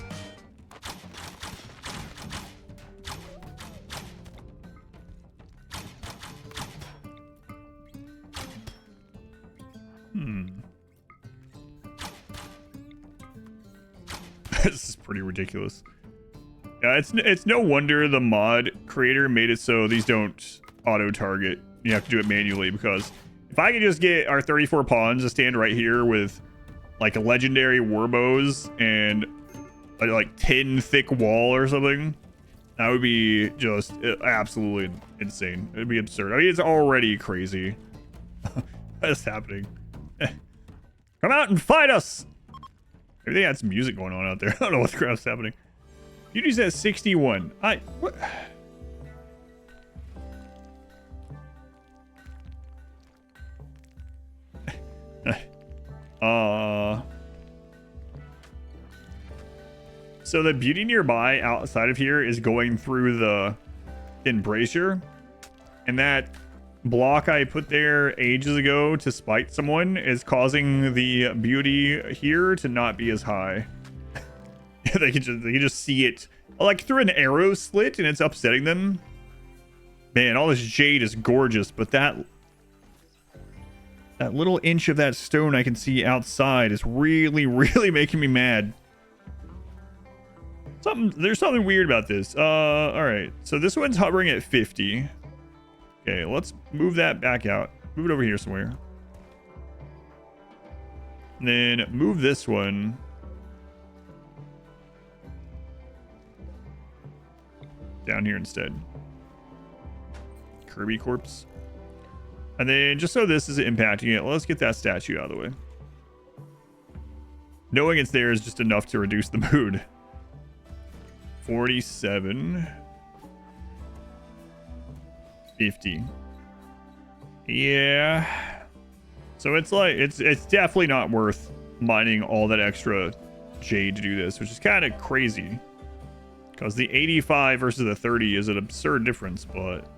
This is pretty ridiculous. Yeah, it's no wonder the mod creator made it so these don't auto-target. You have to do it manually, because if I could just get our 34 pawns to stand right here with like a legendary warbows and like 10 thick wall or something, that would be just absolutely insane. It'd be absurd. I mean, it's already crazy. What is happening? Come out and fight us! Maybe they had some music going on out there. I don't know what the crap's happening. Beauty's at 61. What? So the beauty nearby outside of here is going through the embrasure, and that block I put there ages ago to spite someone is causing the beauty here to not be as high. they can just see it like through an arrow slit, and it's upsetting them. Man, all this jade is gorgeous, but that little inch of that stone I can see outside is really making me mad. There's something weird about this. All right, so this one's hovering at 50. Okay, let's move that back out. Move it over here somewhere. And then move this one down here instead. Kirby corpse. And then just so this isn't impacting it, let's get that statue out of the way. Knowing it's there is just enough to reduce the mood. 47. 50. Yeah. So it's like it's definitely not worth mining all that extra jade to do this, which is kind of crazy. Because the 85 versus the 30 is an absurd difference, but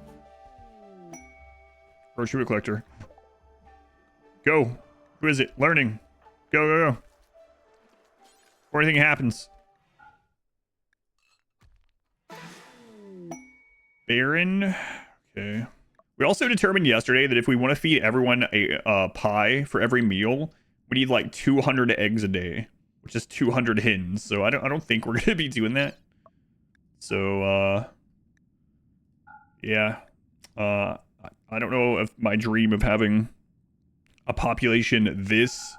Virtue Collector. Go. Who is it? Learning. Go. Before anything happens. Baron. Okay. We also determined yesterday that if we want to feed everyone a pie for every meal, we need like 200 eggs a day, which is 200 hens. So I don't think we're gonna be doing that. So yeah. I don't know if my dream of having a population this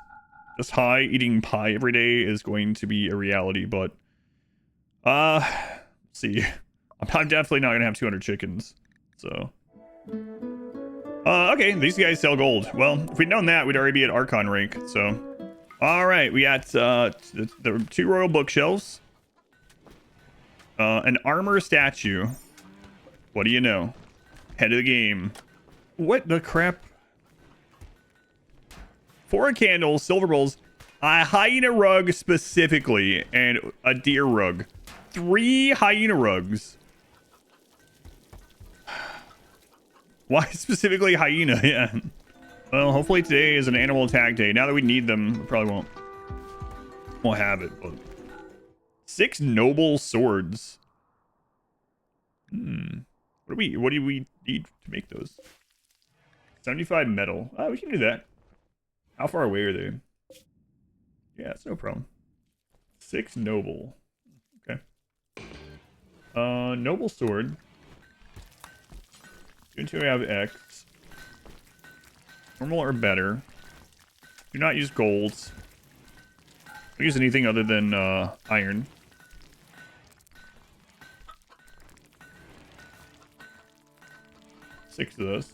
high eating pie every day is going to be a reality, but let's see. I'm definitely not gonna have 200 chickens. So okay, these guys sell gold. Well, if we'd known that, we'd already be at Archon rank. So all right, we got the 2 royal bookshelves, an armor statue. What do you know? Head of the game. What the crap? 4 candles, silver bowls. A hyena rug specifically, and a deer rug. 3 hyena rugs. Why specifically hyena? Yeah. Well, hopefully today is an animal attack day. Now that we need them, we probably won't have it. But 6 noble swords. What do we need to make those? 75 metal. Oh, we can do that. How far away are they? Yeah, it's no problem. 6 noble. Okay. Noble sword. Until we have X. Normal or better. Do not use golds. Don't use anything other than iron. Six of those.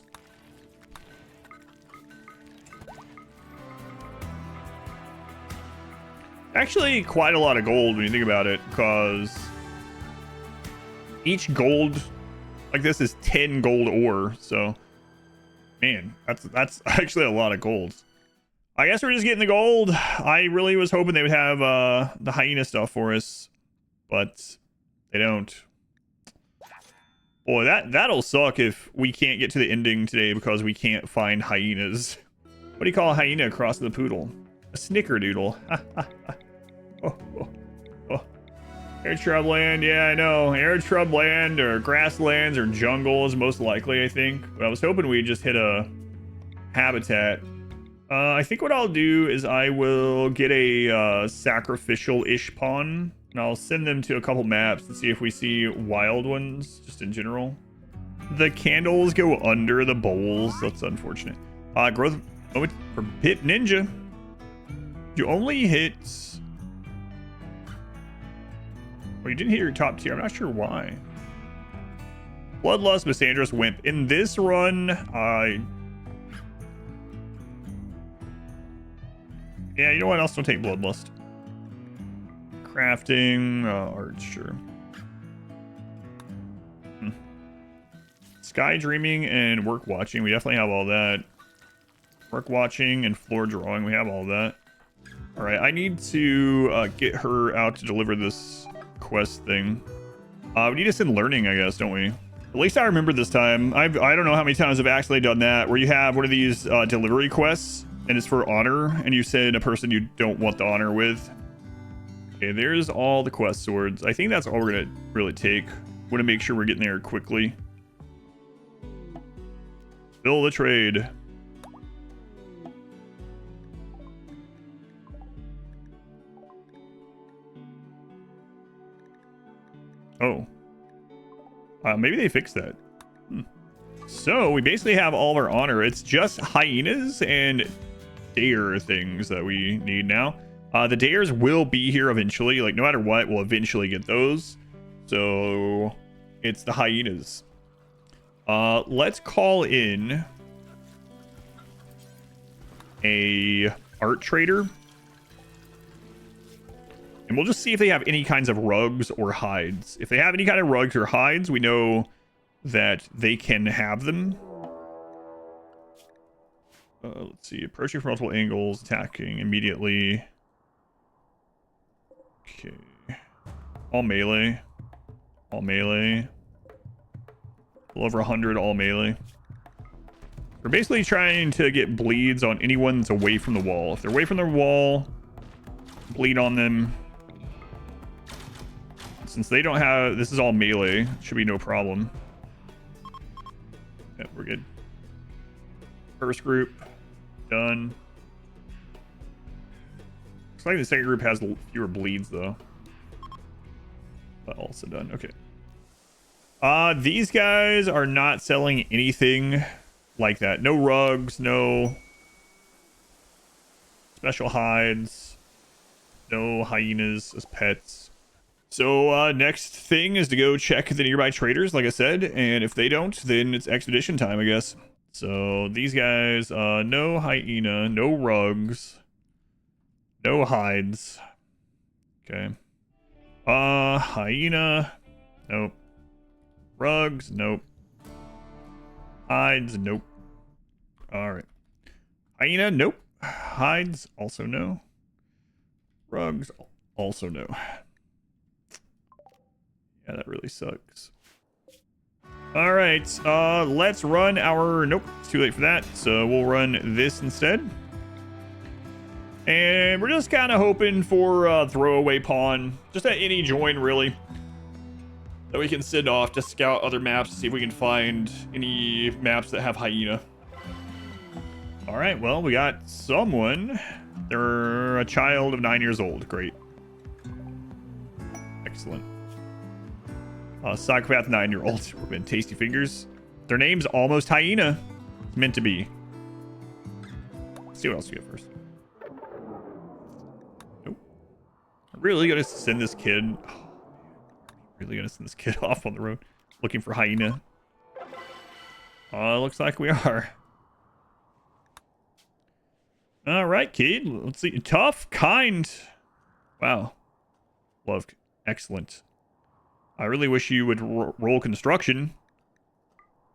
Actually, quite a lot of gold when you think about it, because each gold like this is 10 gold ore. So, man, that's actually a lot of gold. I guess we're just getting the gold. I really was hoping they would have the hyena stuff for us, but they don't. Boy, that'll suck if we can't get to the ending today because we can't find hyenas. What do you call a hyena across the poodle? A snickerdoodle. Oh, oh, oh. Air shrubland, yeah, I know. Air shrubland or grasslands or jungle is most likely, I think. But I was hoping we'd just hit a habitat. I think what I'll do is I will get a sacrificial-ish pawn. And I'll send them to a couple maps to see if we see wild ones, just in general. The candles go under the bowls. That's unfortunate. Growth moment for Pit Ninja. You only hit... Well, you didn't hit your top tier. I'm not sure why. Bloodlust, Misandrous, Wimp. In this run, yeah, you know what else? Don't take Bloodlust. Crafting, art, sure. Sky Dreaming and Work Watching. We definitely have all that. Work Watching and Floor Drawing. We have all that. All right, I need to get her out to deliver this quest thing. We need to send learning, I guess, don't we? At least I remember this time. I don't know how many times I've actually done that, where you have one of these delivery quests, and it's for honor, and you send a person you don't want the honor with. Okay, there's all the quest swords. I think that's all we're gonna really take. Want to make sure we're getting there quickly. Fill the trade. Oh. Maybe they fixed that. So, we basically have all of our honor. It's just hyenas and dare things that we need now. The dares will be here eventually. Like, no matter what, we'll eventually get those. So, it's the hyenas. Let's call in a art trader. And we'll just see if they have any kinds of rugs or hides. If they have any kind of rugs or hides, we know that they can have them. Let's see. Approaching from multiple angles, attacking immediately. Okay. All melee. All melee. A little over 100 all melee. We're basically trying to get bleeds on anyone that's away from the wall. If they're away from the wall, bleed on them. Since they don't have... This is all melee. Should be no problem. Yep, we're good. First group. Done. Looks like the second group has fewer bleeds, though. But also done. Okay. These guys are not selling anything like that. No rugs, no special hides, no hyenas as pets. So next thing is to go check the nearby traders, like I said, and if they don't, then it's expedition time, I guess. So these guys, no hyena, no rugs, no hides. Okay. Hyena, nope. Rugs, nope. Hides, nope. All right. Hyena, nope. Hides, also no. Rugs, also no. Yeah, that really sucks. All right, let's run our... Nope, it's too late for that. So we'll run this instead. And we're just kind of hoping for a throwaway pawn. Just at any join, really. That we can send off to scout other maps to see if we can find any maps that have hyena. All right, well, we got someone. They're a child of 9 years old. Great. Excellent. Psychopath 9-year-old. We're been tasty fingers. Their name's almost hyena. It's meant to be. Let's see what else we get first. Nope. I'm really gonna send this kid. Really gonna send this kid off on the road looking for hyena. Looks like we are. All right, kid. Let's see. Tough, kind. Wow. Loved. Excellent. I really wish you would roll construction,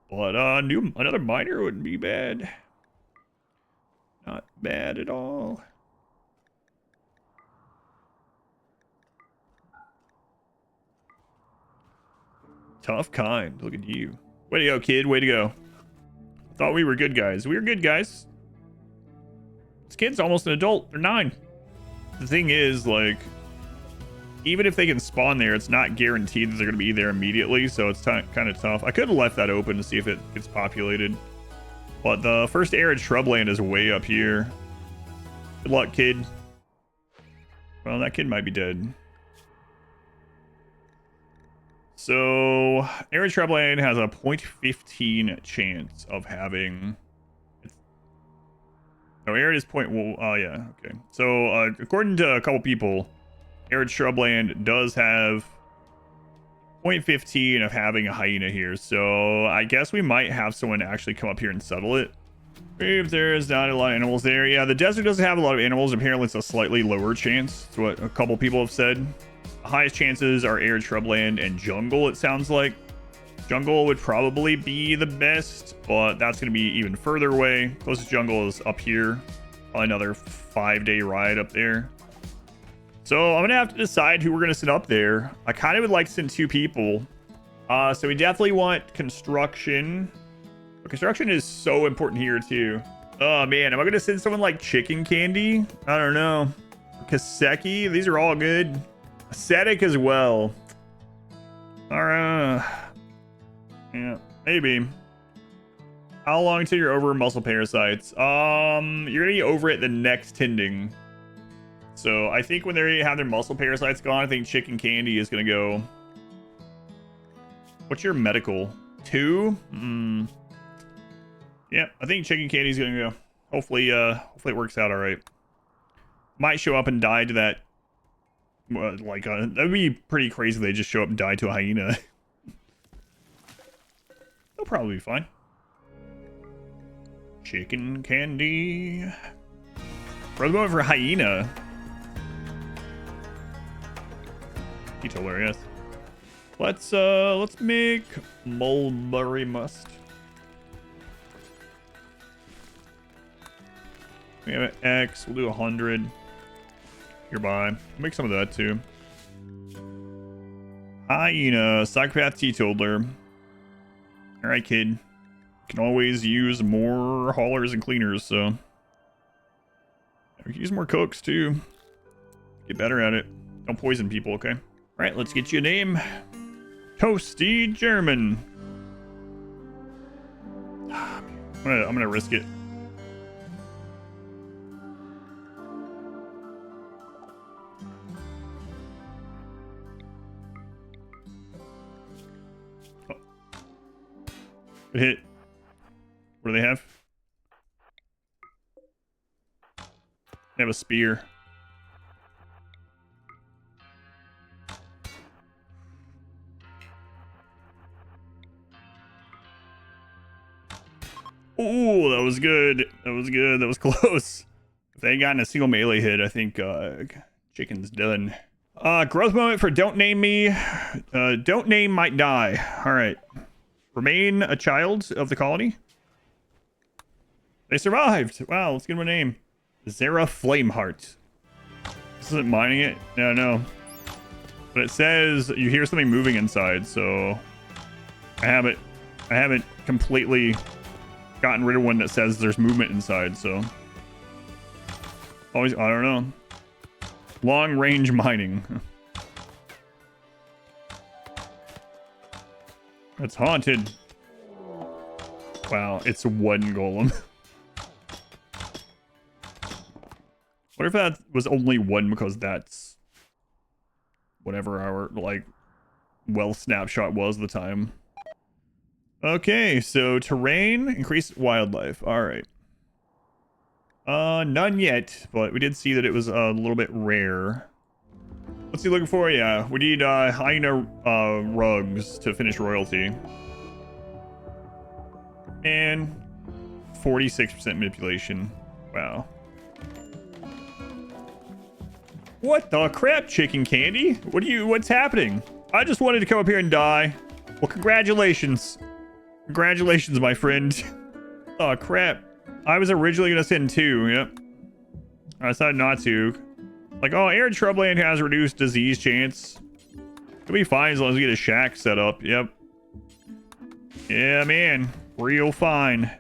but another miner wouldn't be bad. Not bad at all. Tough, kind. Look at you. Way to go, kid. Way to go. Thought we were good guys. We were good guys. This kid's almost an adult. They're 9. The thing is, like, even if they can spawn there, it's not guaranteed that they're going to be there immediately, so it's kind of tough. I could have left that open to see if it gets populated. But the first arid shrubland is way up here. Good luck, kid. Well, that kid might be dead. So, arid shrubland has a 0.15 chance of having... No, arid is yeah, okay. So, according to a couple people, arid shrubland does have 0.15 of having a hyena here. So, I guess we might have someone actually come up here and settle it. If there's not a lot of animals there. Yeah, the desert doesn't have a lot of animals. Apparently, it's a slightly lower chance. That's what a couple people have said. The highest chances are arid shrubland and jungle, it sounds like. Jungle would probably be the best, but that's going to be even further away. Closest jungle is up here. Probably another 5-day ride up there. So I'm going to have to decide who we're going to send up there. I kind of would like to send 2 people. So we definitely want construction. But construction is so important here too. Oh man, am I going to send someone like Chicken Candy? I don't know. Kaseki, these are all good. Ascetic as well. Alright. Yeah, maybe. How long until you're over muscle parasites? You're gonna be over it the next tending. So I think when they have their muscle parasites gone, I think Chicken Candy is gonna go. What's your medical? 2? Yeah, I think Chicken Candy's gonna go. Hopefully it works out all right. Might show up and die to that. That'd be pretty crazy if they just show up and die to a hyena. They'll probably be fine. Chicken Candy. For the moment for hyena. Storyteller, yes. Let's make mulberry must. We have an X. We'll do 100. Hereby. Make some of that too. Hyena, psychopath teetotaler. All right, kid. Can always use more haulers and cleaners, so we can use more cooks too. Get better at it. Don't poison people, okay? All right, let's get you a name. Toasty German. I'm gonna risk it. Good hit. What do they have? They have a spear. Ooh, that was good. That was good. That was close. If they ain't gotten a single melee hit, I think chicken's done. Growth moment for don't name me. Don't name might die. All right. Remain a child of the colony. They survived. Wow, let's give them a name. Zara Flameheart. This isn't mining it? No, no. But it says you hear something moving inside, so I haven't completely gotten rid of one that says there's movement inside, so always, I don't know. Long range mining. It's haunted. Wow, it's one golem. What if that was only one because that's whatever our, like, wealth snapshot was at the time. Okay, so terrain, increased wildlife. All right. None yet, but we did see that it was a little bit rare. What's he looking for? Yeah, we need hyena rugs to finish royalty. And 46% manipulation. Wow. What the crap, chicken candy? What's happening? I just wanted to come up here and die. Well, congratulations. Congratulations, my friend. Oh, crap. I was originally going to send 2, yep. I decided not to. Like, oh, arid shrubland has reduced disease chance. It'll be fine as long as we get a shack set up, yep. Yeah, man. Real fine.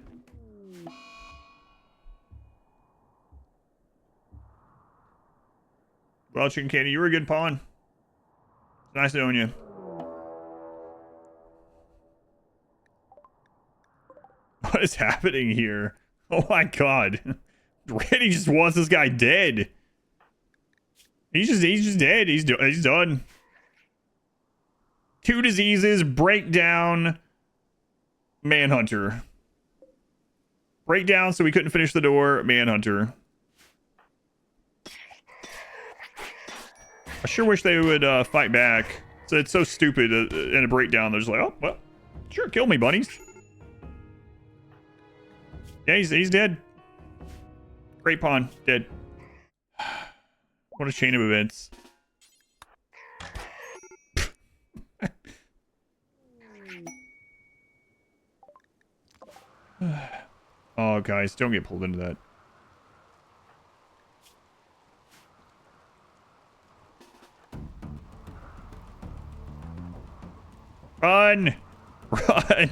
Well, chicken candy, you were a good pawn. Nice knowing you. What is happening here? Oh my god. Randy just wants this guy dead. He's just dead. He's done. 2 diseases, breakdown, manhunter. Breakdown, so we couldn't finish the door, manhunter. I sure wish they would fight back. So it's so stupid in a breakdown. They're just like, oh, well, sure, kill me, bunnies. Yeah, he's dead. Great pawn, dead. What a chain of events. Oh, guys, don't get pulled into that. Run! Run!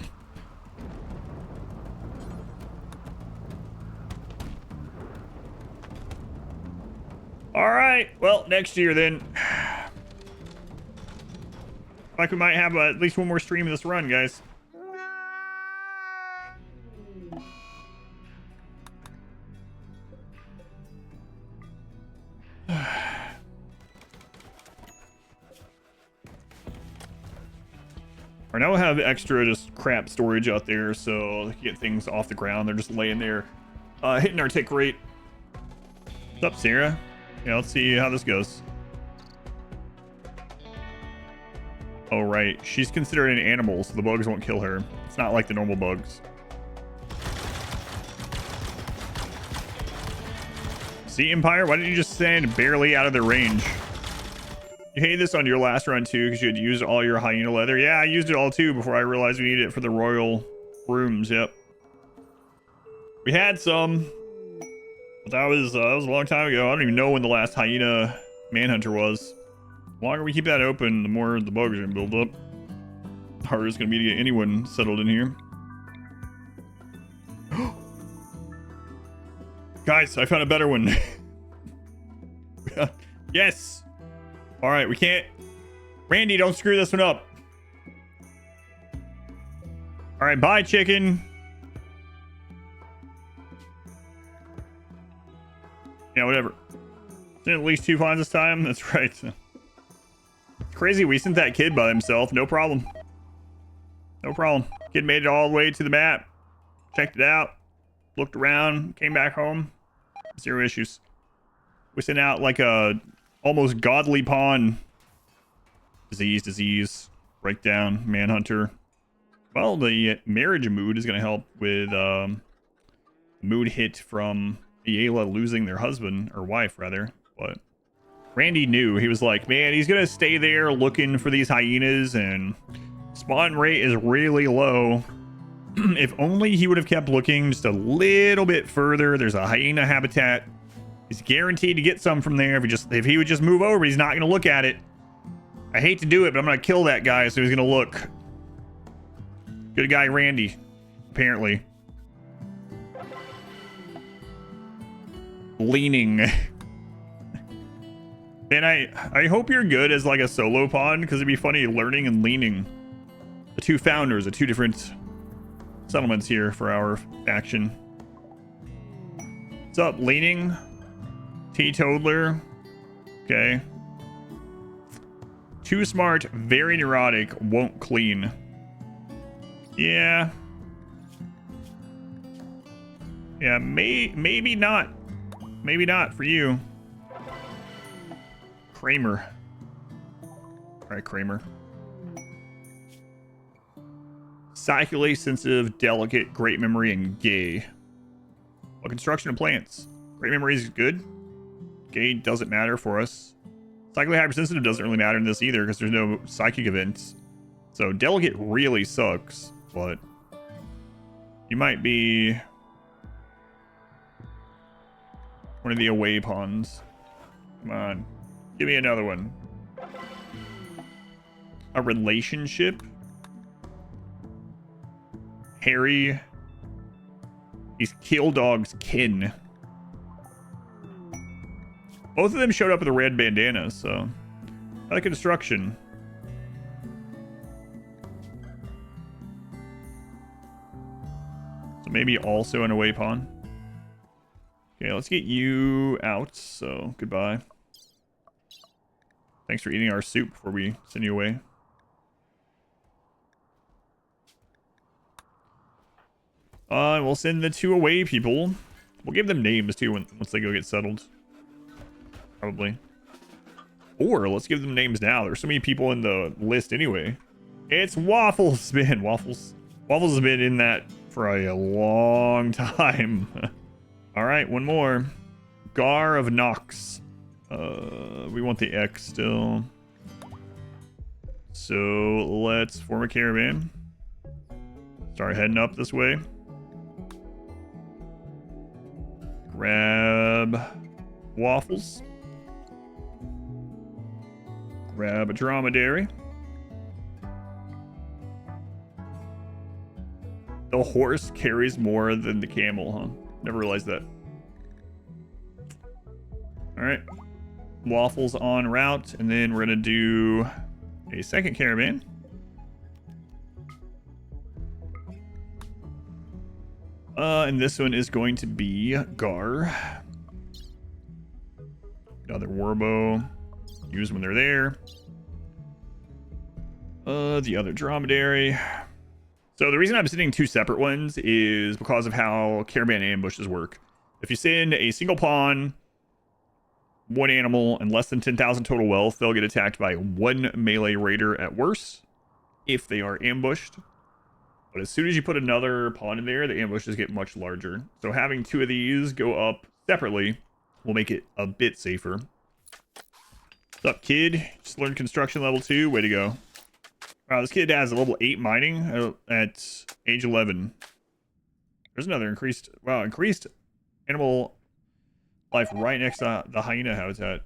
Alright, well, next year then. Like we might have at least one more stream of this run, guys. Or now we'll have extra just crap storage out there, so they can get things off the ground. They're just laying there, hitting our tick rate. What's up, Sarah? Yeah, let's see how this goes. Oh, right. She's considered an animal, so the bugs won't kill her. It's not like the normal bugs. See, Empire? Why didn't you just stand barely out of their range? You hated this on your last run, too, because you had used all your hyena leather. Yeah, I used it all, too, before I realized we needed it for the royal rooms. Yep. We had some. But that was a long time ago. I don't even know when the last hyena manhunter was. The longer we keep that open, the more the bugs are going to build up. The harder it's going to be to get anyone settled in here. Guys, I found a better one. Yes. All right, we can't. Randy, don't screw this one up. All right, bye, chicken. Yeah, whatever. At least 2 finds this time. That's right. It's crazy. We sent that kid by himself. No problem. No problem. Kid made it all the way to the map. Checked it out. Looked around. Came back home. 0 issues. We sent out like a almost godly pawn. Disease. Breakdown. Manhunter. Well, the marriage mood is going to help with mood hit from Ayla losing their husband, or wife rather. But Randy knew. He was like, man, he's gonna stay there looking for these hyenas, and spawn rate is really low. If only he would have kept looking just a little bit further. There's a hyena habitat He's guaranteed to get some from there if he would just move over, but he's not gonna look at it. I hate to do it, but I'm gonna kill that guy, so he's gonna look. Good guy, Randy, apparently. Leaning. And I hope you're good as like a solo pawn, because it'd be funny learning and leaning. The two founders of two different settlements here for our faction. What's up, leaning? Teetotaler. Okay. Too smart, very neurotic, won't clean. Yeah. Yeah, maybe not. Maybe not for you. Kramer. Alright, Kramer. Psychically sensitive, delicate, great memory, and gay. Well, construction and plants. Great memory is good. Gay doesn't matter for us. Psychically hypersensitive doesn't really matter in this either because there's no psychic events. So delicate really sucks, but you might be one of the away pawns. Come on. Give me another one. A relationship. Harry. He's Kill Dog's kin. Both of them showed up with the red bandanas, so. I like construction. So maybe also an away pawn. Okay, let's get you out, so goodbye. Thanks for eating our soup before we send you away. We'll send the two away people. We'll give them names too once they go get settled. Probably. Or let's give them names now. There's so many people in the list anyway. It's Waffles, man. Waffles has been in that for a long time. All right, one more. Gar of Nox. We want the X still. So let's form a caravan. Start heading up this way. Grab Waffles. Grab a dromedary. The horse carries more than the camel, huh? Never realized that. All right. Waffles en route, and then we're gonna do a second caravan. And this one is going to be Gar. Another warbow. Use them when they're there. The other dromedary. So the reason I'm sending two separate ones is because of how caravan ambushes work. If you send a single pawn, one animal, and less than 10,000 total wealth, they'll get attacked by one melee raider at worst if they are ambushed. But as soon as you put another pawn in there, the ambushes get much larger. So having two of these go up separately will make it a bit safer. What's up, kid? Just learned construction level 2. Way to go. Wow, this kid has a level 8 mining at age 11. There's another increased animal life right next to the hyena habitat.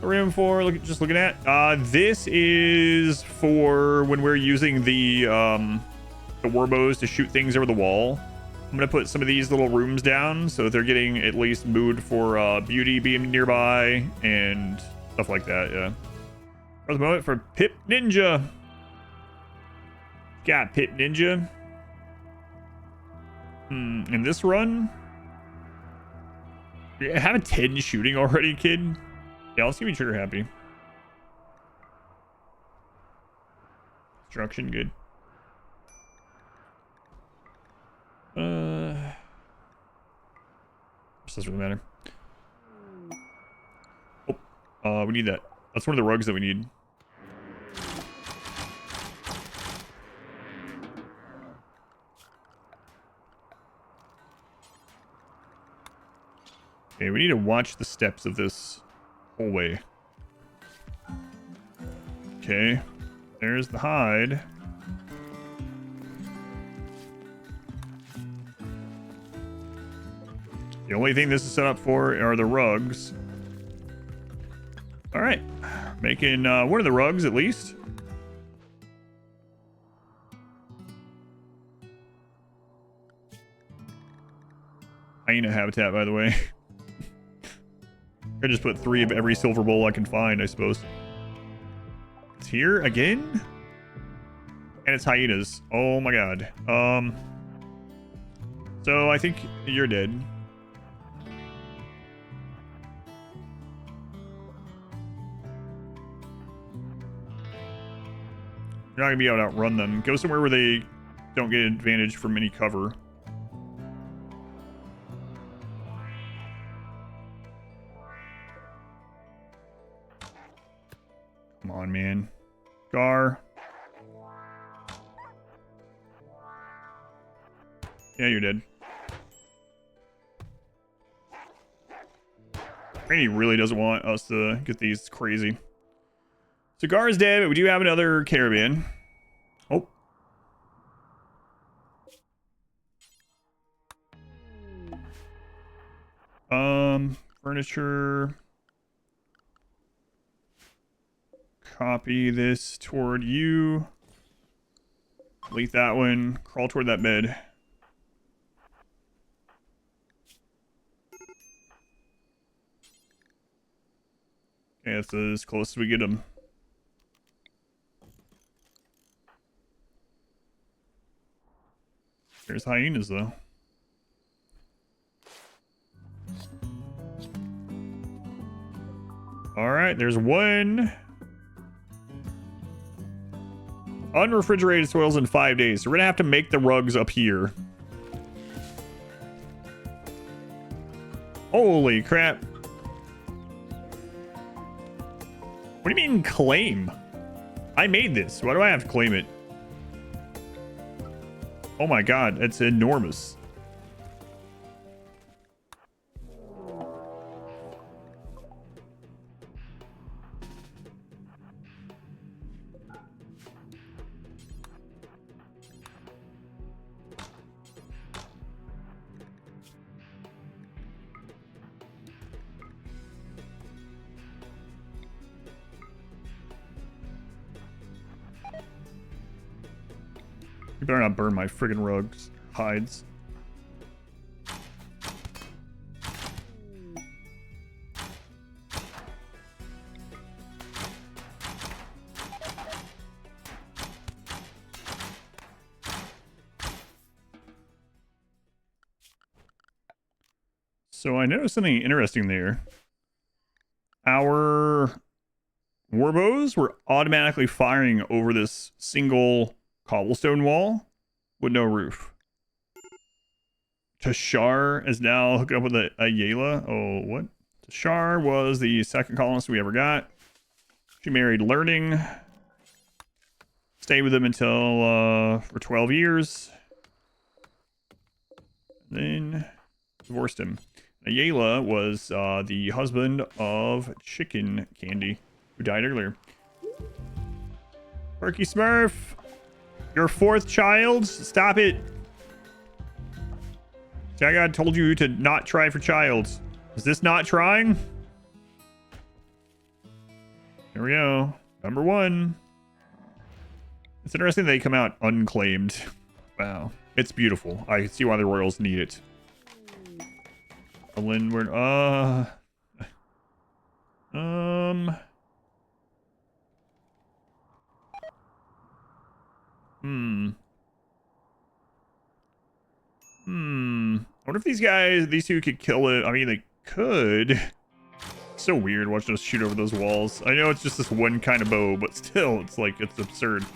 Room for just looking at. This is for when we're using the warbows to shoot things over the wall. I'm gonna put some of these little rooms down so that they're getting at least mood for beauty being nearby and stuff like that. Yeah. For the moment, for Pip Ninja. Got Pip Ninja. In this run, I have a 10 shooting already, kid. Yeah, let's give me trigger happy. Construction, good. This doesn't really matter. Oh, we need that. That's one of the rugs that we need. Okay, we need to watch the steps of this hallway. Okay, there's the hide. The only thing this is set up for are the rugs. All right, making one of the rugs at least. Hyena habitat, by the way. I just put 3 of every silver bowl I can find, I suppose. It's here again? And it's hyenas. Oh my god. So I think you're dead. You're not gonna be able to outrun them. Go somewhere where they don't get advantage from any cover. Come on, man. Gar. Yeah, you're dead. Randy really doesn't want us to get these crazy. So Gar is dead, but we do have another caravan. Oh. Furniture. Copy this toward you. Delete that one. Crawl toward that bed. Okay, that's as close as we get them. There's hyenas, though. Alright, there's one. Unrefrigerated soils in 5 days. So we're gonna have to make the rugs up here. Holy crap. What do you mean claim? I made this. Why do I have to claim it? Oh my god, that's enormous. You better not burn my friggin' rugs. Hides. So I noticed something interesting there. Our warbows were automatically firing over this single cobblestone wall with no roof. Tashar is now hooked up with a Yayla. Oh, what? Tashar was the second colonist we ever got. She married Learning. Stayed with him until for 12 years. Then divorced him. Ayala was the husband of Chicken Candy, who died earlier. Perky Smurf, your 4th child? Stop it. God told you to not try for childs. Is this not trying? There we go. Number 1. It's interesting they come out unclaimed. Wow. It's beautiful. I see why the Royals need it. Linward, I wonder if these two could kill it. I mean, they could. So weird watching us shoot over those walls. I know it's just this one kind of bow, but still, it's like, it's absurd.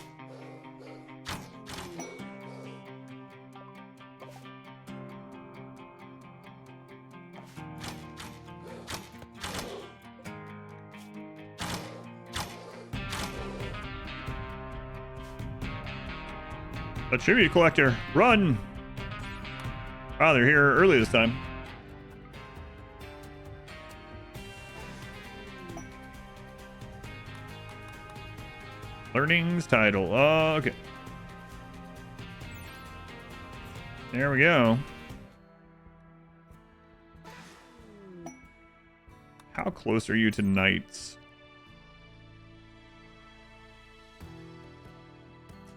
A tribute collector, run! Ah, they're here early this time. Learning's title. Oh, okay. There we go. close are you to knights?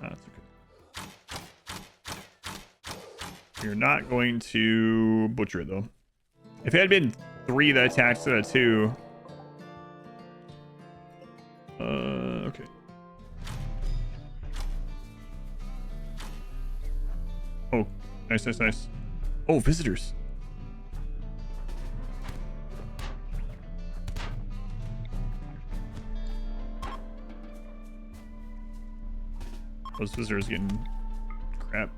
Oh, that's okay. You're not going to butcher it, though. If it had been 3 that attached to that 2... okay. Oh, nice, nice, nice. Oh, visitors. Those visitors getting crap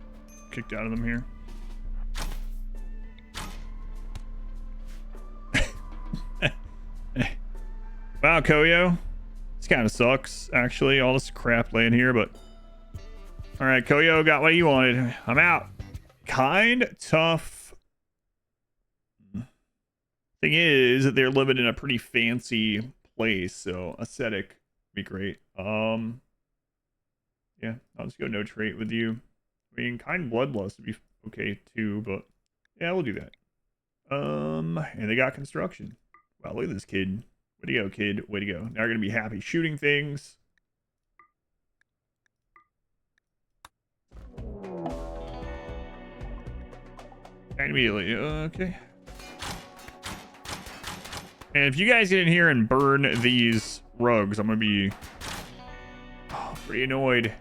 kicked out of them here. Wow, Koyo. This kind of sucks, actually. All this crap laying here, but... Alright, Koyo got what you wanted. I'm out. Kind, tough. Thing is that they're living in a pretty fancy place, so aesthetic would be great. Yeah, I'll just go no trait with you. I mean, kind bloodlust would be okay too, but yeah, we'll do that. And they got construction. Wow, look at this kid. Way to go, kid. Way to go. Now you're gonna be happy shooting things. Immediately. Okay. And if you guys get in here and burn these rugs, I'm gonna be pretty annoyed.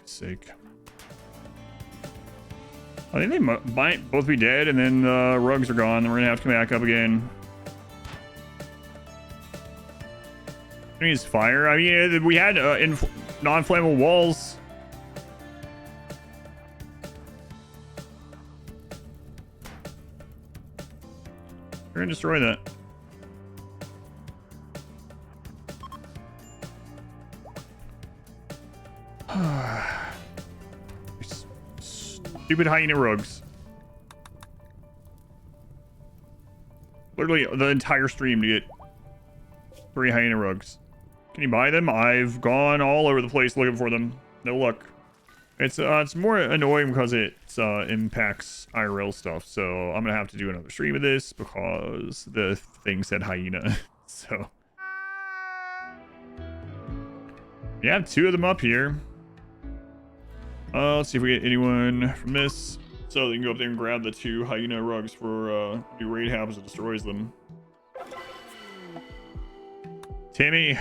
Sake. I think they might both be dead, and then the rugs are gone. Then we're gonna have to come back up again. I mean, it's fire. I mean, we had non-flammable walls. We're gonna destroy that. Stupid hyena rugs. Literally the entire stream to get 3 hyena rugs. Can you buy them? I've gone all over the place looking for them. No luck. It's more annoying because it impacts IRL stuff. So I'm gonna have to do another stream of this because the thing said hyena. So we have 2 of them up here. Let's see if we get anyone from this. So they can go up there and grab the 2 hyena rugs for new raid happens that destroys them. Timmy.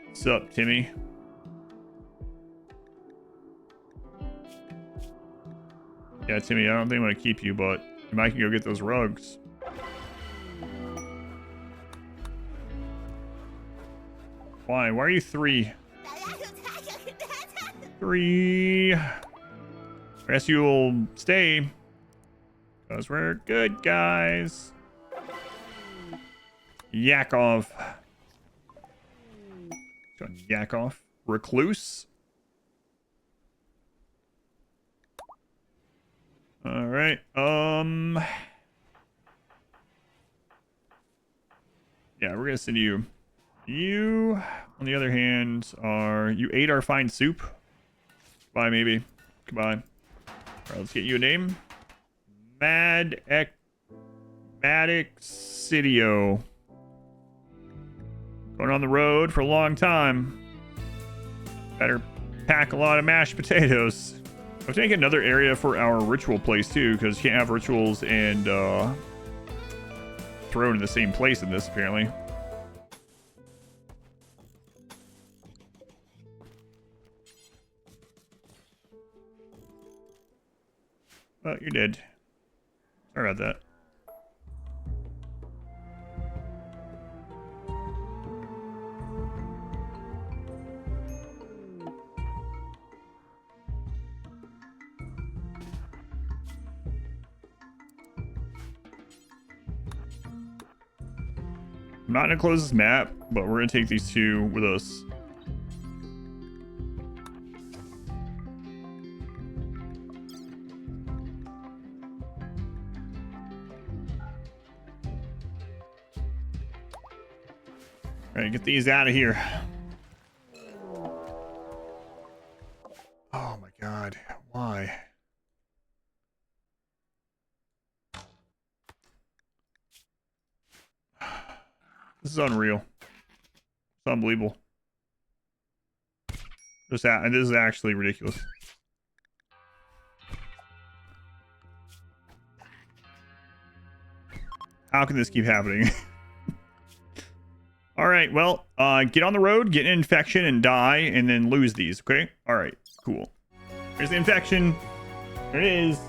What's up, Timmy? Yeah, Timmy, I don't think I'm gonna keep you, but you might can go get those rugs. Why? Why are you 3? 3. I guess you'll stay. Because we're good guys. Yakov. Yakov. Recluse. Alright. Yeah, we're gonna send you. You, on the other hand, you ate our fine soup. Bye, maybe. Goodbye. Alright, let's get you a name. Maddoxidio. Going on the road for a long time. Better pack a lot of mashed potatoes. I have to make another area for our ritual place too, because you can't have rituals and thrown in the same place in this, apparently. Oh, you're dead. Sorry about that. I'm not gonna close this map, but we're gonna take these 2 with us. All right, get these out of here. This is unreal. It's unbelievable. This is actually ridiculous. How can this keep happening? All right, well, get on the road, get an infection, and die, and then lose these, okay? All right, cool. There's the infection. There it is.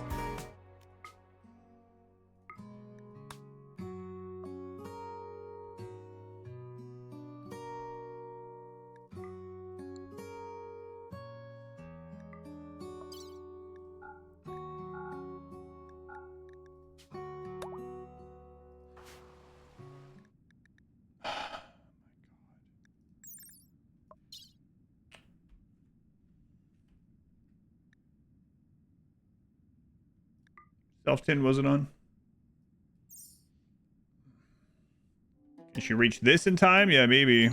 Self-tin wasn't on. Can she reach this in time? Yeah, maybe.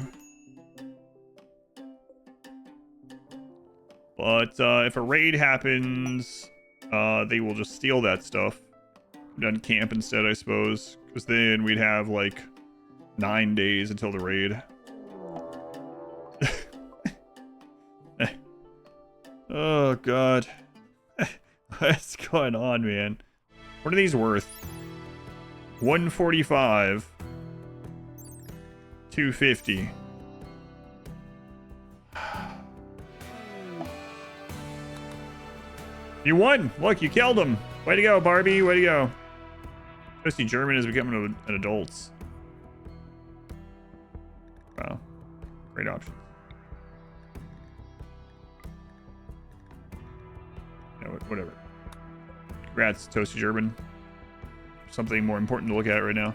But if a raid happens, they will just steal that stuff. Done camp instead, I suppose. Because then we'd have like 9 days until the raid. Oh, God. What's going on, man? What are these worth? 145. 250. You won! Look, you killed him! Way to go, Barbie! Way to go! Especially German is becoming an adult. Wow. Great option. Yeah, whatever. Congrats, Toasty German. Something more important to look at right now.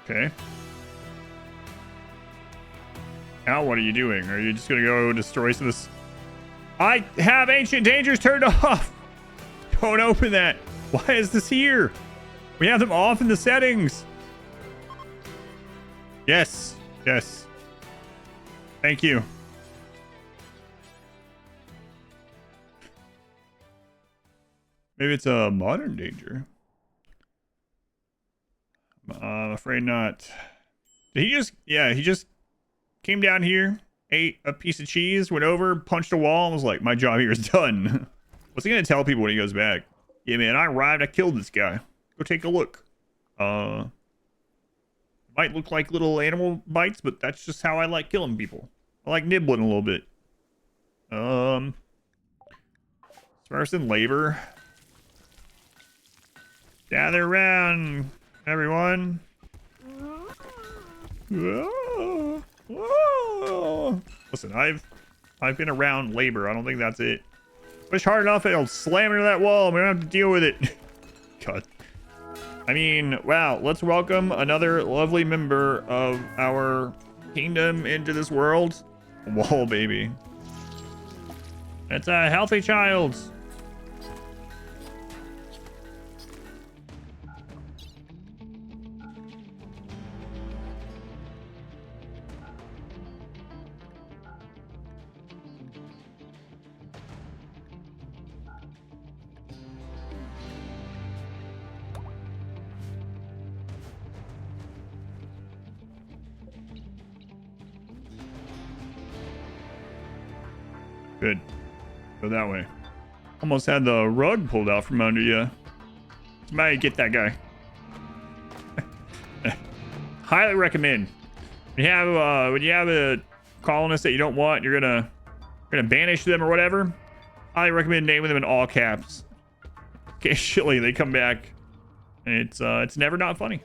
Okay. Now what are you doing? Are you just gonna go destroy some of this? I have Ancient Dangers turned off! Don't open that! Why is this here? We have them off in the settings! Yes. Yes. Thank you. Maybe it's a modern danger. I'm afraid not. Did he just... Yeah, he just came down here, ate a piece of cheese, went over, punched a wall, and was like, my job here is done. What's he gonna tell people when he goes back? Yeah, man, I arrived, I killed this guy. Go take a look. Might look like little animal bites, but that's just how I like killing people. I like nibbling a little bit. Sparsen labor. Gather around, everyone. Listen, I've been around labor. I don't think that's it. Push hard enough, it'll slam into that wall. We don't have to deal with it. God. I mean, wow. Let's welcome another lovely member of our kingdom into this world. Wall baby. It's a healthy child. Good. Go that way. Almost had the rug pulled out from under you. Somebody get that guy. Highly recommend. When you have a colonist that you don't want, you're gonna banish them or whatever. Highly recommend naming them in all caps. Occasionally they come back, and it's never not funny.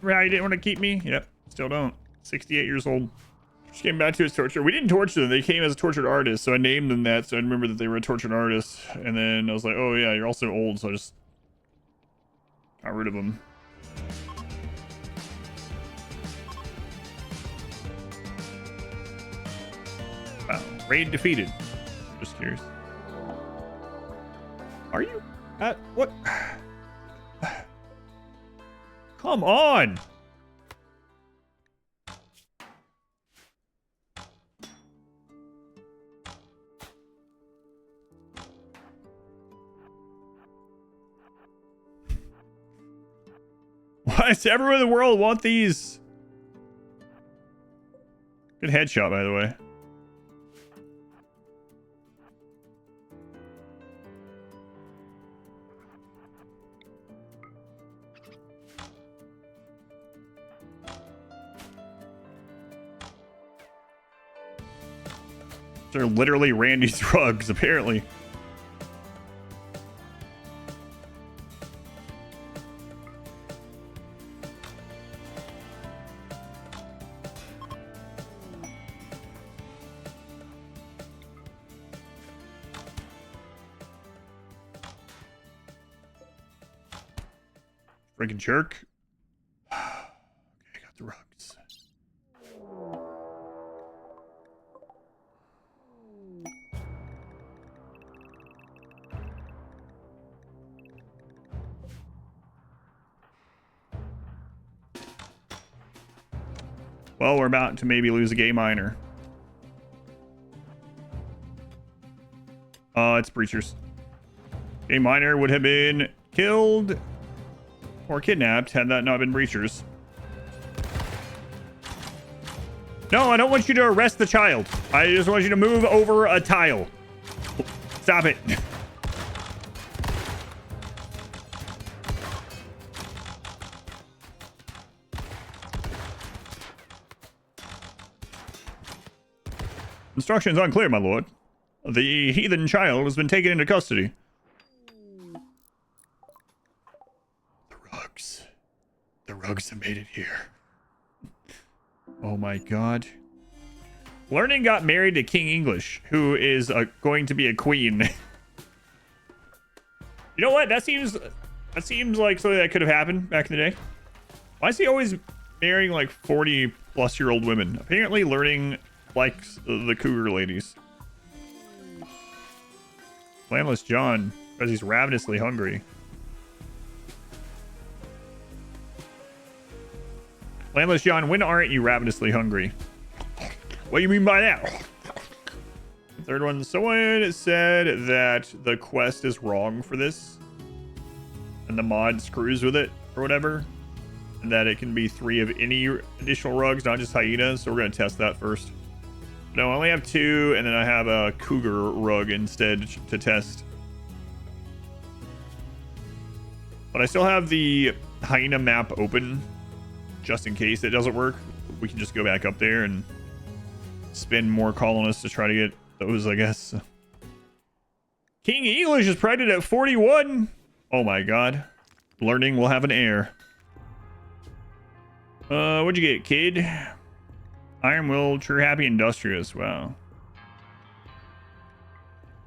Remember how you didn't want to keep me? Yep, still don't. 68 years old. Just came back to his torture. We didn't torture them. They came as a tortured artist, so I named them that, so I remember that they were a tortured artist. And then I was like, oh yeah, you're also old, so I just got rid of them. Wow. Raid defeated. Just curious. Are you at what? Come on. Why does everyone in the world want these? Good headshot, by the way. They're literally Randy's rugs, apparently. Freaking jerk. Okay, I got the rugs. Well, we're about to maybe lose a gay miner. It's breachers. Gay miner would have been killed or kidnapped had that not been breachers. No, I don't want you to arrest the child. I just want you to move over a tile. Stop it. Instructions unclear, my lord. The heathen child has been taken into custody. The rugs. The rugs have made it here. Oh my god. Learning got married to King English, who is going to be a queen. You know what? That seems like something that could have happened back in the day. Why is he always marrying like 40-plus-year-old women? Apparently Learning likes the cougar ladies. Landless John, because he's ravenously hungry. Landless John, when aren't you ravenously hungry? What do you mean by that? Third one, someone said that the quest is wrong for this. And the mod screws with it, or whatever. And that it can be 3 of any additional rugs, not just hyenas. So we're going to test that first. No, I only have 2, and then I have a cougar rug instead to test. But I still have the hyena map open, just in case it doesn't work. We can just go back up there and spend more colonists to try to get those, I guess. King English is pregnant at 41. Oh my god. Learning will have an heir. What'd you get, kid? Iron Will, True Happy, Industrious. Wow.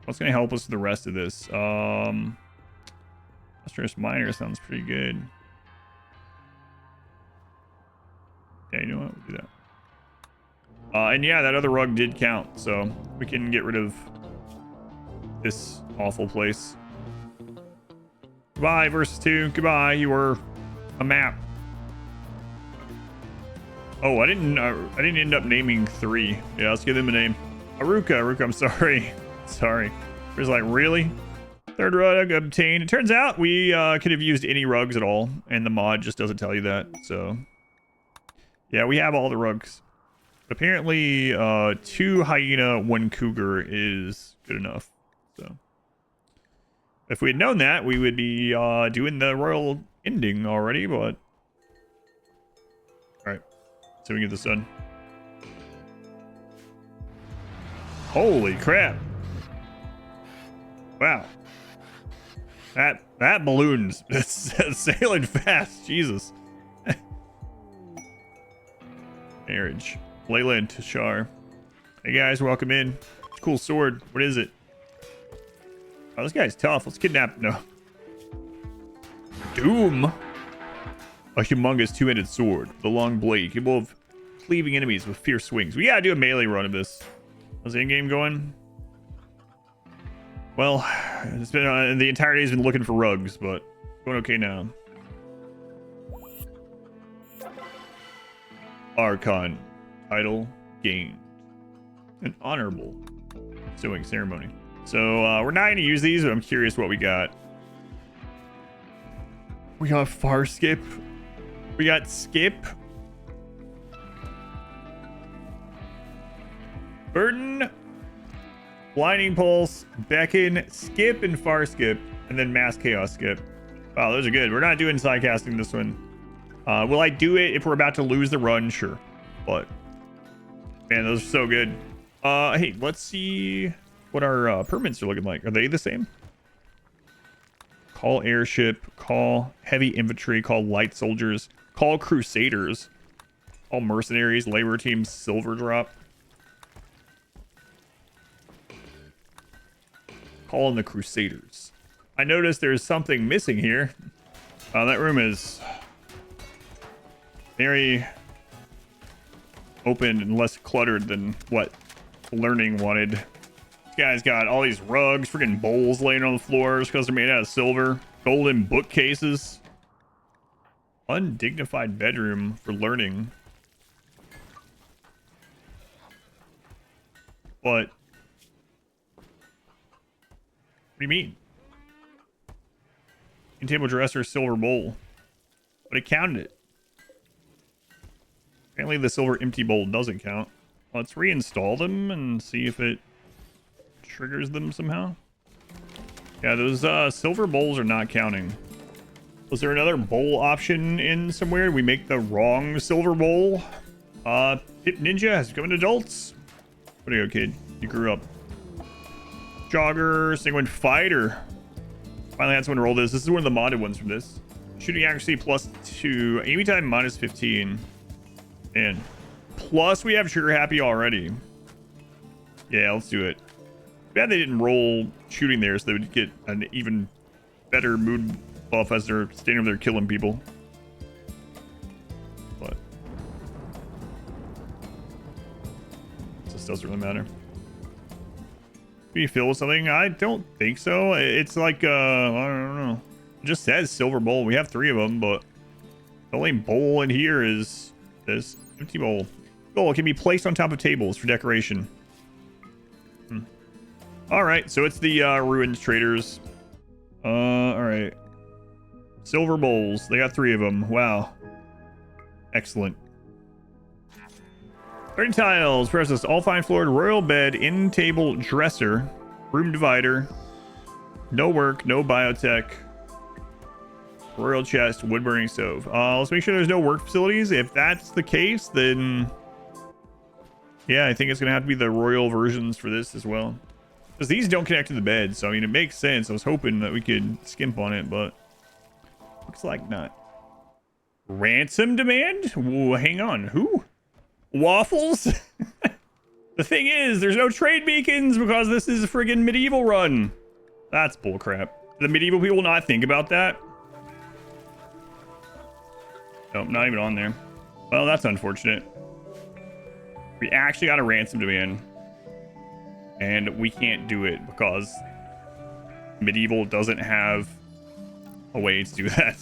What's going to help us with the rest of this? Industrious Miner sounds pretty good. Yeah, you know what? We'll do that. And yeah, that other rug did count, so we can get rid of this awful place. Goodbye, versus 2. Goodbye, you were a map. Oh, I didn't end up naming 3. Yeah, let's give them a name. Aruka, I'm sorry. Sorry. It was like, really? Third rug obtained. It turns out we could have used any rugs at all, and the mod just doesn't tell you that. So, yeah, we have all the rugs. Apparently, 2 hyena, 1 cougar is good enough. So, if we had known that, we would be doing the royal ending already, but... Alright. So we get this done. Holy crap. Wow. That balloon's sailing fast. Jesus. Marriage. Layla and Tashar. Hey guys, welcome in. Cool sword. What is it? Oh, this guy's tough. Let's kidnap. No. Doom. A humongous 2-handed sword. The long blade capable of cleaving enemies with fierce swings. We gotta do a melee run of this. How's the in-game going? Well, it's been the entire day's been looking for rugs, but going okay now. Archon title gained. An honorable sewing ceremony. So we're not going to use these, but I'm curious what we got. We got far skip. We got Skip. Burden. Blinding Pulse. Beckon. Skip and Far Skip. And then Mass Chaos Skip. Wow, those are good. We're not doing side casting this one. Will I do it if we're about to lose the run? Sure. But, man, those are so good. Hey, let's see what our permits are looking like. Are they the same? Call Airship. Call Heavy Infantry. Call Light Soldiers. Call Crusaders. Call Mercenaries. Labor Team. Silver Drop. Call in the Crusaders. I noticed there's something missing here. That room is very open and less cluttered than what Learning wanted. This guy's got all these rugs, freaking bowls laying on the floors because they're made out of silver. Golden bookcases. Undignified bedroom for Learning. What? What do you mean? In table dresser, silver bowl. But it counted it. Apparently the silver empty bowl doesn't count. Let's reinstall them and see if it triggers them somehow. Yeah, those silver bowls are not counting. Was there another bowl option in somewhere? Did we make the wrong silver bowl? Hip Ninja has become an adult. What do you go, kid? You grew up. Jogger, Sanguine Fighter. Finally had someone roll this. This is one of the modded ones from this. Shooting accuracy +2. Aiming time -15. And plus we have Trigger Happy already. Yeah, let's do it. Bad they didn't roll shooting there so they would get an even better mood buff as they're standing over there killing people. But this doesn't really matter. Do you feel something? I don't think so. It's like, I don't know. It just says silver bowl. We have 3 of them, but the only bowl in here is this empty bowl. Bowl can be placed on top of tables for decoration. All right, so it's the Ruins Traders. All right. Silver bowls. They got 3 of them. Wow. Excellent. 30 tiles. Press this. All fine floored royal bed, in table dresser, room divider, no work, no biotech, royal chest, wood burning stove. Let's make sure there's no work facilities. If that's the case, then yeah, I think it's gonna have to be the royal versions for this as well, because these don't connect to the bed. So I mean, it makes sense. I was hoping that we could skimp on it, but looks like not. Ransom demand? Whoa, hang on. Who? Waffles? The thing is, there's no trade beacons because this is a friggin' medieval run. That's bullcrap. The medieval people not think about that? Nope, not even on there. Well, that's unfortunate. We actually got a ransom demand. And we can't do it because medieval doesn't have a way to do that.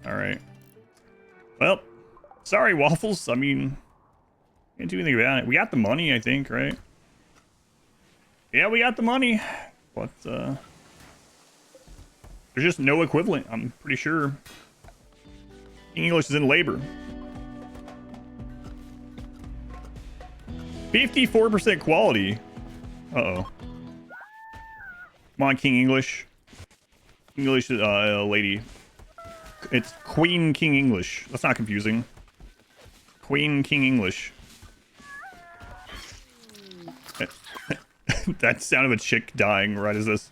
Alright. Well, sorry, Waffles. I mean, can't do anything about it. We got the money, I think, right? Yeah, we got the money. But, there's just no equivalent, I'm pretty sure. English is in labor. 54% quality. Uh-oh. Come on, King English. English is, lady. It's Queen King English. That's not confusing. Queen King English. That sound of a chick dying right as this.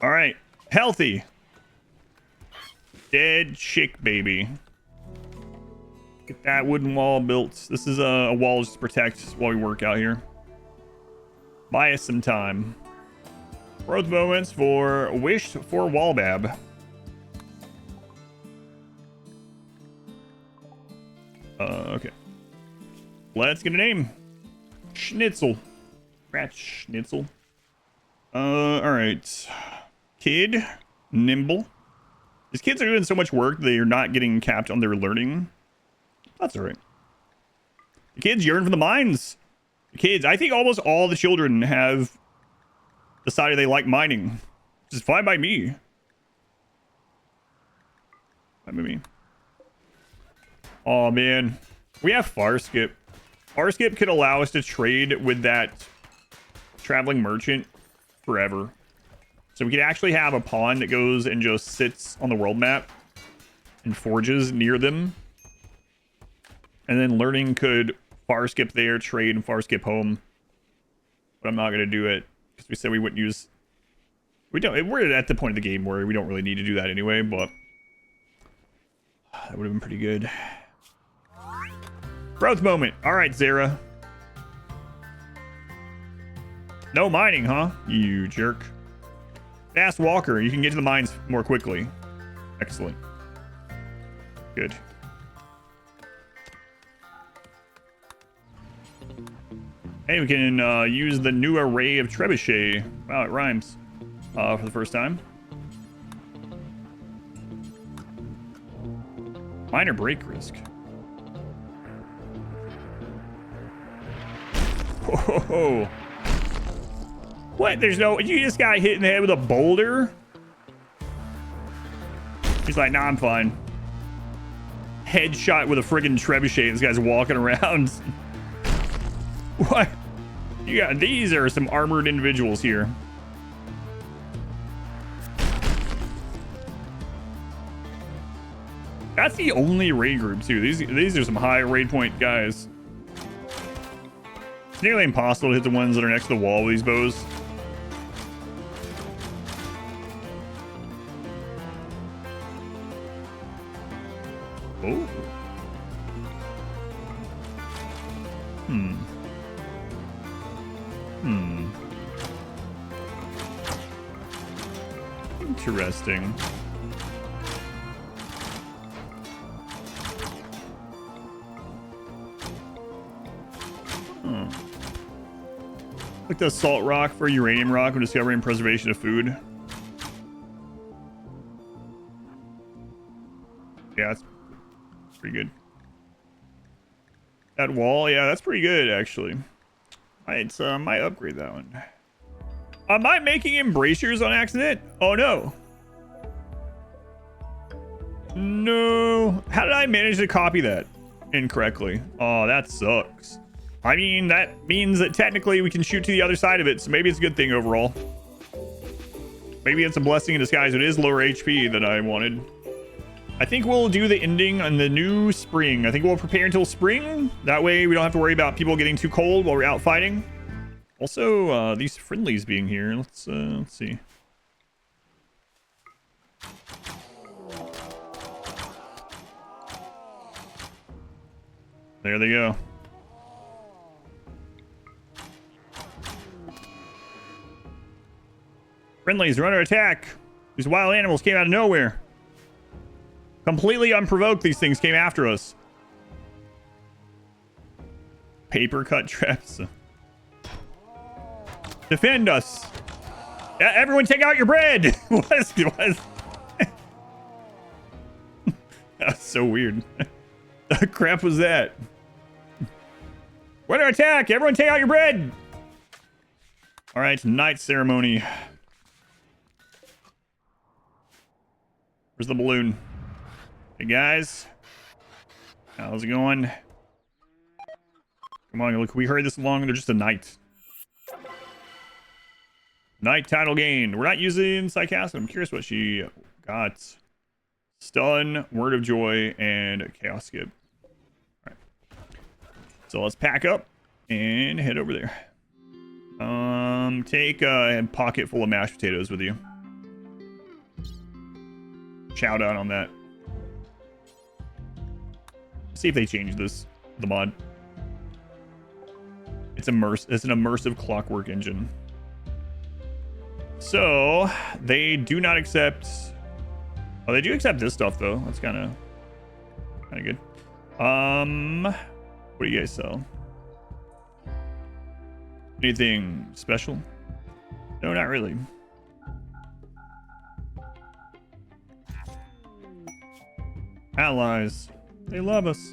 All right, healthy. Dead chick baby. Get that wooden wall built. This is a wall just to protect while we work out here. Buy us some time. Growth moments for wished for Wallbab. Okay. Let's get a name. Schnitzel. Rat Schnitzel. Alright. Kid. Nimble. These kids are doing so much work, they are not getting capped on their learning. That's alright. The kids yearn for the mines. The kids, I think almost all the children have decided they like mining. Which is fine by me. Fine by me. Oh, man. We have Far Skip. Far Skip could allow us to trade with that traveling merchant forever. So we could actually have a pawn that goes and just sits on the world map and forges near them. And then learning could Far Skip there, trade, and Far Skip home. But I'm not going to do it because we said we wouldn't use... We're at the point of the game where we don't really need to do that anyway, but that would have been pretty good. Growth moment. All right, Zara. No mining, huh? You jerk. Fast walker. You can get to the mines more quickly. Excellent. Good. Hey, we can use the new array of trebuchet. Wow, it rhymes. For the first time. Minor break risk. Whoa. What? There's no... You just got hit in the head with a boulder? He's like, nah, I'm fine. Headshot with a friggin' trebuchet. This guy's walking around. What? You got... These are some armored individuals here. That's the only raid group, too. These are some high raid point guys. It's nearly impossible to hit the ones that are next to the wall with these bows. Oh. Interesting. Like the salt rock for uranium rock when discovering preservation of food. Yeah, that's pretty good. That wall, yeah, that's pretty good actually. Might upgrade that one. Am I making embracers on accident? Oh no. No. How did I manage to copy that incorrectly? Oh, that sucks. I mean, that means that technically we can shoot to the other side of it, so maybe it's a good thing overall. Maybe it's a blessing in disguise. It is lower HP than I wanted. I think we'll do the ending on the new spring. I think we'll prepare until spring. That way we don't have to worry about people getting too cold while we're out fighting. Also, these friendlies being here. Let's see. There they go. Friendlies are under attack. These wild animals came out of nowhere. Completely unprovoked, these things came after us. Paper cut traps. Defend us. Everyone take out your bread. What? That's so weird. The crap was that? We're under attack. Everyone take out your bread. All right, night ceremony. Where's the balloon? Hey guys, how's it going? Come on, look, we hurry this along. They're just a knight. Knight title gained. We're not using Psychasm. I'm curious what she got. Stun, Word of Joy, and Chaos Skip. All right. So let's pack up and head over there. Take a pocket full of mashed potatoes with you. Shout out on that. See if they change this, the mod. It's an immersive clockwork engine. So they do not accept. Oh, they do accept this stuff though. That's kind of good. What do you guys sell? Anything special? No, not really. Allies. They love us.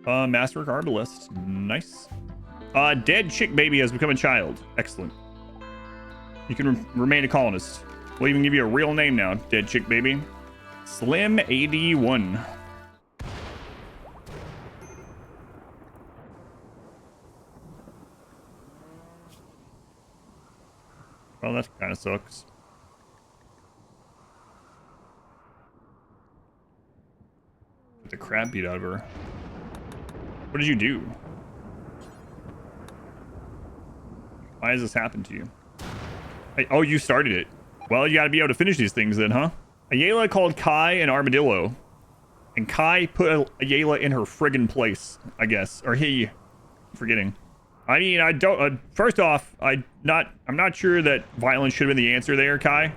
Masterwork Arbalist. Nice. Dead chick baby has become a child. Excellent. You can remain a colonist. We'll even give you a real name now, Dead chick baby. Slim AD1. Well, that kind of sucks. Get the crap beat out of her. What did you do? Why has this happened to you? Hey, oh, you started it. Well, you got to be able to finish these things then, huh? Ayala called Kai an armadillo. And Kai put Ayala in her friggin' place, I guess. Or he. I'm forgetting. I mean, I don't... first off, I'm not sure that violence should have been the answer there, Kai.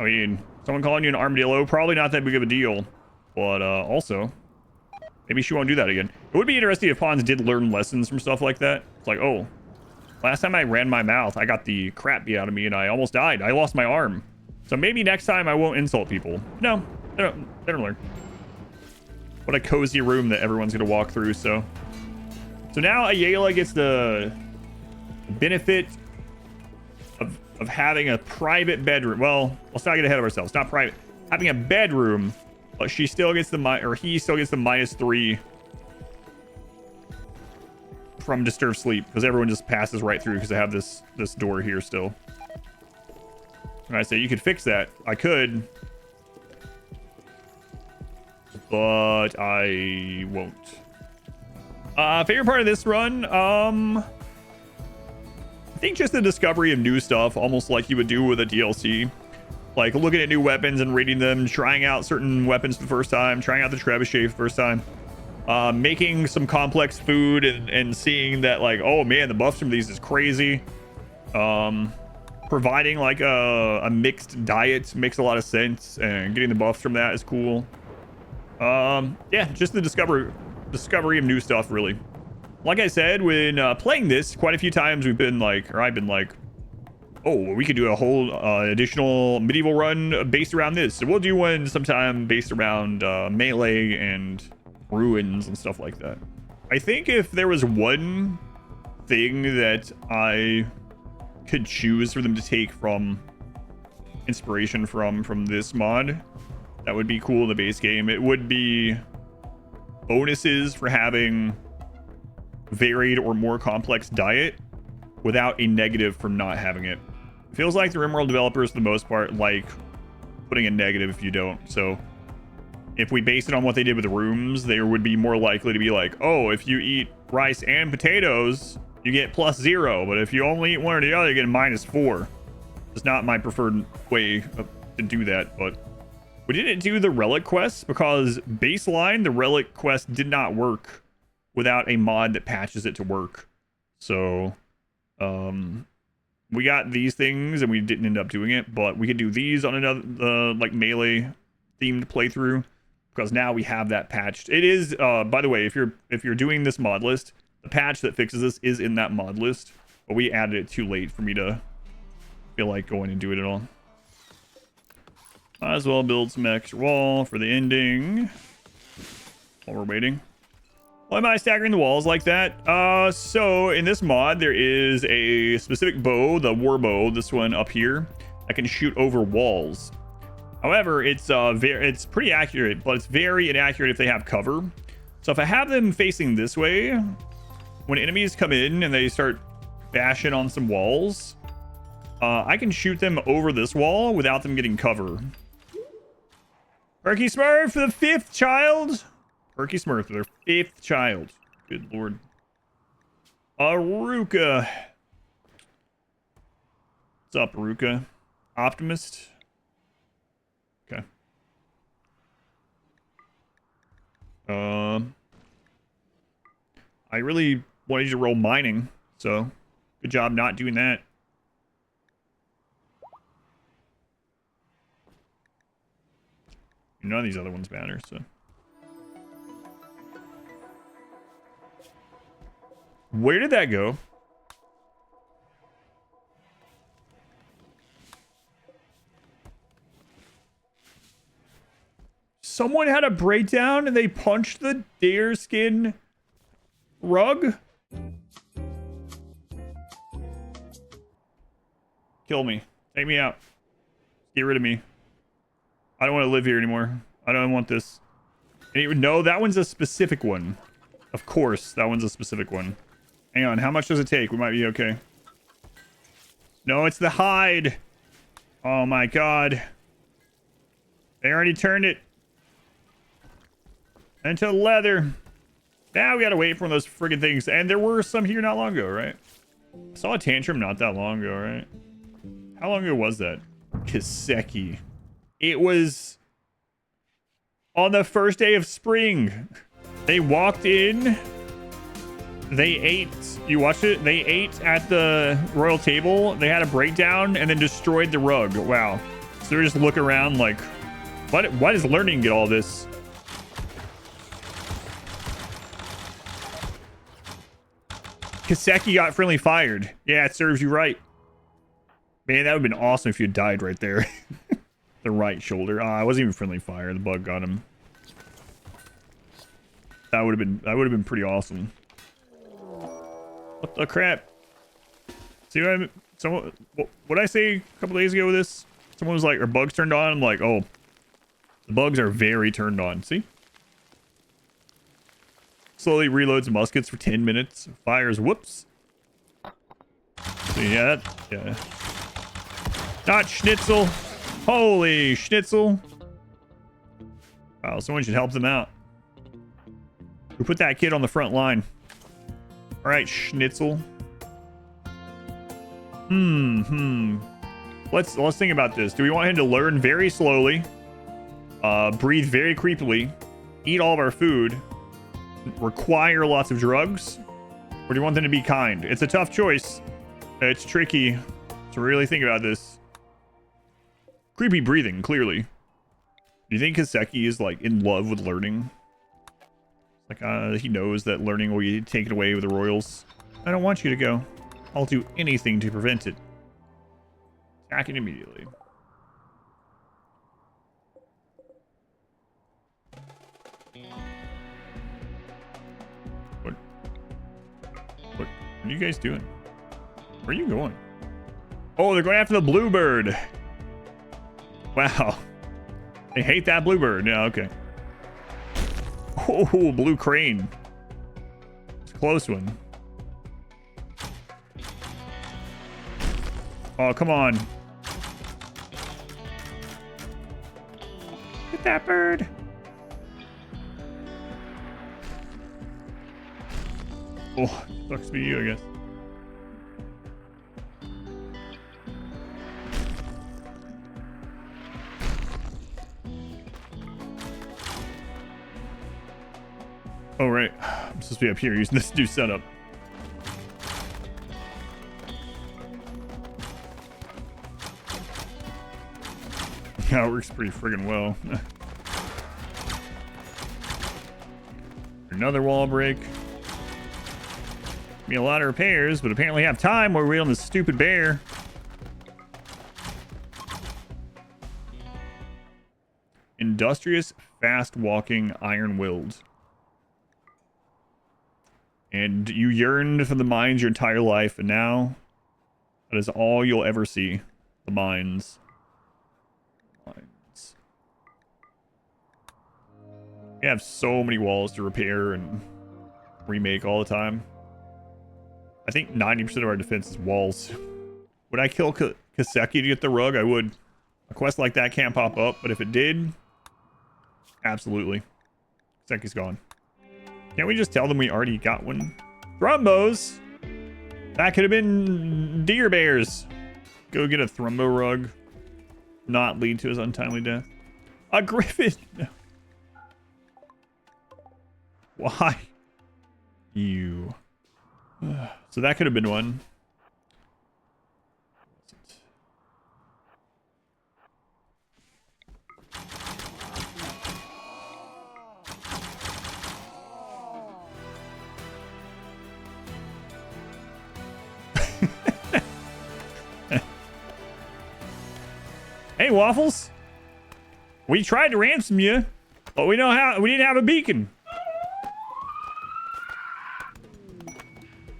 I mean, someone calling you an armadillo, probably not that big of a deal. But also, maybe she won't do that again. It would be interesting if pawns did learn lessons from stuff like that. It's like, oh, last time I ran my mouth, I got the crap beat out of me and I almost died. I lost my arm. So maybe next time I won't insult people. No, they don't learn. What a cozy room that everyone's going to walk through, so now Ayala gets the benefit of having a private bedroom. Well, let's not get ahead of ourselves. Not private. Having a bedroom, but she still gets he still gets the -3 from disturbed sleep because everyone just passes right through because they have this door here still. And I say you could fix that. I could, but I won't. Favorite part of this run, I think just the discovery of new stuff, almost like you would do with a DLC. Like looking at new weapons and rating them, trying out certain weapons for the first time, trying out the trebuchet for the first time, making some complex food and seeing that like, oh man, the buffs from these is crazy. Providing like a mixed diet makes a lot of sense, and getting the buffs from that is cool. Yeah, just the discovery of new stuff, really. Like I said, when playing this quite a few times, I've been like, oh, we could do a whole additional medieval run based around this. So we'll do one sometime based around melee and ruins and stuff like that. I think if there was one thing that I could choose for them to take from inspiration from this mod, that would be cool in the base game, it would be bonuses for having varied or more complex diet without a negative from not having it. It feels like the RimWorld developers, for the most part, like putting a negative if you don't. So if we base it on what they did with the rooms, they would be more likely to be like, oh, if you eat rice and potatoes, you get +0. But if you only eat one or the other, you get -4. It's not my preferred way to do that, but we didn't do the relic quests because baseline, the relic quest did not work without a mod that patches it to work. So, we got these things and we didn't end up doing it, but we could do these on another, like melee themed playthrough because now we have that patched. It is, by the way, if you're doing this mod list, the patch that fixes this is in that mod list, but we added it too late for me to feel like going and do it at all. Might as well build some extra wall for the ending while we're waiting. Why am I staggering the walls like that? So in this mod, there is a specific bow, the war bow, this one up here, that can shoot over walls. However, it's pretty accurate, but it's very inaccurate if they have cover. So if I have them facing this way, when enemies come in and they start bashing on some walls, I can shoot them over this wall without them getting cover. Perky Smurf for the 5th child. Perky Smurf for their 5th child. Good lord. Aruka. What's up, Aruka? Optimist. Okay. I really wanted you to roll mining, so good job not doing that. None of these other ones matter, so. Where did that go? Someone had a breakdown and they punched the deerskin rug? Kill me. Take me out. Get rid of me. I don't want to live here anymore. I don't want this. No, that one's a specific one. Of course, that one's a specific one. Hang on, how much does it take? We might be okay. No, it's the hide. Oh my god. They already turned it into leather. Now we gotta wait for those friggin' things. And there were some here not long ago, right? I saw a tantrum not that long ago, right? How long ago was that? Kiseki. It was on the first day of spring. They walked in. They ate. You watched it? They ate at the royal table. They had a breakdown and then destroyed the rug. Wow. So they're just looking around like, why does learning get all this? Kiseki got friendly fired. Yeah, it serves you right. Man, that would have been awesome if you had died right there. The right shoulder. I wasn't even friendly fire. The bug got him. That would have been pretty awesome. What the crap? See what I mean? Someone, what I say a couple days ago with this? Someone was like, are bugs turned on? I'm like, oh, the bugs are very turned on. See? Slowly reloads muskets for 10 minutes. Fires, whoops. So yeah, yeah. Not schnitzel. Holy schnitzel. Wow, someone should help them out. Who put that kid on the front line? All right, schnitzel. Let's think about this. Do we want him to learn very slowly, breathe very creepily, eat all of our food, require lots of drugs, or do you want them to be kind? It's a tough choice. It's tricky to really think about this. Creepy breathing, clearly. Do you think Kiseki is like in love with learning? Like he knows that learning will be taken away with the royals. I don't want you to go. I'll do anything to prevent it. Attacking immediately. What are you guys doing? Where are you going? Oh, they're going after the bluebird. Wow. They hate that bluebird. Yeah, okay. Oh, blue crane. It's a close one. Oh, come on. Get that bird. Oh, sucks to be you, I guess. Oh, right. I'm supposed to be up here using this new setup. Yeah, it works pretty friggin' well. Another wall break. Be a lot of repairs, but apparently have time while we're waiting on this stupid bear. Industrious, fast-walking, iron-willed. And you yearned for the mines your entire life, and now that is all you'll ever see. The mines. We have so many walls to repair and remake all the time. I think 90% of our defense is walls. Would I kill Kiseki to get the rug? I would. A quest like that can't pop up, but if it did, absolutely. Kiseki's gone. Can't we just tell them we already got one? Thrumbos! That could have been deer bears. Go get a Thrumbo rug. Not lead to his untimely death. A griffin! Why? You. So that could have been one. Hey, Waffles. We tried to ransom you, but we didn't have a beacon.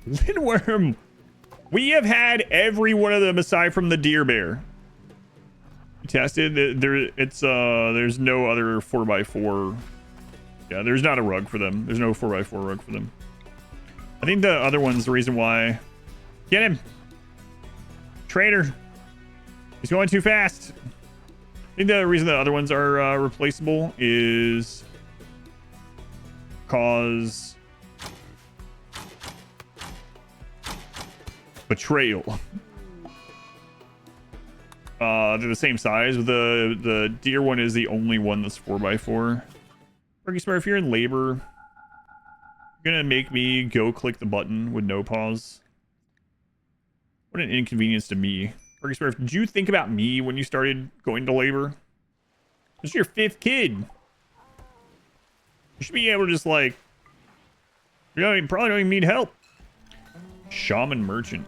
Lindworm. We have had every one of them aside from the deer bear. Tested. There's no other 4x4. Yeah, there's not a rug for them. There's no 4x4 rug for them. I think the other one's the reason why. Get him. Trader. He's going too fast. I think the reason the other ones are replaceable is cause betrayal. They're the same size. The deer one is the only one that's 4x4. Turkey Smurf, if you're in labor, you're gonna make me go click the button with no pause. What an inconvenience to me. Turkey Smurf, did you think about me when you started going to labor? This is your 5th kid. You should be able to just like, you probably don't even need help. Shaman merchant.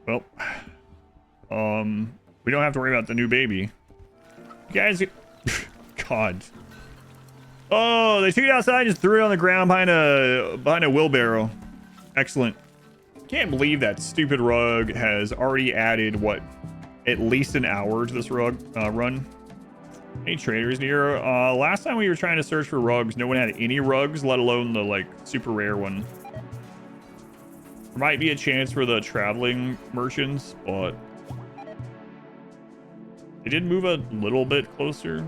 Well, we don't have to worry about the new baby. You guys, God. Oh, they took it outside, just threw it on the ground behind a wheelbarrow. Excellent. Can't believe that stupid rug has already added what, at least an hour to this rug run. Any traders near? Last time we were trying to search for rugs, no one had any rugs, let alone the like super rare one. There might be a chance for the traveling merchants, but they did move a little bit closer.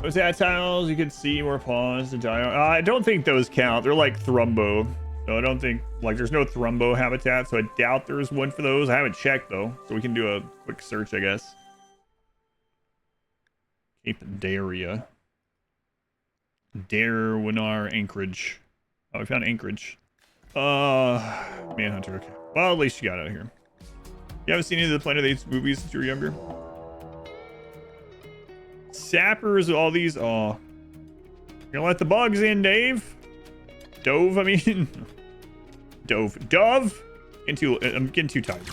Those hat tiles, you can see more pawns to die on. I don't think those count. They're like Thrumbo. So I don't think, like, there's no Thrumbo habitat, so I doubt there's one for those. I haven't checked, though, so we can do a quick search, I guess. Cape Daria. Darwinar Anchorage. Oh, we found Anchorage. Manhunter, okay. Well, at least you got out of here. You haven't seen any of the Planet of the Apes movies since you were younger? Sappers, all these. Oh. You're gonna let the bugs in, Dave? Dove, I mean. Dove? I'm getting too tired.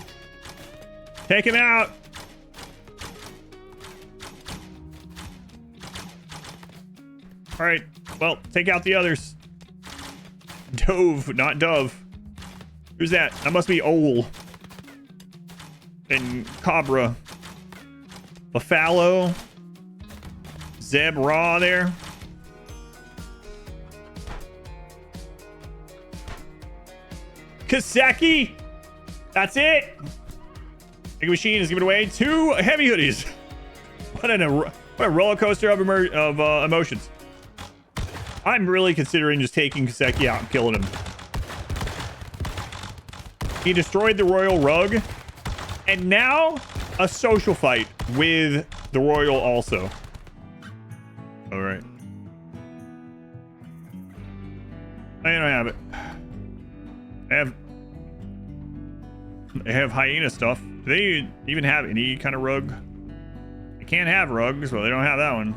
Take him out. All right. Well, take out the others. Dove, not Dove. Who's that? That must be Owl. And Cobra. Buffalo. Zeb Raw there. Kaseki. That's it. Big Machine is giving away 2 heavy hoodies. What a roller coaster of emotions. I'm really considering just taking Kaseki out and killing him. He destroyed the royal rug, and now a social fight with the royal also. All right. I don't have it. They have hyena stuff. Do they even have any kind of rug? They can't have rugs, well, they don't have that one.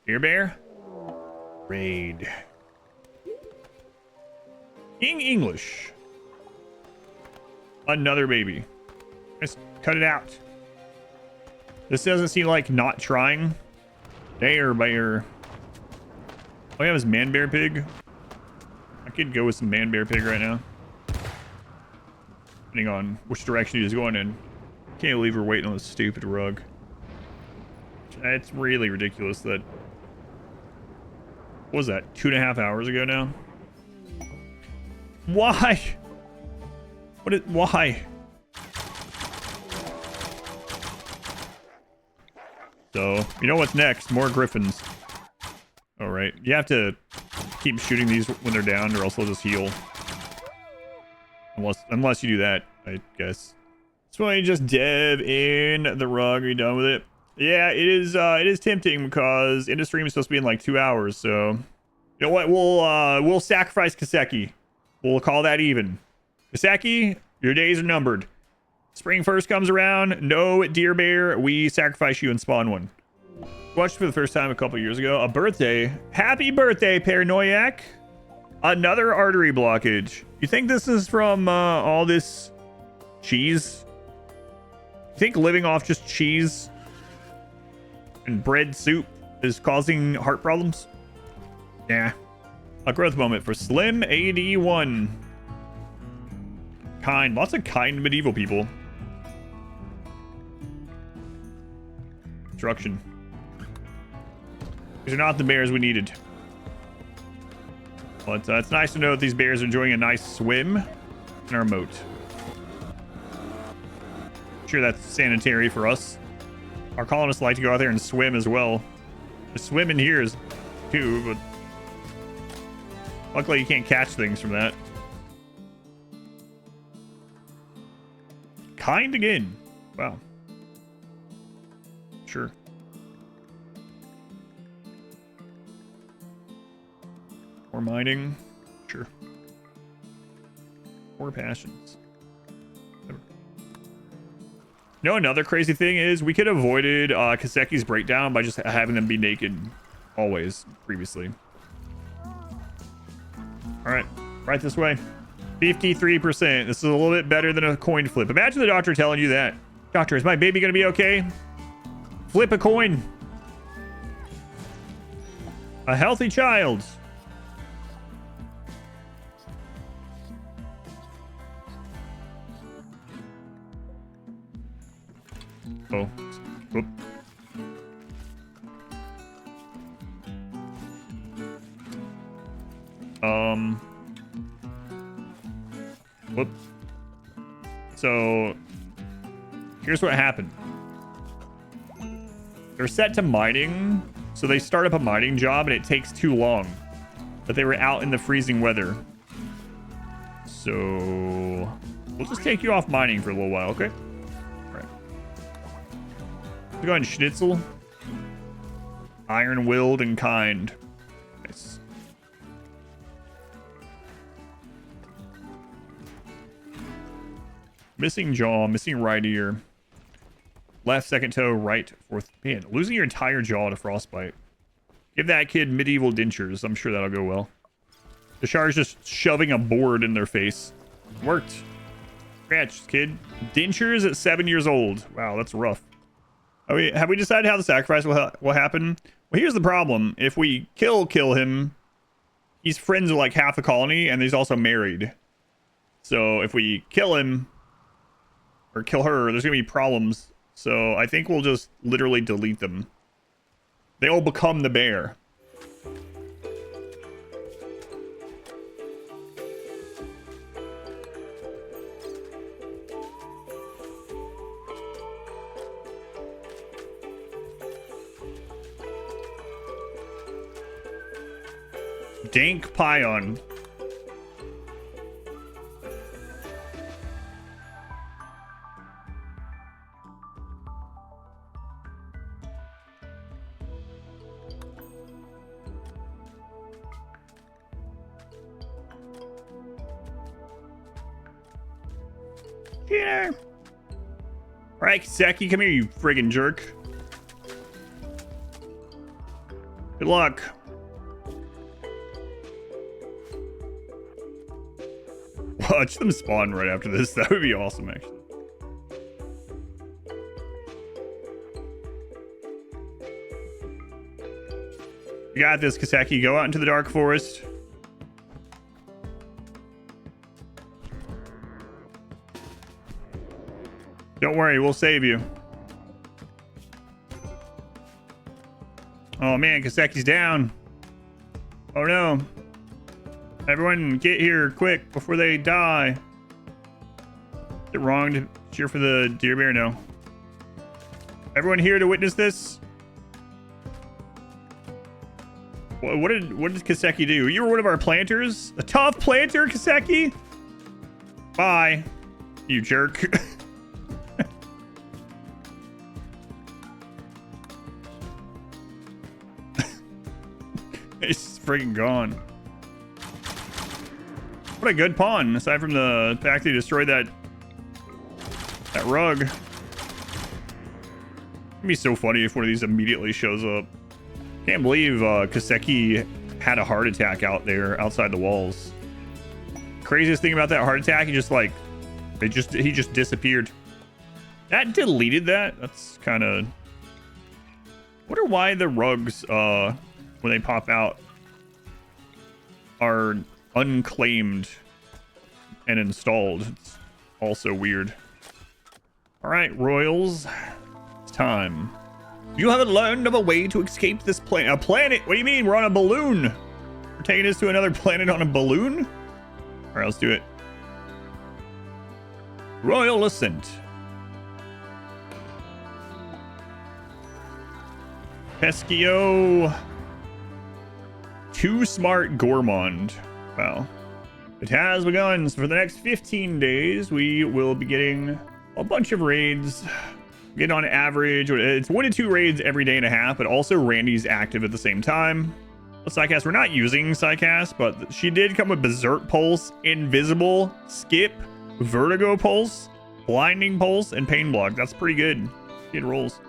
Deer bear? Raid. King English. Another baby. Just cut it out. This doesn't seem like not trying. There, bear. Oh, yeah, it was man bear pig. I could go with some man bear pig right now. Depending on which direction he's going in. Can't believe we're waiting on this stupid rug. It's really ridiculous that. What was that? 2.5 hours ago now? Why? Why? So, you know what's next? More griffins. All right. You have to keep shooting these when they're down, or else they'll just heal. Unless you do that, I guess. So why don't you just dev in the rug? Are you done with it? Yeah, it is tempting because end of stream is supposed to be in like 2 hours. So, you know what? We'll sacrifice Kaseki. We'll call that even. Kaseki, your days are numbered. Spring first comes around. No deer bear. We sacrifice you and spawn one. Watched for the first time a couple years ago. A birthday. Happy birthday, Paranoiac. Another artery blockage. You think this is from all this cheese? You think living off just cheese and bread soup is causing heart problems? Yeah. A growth moment for Slim AD1. Kind. Lots of kind medieval people. Destruction. These are not the bears we needed. But it's nice to know that these bears are enjoying a nice swim in our moat. Sure, that's sanitary for us. Our colonists like to go out there and swim as well. The swim in here is too, but luckily you can't catch things from that. Kind again. Wow. Sure. More mining. Sure. More passions. Never. You know, another crazy thing is we could have avoided Kaseki's breakdown by just having them be naked always previously. All right this way. 53%. This is a little bit better than a coin flip. Imagine the doctor telling you that. Doctor, is my baby going to be okay? Flip a coin. A healthy child. Oh. Whoop. Whoop. So here's what happened. They're set to mining, so they start up a mining job and it takes too long. But they were out in the freezing weather. So we'll just take you off mining for a little while, okay? All right. Let's go ahead and schnitzel. Iron-willed and kind. Nice. Missing jaw, missing right ear. Left second toe, right fourth. Man, losing your entire jaw to frostbite. Give that kid medieval dentures. I'm sure that'll go well. The shark's just shoving a board in their face. Worked. Scratch, kid. Dentures at 7 years old. Wow, that's rough. Have we decided how the sacrifice will happen? Well, here's the problem. If we kill him, he's friends with like half the colony, and he's also married. So if we kill him or kill her, there's gonna be problems. So I think we'll just literally delete them. They'll become the bear. Dank Pion. Here. All right, Kiseki, come here, you friggin' jerk. Good luck. Watch them spawn right after this. That would be awesome, actually. You got this, Kiseki. Go out into the dark forest. Don't worry, we'll save you. Oh man, Kaseki's down. Oh no. Everyone get here quick before they die. Is it wrong to cheer for the deer bear? No. Everyone here to witness this? What did Kaseki do? You were one of our planters? A tough planter, Kaseki? Bye, you jerk. It's freaking gone. What a good pawn, aside from the fact that he destroyed that rug. It'd be so funny if one of these immediately shows up. Can't believe Kaseki had a heart attack out there outside the walls. Craziest thing about that heart attack, he just disappeared. That deleted that? That's kind of... Wonder why the rugs, when they pop out, are unclaimed and installed. It's also weird. All right, Royals, it's time. You haven't learned of a way to escape this planet. A planet? What do you mean? We're on a balloon. We're taking us to another planet on a balloon? All right, let's do it. Royal Ascent. Pescio. Too Smart Gourmand. Wow. It has begun. So for the next 15 days, we will be getting a bunch of raids. Get on average, it's 1 to 2 raids every day and a half, but also Randy's active at the same time. Psycast, we're not using Psycast, but she did come with Berserk Pulse, Invisible, Skip, Vertigo Pulse, Blinding Pulse, and Pain Block. That's pretty good. It rolls.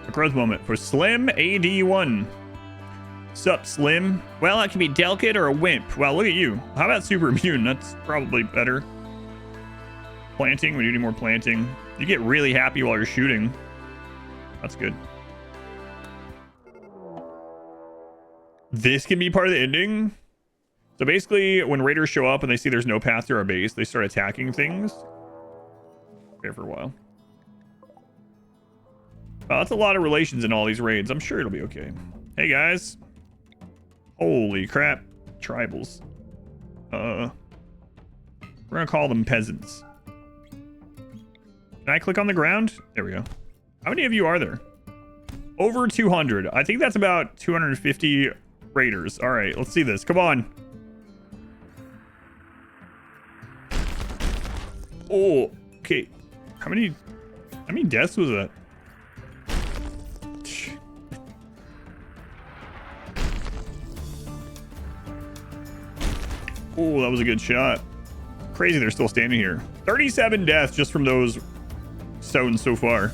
A growth moment for Slim AD1. Sup, Slim? Well, that can be Delicate or a Wimp. Well, look at you. How about Super Immune? That's probably better. Planting, we do need more planting. You get really happy while you're shooting. That's good. This can be part of the ending. So basically, when raiders show up and they see there's no path to our base, they start attacking things. There for a while. That's a lot of relations in all these raids. I'm sure it'll be okay. Hey guys. Holy crap. Tribals. We're gonna call them peasants. Can I click on the ground? There we go. How many of you are there? Over 200. I think that's about 250 raiders. All right, let's see this. Come on. Oh, okay. How many deaths was that? Oh, that was a good shot. Crazy they're still standing here. 37 deaths just from those stones so far.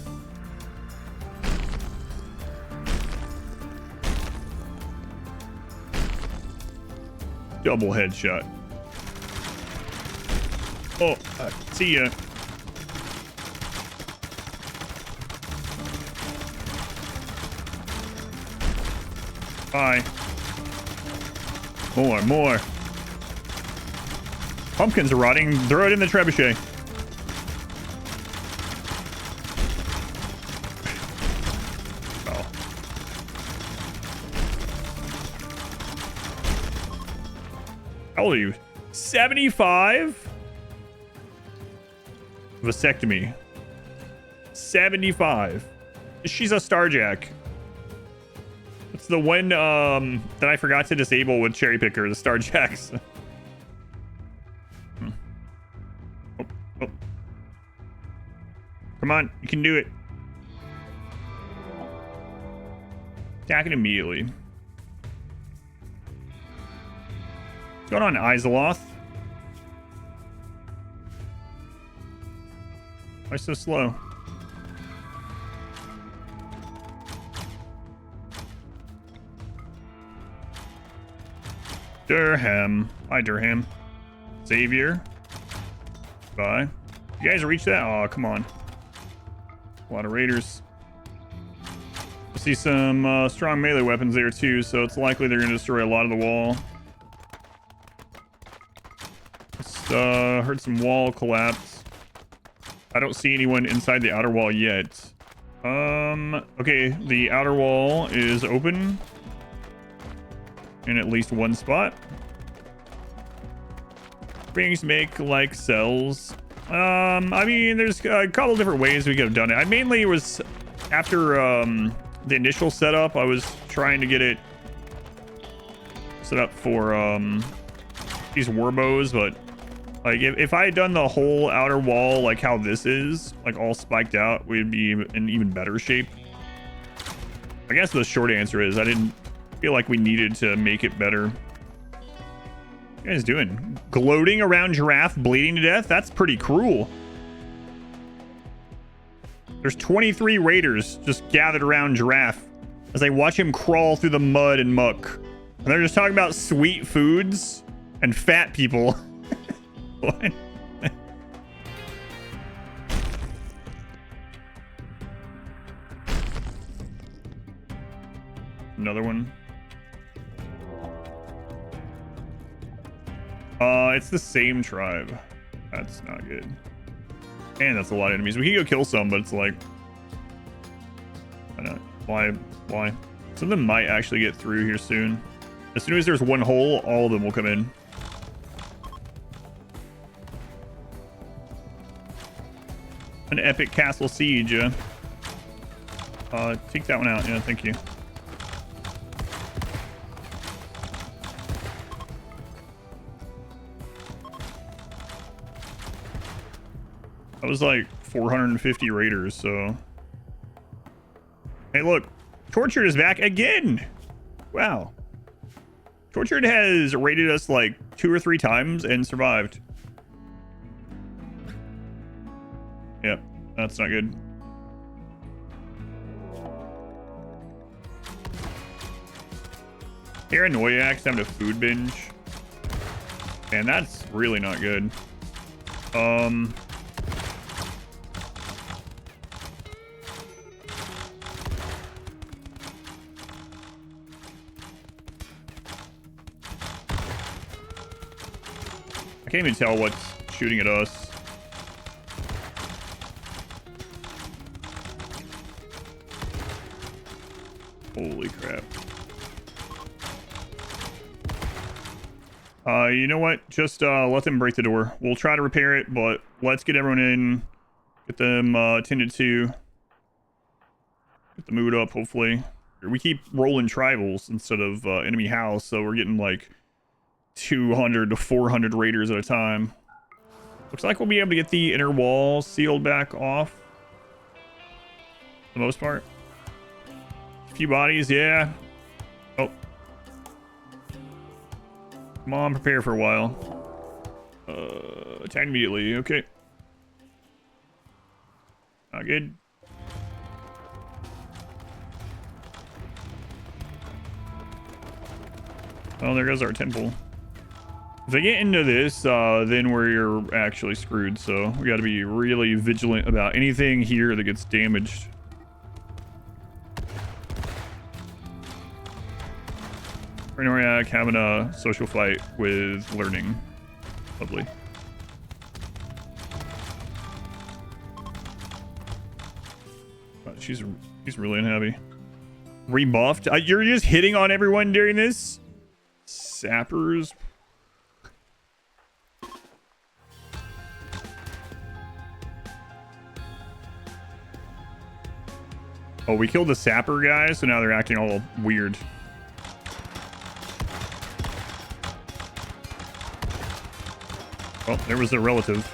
Double headshot. Oh, see ya. Bye. More. Pumpkins are rotting. Throw it in the trebuchet. Oh. How old are you? 75? Vasectomy. 75. She's a Starjack. It's the one that I forgot to disable with Cherry Picker, the Starjacks. Oh. Come on, you can do it. Attack it immediately. What's going on, Iseloth? Why so slow? Durham. Hi, Durham. Xavier. Bye. You guys reach that? Oh, come on. A lot of raiders. I see some strong melee weapons there too, so it's likely they're going to destroy a lot of the wall. Just heard some wall collapse. I don't see anyone inside the outer wall yet. Okay, the outer wall is open in at least one spot. Rings make like cells. I mean, there's a couple different ways we could have done it. I mainly was after the initial setup, I was trying to get it set up for these warbows, but like if I had done the whole outer wall like how this is, like all spiked out, we'd be in even better shape. I guess the short answer is I didn't feel like we needed to make it better. What are you guys doing? Gloating around Giraffe bleeding to death? That's pretty cruel. There's 23 raiders just gathered around Giraffe as they watch him crawl through the mud and muck. And they're just talking about sweet foods and fat people. What? Another one. It's the same tribe. That's not good. And that's a lot of enemies. We can go kill some, but it's like, why not? Why? Why? Some of them might actually get through here soon. As soon as there's one hole, all of them will come in. An epic castle siege. Take that one out. Yeah, thank you. That was like 450 raiders, so... Hey, look. Tortured is back again! Wow. Tortured has raided us like 2 or 3 times and survived. Yep, that's not good. Paranoiac's having a food binge. And that's really not good. I can't even tell what's shooting at us. Holy crap. You know what? Just let them break the door. We'll try to repair it, but let's get everyone in. Get them attended to. Get the mood up, hopefully. We keep rolling tribals instead of enemy house, so we're getting like 200 to 400 raiders at a time. Looks like we'll be able to get the inner wall sealed back off. For the most part. A few bodies, yeah. Oh. Come on, prepare for a while. Attack immediately, okay. Not good. Oh, there goes our temple. If they get into this, then we're actually screwed. So we got to be really vigilant about anything here that gets damaged. Paranoiac having a social fight with learning. Lovely. She's really unhappy. Rebuffed. You're just hitting on everyone during this? Sappers. Oh, we killed the sapper guy, so now they're acting all weird. Oh, there was their relative.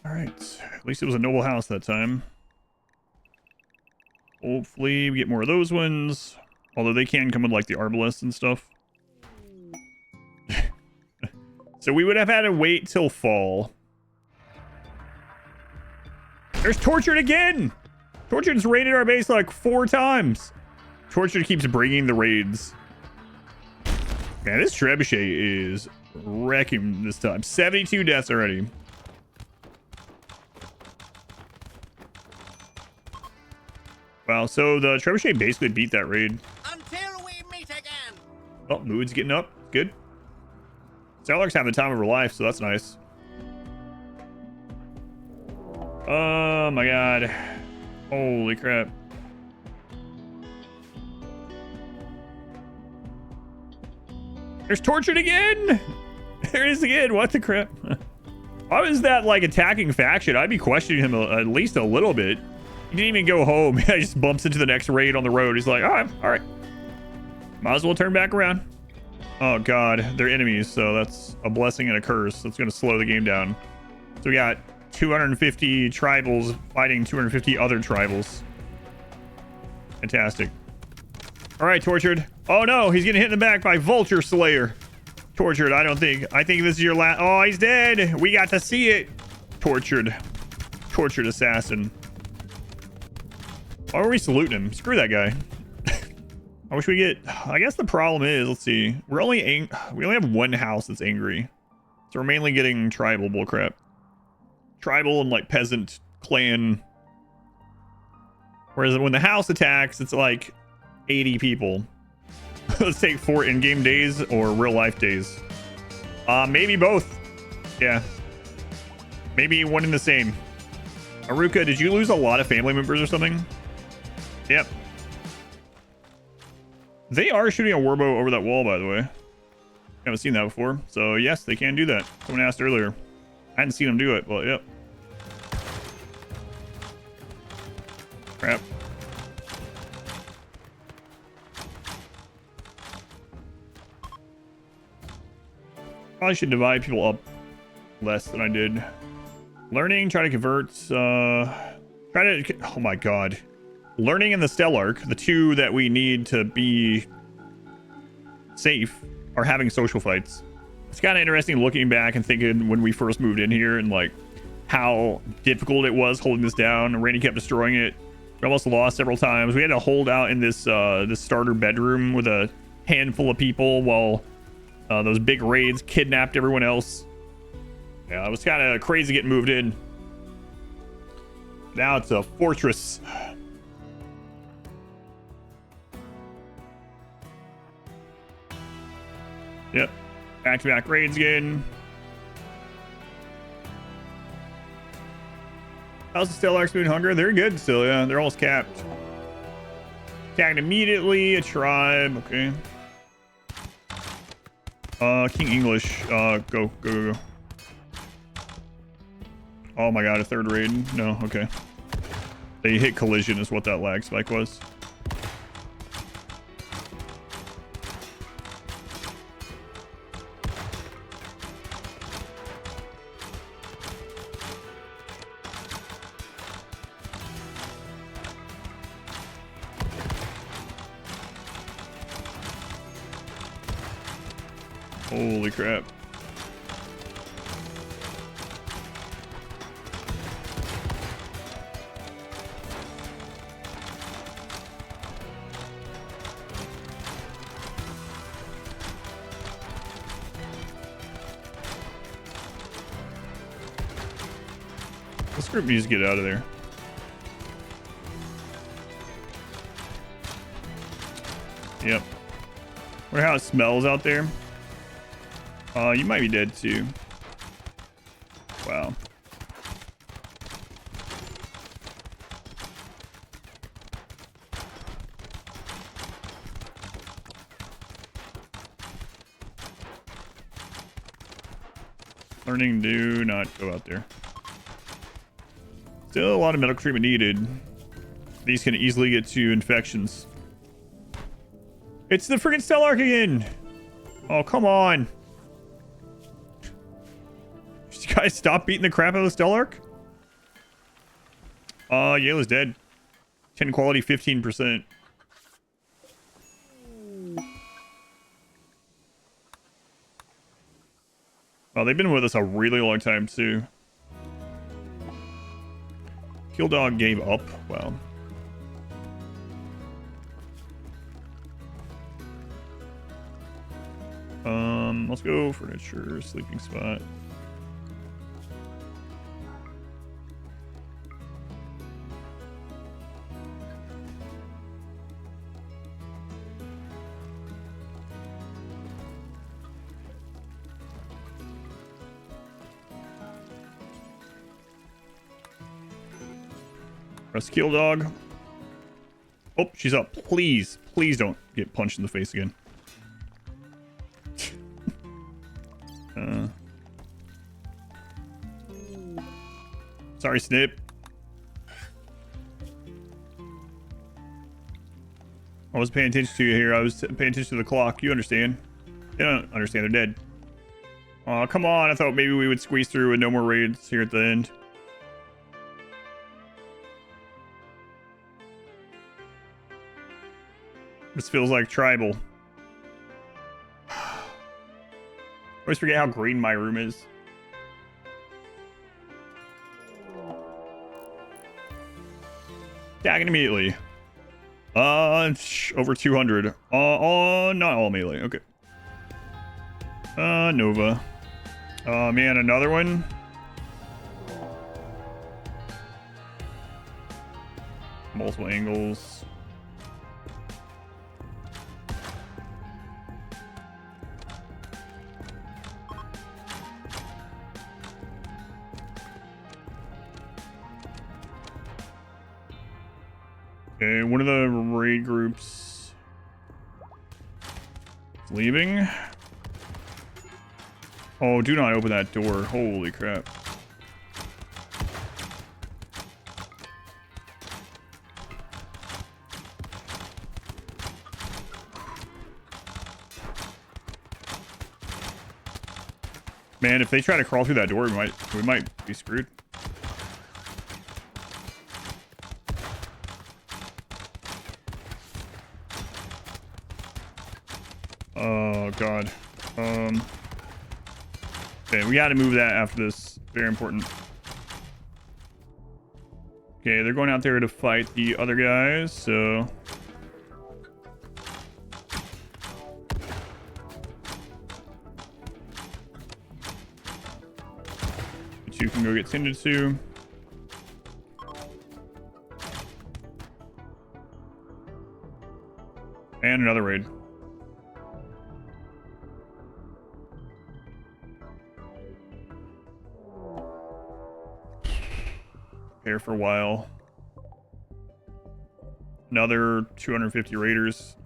All right, at least it was a noble house that time. Hopefully we get more of those ones. Although they can come with like the arbalists and stuff. So we would have had to wait till fall. There's Tortured again! Tortured's raided our base like 4 times. Tortured keeps bringing the raids. Man, this trebuchet is wrecking this time. 72 deaths already. Wow, so the trebuchet basically beat that raid. Until we meet again. Oh, mood's getting up. Good. Starlark's having the time of her life, so that's nice. Oh my god. Holy crap. There's Tortured again! There it is again. What the crap? Why was that like attacking faction? I'd be questioning him at least a little bit. He didn't even go home. He just bumps into the next raid on the road. He's like, all right. Might as well turn back around. Oh, God. They're enemies, so that's a blessing and a curse. That's going to slow the game down. So we got 250 tribals fighting 250 other tribals. Fantastic. All right, Tortured. Oh, no. He's getting hit in the back by Vulture Slayer. Tortured, I think this is your last... Oh, he's dead. We got to see it. Tortured assassin. Why are we saluting him? Screw that guy. I wish we get... I guess the problem is, let's see. We only have one house that's angry. So we're mainly getting tribal bullcrap. Tribal and like peasant clan Whereas when the house attacks, it's like 80 people. Let's take 4 in-game days or real life days. Maybe both. Yeah. Maybe one in the same. Aruka, did you lose a lot of family members or something? Yep. They are shooting a warbow over that wall, by the way. Haven't seen that before. So yes, they can do that. Someone asked earlier. I hadn't seen them do it, but yep. Crap. Probably should divide people up less than I did. Learning, try to convert, oh my god. Learning and the Stellarch, the two that we need to be safe, are having social fights. It's kind of interesting looking back and thinking when we first moved in here and like how difficult it was holding this down. Randy kept destroying it. We almost lost several times. We had to hold out in this this starter bedroom with a handful of people while those big raids kidnapped everyone else. Yeah, it was kind of crazy getting moved in. Now it's a fortress. Yep. Back-to-back raids again. How's the Stellarch Spoon Hunger? They're good still, yeah. They're almost capped. Attacked immediately. A tribe. Okay. King English. Go. Oh my god, a third raid. No, okay. They hit collision is what that lag spike was. Holy crap. This group needs to get out of there. Yep. Wonder how it smells out there. You might be dead too. Wow. Learning, do not go out there. Still a lot of medical treatment needed. These can easily get to infections. It's the freaking Stellarch again! Oh, come on. You guys stop beating the crap out of the Stellarch? Yale's dead. 10 quality, 15%. Oh, they've been with us a really long time too. Kill Dog gave up. Wow. Let's go furniture, sleeping spot. Press kill dog. Oh, she's up. Please don't get punched in the face again. Sorry, Snip. I was paying attention to you here. I was paying attention to the clock. You understand? They don't understand. They're dead. Oh, come on. I thought maybe we would squeeze through with no more raids here at the end. This feels like tribal. I always forget how green my room is. Tagging immediately. Over 200. Not all melee. Okay. Nova. Oh man, another one. multiple angles. Okay, one of the raid groups is leaving. Oh, do not open that door. Holy crap. Man, if they try to crawl through that door, we might be screwed. Oh god. Okay, we got to move that after this. Very important. Okay, they're going out there to fight the other guys, so you can go get tended to. And another raid. Here for a while. Another 250 raiders.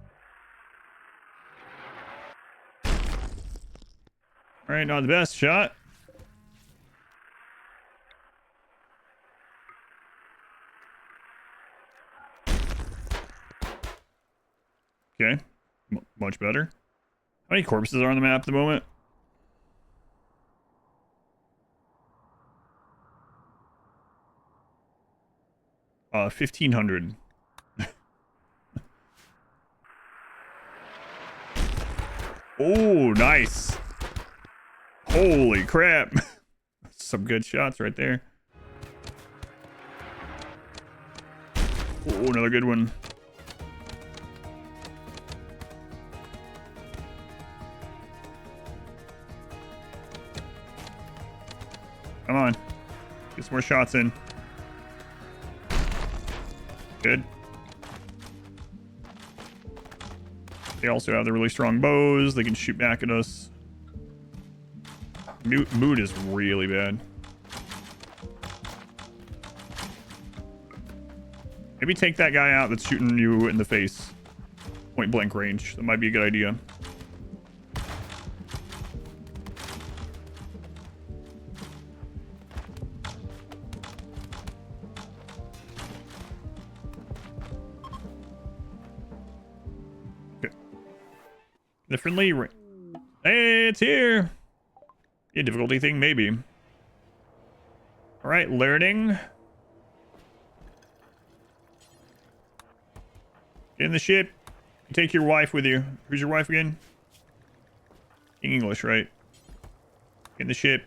All right, not the best shot. Okay, much better. How many corpses are on the map at the moment? 1,500. Oh, nice. Holy crap. Some good shots right there. Oh, another good one. Come on. Get some more shots in. Good. They also have the really strong bows. They can shoot back at us. Mood is really bad. Maybe take that guy out that's shooting you in the face. Point blank range. That might be a good idea. The friendly hey, it's here. A difficulty thing, maybe. All right, learning. Get in the ship. Take your wife with you. Who's your wife again? English, right? Get in the ship.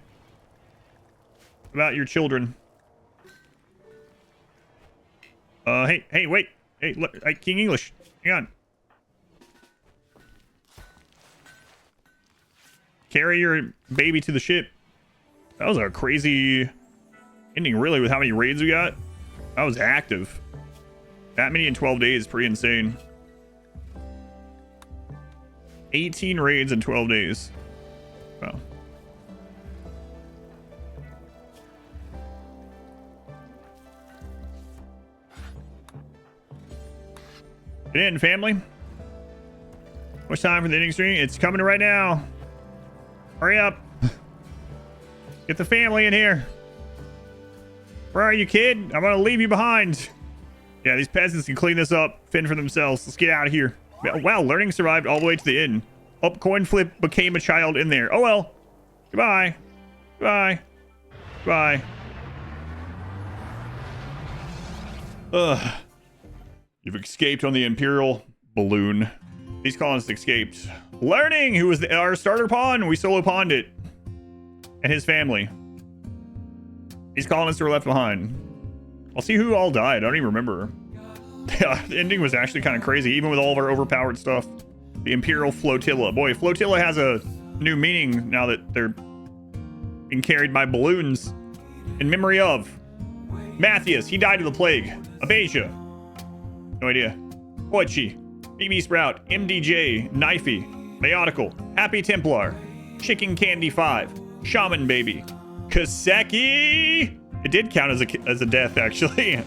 About your children. Hey, wait. Hey, look, King English. Hang on. Carry your baby to the ship. That was a crazy ending, really, with how many raids we got. That was active. That many in 12 days is pretty insane. 18 raids in 12 days. Wow. Get in, family. Much time for the ending stream? It's coming right now. Hurry up. Get the family in here. Where are you, kid? I'm gonna leave you behind. Yeah, these peasants can clean this up, fend for themselves. Let's get out of here. Wow, learning survived all the way to the end. Oh, coin flip became a child in there. Oh well. Goodbye. Goodbye. Goodbye. Ugh. You've escaped on the Imperial balloon. These colonists escaped. Learning, who was our starter pawn. We solo pawned it. And his family. These colonists were left behind. I'll see who all died. I don't even remember. Yeah, the ending was actually kind of crazy, even with all of our overpowered stuff. The Imperial Flotilla. Boy, Flotilla has a new meaning now that they're being carried by balloons. In memory of Matthias, he died of the plague. Abasia. No idea. Poichi, BB Sprout, MDJ, Knifey, Meodical, Happy Templar, Chicken Candy 5, Shaman Baby, Kaseki. It did count as a death, actually.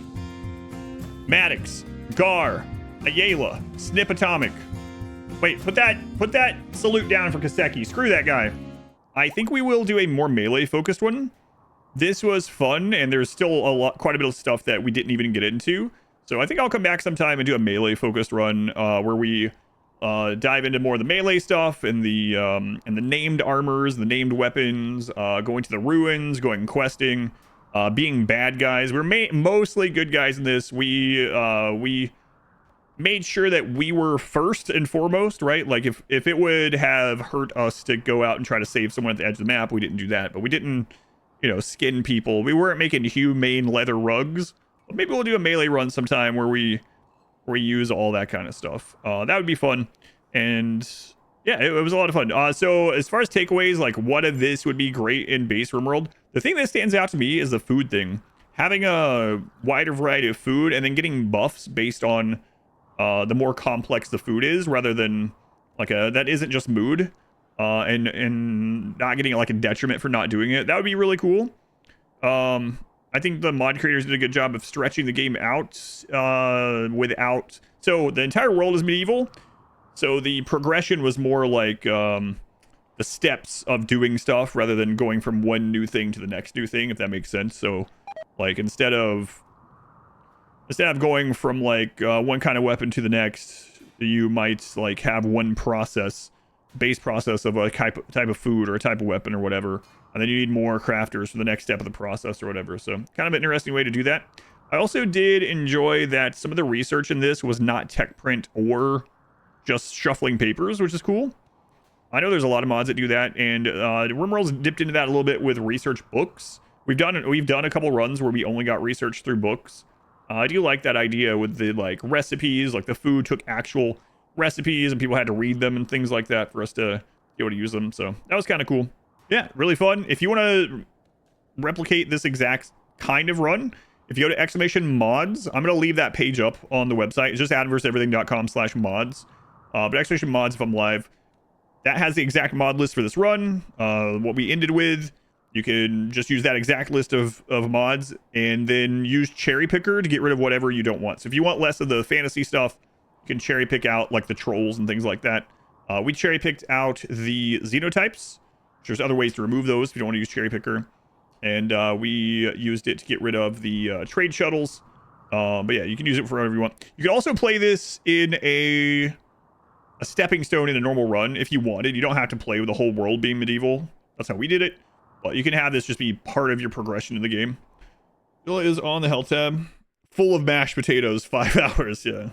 Maddox, Gar, Ayala, Snip Atomic. Wait, put that salute down for Kaseki. Screw that guy. I think we will do a more melee focused one. This was fun, and there's still quite a bit of stuff that we didn't even get into. So I think I'll come back sometime and do a melee focused run where we dive into more of the melee stuff and the named armors, the named weapons, going to the ruins, going questing, being bad guys. We're mostly good guys in this. We made sure that we were first and foremost, right? Like if it would have hurt us to go out and try to save someone at the edge of the map, we didn't do that. But we didn't, skin people. We weren't making humane leather rugs. But maybe we'll do a melee run sometime where we use all that kind of stuff. That would be fun. And yeah, it was a lot of fun. So as far as takeaways, like what of this would be great in base RimWorld, the thing that stands out to me is the food thing. Having a wider variety of food and then getting buffs based on the more complex the food is, rather than like that isn't just mood, and not getting like a detriment for not doing it. That would be really cool. I think the mod creators did a good job of stretching the game out without. So the entire world is medieval. So the progression was more like the steps of doing stuff rather than going from one new thing to the next new thing, if that makes sense. So like instead of going from like one kind of weapon to the next, you might like have one base process of a type of food or a type of weapon or whatever, and then you need more crafters for the next step of the process or whatever. So kind of an interesting way to do that. I also did enjoy that some of the research in this was not tech print or just shuffling papers, which is cool. I know there's a lot of mods that do that, and RimWorld's dipped into that a little bit with research books. We've done a couple runs where we only got research through books. I do like that idea with the like recipes, like the food took actual recipes and people had to read them and things like that for us to be able to use them. So that was kind of cool. Yeah, really fun. If you want to replicate this exact kind of run, if you go to !mods, I'm going to leave that page up on the website. It's just adamvseverything.com/mods. But !mods, if I'm live, that has the exact mod list for this run. What we ended with, you can just use that exact list of mods and then use cherry picker to get rid of whatever you don't want. So if you want less of the fantasy stuff, you can cherry pick out like the trolls and things like that. We cherry picked out the xenotypes. There's other ways to remove those if you don't want to use cherry picker. And we used it to get rid of the trade shuttles. But yeah, you can use it for whatever you want. You can also play this in a stepping stone in a normal run if you wanted. You don't have to play with the whole world being medieval. That's how we did it. But you can have this just be part of your progression in the game. Bill is on the health tab. Full of mashed potatoes, 5 hours, yeah.